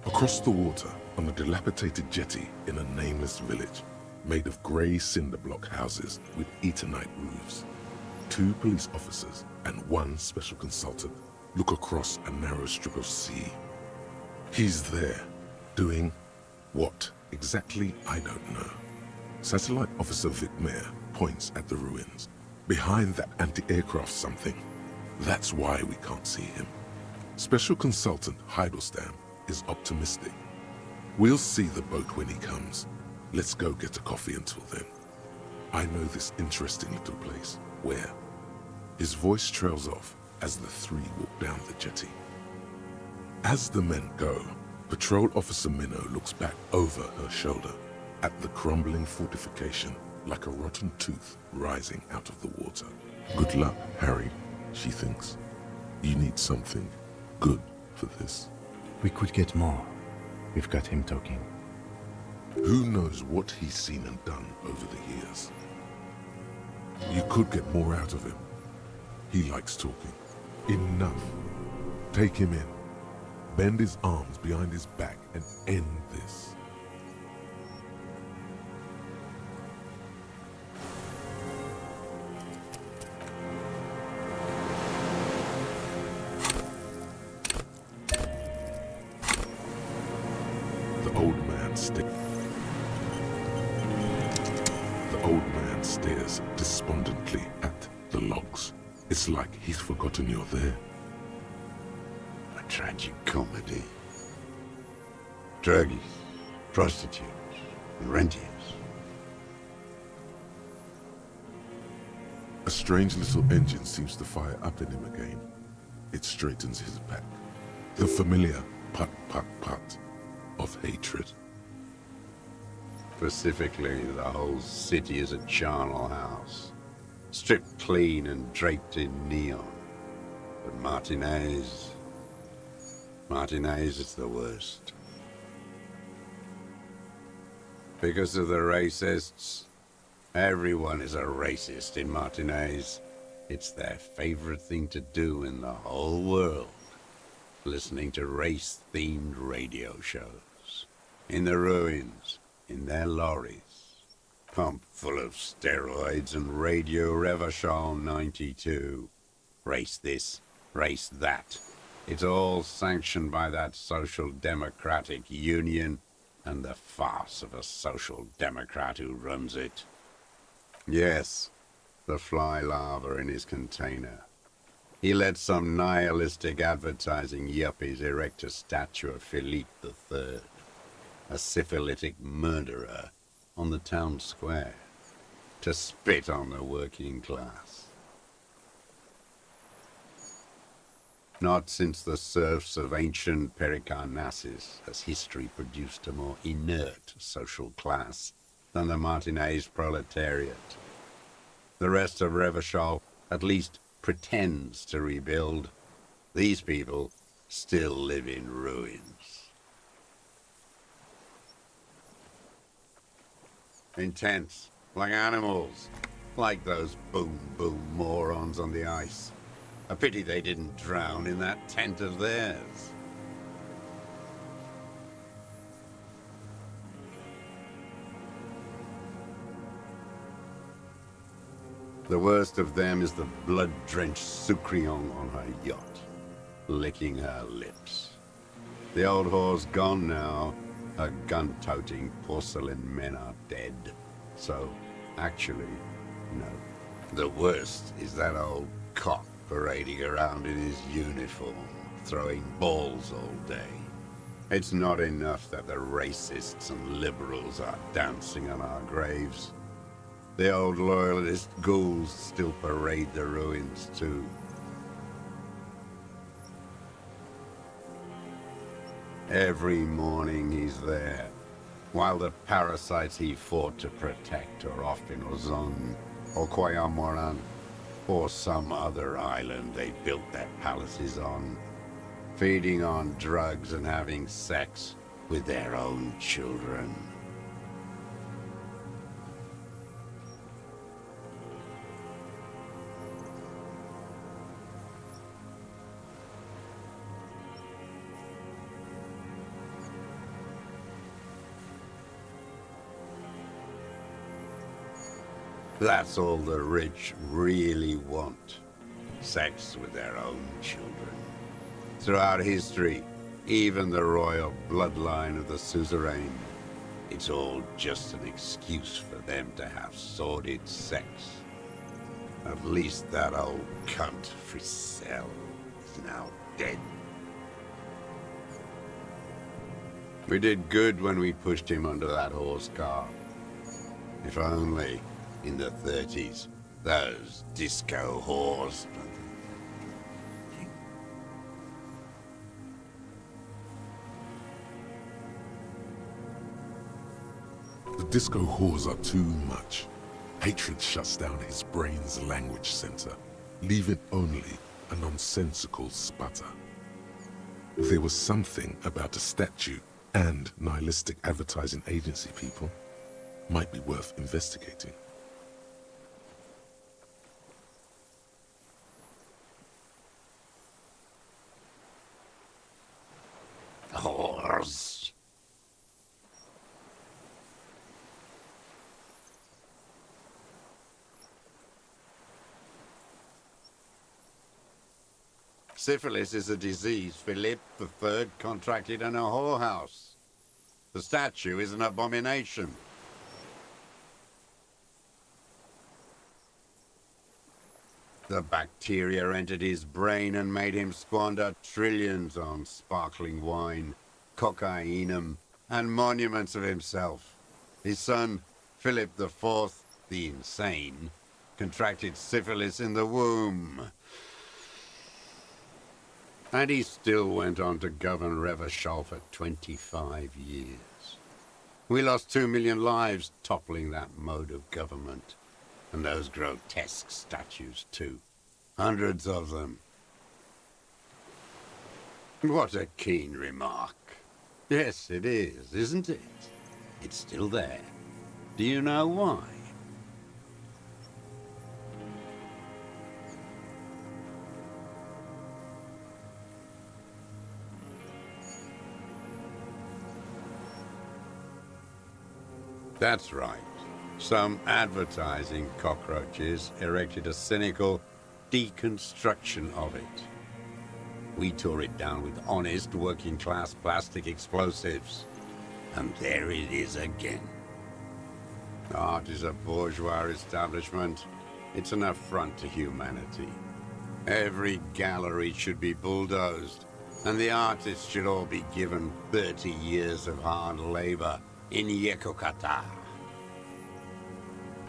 Across the water, on a dilapidated jetty in a nameless village, made of grey cinder block houses with Eternite roofs, 2 police officers and 1 special consultant look across a narrow strip of sea. He's there, doing what exactly I don't know. Satellite Officer Vic Mayer points at the ruins. Behind that anti-aircraft something. That's why we can't see him. Special Consultant Heidelstein is optimistic. We'll see the boat when he comes. Let's go get a coffee until then. I know this interesting little place. Where? His voice trails off as the 3 walk down the jetty. As the men go, Patrol Officer Minnow looks back over her shoulder at the crumbling fortification like a rotten tooth rising out of the water. Good luck, Harry, she thinks. You need something good for this. We could get more. We've got him talking. Who knows what he's seen and done over the years? You could get more out of him. He likes talking. Enough. Take him in. Bend his arms behind his back and end this. The old man stares despondently at the logs. It's like he's forgotten you're there. A tragic comedy. Druggies, prostitutes, and rentiers. A strange little engine seems to fire up in him again. It straightens his back. The familiar put of hatred. Specifically, the whole city is a charnel house. Stripped clean and draped in neon. But Martinez is the worst. Because of the racists, everyone is a racist in Martinez. It's their favorite thing to do in the whole world. Listening to race-themed radio shows. In the ruins, in their lorries. Pumped full of steroids and Radio Revachol 92. Race this, race that. It's all sanctioned by that social democratic union and the farce of a social democrat who runs it. Yes, the fly larva in his container. He let some nihilistic advertising yuppies erect a statue of Philippe III, a syphilitic murderer, on the town square, to spit on the working class. Not since the serfs of ancient Pericarnassus has history produced a more inert social class than the Martinez proletariat. The rest of Revachol at least pretends to rebuild. These people still live in ruins. Intense, like animals. Like those boom-boom morons on the ice. A pity they didn't drown in that tent of theirs. The worst of them is the blood-drenched Sucrion on her yacht, licking her lips. The old whore's gone now. Her gun-toting porcelain men are dead. So, actually, no. The worst is that old cop parading around in his uniform, throwing balls all day. It's not enough that the racists and liberals are dancing on our graves. The old loyalist ghouls still parade the ruins too. Every morning he's there, while the parasites he fought to protect are off in Ozon, or Quayamoran, or some other island they built their palaces on, feeding on drugs and having sex with their own children. That's all the rich really want. Sex with their own children. Throughout history, even the royal bloodline of the suzerain, it's all just an excuse for them to have sordid sex. At least that old cunt Frisell is now dead. We did good when we pushed him under that horse car. If only, in the 30s, those disco whores. The disco whores are too much. Hatred shuts down his brain's language center, leaving only a nonsensical sputter. There was something about a statue and nihilistic advertising agency people might be worth investigating. Whores. Syphilis is a disease Philip III contracted in a whorehouse. The statue is an abomination. The bacteria entered his brain and made him squander trillions on sparkling wine, cocainum, and monuments of himself. His son, Philip IV, the insane, contracted syphilis in the womb. And he still went on to govern Revachol for 25 years. We lost 2 million lives toppling that mode of government. And those grotesque statues, too. Hundreds of them. What a keen remark. Yes, it is, isn't it? It's still there. Do you know why? That's right. Some advertising cockroaches erected a cynical deconstruction of it. We tore it down with honest working-class plastic explosives. And there it is again. Art is a bourgeois establishment. It's an affront to humanity. Every gallery should be bulldozed, and the artists should all be given 30 years of hard labor in Yekokata.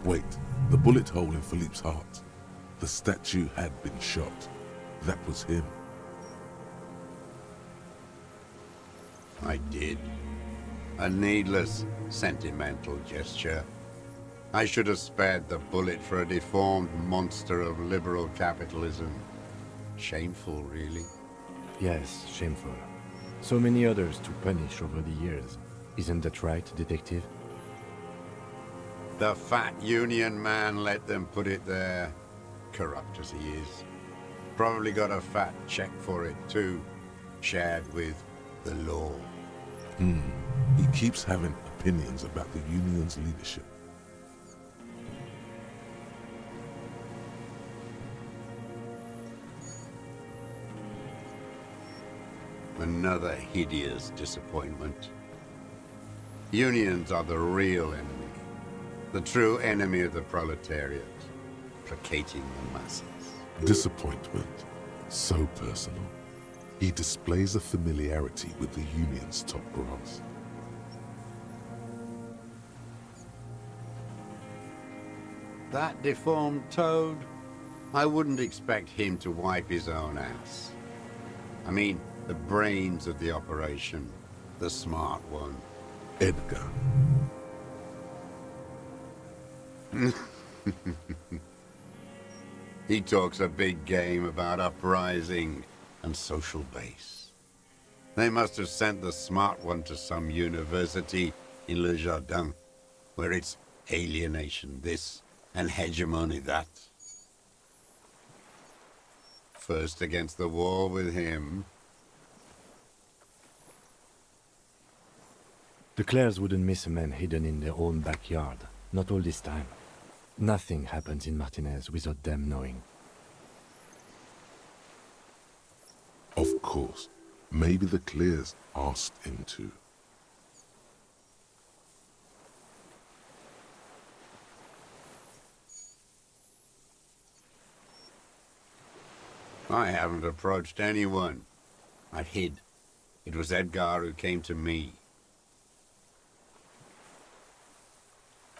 Wait, the bullet hole in Philippe's heart. The statue had been shot. That was him. I did. A needless, sentimental gesture. I should have spared the bullet for a deformed monster of liberal capitalism. Shameful, really. Yes, shameful. So many others to punish over the years. Isn't that right, detective? The fat union man let them put it there. Corrupt as he is. Probably got a fat check for it too. Shared with the law. He keeps having opinions about the union's leadership. Another hideous disappointment. Unions are the real enemy. The true enemy of the proletariat. Placating the masses. Disappointment. So personal. He displays a familiarity with the union's top brass. That deformed toad? I wouldn't expect him to wipe his own ass. I mean, the brains of the operation. The smart one. Edgar. He talks a big game about uprising and social base. They must have sent the smart one to some university in Le Jardin, where it's alienation this and hegemony that. First against the wall with him. The Clares wouldn't miss a man hidden in their own backyard. Not all this time. Nothing happens in Martinez without them knowing. Of course. Maybe the Clears asked him to. I haven't approached anyone. I hid. It was Edgar who came to me.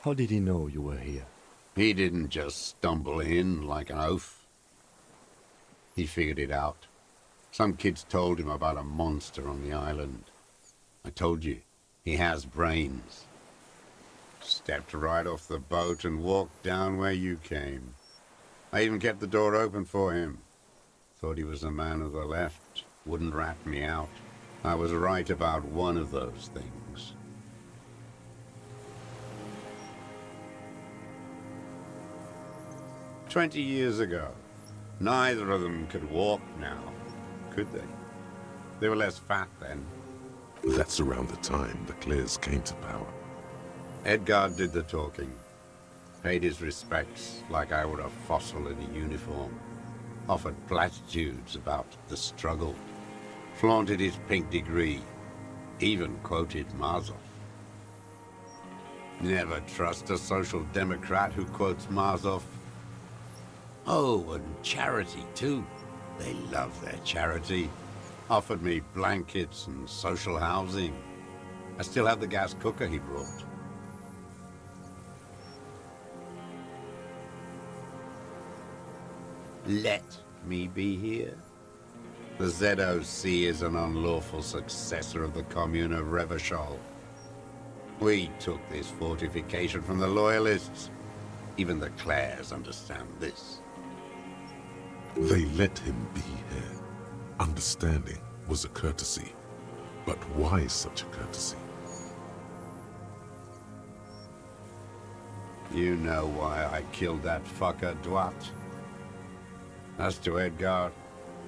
How did he know you were here? He didn't just stumble in like an oaf. He figured it out. Some kids told him about a monster on the island. I told you, he has brains. Stepped right off the boat and walked down where you came. I even kept the door open for him. Thought he was a man of the left. Wouldn't rat me out. I was right about one of those things. "20 years ago. Neither of them could walk now, could they? They were less fat then. That's around the time the Clears came to power. Edgar did the talking. Paid his respects like I were a fossil in a uniform. Offered platitudes about the struggle. Flaunted his pink degree. Even quoted Marzoff. Never trust a social democrat who quotes Marzoff. Oh, and charity, too. They love their charity. Offered me blankets and social housing. I still have the gas cooker he brought. Let me be here. The ZOC is an unlawful successor of the Commune of Revachol. We took this fortification from the Loyalists. Even the Clares understand this. They let him be here. Understanding was a courtesy. But why such a courtesy? You know why I killed that fucker, Dwat? As to Edgar,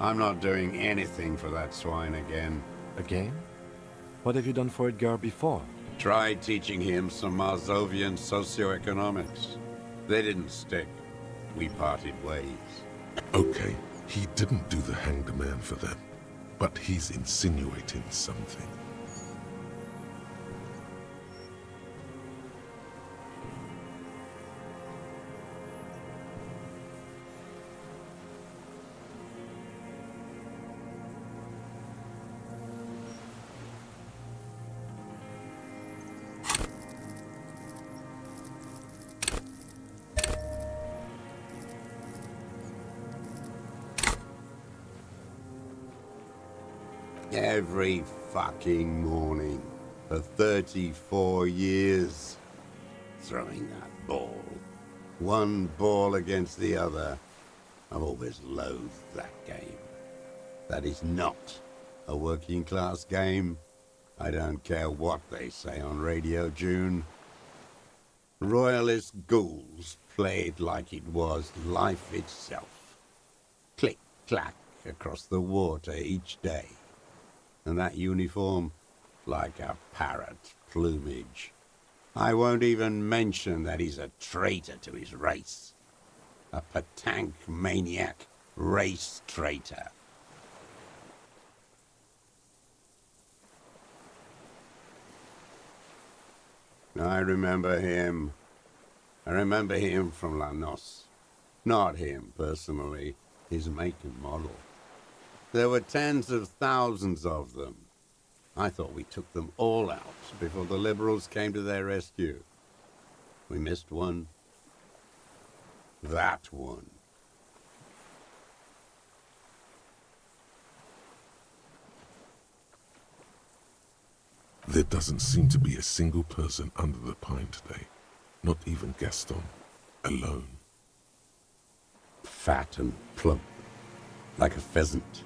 I'm not doing anything for that swine again. Again? What have you done for Edgar before? Tried teaching him some Marzovian socioeconomics. They didn't stick. We parted ways. Okay, he didn't do the hang the man for them, but he's insinuating something. Every fucking morning for 34 years. Throwing that ball. One ball against the other. I've always loathed that game. That is not a working class game. I don't care what they say on Radio June. Royalist ghouls played like it was life itself. Click-clack across the water each day. And that uniform, like a parrot plumage. I won't even mention that he's a traitor to his race. A Patank maniac race traitor. I remember him. I remember him from La Noce. Not him, personally. His make and model. There were tens of thousands of them. I thought we took them all out before the Liberals came to their rescue. We missed one. That one. There doesn't seem to be a single person under the pine today. Not even Gaston. Alone. Fat and plump. Like a pheasant.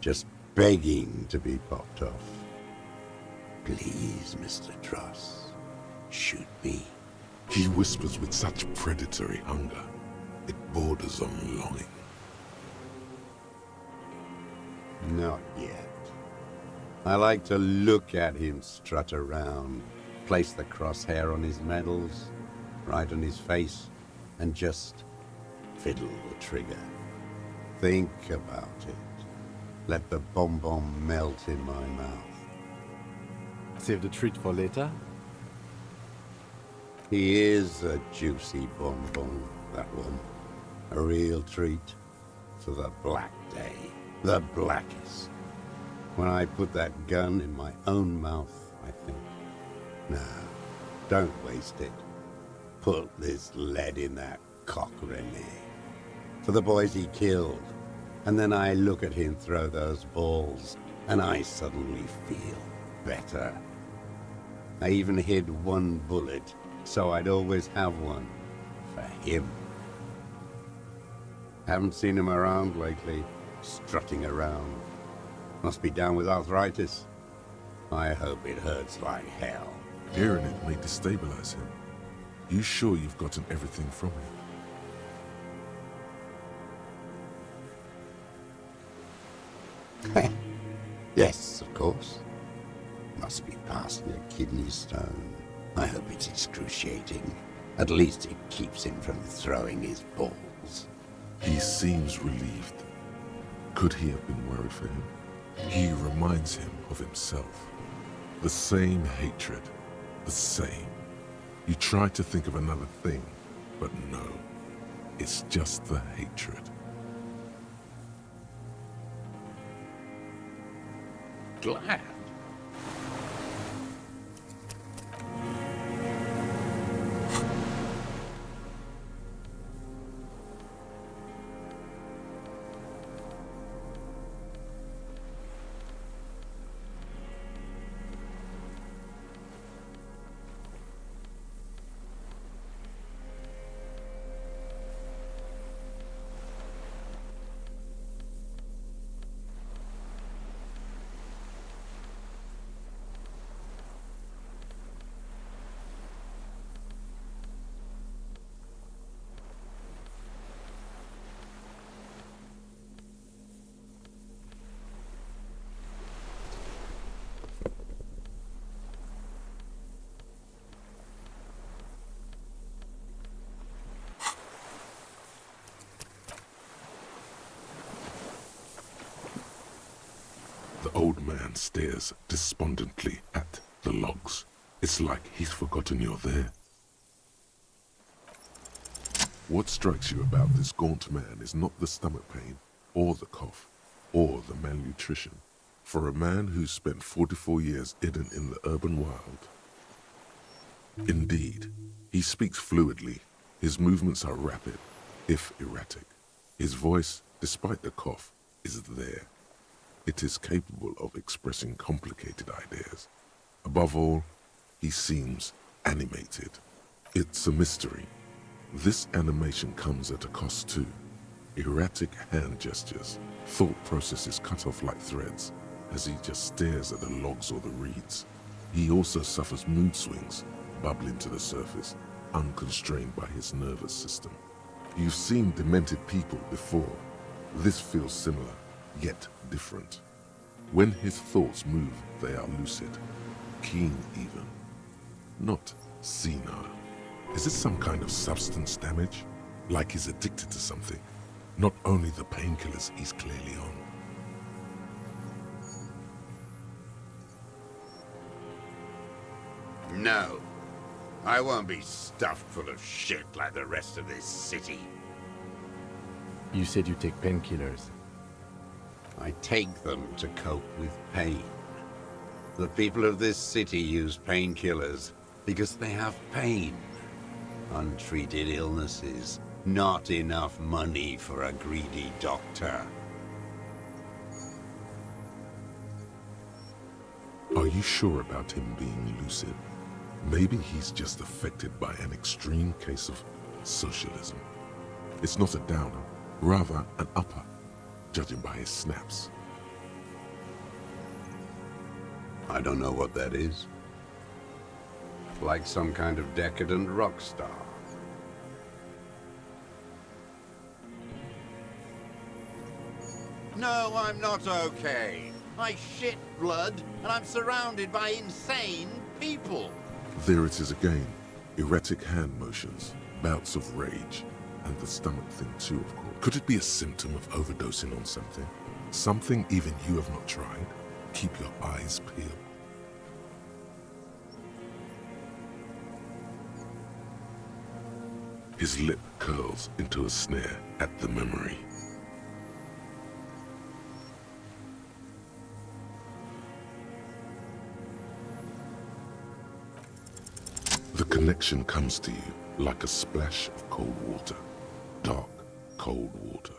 Just begging to be popped off. Please, Mr. Dross. Shoot me. He whispers with such predatory hunger. It borders on longing. Not yet. I like to look at him strut around, place the crosshair on his medals, right on his face, and just fiddle the trigger. Think about it. Let the bomb melt in my mouth. Save the treat for later? He is a juicy bonbon, that one. A real treat for the black day. The blackest. When I put that gun in my own mouth, I think, nah, don't waste it. Put this lead in that cock, René. For the boys he killed. And then I look at him throw those balls, and I suddenly feel better. I even hid one bullet, so I'd always have one for him. Haven't seen him around lately, strutting around. Must be down with arthritis. I hope it hurts like hell. Hearing it may destabilize him. You sure you've gotten everything from him? Yes, of course. Must be past a kidney stone. I hope it's excruciating. At least it keeps him from throwing his balls. He seems relieved. Could he have been worried for him? He reminds him of himself. The same hatred. The same. You try to think of another thing, but no. It's just the hatred. Glad. The old man stares despondently at the logs. It's like he's forgotten you're there. What strikes you about this gaunt man is not the stomach pain, or the cough, or the malnutrition. For a man who's spent 44 years hidden in the urban wild. Indeed, he speaks fluidly. His movements are rapid, if erratic. His voice, despite the cough, is there. It is capable of expressing complicated ideas. Above all, he seems animated. It's a mystery. This animation comes at a cost too. Erratic hand gestures, thought processes cut off like threads as he just stares at the logs or the reeds. He also suffers mood swings, bubbling to the surface, unconstrained by his nervous system. You've seen demented people before. This feels similar, yet different. When his thoughts move, they are lucid, keen even, not senile. Is it some kind of substance damage? Like he's addicted to something? Not only the painkillers he's clearly on. No. I won't be stuffed full of shit like the rest of this city. You said you take painkillers. I take them to cope with pain. The people of this city use painkillers because they have pain. Untreated illnesses, not enough money for a greedy doctor. Are you sure about him being lucid? Maybe he's just affected by an extreme case of socialism. It's not a downer, rather an upper, judging by his snaps. I don't know what that is. Like some kind of decadent rock star. No, I'm not okay. I shit blood, and I'm surrounded by insane people. There it is again. Erratic hand motions, bouts of rage, and the stomach thing too, of course. Could it be a symptom of overdosing on something? Something even you have not tried? Keep your eyes peeled. His lip curls into a sneer at the memory. The connection comes to you like a splash of cold water. Dark, cold water.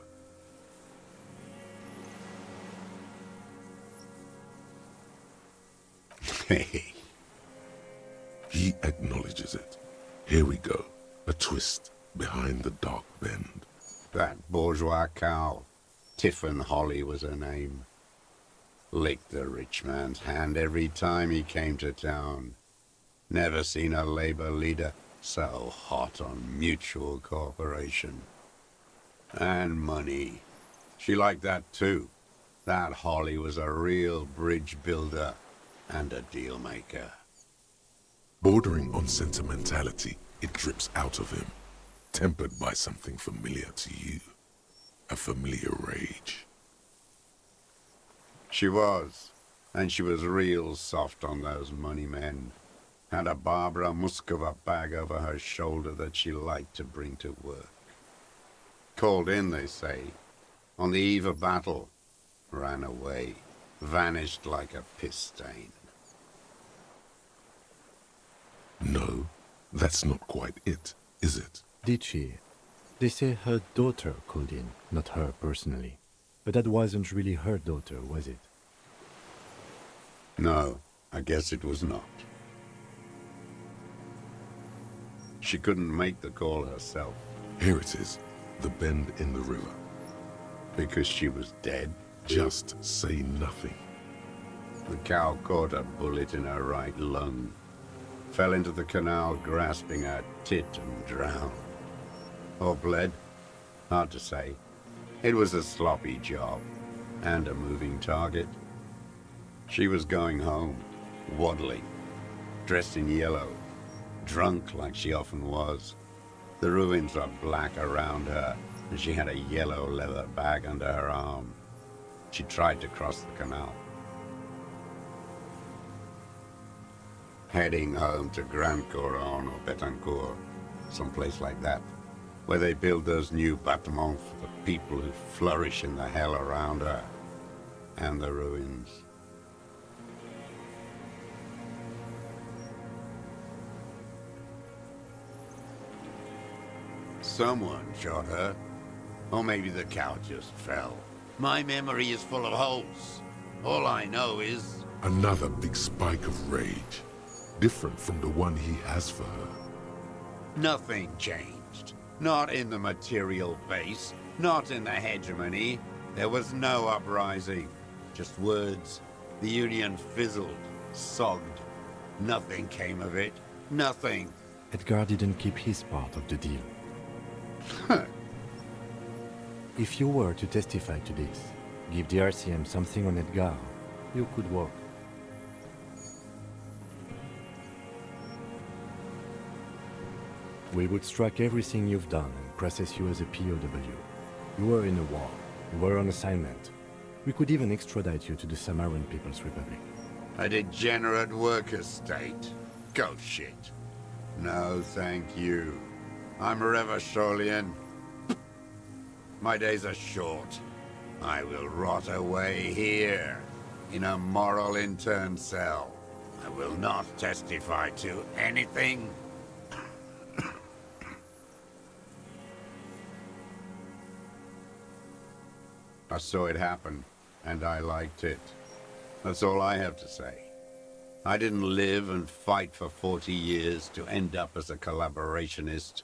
Hey. He acknowledges it. Here we go. A twist behind the dark bend. That bourgeois cow. Tiffin Holly was her name. Licked the rich man's hand every time he came to town. Never seen a labor leader so hot on mutual cooperation. And money. She liked that too. That Holly was a real bridge builder and a deal maker. Bordering on sentimentality, it drips out of him, tempered by something familiar to you. A familiar rage. She was. And she was real soft on those money men. Had a Barbara Muscova bag over her shoulder that she liked to bring to work. Called in, they say, on the eve of battle. Ran away. Vanished like a piss stain. No, that's not quite it, is it? Did she? They say her daughter called in, not her personally. But that wasn't really her daughter, was it? No, I guess it was not. She couldn't make the call herself. Here it is, the bend in the river. Because she was dead? Just say nothing. The cow caught a bullet in her right lung. Fell into the canal grasping her tit and drowned. Or bled? Hard to say. It was a sloppy job. And a moving target. She was going home, waddling, dressed in yellow. Drunk like she often was. The ruins were black around her, and she had a yellow leather bag under her arm. She tried to cross the canal. Heading home to Grand Couronne or Betancourt, someplace like that, where they build those new bâtiments for the people who flourish in the hell around her, and the ruins. Someone shot her. Or maybe the cow just fell. My memory is full of holes. All I know is... Another big spike of rage. Different from the one he has for her. Nothing changed. Not in the material base. Not in the hegemony. There was no uprising. Just words. The Union fizzled. Sogged. Nothing came of it. Nothing. Edgar didn't keep his part of the deal. If you were to testify to this, give the RCM something on Edgar, you could walk. We would strike everything you've done and process you as a POW. You were in a war. You were on assignment. We could even extradite you to the Samaran People's Republic. A degenerate worker state. Go shit. No, thank you. I'm Revacholian. My days are short. I will rot away here, in a moral intern cell. I will not testify to anything. I saw it happen, and I liked it. That's all I have to say. I didn't live and fight for 40 years to end up as a collaborationist.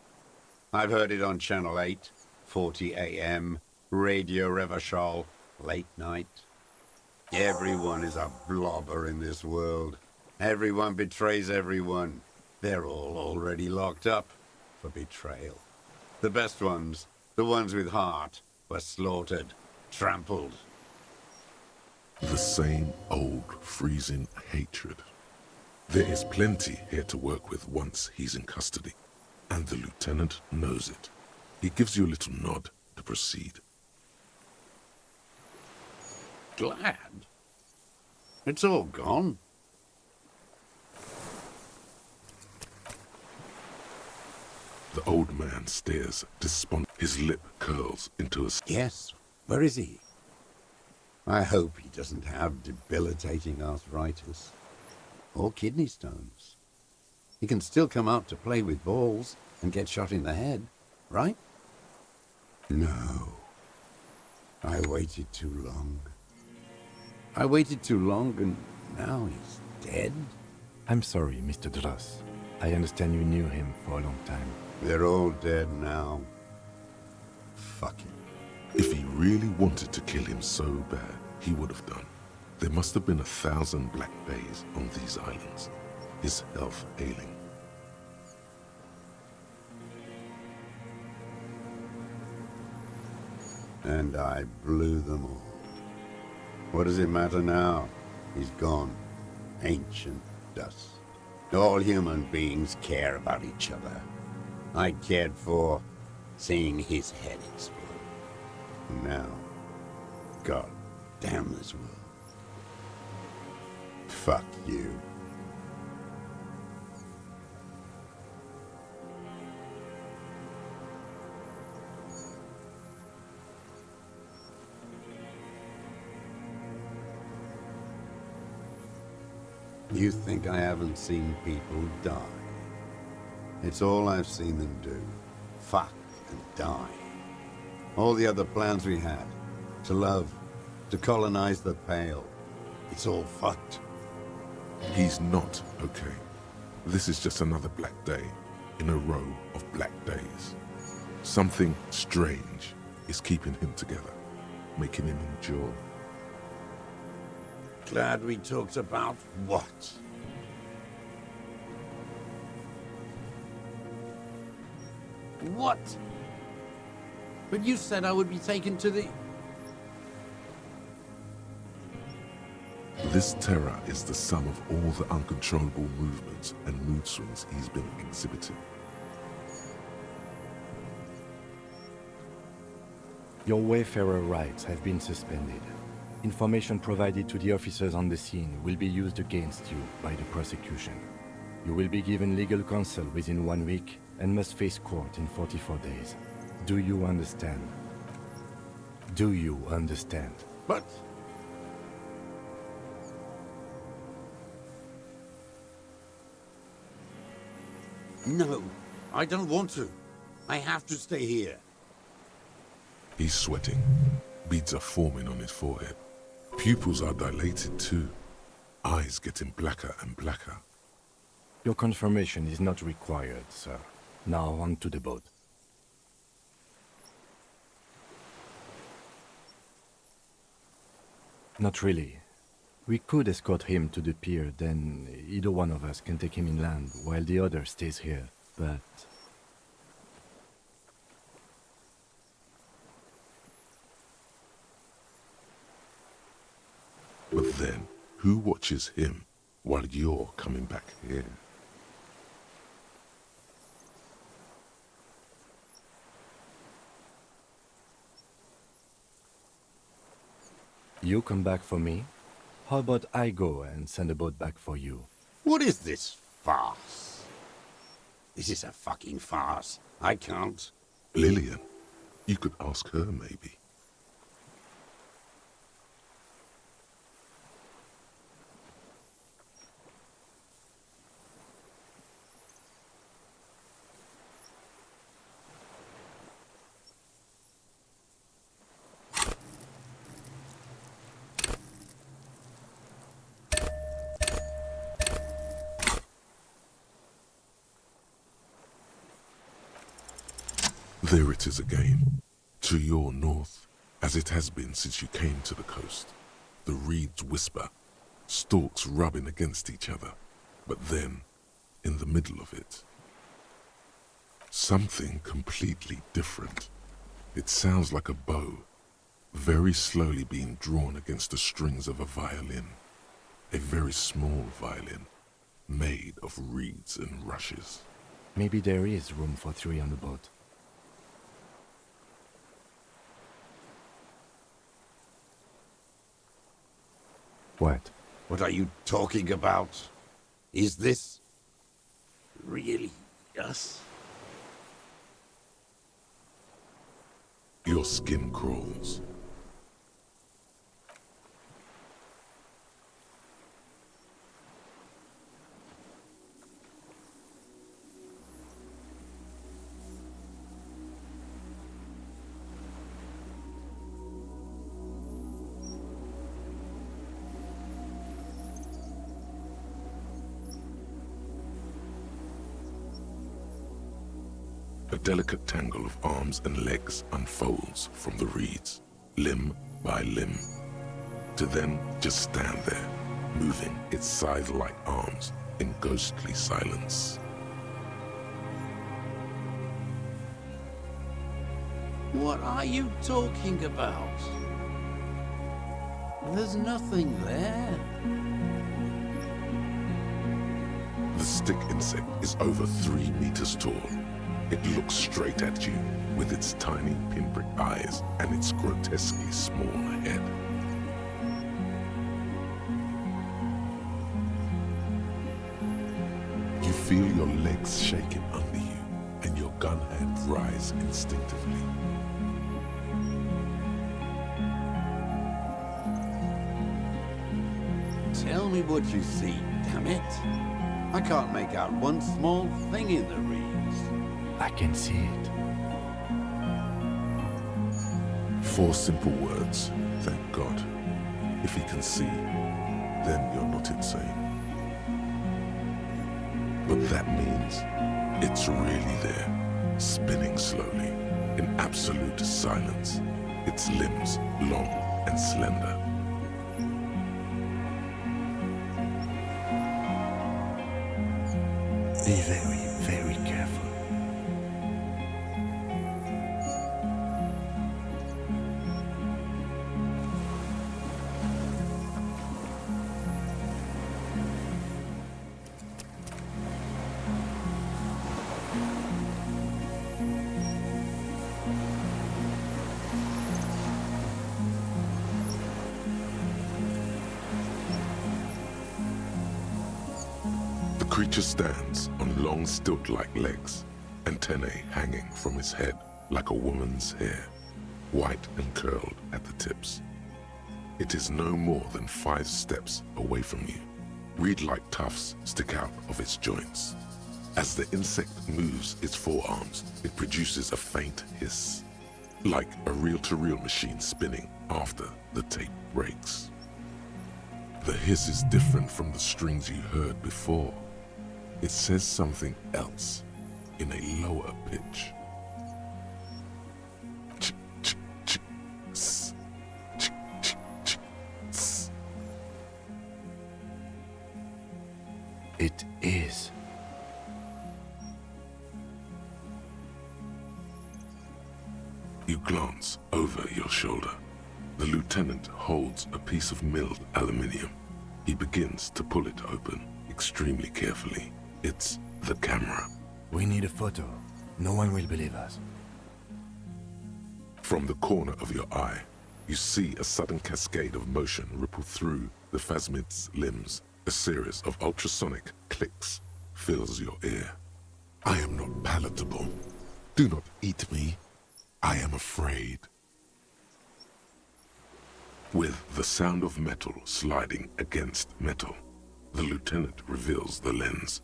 I've heard it on Channel 8, 40 AM, Radio Revachol, late night. Everyone is a blobber in this world. Everyone betrays everyone. They're all already locked up for betrayal. The best ones, the ones with heart, were slaughtered, trampled. The same old freezing hatred. There is plenty here to work with once he's in custody, and the lieutenant knows it. He gives you a little nod to proceed. Glad? It's all gone. The old man stares despondent. His lip curls into a... Yes, where is he? I hope he doesn't have debilitating arthritis. Or kidney stones. He can still come out to play with balls and get shot in the head, right? No. I waited too long. I waited too long and now he's dead? I'm sorry, Mr. Dross. I understand you knew him for a long time. They're all dead now. Fuck him. If he really wanted to kill him so bad, he would have done. There must have been 1,000 black days on these islands. His health ailing. And I blew them all. What does it matter now? He's gone. Ancient dust. All human beings care about each other. I cared for seeing his head explode. Now, God damn this world. Fuck you. You think I haven't seen people die? It's all I've seen them do. Fuck and die. All the other plans we had. To love. To colonize the Pale. It's all fucked. He's not okay. This is just another black day in a row of black days. Something strange is keeping him together, making him endure. Glad we talked about what? What? But you said I would be taken to the... This terror is the sum of all the uncontrollable movements and mood swings he's been exhibiting. Your Wayfarer rights have been suspended. Information provided to the officers on the scene will be used against you by the prosecution. You will be given legal counsel within 1 week and must face court in 44 days. Do you understand? Do you understand? But... No, I don't want to. I have to stay here. He's sweating. Beads are forming on his forehead. Pupils are dilated too. Eyes getting blacker and blacker. Your confirmation is not required, sir. Now on to the boat. Not really. We could escort him to the pier, then either one of us can take him inland while the other stays here, but... But then, who watches him while you're coming back here? You come back for me? How about I go and send a boat back for you? What is this farce? This is a fucking farce. I can't. Lillian, you could ask her maybe. There it is again, to your north, as it has been since you came to the coast. The reeds whisper, stalks rubbing against each other, but then, in the middle of it, something completely different. It sounds like a bow, very slowly being drawn against the strings of a violin, a very small violin, made of reeds and rushes. Maybe there is room for 3 on the boat. What? What are you talking about? Is this really us? Your skin crawls. A delicate tangle of arms and legs unfolds from the reeds, limb by limb, to then just stand there, moving its scythe-like arms in ghostly silence. What are you talking about? There's nothing there. The stick insect is over 3 meters tall. It looks straight at you with its tiny pinprick eyes and its grotesquely small head. You feel your legs shaking under you and your gun hand rise instinctively. Tell me what you see, damn it. I can't make out one small thing in the reeds. I can see it. 4 simple words, thank God. If he can see, then you're not insane. But that means it's really there, spinning slowly, in absolute silence, its limbs long and slender. Be very, very careful. The creature stands on long stilt-like legs, antennae hanging from his head like a woman's hair, white and curled at the tips. It is no more than 5 steps away from you. Reed-like tufts stick out of its joints. As the insect moves its forearms, it produces a faint hiss, like a reel-to-reel machine spinning after the tape breaks. The hiss is different from the strings you heard before. It says something else in a lower pitch. You glance over your shoulder. The lieutenant holds a piece of milled aluminium. He begins to pull it open, extremely carefully. It's the camera. We need a photo. No one will believe us. From the corner of your eye, you see a sudden cascade of motion ripple through the phasmid's limbs. A series of ultrasonic clicks fills your ear. I am not palatable. Do not eat me. I am afraid. With the sound of metal sliding against metal, the lieutenant reveals the lens.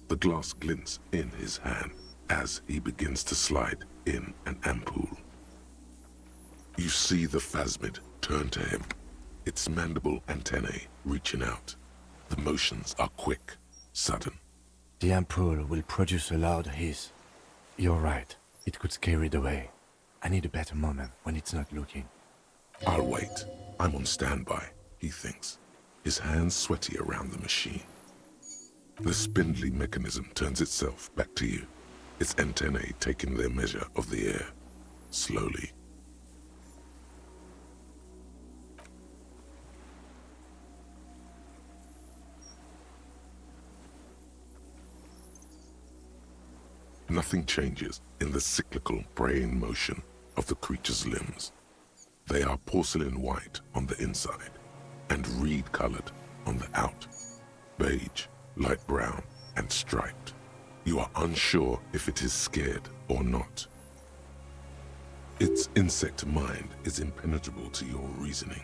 The glass glints in his hand as he begins to slide in an ampoule. You see the phasmid turn to him, its mandible antennae reaching out. The motions are quick, sudden. The ampoule will produce a loud hiss. You're right. It could scare it away. I need a better moment when it's not looking. I'll wait. I'm on standby, he thinks, his hands sweaty around the machine. The spindly mechanism turns itself back to you, its antennae taking their measure of the air, slowly. Nothing changes in the cyclical braying motion of the creature's limbs. They are porcelain white on the inside and reed-colored on the out, beige, light brown, and striped. You are unsure if it is scared or not. Its insect mind is impenetrable to your reasoning.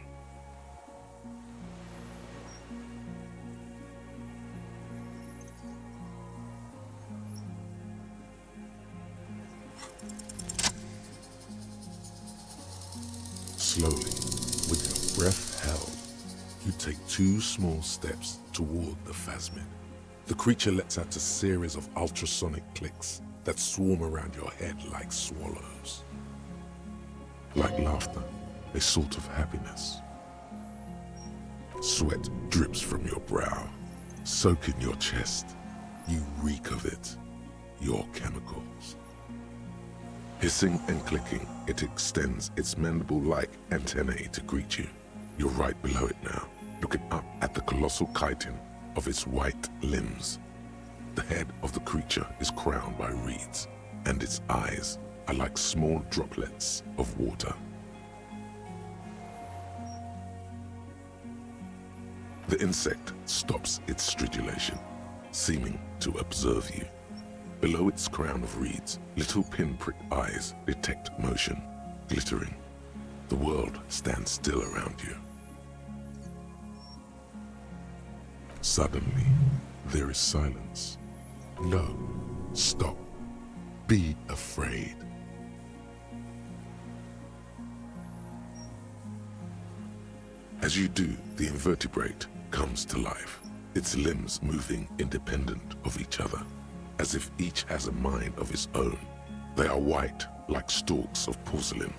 Slowly, with your breath held, you take 2 small steps toward the phasmid. The creature lets out a series of ultrasonic clicks that swarm around your head like swallows. Like laughter, a sort of happiness. Sweat drips from your brow, soaking your chest. You reek of it, your chemicals. Hissing and clicking, it extends its mandible-like antennae to greet you. You're right below it now, looking up at the colossal chitin of its white limbs. The head of the creature is crowned by reeds, and its eyes are like small droplets of water. The insect stops its stridulation, seeming to observe you. Below its crown of reeds, little pinprick eyes detect motion, glittering. The world stands still around you. Suddenly, there is silence. No, stop. Be afraid. As you do, the invertebrate comes to life, its limbs moving independent of each other, as if each has a mind of its own. They are white, like stalks of porcelain,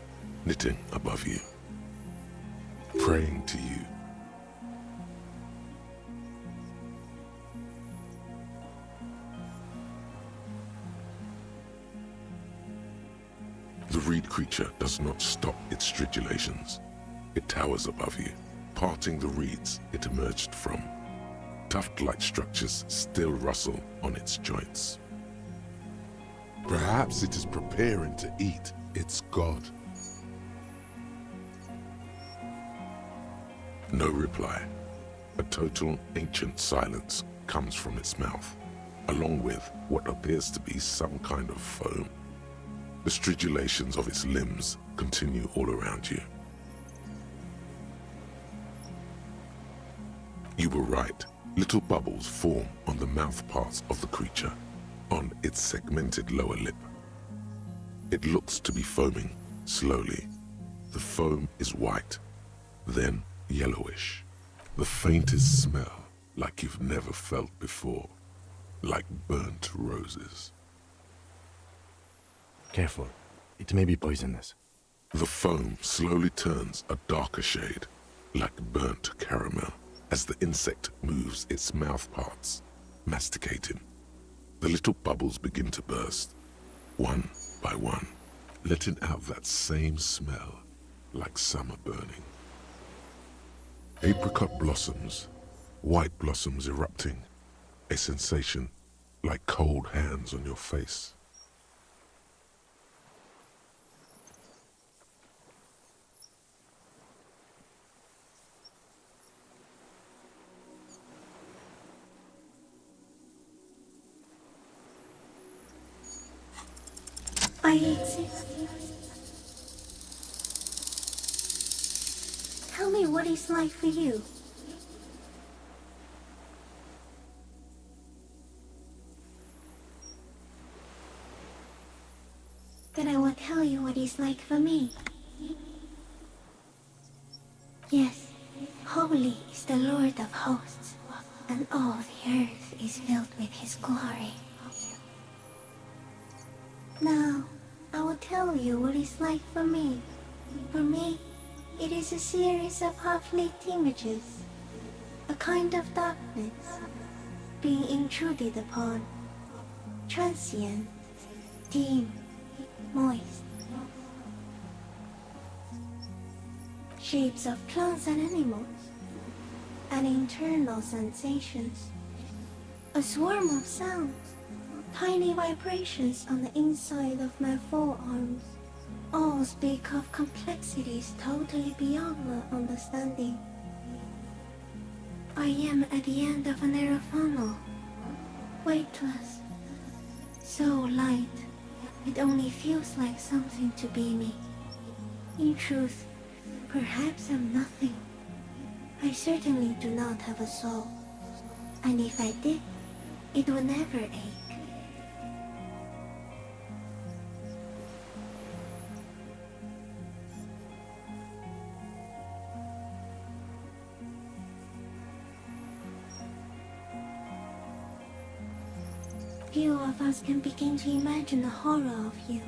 knitting above you, praying to you. The reed creature does not stop its stridulations. It towers above you, parting the reeds it emerged from. Tuft-like structures still rustle on its joints. Perhaps it is preparing to eat its god. No reply. A total ancient silence comes from its mouth, along with what appears to be some kind of foam. The stridulations of its limbs continue all around you. You were right. Little bubbles form on the mouth parts of the creature, on its segmented lower lip. It looks to be foaming, slowly. The foam is white, then yellowish. The faintest smell like you've never felt before, like burnt roses. Careful, it may be poisonous. The foam slowly turns a darker shade, like burnt caramel, as the insect moves its mouth parts, masticating. The little bubbles begin to burst, one by one, letting out that same smell like summer burning. Apricot blossoms, white blossoms erupting, a sensation like cold hands on your face. I exist. Tell me what it's like for you. Then I will tell you what it's like for me. Yes, holy is the Lord of hosts, and all the earth is filled with his glory. Now, I will tell you what it's like for me. For me, it is a series of half-lit images, a kind of darkness, being intruded upon, transient, dim, moist. Shapes of plants and animals, and internal sensations, a swarm of sounds, tiny vibrations on the inside of my forearms, all speak of complexities totally beyond my understanding. I am at the end of a narrow funnel, weightless, so light, it only feels like something to be me. In truth, perhaps I'm nothing. I certainly do not have a soul, and if I did, it would never ache. Few of us can begin to imagine the horror of you,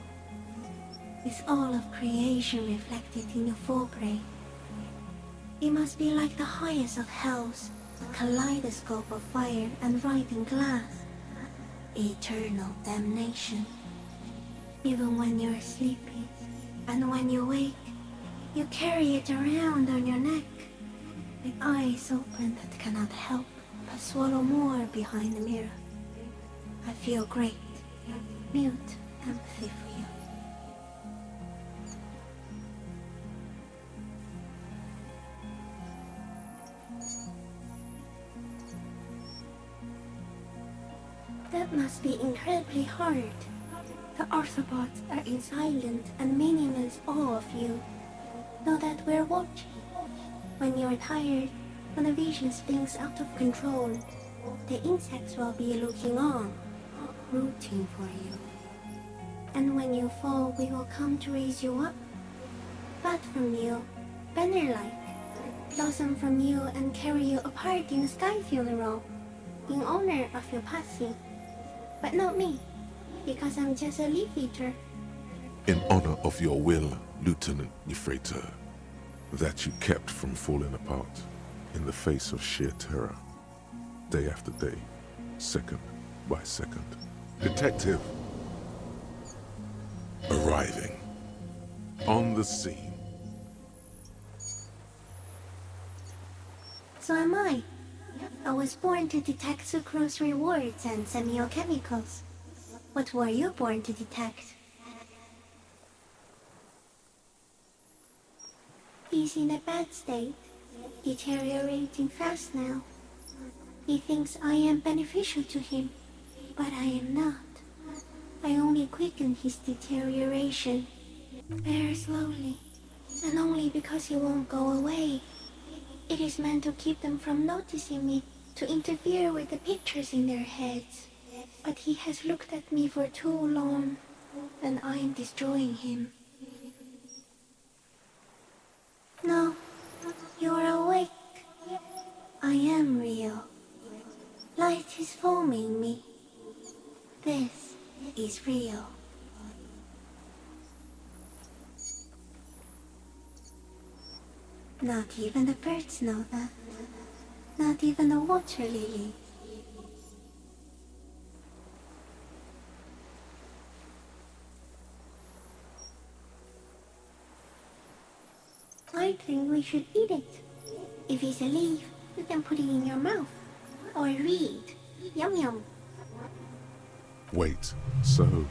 with all of creation reflected in your forebrain. It must be like the highest of hells, a kaleidoscope of fire and rotting glass, eternal damnation. Even when you're sleeping, and when you wake, you carry it around on your neck, with eyes open that cannot help but swallow more behind the mirror. I feel great, mute empathy for you. That must be incredibly hard. The Arthropods are in silent and meaningless awe of you. Know that we're watching. When you're tired, when the vision spins out of control, the insects will be looking on, rooting for you. And when you fall, we will come to raise you up. Bud from you, banner-like, blossom from you and carry you apart in a sky funeral, in honor of your passing. But not me, because I'm just a leaf eater. In honor of your will, Lieutenant Euphrator, that you kept from falling apart in the face of sheer terror, day after day, second by second. Detective, arriving on the scene. So am I. I was born to detect sucrose rewards and semiochemicals. What were you born to detect? He's in a bad state, deteriorating fast now. He thinks I am beneficial to him, but I am not. I only quicken his deterioration, very slowly, and only because he won't go away. It is meant to keep them from noticing me, to interfere with the pictures in their heads. But he has looked at me for too long, and I am destroying him. No, you are awake. I am real. Light is forming me. This is real. Not even the birds know that. Not even the water lily. I think we should eat it. If it's a leaf, you can put it in your mouth. Or read. Yum yum. Wait, so...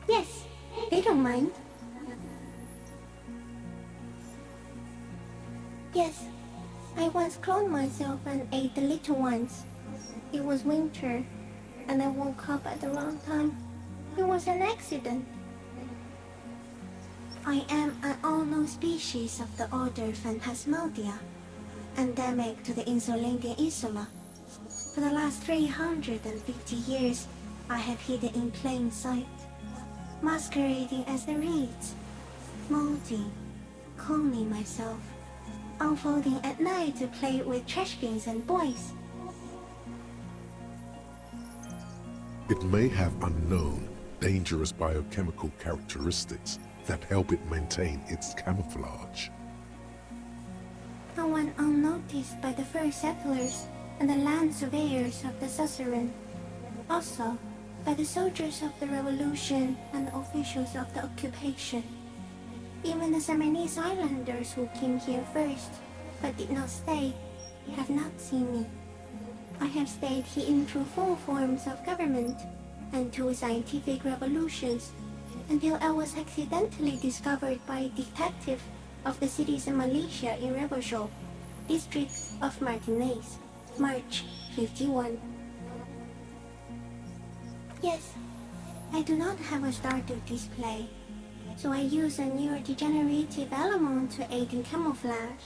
Yes, they don't mind. Yes, I once cloned myself and ate the little ones. It was winter, and I woke up at the wrong time. It was an accident. I am an unknown species of the order Phantasmadia, endemic to the Insulindian Insula. For the last 350 years, I have hidden in plain sight, masquerading as the reeds, molding, cloning myself, unfolding at night to play with trash bins and boys. It may have unknown, dangerous biochemical characteristics that help it maintain its camouflage. I went unnoticed by the first settlers and the land surveyors of the suzerain. Also, by the soldiers of the revolution and the officials of the occupation. Even the Samanese islanders who came here first, but did not stay, have not seen me. I have stayed hidden through 4 forms of government and 2 scientific revolutions, until I was accidentally discovered by a detective of the citizen militia in Rebelshop, district of Martinez, March 51. Yes, I do not have a star to display, so I use a neurodegenerative element to aid in camouflage.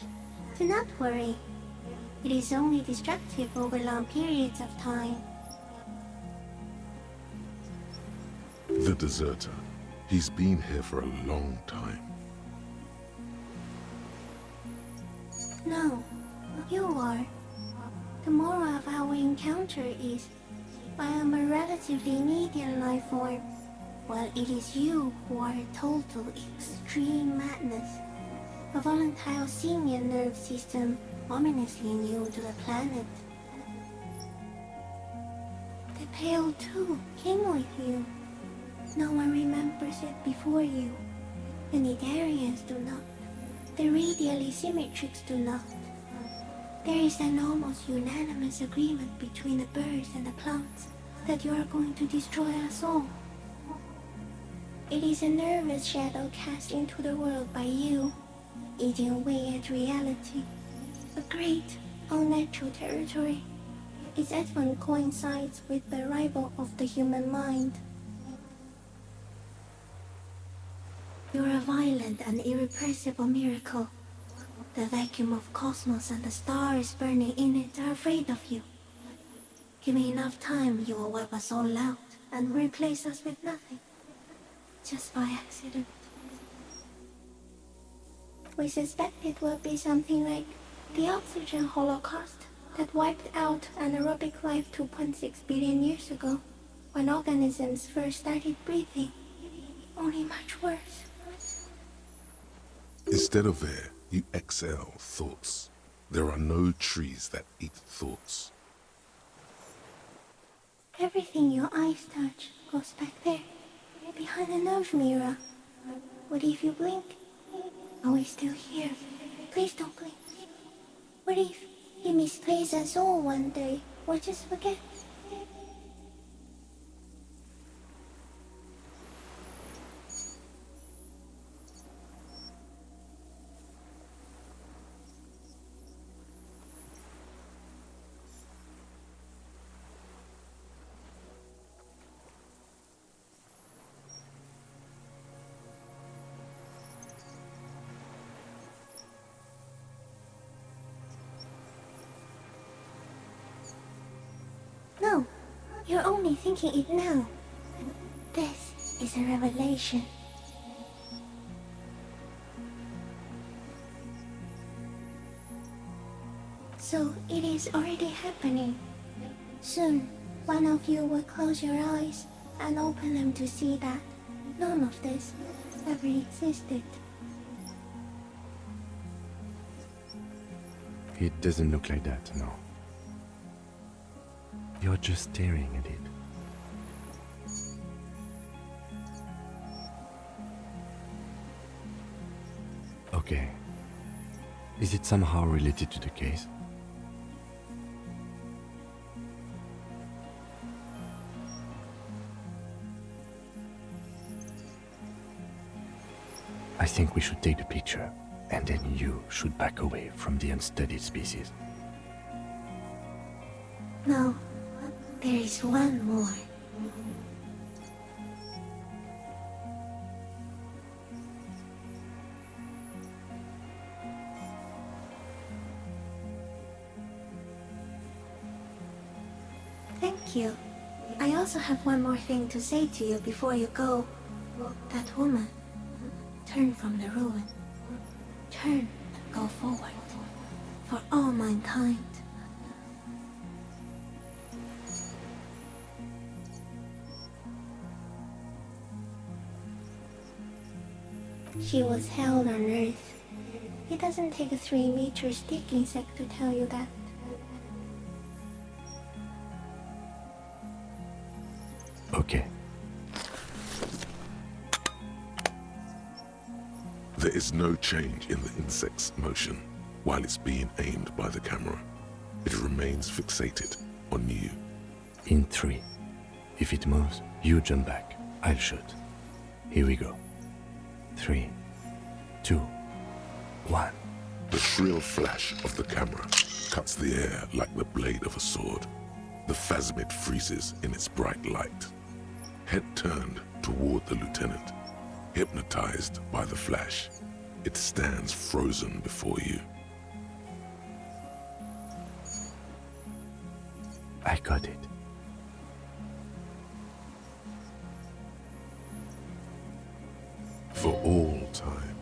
Do not worry, it is only destructive over long periods of time. The deserter. He's been here for a long time. No, you are. The moral of our encounter is, I am a relatively medium life form, while it is you who are a total extreme madness. A volatile simian nerve system ominously new to the planet. The Pale too came with you. No one remembers it before you. The Nidarians do not. The radially symmetrics do not. There is an almost unanimous agreement between the birds and the plants that you are going to destroy us all. It is a nervous shadow cast into the world by you, eating away at reality. A great, unnatural territory. Its advent coincides with the arrival of the human mind. You are a violent and irrepressible miracle. The vacuum of cosmos and the stars burning in it are afraid of you. Give me enough time, you will wipe us all out and replace us with nothing. Just by accident. We suspect it will be something like the oxygen holocaust that wiped out anaerobic life 2.6 billion years ago, when organisms first started breathing. Only much worse. Instead of air, you exhale thoughts. There are no trees that eat thoughts. Everything your eyes touch goes back there, behind the nose mirror. What if you blink? Are we still here? Please don't blink. What if he misplaces us all one day, or just forget? No, you're only thinking it now. This is a revelation. So it is already happening. Soon, one of you will close your eyes and open them to see that none of this ever existed. It doesn't look like that, no. You're just staring at it. Okay. Is it somehow related to the case? I think we should take the picture, and then you should back away from the unstudied species. No, there is one more. Thank you. I also have one more thing to say to you before you go. That woman, turn from the ruin. Turn and go forward. For all mankind. She was held on Earth. It doesn't take a 3-meter stick insect to tell you that. Okay. There is no change in the insect's motion while it's being aimed by the camera. It remains fixated on you. In 3. If it moves, you jump back. I'll shoot. Here we go. 3, 2, 1. The shrill flash of the camera cuts the air like the blade of a sword. The phasmid freezes in its bright light. Head turned toward the lieutenant, hypnotized by the flash. It stands frozen before you. I got it. For all time.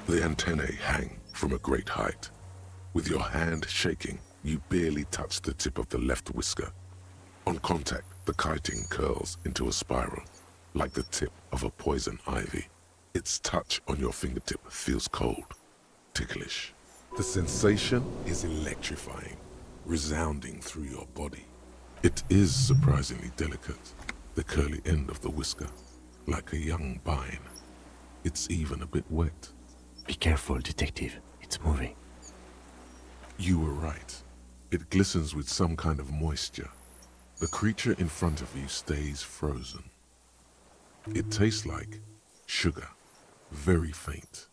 The antennae hang from a great height. With your hand shaking, you barely touch the tip of the left whisker. On contact, the kiting curls into a spiral, like the tip of a poison ivy. Its touch on your fingertip feels cold, ticklish. The sensation is electrifying, resounding through your body. It is surprisingly delicate, the curly end of the whisker, like a young vine. It's even a bit wet. Be careful, detective. It's moving. You were right. It glistens with some kind of moisture. The creature in front of you stays frozen. It tastes like sugar, very faint.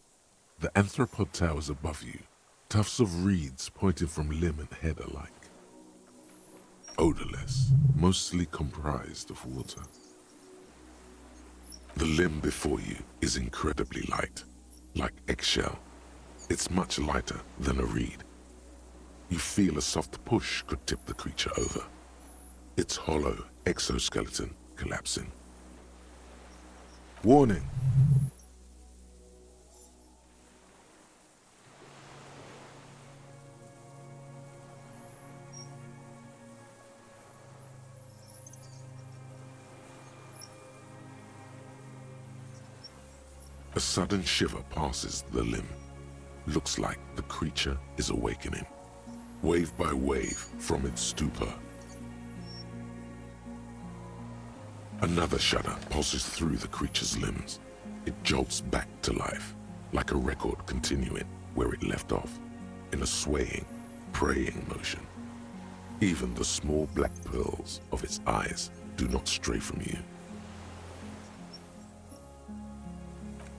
The anthropod towers above you, tufts of reeds pointing from limb and head alike. Odorless, mostly comprised of water. The limb before you is incredibly light, like eggshell. It's much lighter than a reed. You feel a soft push could tip the creature over. Its hollow exoskeleton collapsing. Warning! A sudden shiver passes the limb. Looks like the creature is awakening, wave by wave from its stupor. Another shudder pulses through the creature's limbs. It jolts back to life, like a record continuing where it left off, in a swaying, praying motion. Even the small black pearls of its eyes do not stray from you.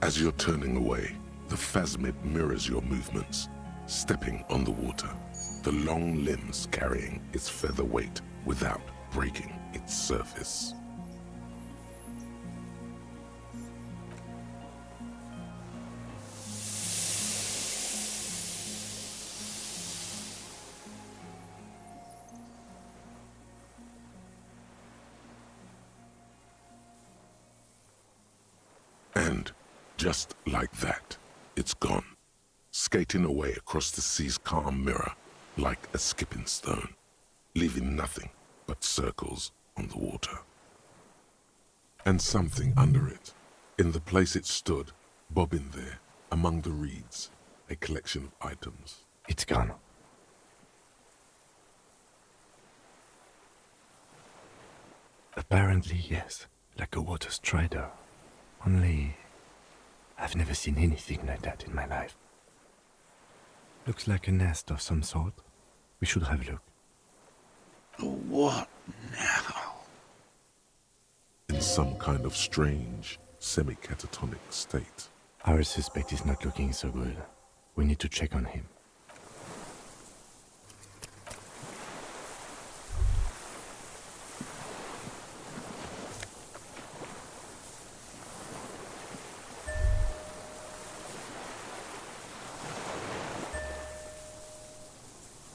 As you're turning away, the phasmid mirrors your movements, stepping on the water, the long limbs carrying its feather weight without breaking its surface. And just like that, it's gone, skating away across the sea's calm mirror like a skipping stone, leaving nothing but circles on the water. And something under it, in the place it stood, bobbing there, among the reeds, a collection of items. It's gone. Apparently, yes. Like a water strider. Only... I've never seen anything like that in my life. Looks like a nest of some sort. We should have a look. What now? In some kind of strange, semi-catatonic state. Our suspect is not looking so good. We need to check on him.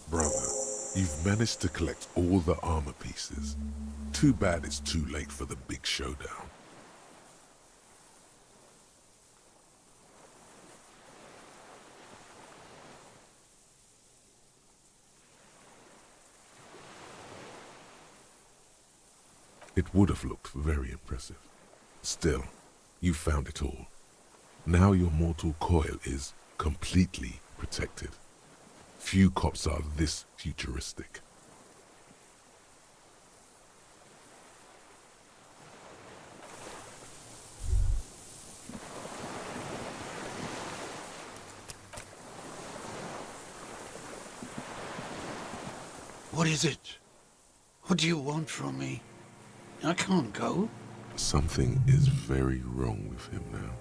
Brother, you've managed to collect all the armor pieces. Too bad it's too late for the big showdown. It would have looked very impressive. Still, you found it all. Now your mortal coil is completely protected. Few cops are this futuristic. What is it? What do you want from me? I can't go. Something is very wrong with him now.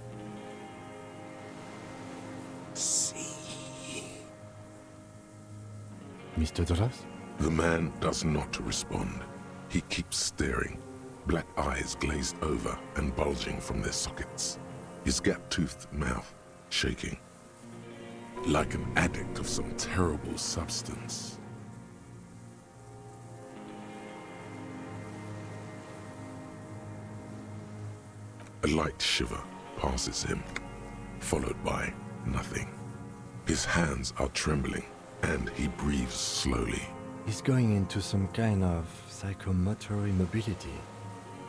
Mr. Dras? The man does not respond. He keeps staring, black eyes glazed over and bulging from their sockets. His gap-toothed mouth shaking. Like an addict of some terrible substance. A light shiver passes him, followed by nothing. His hands are trembling, and he breathes slowly. He's going into some kind of psychomotor immobility.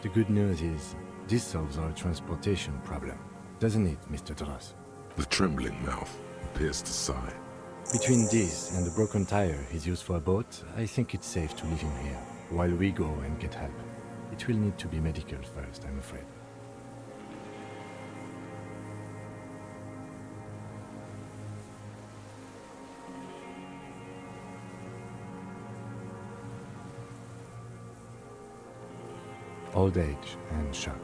The good news is, this solves our transportation problem, doesn't it, Mr. Dras? The trembling mouth appears to sigh. Between this and the broken tire he's used for a boat, I think it's safe to leave him here, while we go and get help. It will need to be medical first, I'm afraid. Old age and shock.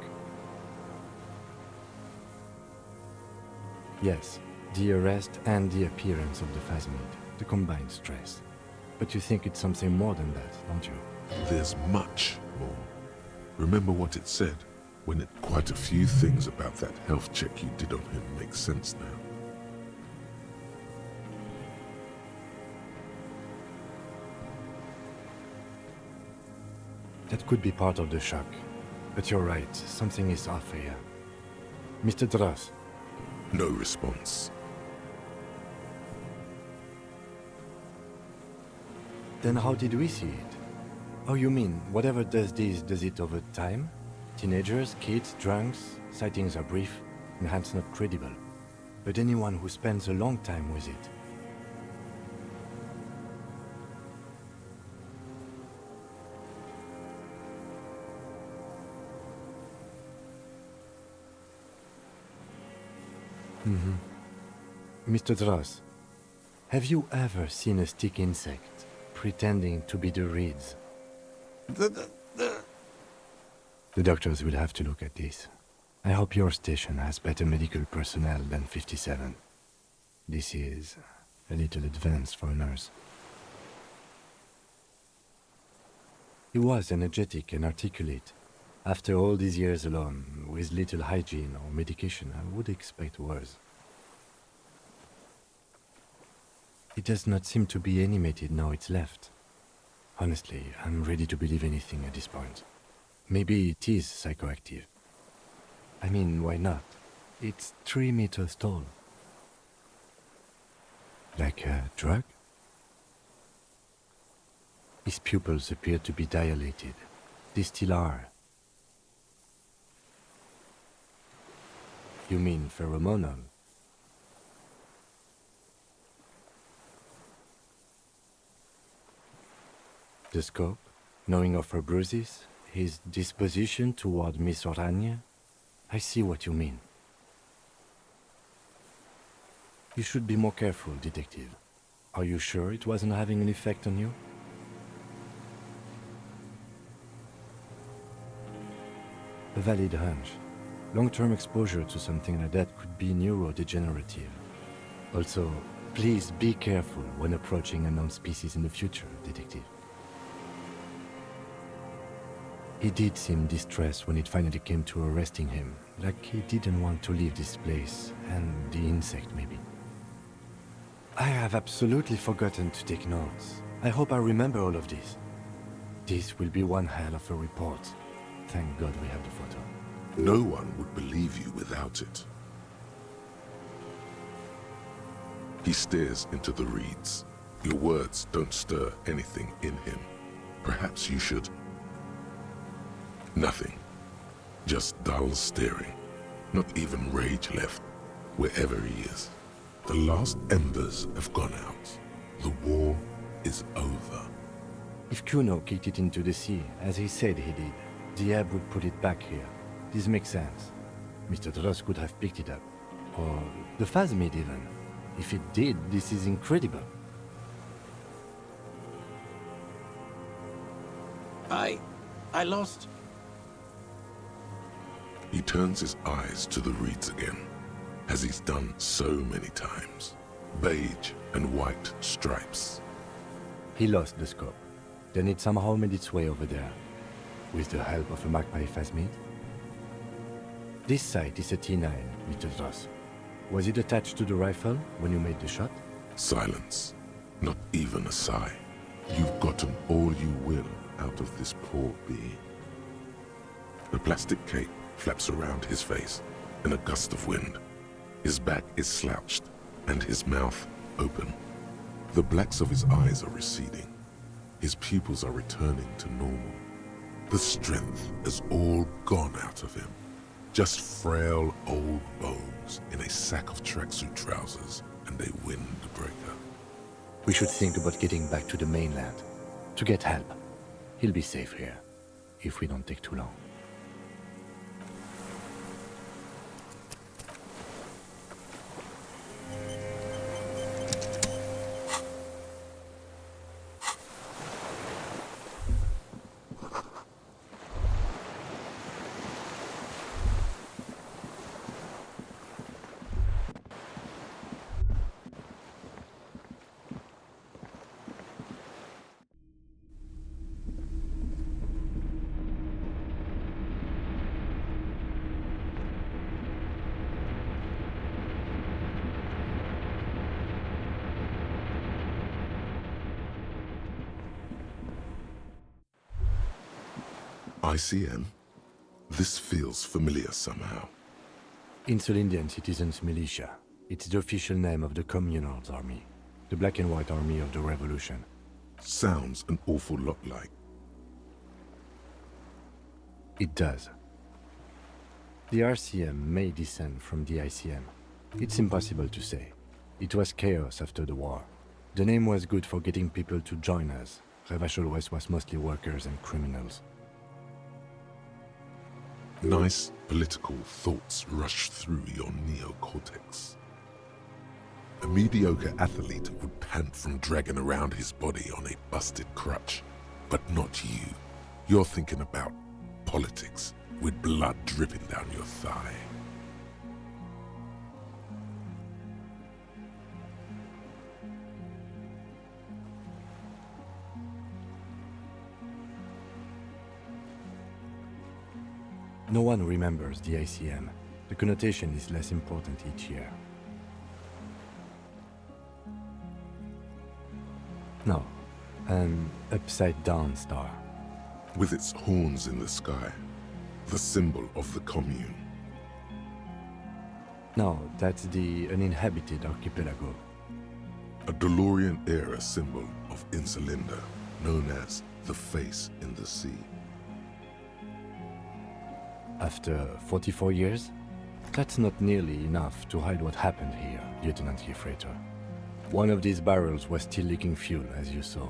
Yes, the arrest and the appearance of the phasmid, the combined stress. But you think it's something more than that, don't you? There's much more. Remember what it said? Quite a few things about that health check you did on him make sense now. That could be part of the shock. But you're right, something is off here. Mr. Dras. No response. Then how did we see it? Oh, you mean, whatever does this, does it over time? Teenagers, kids, drunks, sightings are brief, and hence not credible. But anyone who spends a long time with it. Mr. Dras, have you ever seen a stick insect pretending to be the reeds? The doctors will have to look at this. I hope your station has better medical personnel than 57. This is a little advanced for a nurse. He was energetic and articulate. After all these years alone, with little hygiene or medication, I would expect worse. It does not seem to be animated now it's left. Honestly, I'm ready to believe anything at this point. Maybe it is psychoactive. I mean, why not? It's 3 meters tall. Like a drug? His pupils appear to be dilated. They still are. You mean pheromonal? The scope, knowing of her bruises, His disposition toward Miss Oranje? I see what you mean. You should be more careful, Detective. Are you sure it wasn't having an effect on you? A valid hunch. Long-term exposure to something like that could be neurodegenerative. Also, please be careful when approaching unknown species in the future, Detective. He did seem distressed when it finally came to arresting him, like he didn't want to leave this place, and the insect maybe. I have absolutely forgotten to take notes. I hope I remember all of this. This will be one hell of a report. Thank God we have the photo. No one would believe you without it. He stares into the reeds. Your words don't stir anything in him. Perhaps you should... Nothing. Just dull staring. Not even rage left, wherever he is. The last embers have gone out. The war is over. If Kuno kicked it into the sea, as he said he did, the ebb would put it back here. This makes sense. Mr. Dross could have picked it up. Or the Phasmid even. If it did, this is incredible. I lost... He turns his eyes to the reeds again, as he's done so many times. Beige and white stripes. He lost the scope. Then it somehow made its way over there. With the help of a magpie Phasmid? This sight is a T9, Mr. Dross. Was it attached to the rifle when you made the shot? Silence. Not even a sigh. You've gotten all you will out of this poor being. The plastic cape flaps around his face in a gust of wind. His back is slouched and his mouth open. The blacks of his eyes are receding. His pupils are returning to normal. The strength has all gone out of him. Just frail old bones in a sack of tracksuit trousers and a windbreaker. We should think about getting back to the mainland. To get help. He'll be safe here, if we don't take too long. ICM? This feels familiar somehow. Insulindian Citizens Militia. It's the official name of the Communards Army. The Black and White Army of the Revolution. Sounds an awful lot like. It does. The RCM may descend from the ICM. It's impossible to say. It was chaos after the war. The name was good for getting people to join us. Revachol West was mostly workers and criminals. Nice political thoughts rush through your neocortex. A mediocre athlete would pant from dragging around his body on a busted crutch. But not you. You're thinking about politics, with blood dripping down your thigh. No one remembers the ICM. The connotation is less important each year. No, an upside-down star. With its horns in the sky, the symbol of the commune. No, that's the uninhabited archipelago. A DeLorean-era symbol of Insulinda, known as the face in the sea. After 44 years? That's not nearly enough to hide what happened here, Lieutenant Gefreiter. One of these barrels was still leaking fuel, as you saw.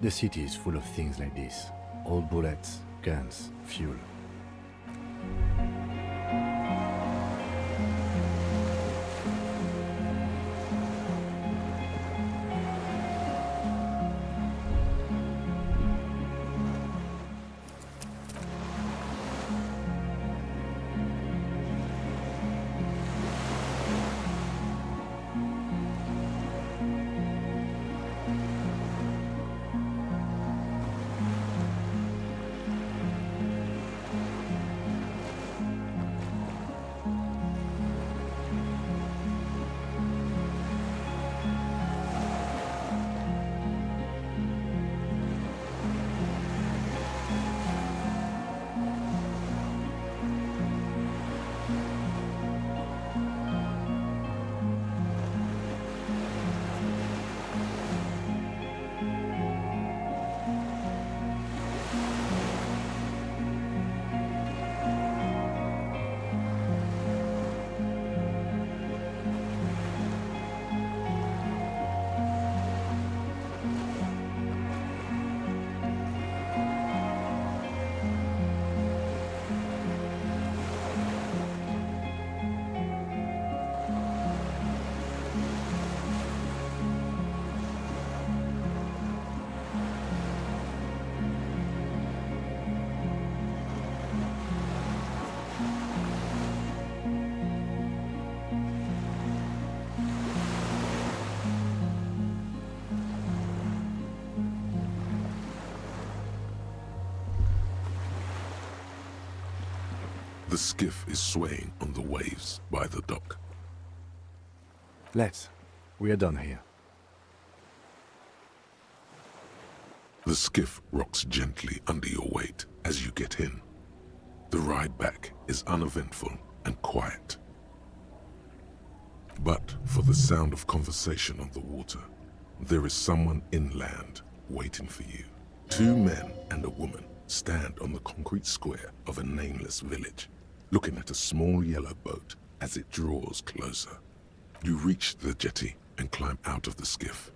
The city is full of things like this. Old bullets, guns, fuel. The skiff is swaying on the waves by the dock. Let's. We are done here. The skiff rocks gently under your weight as you get in. The ride back is uneventful and quiet. But for the sound of conversation on the water, there is someone inland waiting for you. 2 men and a woman stand on the concrete square of a nameless village, looking at a small yellow boat as it draws closer. You reach the jetty and climb out of the skiff.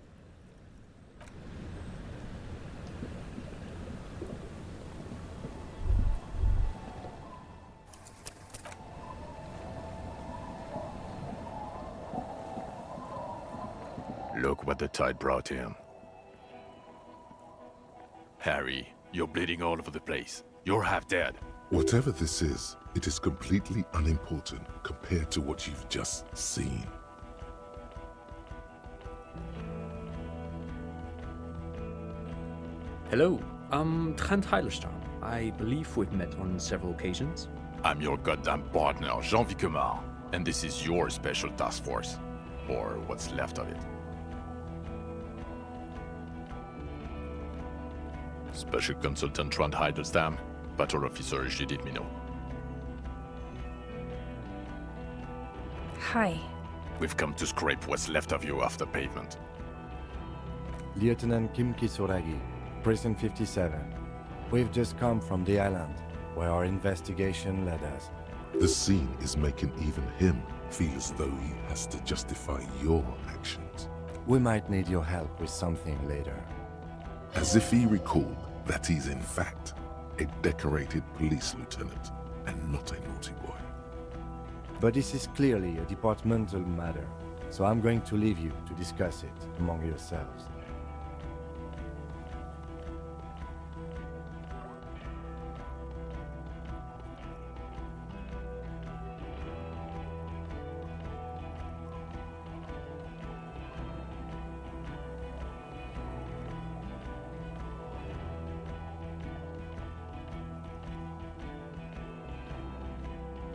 Look what the tide brought him. Harry, you're bleeding all over the place. You're half dead. Whatever this is, it is completely unimportant compared to what you've just seen. Hello, I'm Trent Heilerstam. I believe we've met on several occasions. I'm your goddamn partner, Jean-Vic Kemar, and this is your special task force. Or what's left of it. Special Consultant Trent Heilerstam, Battle Officer Judith Minot. Hi. We've come to scrape what's left of you after pavement. Lieutenant Kim Kisoragi, Prison 57. We've just come from the island, where our investigation led us. The scene is making even him feel as though he has to justify your actions. We might need your help with something later. As if he recalled that he's in fact a decorated police lieutenant and not a naughty boy. But this is clearly a departmental matter, so I'm going to leave you to discuss it among yourselves.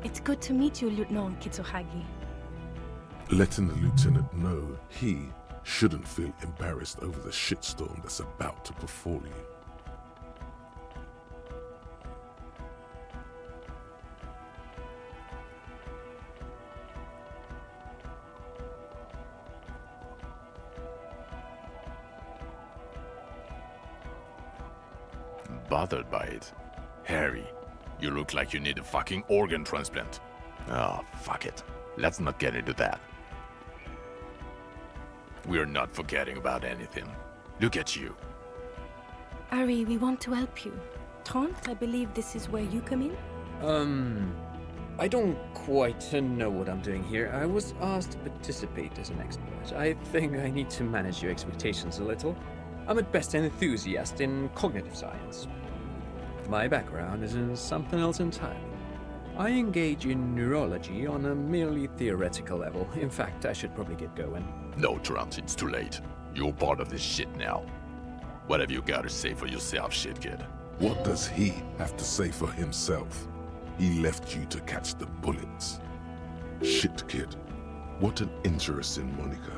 It's good to meet you, Lieutenant Kitsuhagi. Letting the lieutenant know he shouldn't feel embarrassed over the shitstorm that's about to befall you. Bothered by it? Harry, you look like you need a fucking organ transplant. Oh, fuck it. Let's not get into that. We're not forgetting about anything. Look at you. Ari, we want to help you. 30, I believe this is where you come in? I don't quite know what I'm doing here. I was asked to participate as an expert. I think I need to manage your expectations a little. I'm at best an enthusiast in cognitive science. My background is in something else entirely. I engage in neurology on a merely theoretical level. In fact, I should probably get going. No, Trent, it's too late. You're part of this shit now. What have you got to say for yourself, shit kid? What does he have to say for himself? He left you to catch the bullets. Shit kid, what an interesting moniker.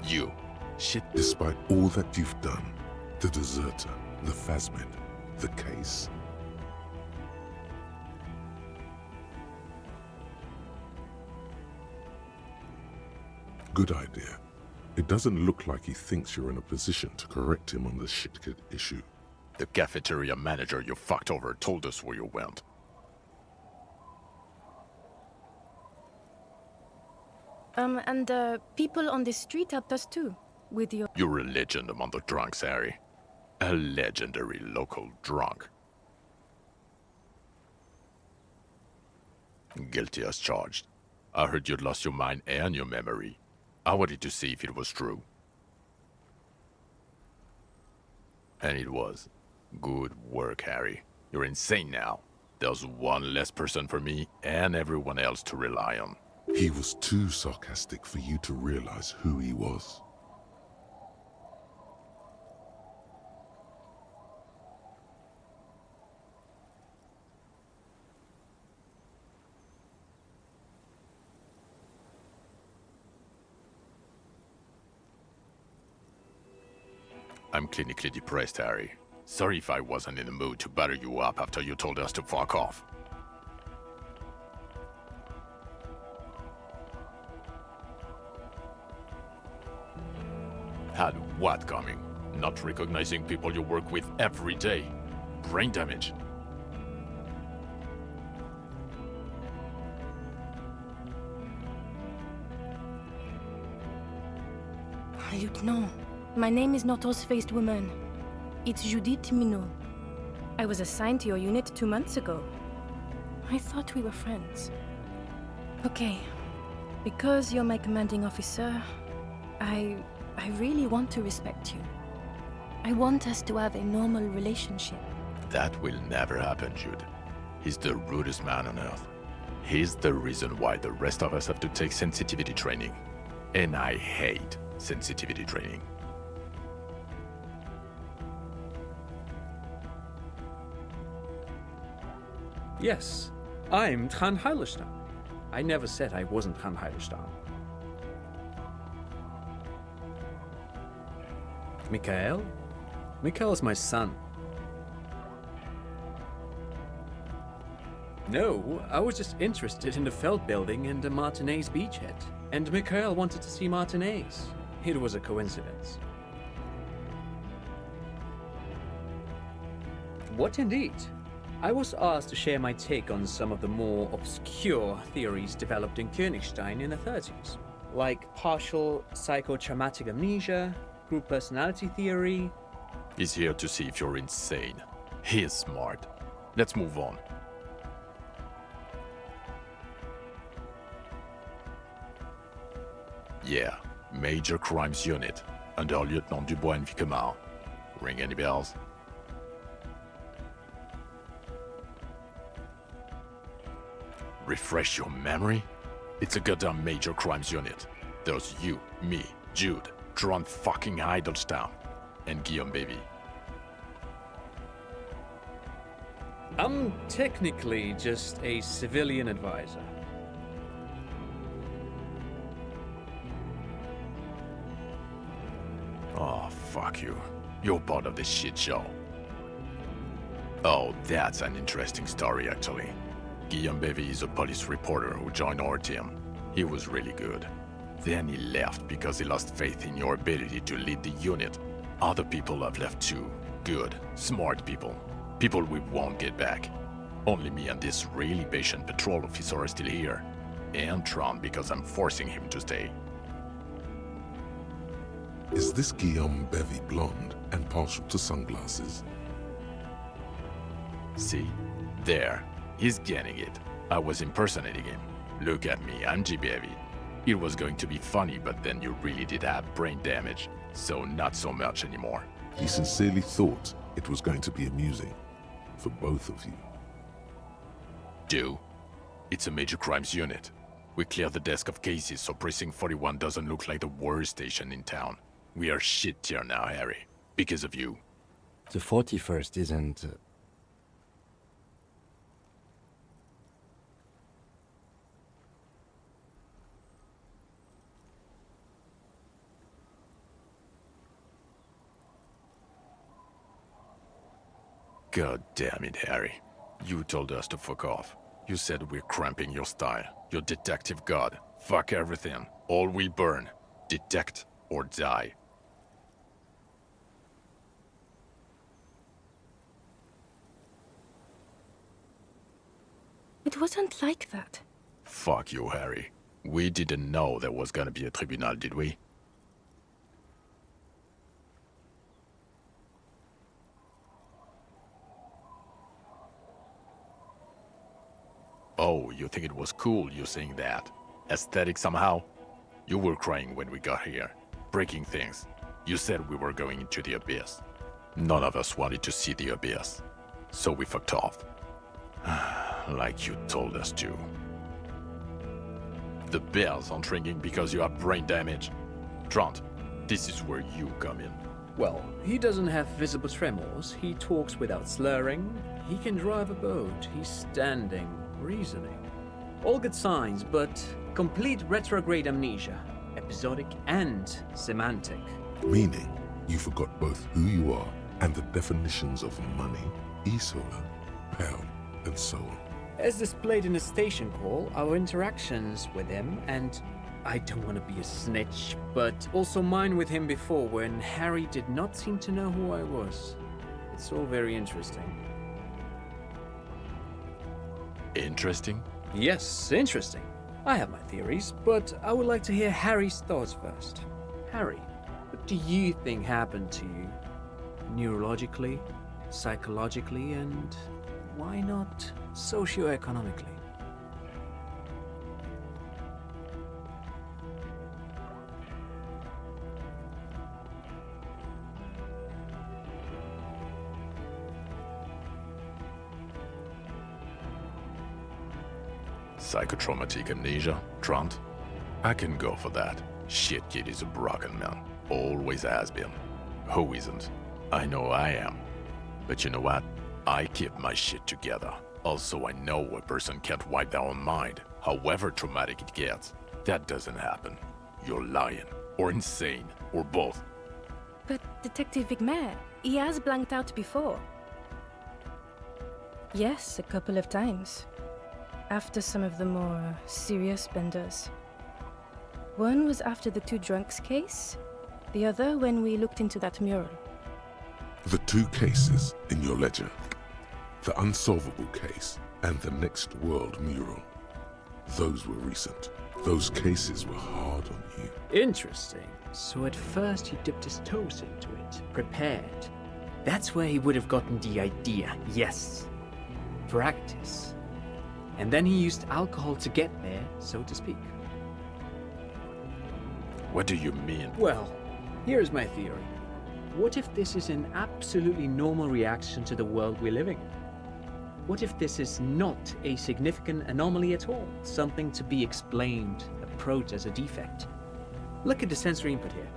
You. Shit. Despite all that you've done, the deserter, the phasmid, the case. Good idea. It doesn't look like he thinks you're in a position to correct him on the shit kid issue. The cafeteria manager you fucked over told us where you went. And people on the street helped us too, with your... You're a legend among the drunks, Harry. A legendary local drunk. Guilty as charged. I heard you'd lost your mind and your memory. I wanted to see if it was true. And it was. Good work, Harry. You're insane now. There's one less person for me and everyone else to rely on. He was too sarcastic for you to realize who he was. I'm clinically depressed, Harry. Sorry if I wasn't in the mood to batter you up after you told us to fuck off. Had what coming? Not recognizing people you work with every day. Brain damage. Lieutenant, my name is not Horse-Faced Woman. It's Judith Minot. I was assigned to your unit 2 months ago. I thought we were friends. Okay, because you're my commanding officer, I really want to respect you. I want us to have a normal relationship. That will never happen, Jude. He's the rudest man on Earth. He's the reason why the rest of us have to take sensitivity training. And I hate sensitivity training. Yes, I'm Trant Heilerstein. I never said I wasn't Trant Heilerstein. Mikhail? Mikhail's my son. No, I was just interested in the Feld building and the Martinez beachhead. And Mikhail wanted to see Martinez. It was a coincidence. What indeed? I was asked to share my take on some of the more obscure theories developed in Königstein in the 30s, like partial psychotraumatic amnesia, group personality theory. He's here to see if you're insane. He is smart. Let's move on. Yeah, Major Crimes Unit, under Lieutenant Dubois and Vicomar. Ring any bells? Refresh your memory? It's a goddamn Major Crimes Unit. There's you, me, Jude, Trant fucking Heilerstein, and Guillaume Baby. I'm technically just a civilian advisor. Oh, fuck you. You're part of this shit show. Oh, that's an interesting story, actually. Guillaume Bevy is a police reporter who joined our team. He was really good. Then he left because he lost faith in your ability to lead the unit. Other people have left too. Good, smart people. People we won't get back. Only me and this really patient patrol officer are still here. And Tron because I'm forcing him to stay. Is this Guillaume Bevy blonde and partial to sunglasses? See? There. He's getting it. I was impersonating him. Look at me, I'm G-Bevy. It was going to be funny, but then you really did have brain damage. So not so much anymore. He sincerely thought it was going to be amusing. For both of you. Do? It's a major crimes unit. We cleared the desk of cases so Precinct 41 doesn't look like the worst station in town. We are shit tier now, Harry. Because of you. The 41st isn't... God damn it, Harry. You told us to fuck off. You said we're cramping your style. Your detective god. Fuck everything. All we burn. Detect or die. It wasn't like that. Fuck you, Harry. We didn't know there was gonna be a tribunal, did we? Oh, you think it was cool you saying that? Aesthetic somehow? You were crying when we got here. Breaking things. You said we were going into the abyss. None of us wanted to see the abyss. So we fucked off. Like you told us to. The bells aren't ringing because you have brain damage. Trant, this is where you come in. Well, he doesn't have visible tremors, he talks without slurring, he can drive a boat, he's standing, reasoning. All good signs, but complete retrograde amnesia, episodic and semantic. Meaning, you forgot both who you are and the definitions of money, e-solar, pound, and so on. As displayed in a station call, our interactions with him, and I don't want to be a snitch, but also mine with him before when Harry did not seem to know who I was. It's all very interesting. Interesting? Yes, interesting. I have my theories, but I would like to hear Harry's thoughts first. Harry, what do you think happened to you? Neurologically, psychologically, and why not socioeconomically? Psychotraumatic amnesia, Trant? I can go for that. Shit kid is a broken man. Always has been. Who isn't? I know I am. But you know what? I keep my shit together. Also, I know a person can't wipe their own mind, however traumatic it gets. That doesn't happen. You're lying, or insane, or both. But Detective Vigmer, he has blanked out before. Yes, a couple of times. After some of the more serious benders. One was after the two drunks case, the other when we looked into that mural. The two cases in your ledger. The unsolvable case and the Next World mural. Those were recent. Those cases were hard on you. Interesting. So at first he dipped his toes into it, prepared. That's where he would have gotten the idea, yes. Practice. And then he used alcohol to get there, so to speak. What do you mean? Well, here's my theory. What if this is an absolutely normal reaction to the world we're living in? What if this is not a significant anomaly at all? Something to be explained, approached as a defect? Look at the sensory input here.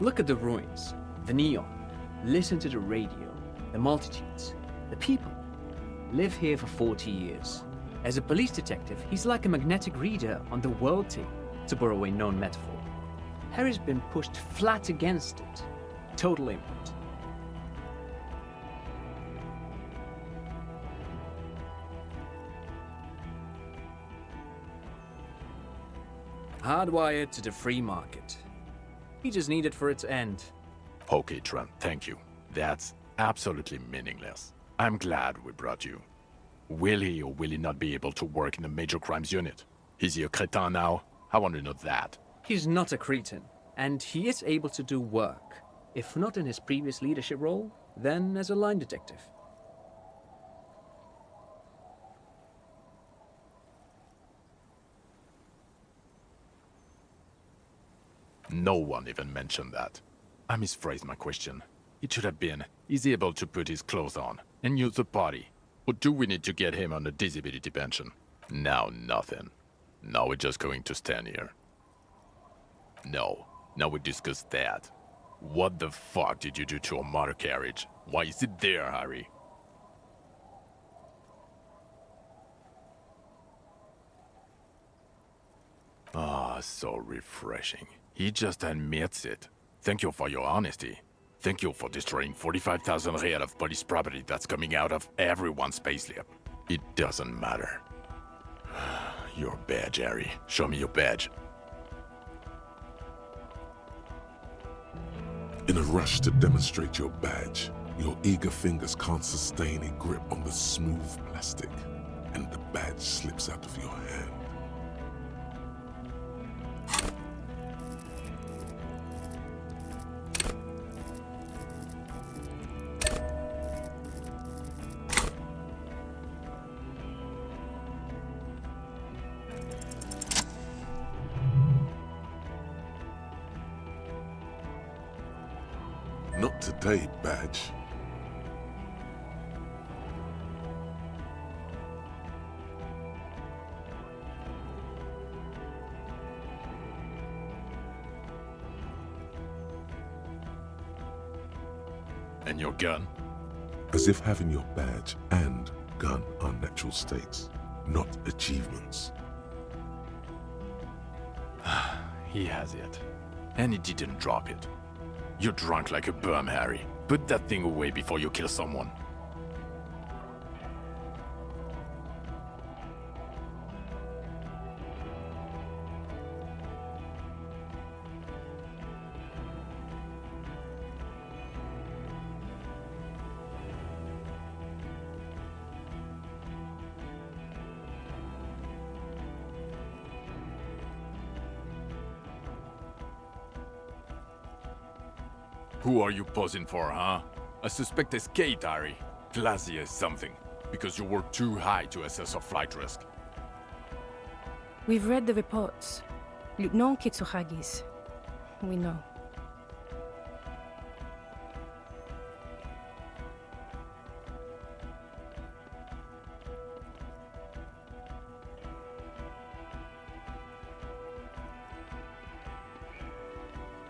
Look at the ruins, the neon. Listen to the radio, the multitudes, the people. Live here for 40 years. As a police detective, he's like a magnetic reader on the world team, to borrow a known metaphor. Harry's been pushed flat against it. Total input. Hardwired to the free market. He just needed for its end. Okay, Trent, thank you. That's absolutely meaningless. I'm glad we brought you. Will he or will he not be able to work in the major crimes unit? Is he a crétin now? I want to know that. He's not a cretin, and he is able to do work. If not in his previous leadership role, then as a line detective. No one even mentioned that. I misphrased my question. It should have been, is he able to put his clothes on and use the body? Or do we need to get him on a disability pension? Now nothing. Now we're just going to stand here. No, now we discuss that. What the fuck did you do to a motor carriage? Why is it there, Harry? Ah, so refreshing. He just admits it. Thank you for your honesty. Thank you for destroying 45,000 real of police property that's coming out of everyone's payslip. It doesn't matter. Your badge, Harry. Show me your badge. In a rush to demonstrate your badge, your eager fingers can't sustain a grip on the smooth plastic, and the badge slips out of your hand. Not today, badge. And your gun? As if having your badge and gun are natural states, not achievements. He has it. And he didn't drop it. You're drunk like a bum, Harry. Put that thing away before you kill someone. Who are you posing for, huh? A suspect escaped, Harry. Classy as something, because you were too high to assess a flight risk. We've read the reports. Lieutenant Kitsuragis. We know.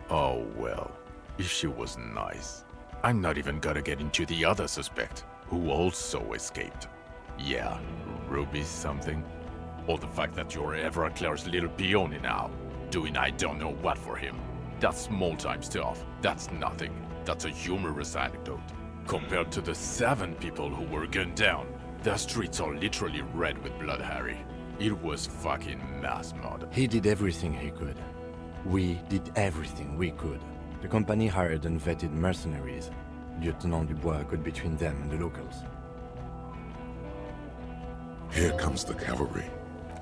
Oh well. If she was nice. I'm not even gonna get into the other suspect, who also escaped. Yeah, Ruby something. Or the fact that you're Everett Claire's little peony now, doing I don't know what for him. That's small-time stuff. That's nothing. That's a humorous anecdote. Compared to the 7 people who were gunned down, the streets are literally red with blood, Harry. It was fucking mass murder. He did everything he could. We did everything we could. The company hired and vetted mercenaries. Lieutenant Dubois got between them and the locals. Here comes the cavalry.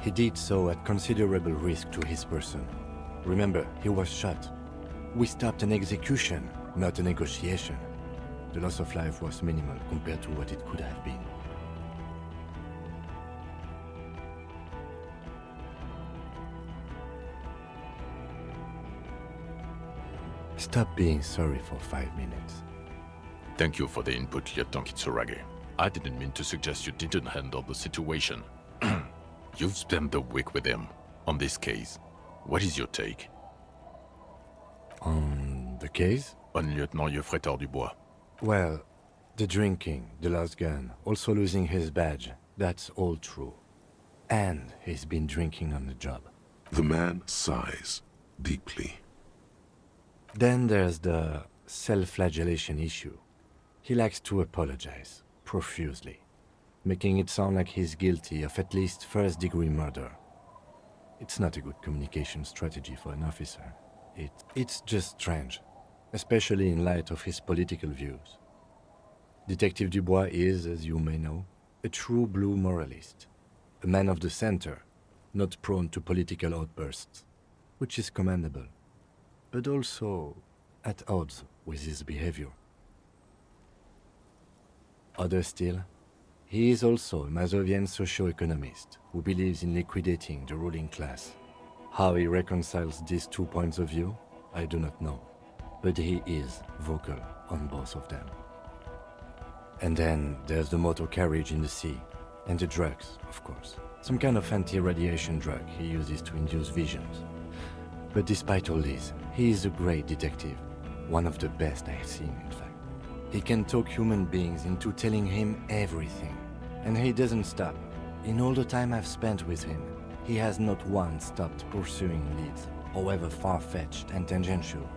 He did so at considerable risk to his person. Remember, he was shot. We stopped an execution, not a negotiation. The loss of life was minimal compared to what it could have been. Stop being sorry for 5 minutes. Thank you for the input, Lieutenant Kitsuragi. I didn't mean to suggest you didn't handle the situation. You've spent the week with him on this case. What is your take? On the case? On Lieutenant Geoffrey Dubois. Well, the drinking, the lost gun, also losing his badge, that's all true. And he's been drinking on the job. The man sighs deeply. Then there's the self-flagellation issue. He likes to apologize, profusely, making it sound like he's guilty of at least first-degree murder. It's not a good communication strategy for an officer. It's just strange, especially in light of his political views. Detective Dubois is, as you may know, A true blue moralist. A man of the center, not prone to political outbursts, which is commendable, but also at odds with his behavior. Other still, he is also a Mazovian socio-economist who believes in liquidating the ruling class. How he reconciles these 2 points of view, I do not know, but he is vocal on both of them. And then there's the motor carriage in the sea, and the drugs, of course. Some kind of anti-radiation drug he uses to induce visions. But despite all this, he is a great detective, one of the best I've seen, in fact. He can talk human beings into telling him everything, and he doesn't stop. In all the time I've spent with him, he has not once stopped pursuing leads, however far-fetched and tangential.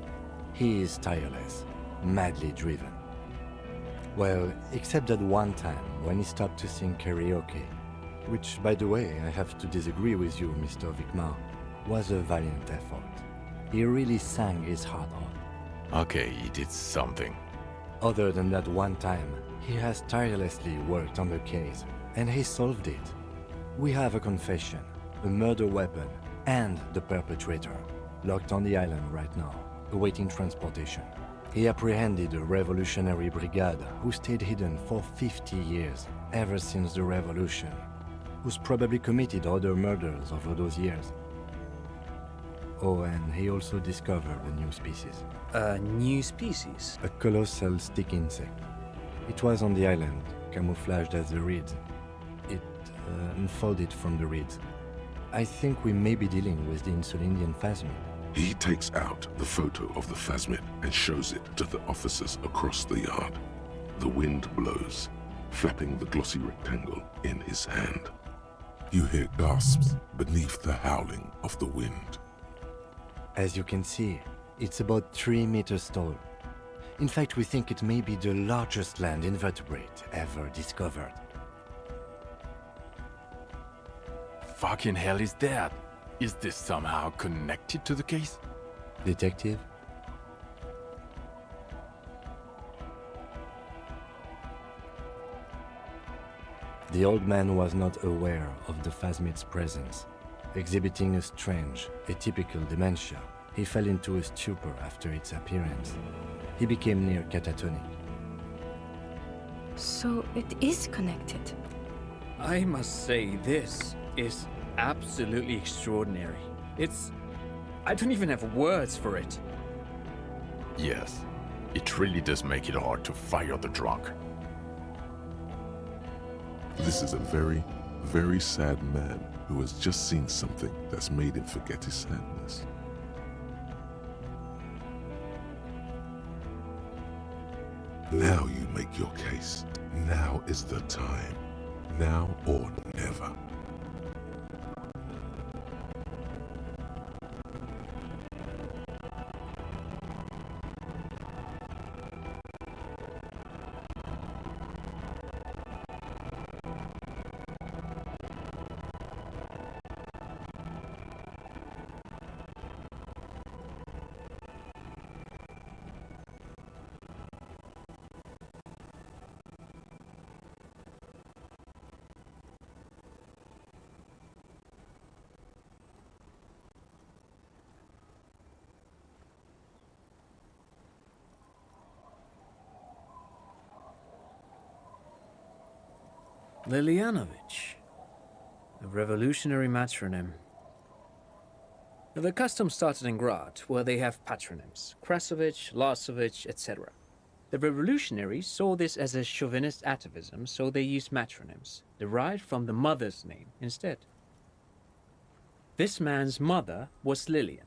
He is tireless, madly driven. Well, except that one time when he stopped to sing karaoke, which, by the way, I have to disagree with you, Mr. Vicmar, was a valiant effort. He really sang his heart out. Okay, he did something. Other than that one time, he has tirelessly worked on the case, and he solved it. We have a confession, a murder weapon, and the perpetrator, locked on the island right now, awaiting transportation. He apprehended a revolutionary brigade who stayed hidden for 50 years, ever since the revolution, who's probably committed other murders over those years. Oh, and he also discovered a new species. A new species? A colossal stick insect. It was on the island, camouflaged as the reeds. It unfolded from the reeds. I think we may be dealing with the Insulindian phasmid. He takes out the photo of the phasmid and shows it to the officers across the yard. The wind blows, flapping the glossy rectangle in his hand. You hear gasps beneath the howling of the wind. As you can see, it's about 3 meters tall. In fact, we think it may be the largest land invertebrate ever discovered. Fucking hell is that? Is this somehow connected to the case? Detective? The old man was not aware of the phasmid's presence. Exhibiting a strange, atypical dementia, he fell into a stupor after its appearance. He became near catatonic. So it is connected. I must say, this is absolutely extraordinary. I don't even have words for it. Yes, it really does make it hard to fire the drunk. This is a very, very sad man who has just seen something that's made him forget his sadness. Now you make your case. Now is the time. Now or never. Lilianovich, a revolutionary matronym. The custom started in Grad, where they have patronyms, Krasovich, Lasovich, etc. The revolutionaries saw this as a chauvinist atavism, so they used matronyms, derived from the mother's name instead. This man's mother was Lilian,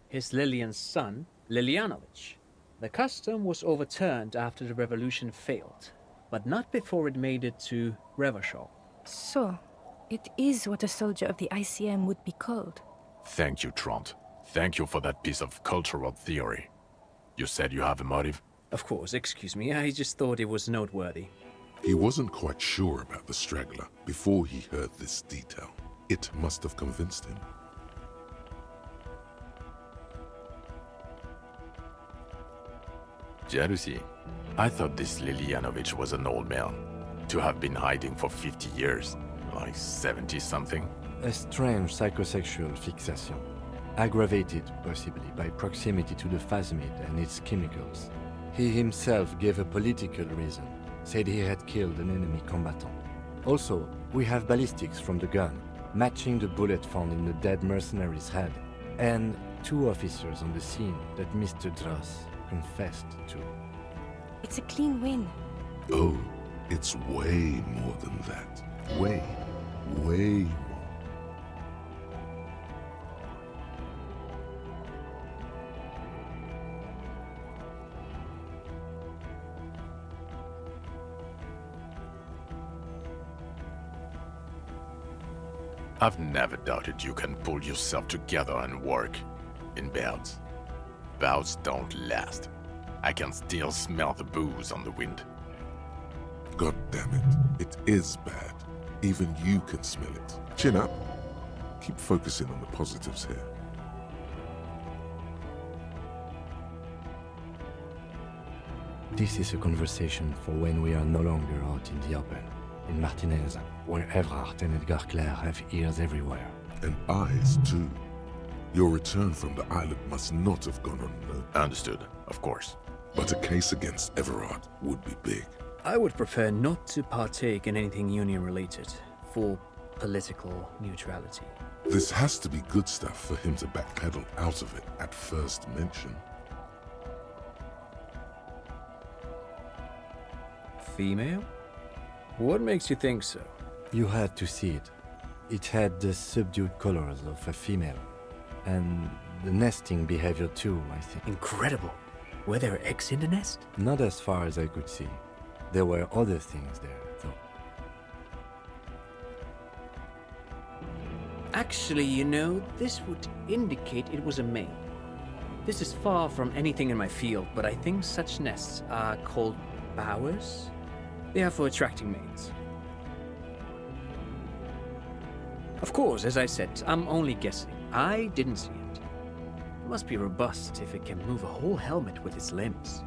his Lilian's son, Lilianovich. The custom was overturned after the revolution failed, but not before it made it to Revachol. So, it is what a soldier of the ICM would be called. Thank you, Trant. Thank you for that piece of cultural theory. You said you have a motive? Of course, excuse me, I just thought it was noteworthy. He wasn't quite sure about the straggler before he heard this detail. It must have convinced him. Jealousy. I thought this Lilianovich was an old man. To have been hiding for 50 years, like 70-something. A strange psychosexual fixation, aggravated possibly by proximity to the phasmid and its chemicals. He himself gave a political reason, said he had killed an enemy combatant. Also, we have ballistics from the gun, matching the bullet found in the dead mercenary's head, and 2 officers on the scene that Mr. Dross confessed to. It's a clean win. Oh, it's way more than that. Way more. I've never doubted you can pull yourself together and work. In bouts. Bouts don't last. I can still smell the booze on the wind. God damn it. It is bad. Even you can smell it. Chin up. Keep focusing on the positives here. This is a conversation for when we are no longer out in the open. In Martinez, where Evrard and Edgar Clare have ears everywhere. And eyes, too. Your return from the island must not have gone unnoticed. Understood, of course. But a case against Everard would be big. I would prefer not to partake in anything Union-related, for political neutrality. This has to be good stuff for him to backpedal out of it at first mention. Female? What makes you think so? You had to see it. It had the subdued colors of a female. And the nesting behavior too, I think. Incredible. Were there eggs in the nest? Not as far as I could see. There were other things there, though. Actually, you know, this would indicate it was a male. This is far from anything in my field, but I think such nests are called bowers. They are for attracting mates. Of course, as I said, I'm only guessing. I didn't see it. It must be robust if it can move a whole helmet with its limbs.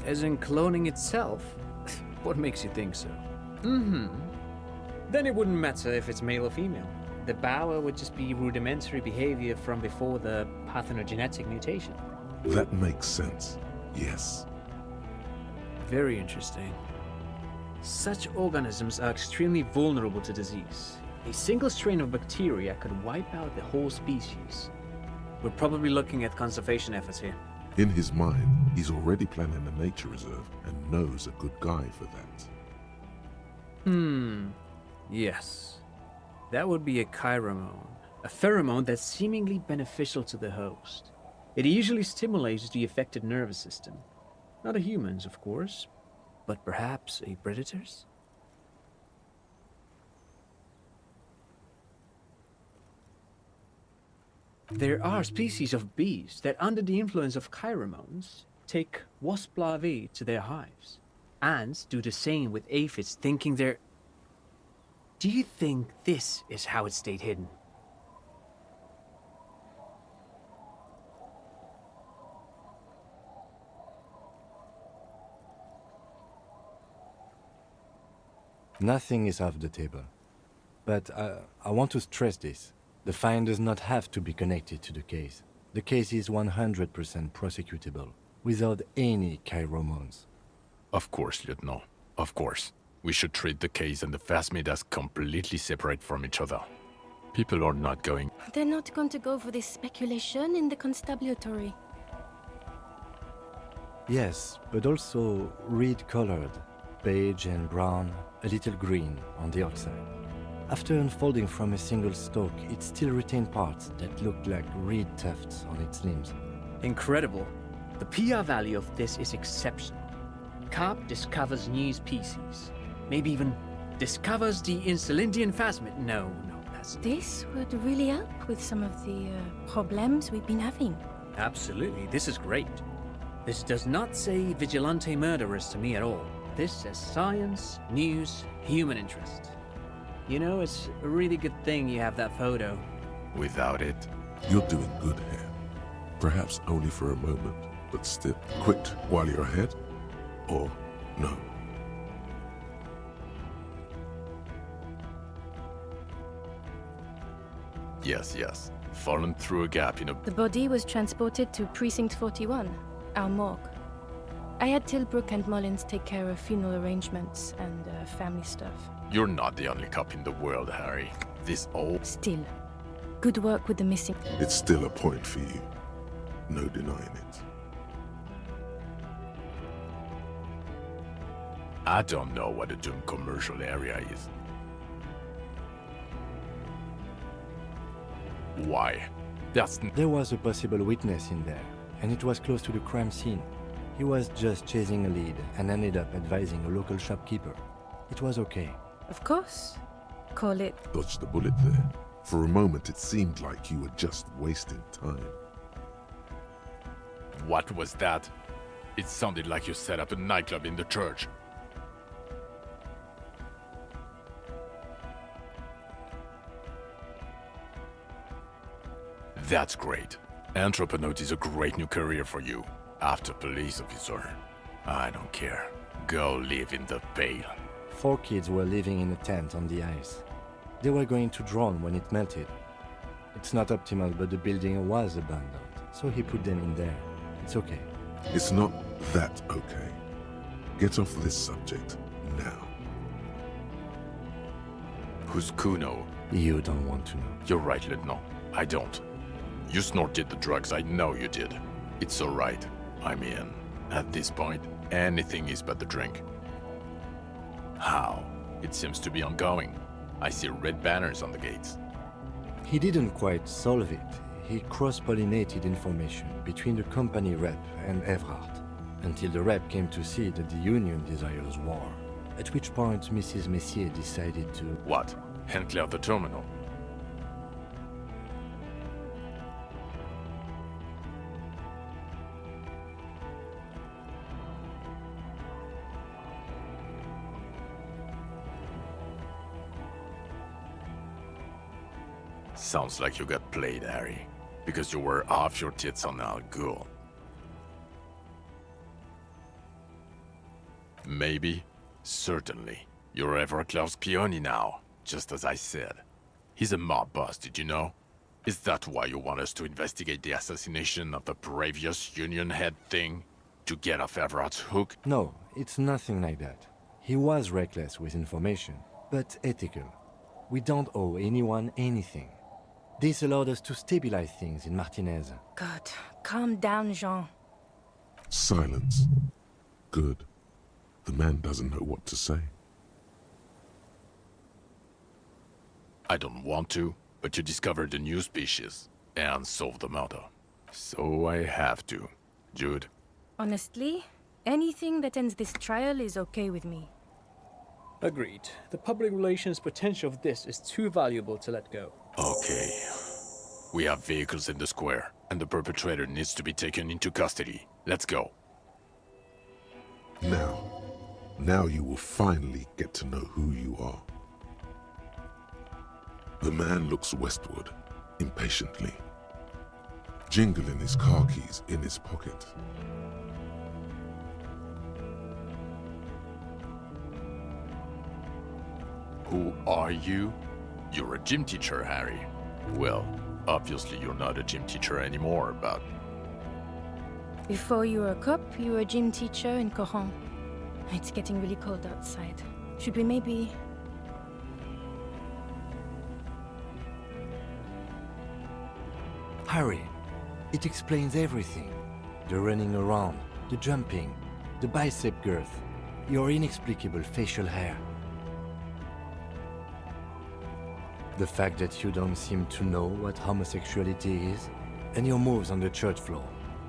As in cloning itself? What makes you think so? Then it wouldn't matter if it's male or female. The bower would just be rudimentary behavior from before the parthenogenetic mutation. That makes sense, yes. Very interesting. Such organisms are extremely vulnerable to disease. A single strain of bacteria could wipe out the whole species. We're probably looking at conservation efforts here. In his mind, he's already planning a nature reserve and knows a good guy for that. Yes. That would be a chiromone. A pheromone that's seemingly beneficial to the host. It usually stimulates the affected nervous system. Not a human's, of course, but perhaps a predator's? There are species of bees that, under the influence of chiromones, take wasp larvae to their hives. Ants do the same with aphids, thinking they're... Do you think this is how it stayed hidden? Nothing is off the table. But I want to stress this. The find does not have to be connected to the case. The case is 100% prosecutable, without any chiromones. Of course, Lieutenant. Of course. We should treat the case and the phasmid as completely separate from each other. People are not going... They're not going to go for this speculation in the constabulary. Yes, but also reed-colored. Beige and brown, a little green on the outside. After unfolding from a single stalk, it still retained parts that looked like reed tufts on its limbs. Incredible. The PR value of this is exceptional. Carp discovers new species. Maybe even discovers the Insulindian phasmid. No, that's... This would really help with some of the problems we've been having. Absolutely, this is great. This does not say vigilante murderers to me at all. This says science, news, human interest. You know, it's a really good thing you have that photo. Without it... You're doing good here. Perhaps only for a moment, but still. Quit while you're ahead, or no? Yes. Fallen through a gap in a... The body was transported to Precinct 41, our morgue. I had Tilbrook and Mullins take care of funeral arrangements and family stuff. You're not the only cop in the world, Harry. This old... Still, good work with the missing... It's still a point for you. No denying it. I don't know what a Doom commercial area is. Why? There was a possible witness in there, and it was close to the crime scene. He was just chasing a lead and ended up advising a local shopkeeper. It was okay. Of course. Call it... Dodged the bullet there. For a moment it seemed like you were just wasting time. What was that? It sounded like you set up a nightclub in the church. That's great. Anthroponaut is a great new career for you. After police officer. I don't care. Go live in the Pale. 4 kids were living in a tent on the ice. They were going to drown when it melted. It's not optimal, but the building was abandoned, so he put them in there. It's okay. It's not that okay. Get off this subject now. Who's Kuno? You don't want to know. You're right, Lieutenant. I don't. You snorted the drugs, I know you did. It's alright. I mean, at this point, anything is but the drink. How? It seems to be ongoing. I see red banners on the gates. He didn't quite solve it. He cross-pollinated information between the company rep and Everhart, until the rep came to see that the Union desires war, at which point Mrs. Messier decided to... What? Hand clear the terminal? Sounds like you got played, Harry. Because you were off your tits on Al Ghul. Maybe. Certainly. You're Everclear's peony now, just as I said. He's a mob boss, did you know? Is that why you want us to investigate the assassination of the previous Union head thing? To get off Everett's hook? No, it's nothing like that. He was reckless with information, but ethical. We don't owe anyone anything. This allowed us to stabilize things in Martinez. God, calm down, Jean. Silence. Good. The man doesn't know what to say. I don't want to, but you discovered a new species and solved the murder. So I have to. Jude? Honestly, anything that ends this trial is okay with me. Agreed. The public relations potential of this is too valuable to let go. Okay. We have vehicles in the square, and the perpetrator needs to be taken into custody. Let's go. Now you will finally get to know who you are. The man looks westward, impatiently, jingling his car keys in his pocket. Who are you? You're a gym teacher, Harry. Well, obviously you're not a gym teacher anymore, but... Before you were a cop, you were a gym teacher in Coron. It's getting really cold outside. Should we maybe... Harry, it explains everything. The running around, the jumping, the bicep girth, your inexplicable facial hair. The fact that you don't seem to know what homosexuality is, and your moves on the church floor,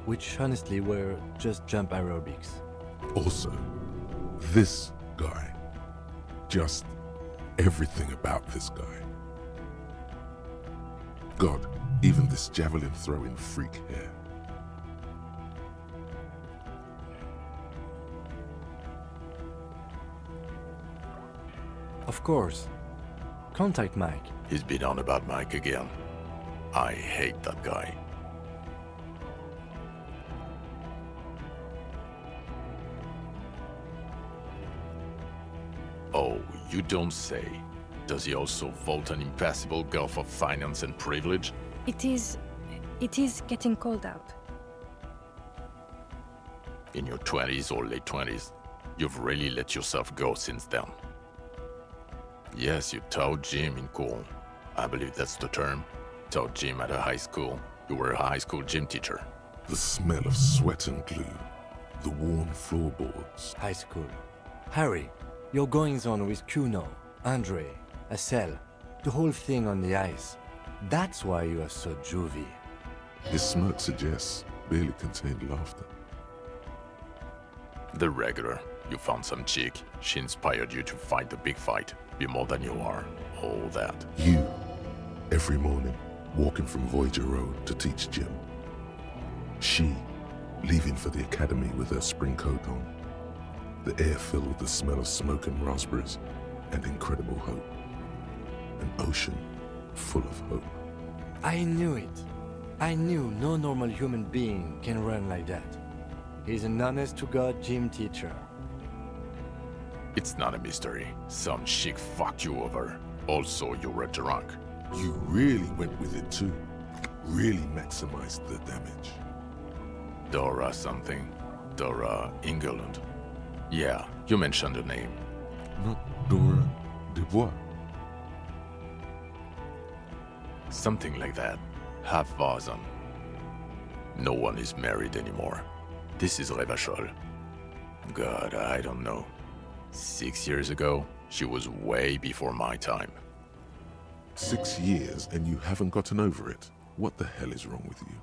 which honestly were just jump aerobics. Also, this guy. Just everything about this guy. God, even this javelin throwing freak here. Of course. Contact Mike. He's been on about Mike again. I hate that guy. Oh, you don't say. Does he also vault an impassable gulf of finance and privilege? It is getting cold out. In your 20s or late 20s, you've really let yourself go since then. Yes, you taught gym in Cool. I believe that's the term. Taught gym at a high school. You were a high school gym teacher. The smell of sweat and glue. The worn floorboards. High school. Harry, your goings-on with Kuno, Andre, Acel, the whole thing on the ice. That's why you are so juvie. His smirk suggests barely contained laughter. The regular. You found some chick. She inspired you to fight the big fight. Be more than you are. All that. You, every morning, walking from Voyager Road to teach gym. She, leaving for the academy with her spring coat on. The air filled with the smell of smoke and raspberries and incredible hope. An ocean full of hope. I knew it. I knew no normal human being can run like that. He's an honest-to-God gym teacher. It's not a mystery. Some chick fucked you over. Also, you were drunk. You really went with it too. Really maximized the damage. Dora something. Dora England. Yeah, you mentioned the name. Not Dora Dubois. Something like that. Half Vazan. No one is married anymore. This is Revachol. God, I don't know. 6 years ago, she was way before my time. 6 years and you haven't gotten over it? What the hell is wrong with you?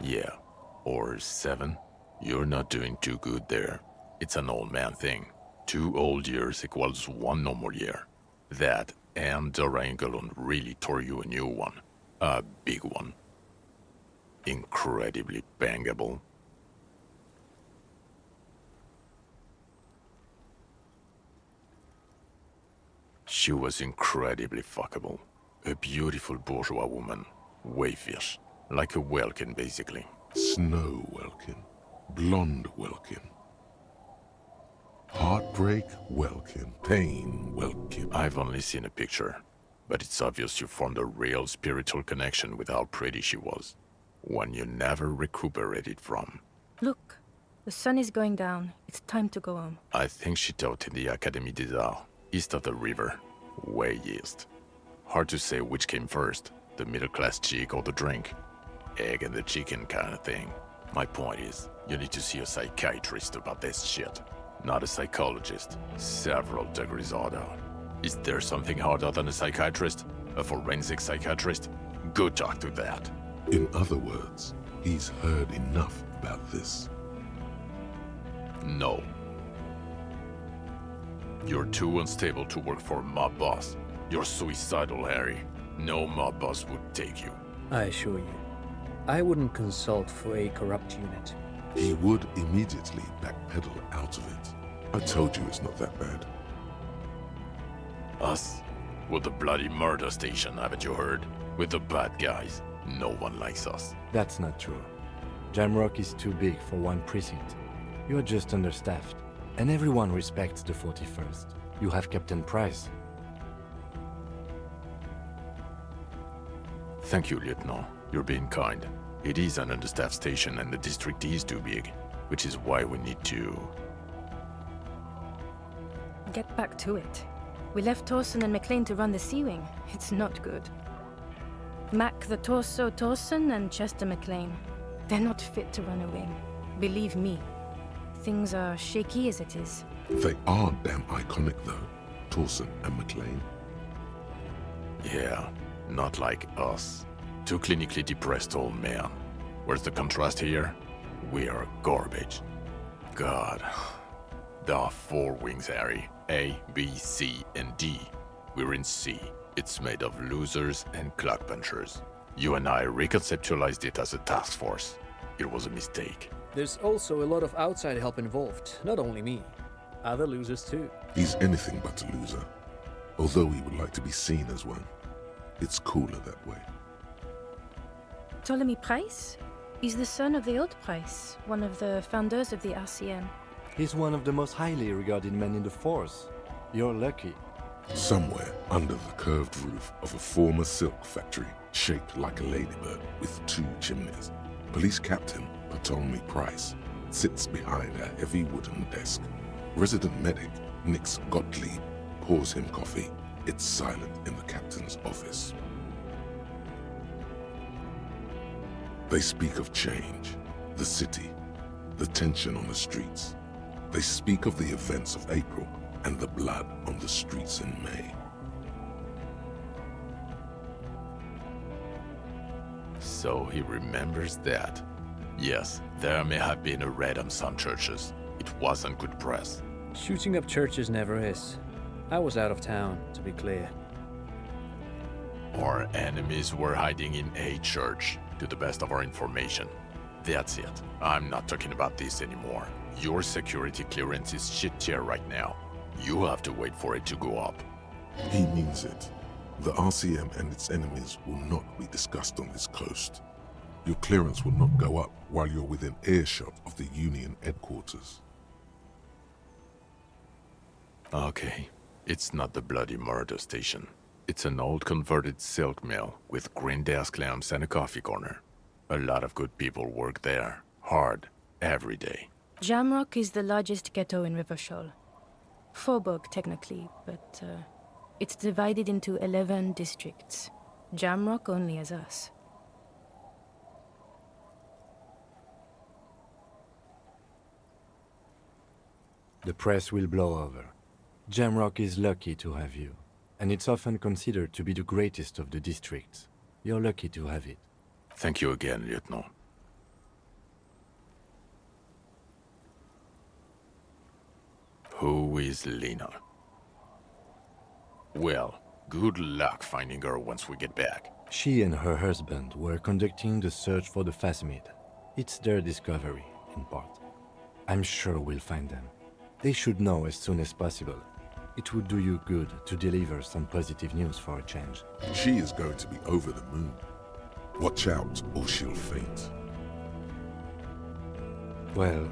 Yeah, or 7. You're not doing too good there. It's an old man thing. 2 old years equals 1 normal year. That and Dora Engelund really tore you a new one. A big one. Incredibly bangable. She was incredibly fuckable. A beautiful bourgeois woman. Wayfish. Like a Welkin, basically. Snow Welkin. Blonde Welkin. Heartbreak Welkin. Pain Welkin. I've only seen a picture. But it's obvious you formed a real spiritual connection with how pretty she was. One you never recuperated from. Look, the sun is going down. It's time to go home. I think she taught in the Académie des Arts, east of the river. Way east. Hard to say which came first, the middle-class chick or the drink. Egg and the chicken kind of thing. My point is, you need to see a psychiatrist about this shit. Not a psychologist. Several degrees harder. Is there something harder than a psychiatrist? A forensic psychiatrist? Go talk to that. In other words, he's heard enough about this. No. You're too unstable to work for a mob boss. You're suicidal, Harry. No mob boss would take you. I assure you, I wouldn't consult for a corrupt unit. He would immediately backpedal out of it. I told you it's not that bad. Us? We're the bloody murder station, haven't you heard? We're the bad guys. No one likes us. That's not true. Jamrock is too big for one precinct. You're just understaffed. And everyone respects the 41st. You have Captain Price. Thank you, Lieutenant. You're being kind. It is an understaffed station and the district is too big, which is why we need to... Get back to it. We left Torsen and McLean to run the Sea Wing. It's not good. Mac the Torso Torsen and Chester McLean. They're not fit to run a wing. Believe me. Things are shaky as it is. They are damn iconic though, Torsen and McLean. Yeah, not like us. 2 clinically depressed old men. Where's the contrast here? We are garbage. God. There are 4 wings, Harry. A, B, C, and D. We're in C. It's made of losers and clock punchers. You and I reconceptualized it as a task force. It was a mistake. There's also a lot of outside help involved, not only me. Other losers too. He's anything but a loser. Although he would like to be seen as one. It's cooler that way. Ptolemy Price? He's the son of the Old Price, one of the founders of the RCM. He's one of the most highly regarded men in the force. You're lucky. Somewhere under the curved roof of a former silk factory, shaped like a ladybird with 2 chimneys, Police Captain Ptolemy Price sits behind a heavy wooden desk. Resident medic Nix Gottlieb pours him coffee. It's silent in the captain's office. They speak of change, the city, the tension on the streets. They speak of the events of April and the blood on the streets in May. So he remembers that. Yes, there may have been a raid on some churches. It wasn't good press. Shooting up churches never is. I was out of town, to be clear. Our enemies were hiding in a church, to the best of our information. That's it. I'm not talking about this anymore. Your security clearance is shit tier right now. You have to wait for it to go up. He means it. The RCM and its enemies will not be discussed on this coast. Your clearance will not go up while you're within earshot of the Union headquarters. Okay, it's not the bloody murder station. It's an old converted silk mill with green desk lamps and a coffee corner. A lot of good people work there, hard, every day. Jamrock is the largest ghetto in Rivershoal. Faubourg, technically, but it's divided into 11 districts. Jamrock only has us. The press will blow over. Jamrock is lucky to have you, and it's often considered to be the greatest of the districts. You're lucky to have it. Thank you again, Lieutenant. Who is Lena? Well, good luck finding her once we get back. She and her husband were conducting the search for the Phasmid. It's their discovery, in part. I'm sure we'll find them. They should know as soon as possible. It would do you good to deliver some positive news for a change. She is going to be over the moon. Watch out, or she'll faint. Well,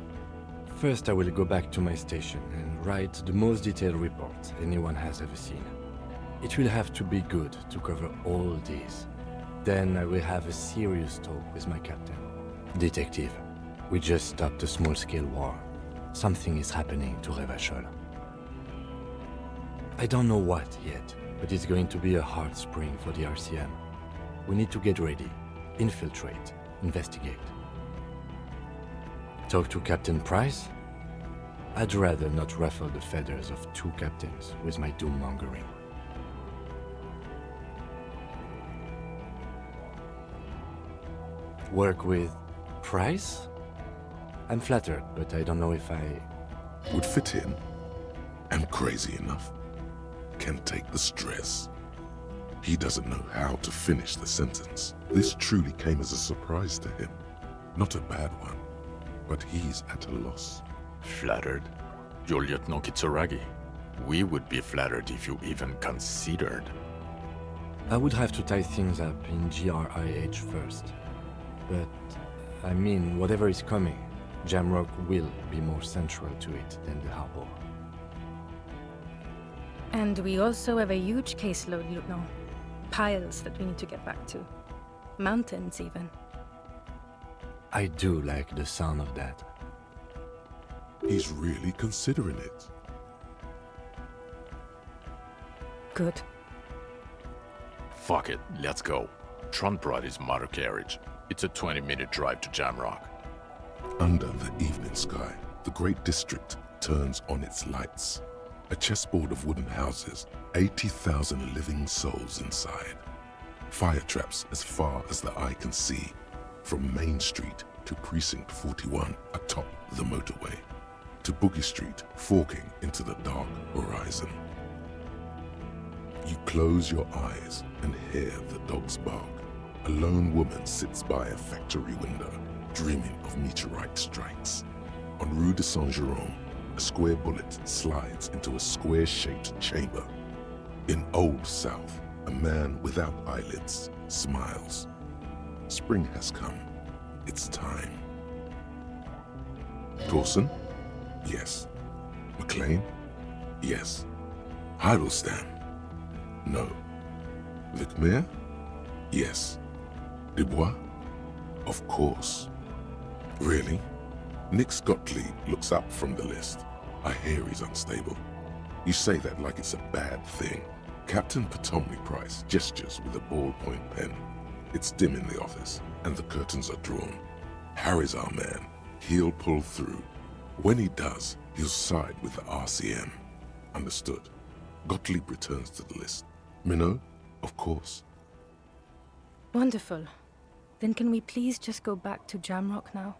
first I will go back to my station and write the most detailed report anyone has ever seen. It will have to be good to cover all these. Then I will have a serious talk with my captain. Detective, we just stopped a small-scale war. Something is happening to Rivershoal. I don't know what yet, but it's going to be a hard spring for the RCM. We need to get ready, infiltrate, investigate. Talk to Captain Price? I'd rather not ruffle the feathers of 2 captains with my doom-mongering. Work with Price? I'm flattered, but I don't know if I... Would fit in. And crazy enough. Can take the stress. He doesn't know how to finish the sentence. This truly came as a surprise to him. Not a bad one, but he's at a loss. Flattered? You're Lieutenant Kitsuragi. We would be flattered if you even considered. I would have to tie things up in GRIH first. But, I mean, whatever is coming, Jamrock will be more central to it than the harbor. And we also have a huge caseload, Lieutenant. Piles that we need to get back to. Mountains, even. I do like the sound of that. He's really considering it. Good. Fuck it, let's go. Tron brought his motor carriage. It's a 20-minute drive to Jamrock. Under the evening sky, the great district turns on its lights. A chessboard of wooden houses, 80,000 living souls inside. Fire traps as far as the eye can see, from Main Street to Precinct 41 atop the motorway, to Boogie Street forking into the dark horizon. You close your eyes and hear the dogs bark. A lone woman sits by a factory window, dreaming of meteorite strikes. On Rue de Saint-Jérôme, a square bullet slides into a square-shaped chamber. In Old South, a man without eyelids smiles. Spring has come. It's time. Dawson? Yes. McLean? Yes. Heidelstein? No. Vicmere? Yes. Dubois? Of course. Really? Nix Gottlieb looks up from the list. I hear he's unstable. You say that like it's a bad thing. Captain Potomac Price gestures with a ballpoint pen. It's dim in the office, and the curtains are drawn. Harry's our man. He'll pull through. When he does, he'll side with the RCM. Understood. Gottlieb returns to the list. Minot? Of course. Wonderful. Then can we please just go back to Jamrock now?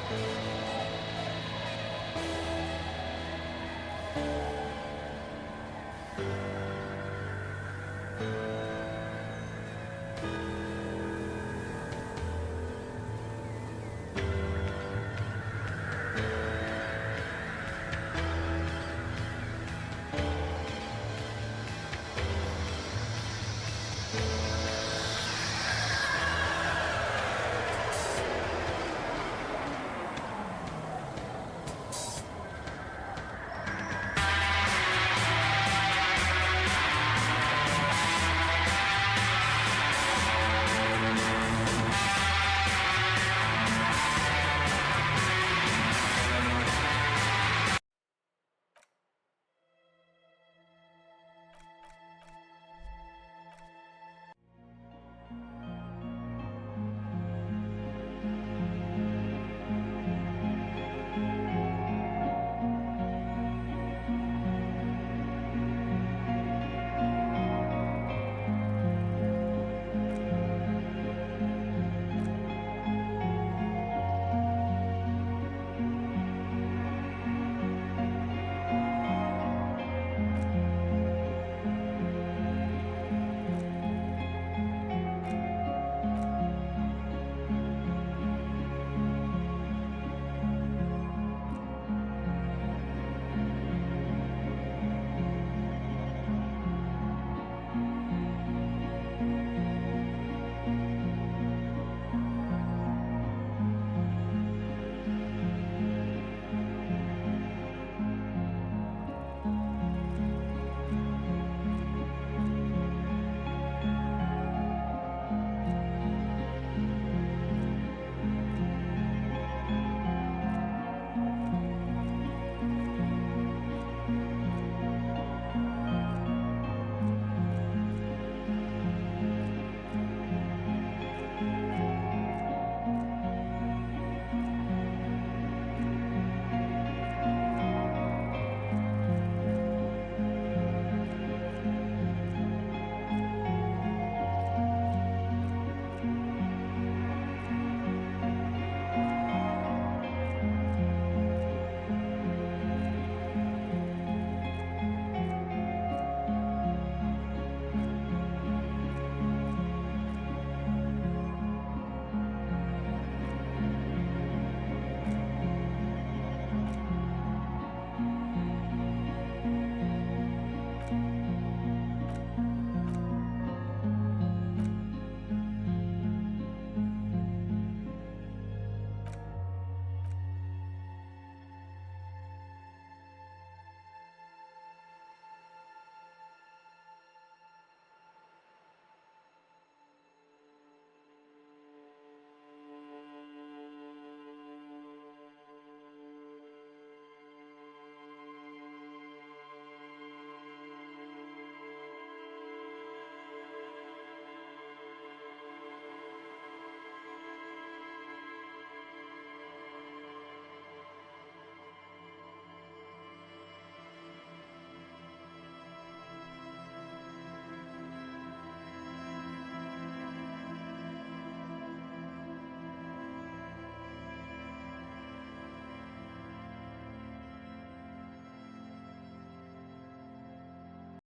Bye.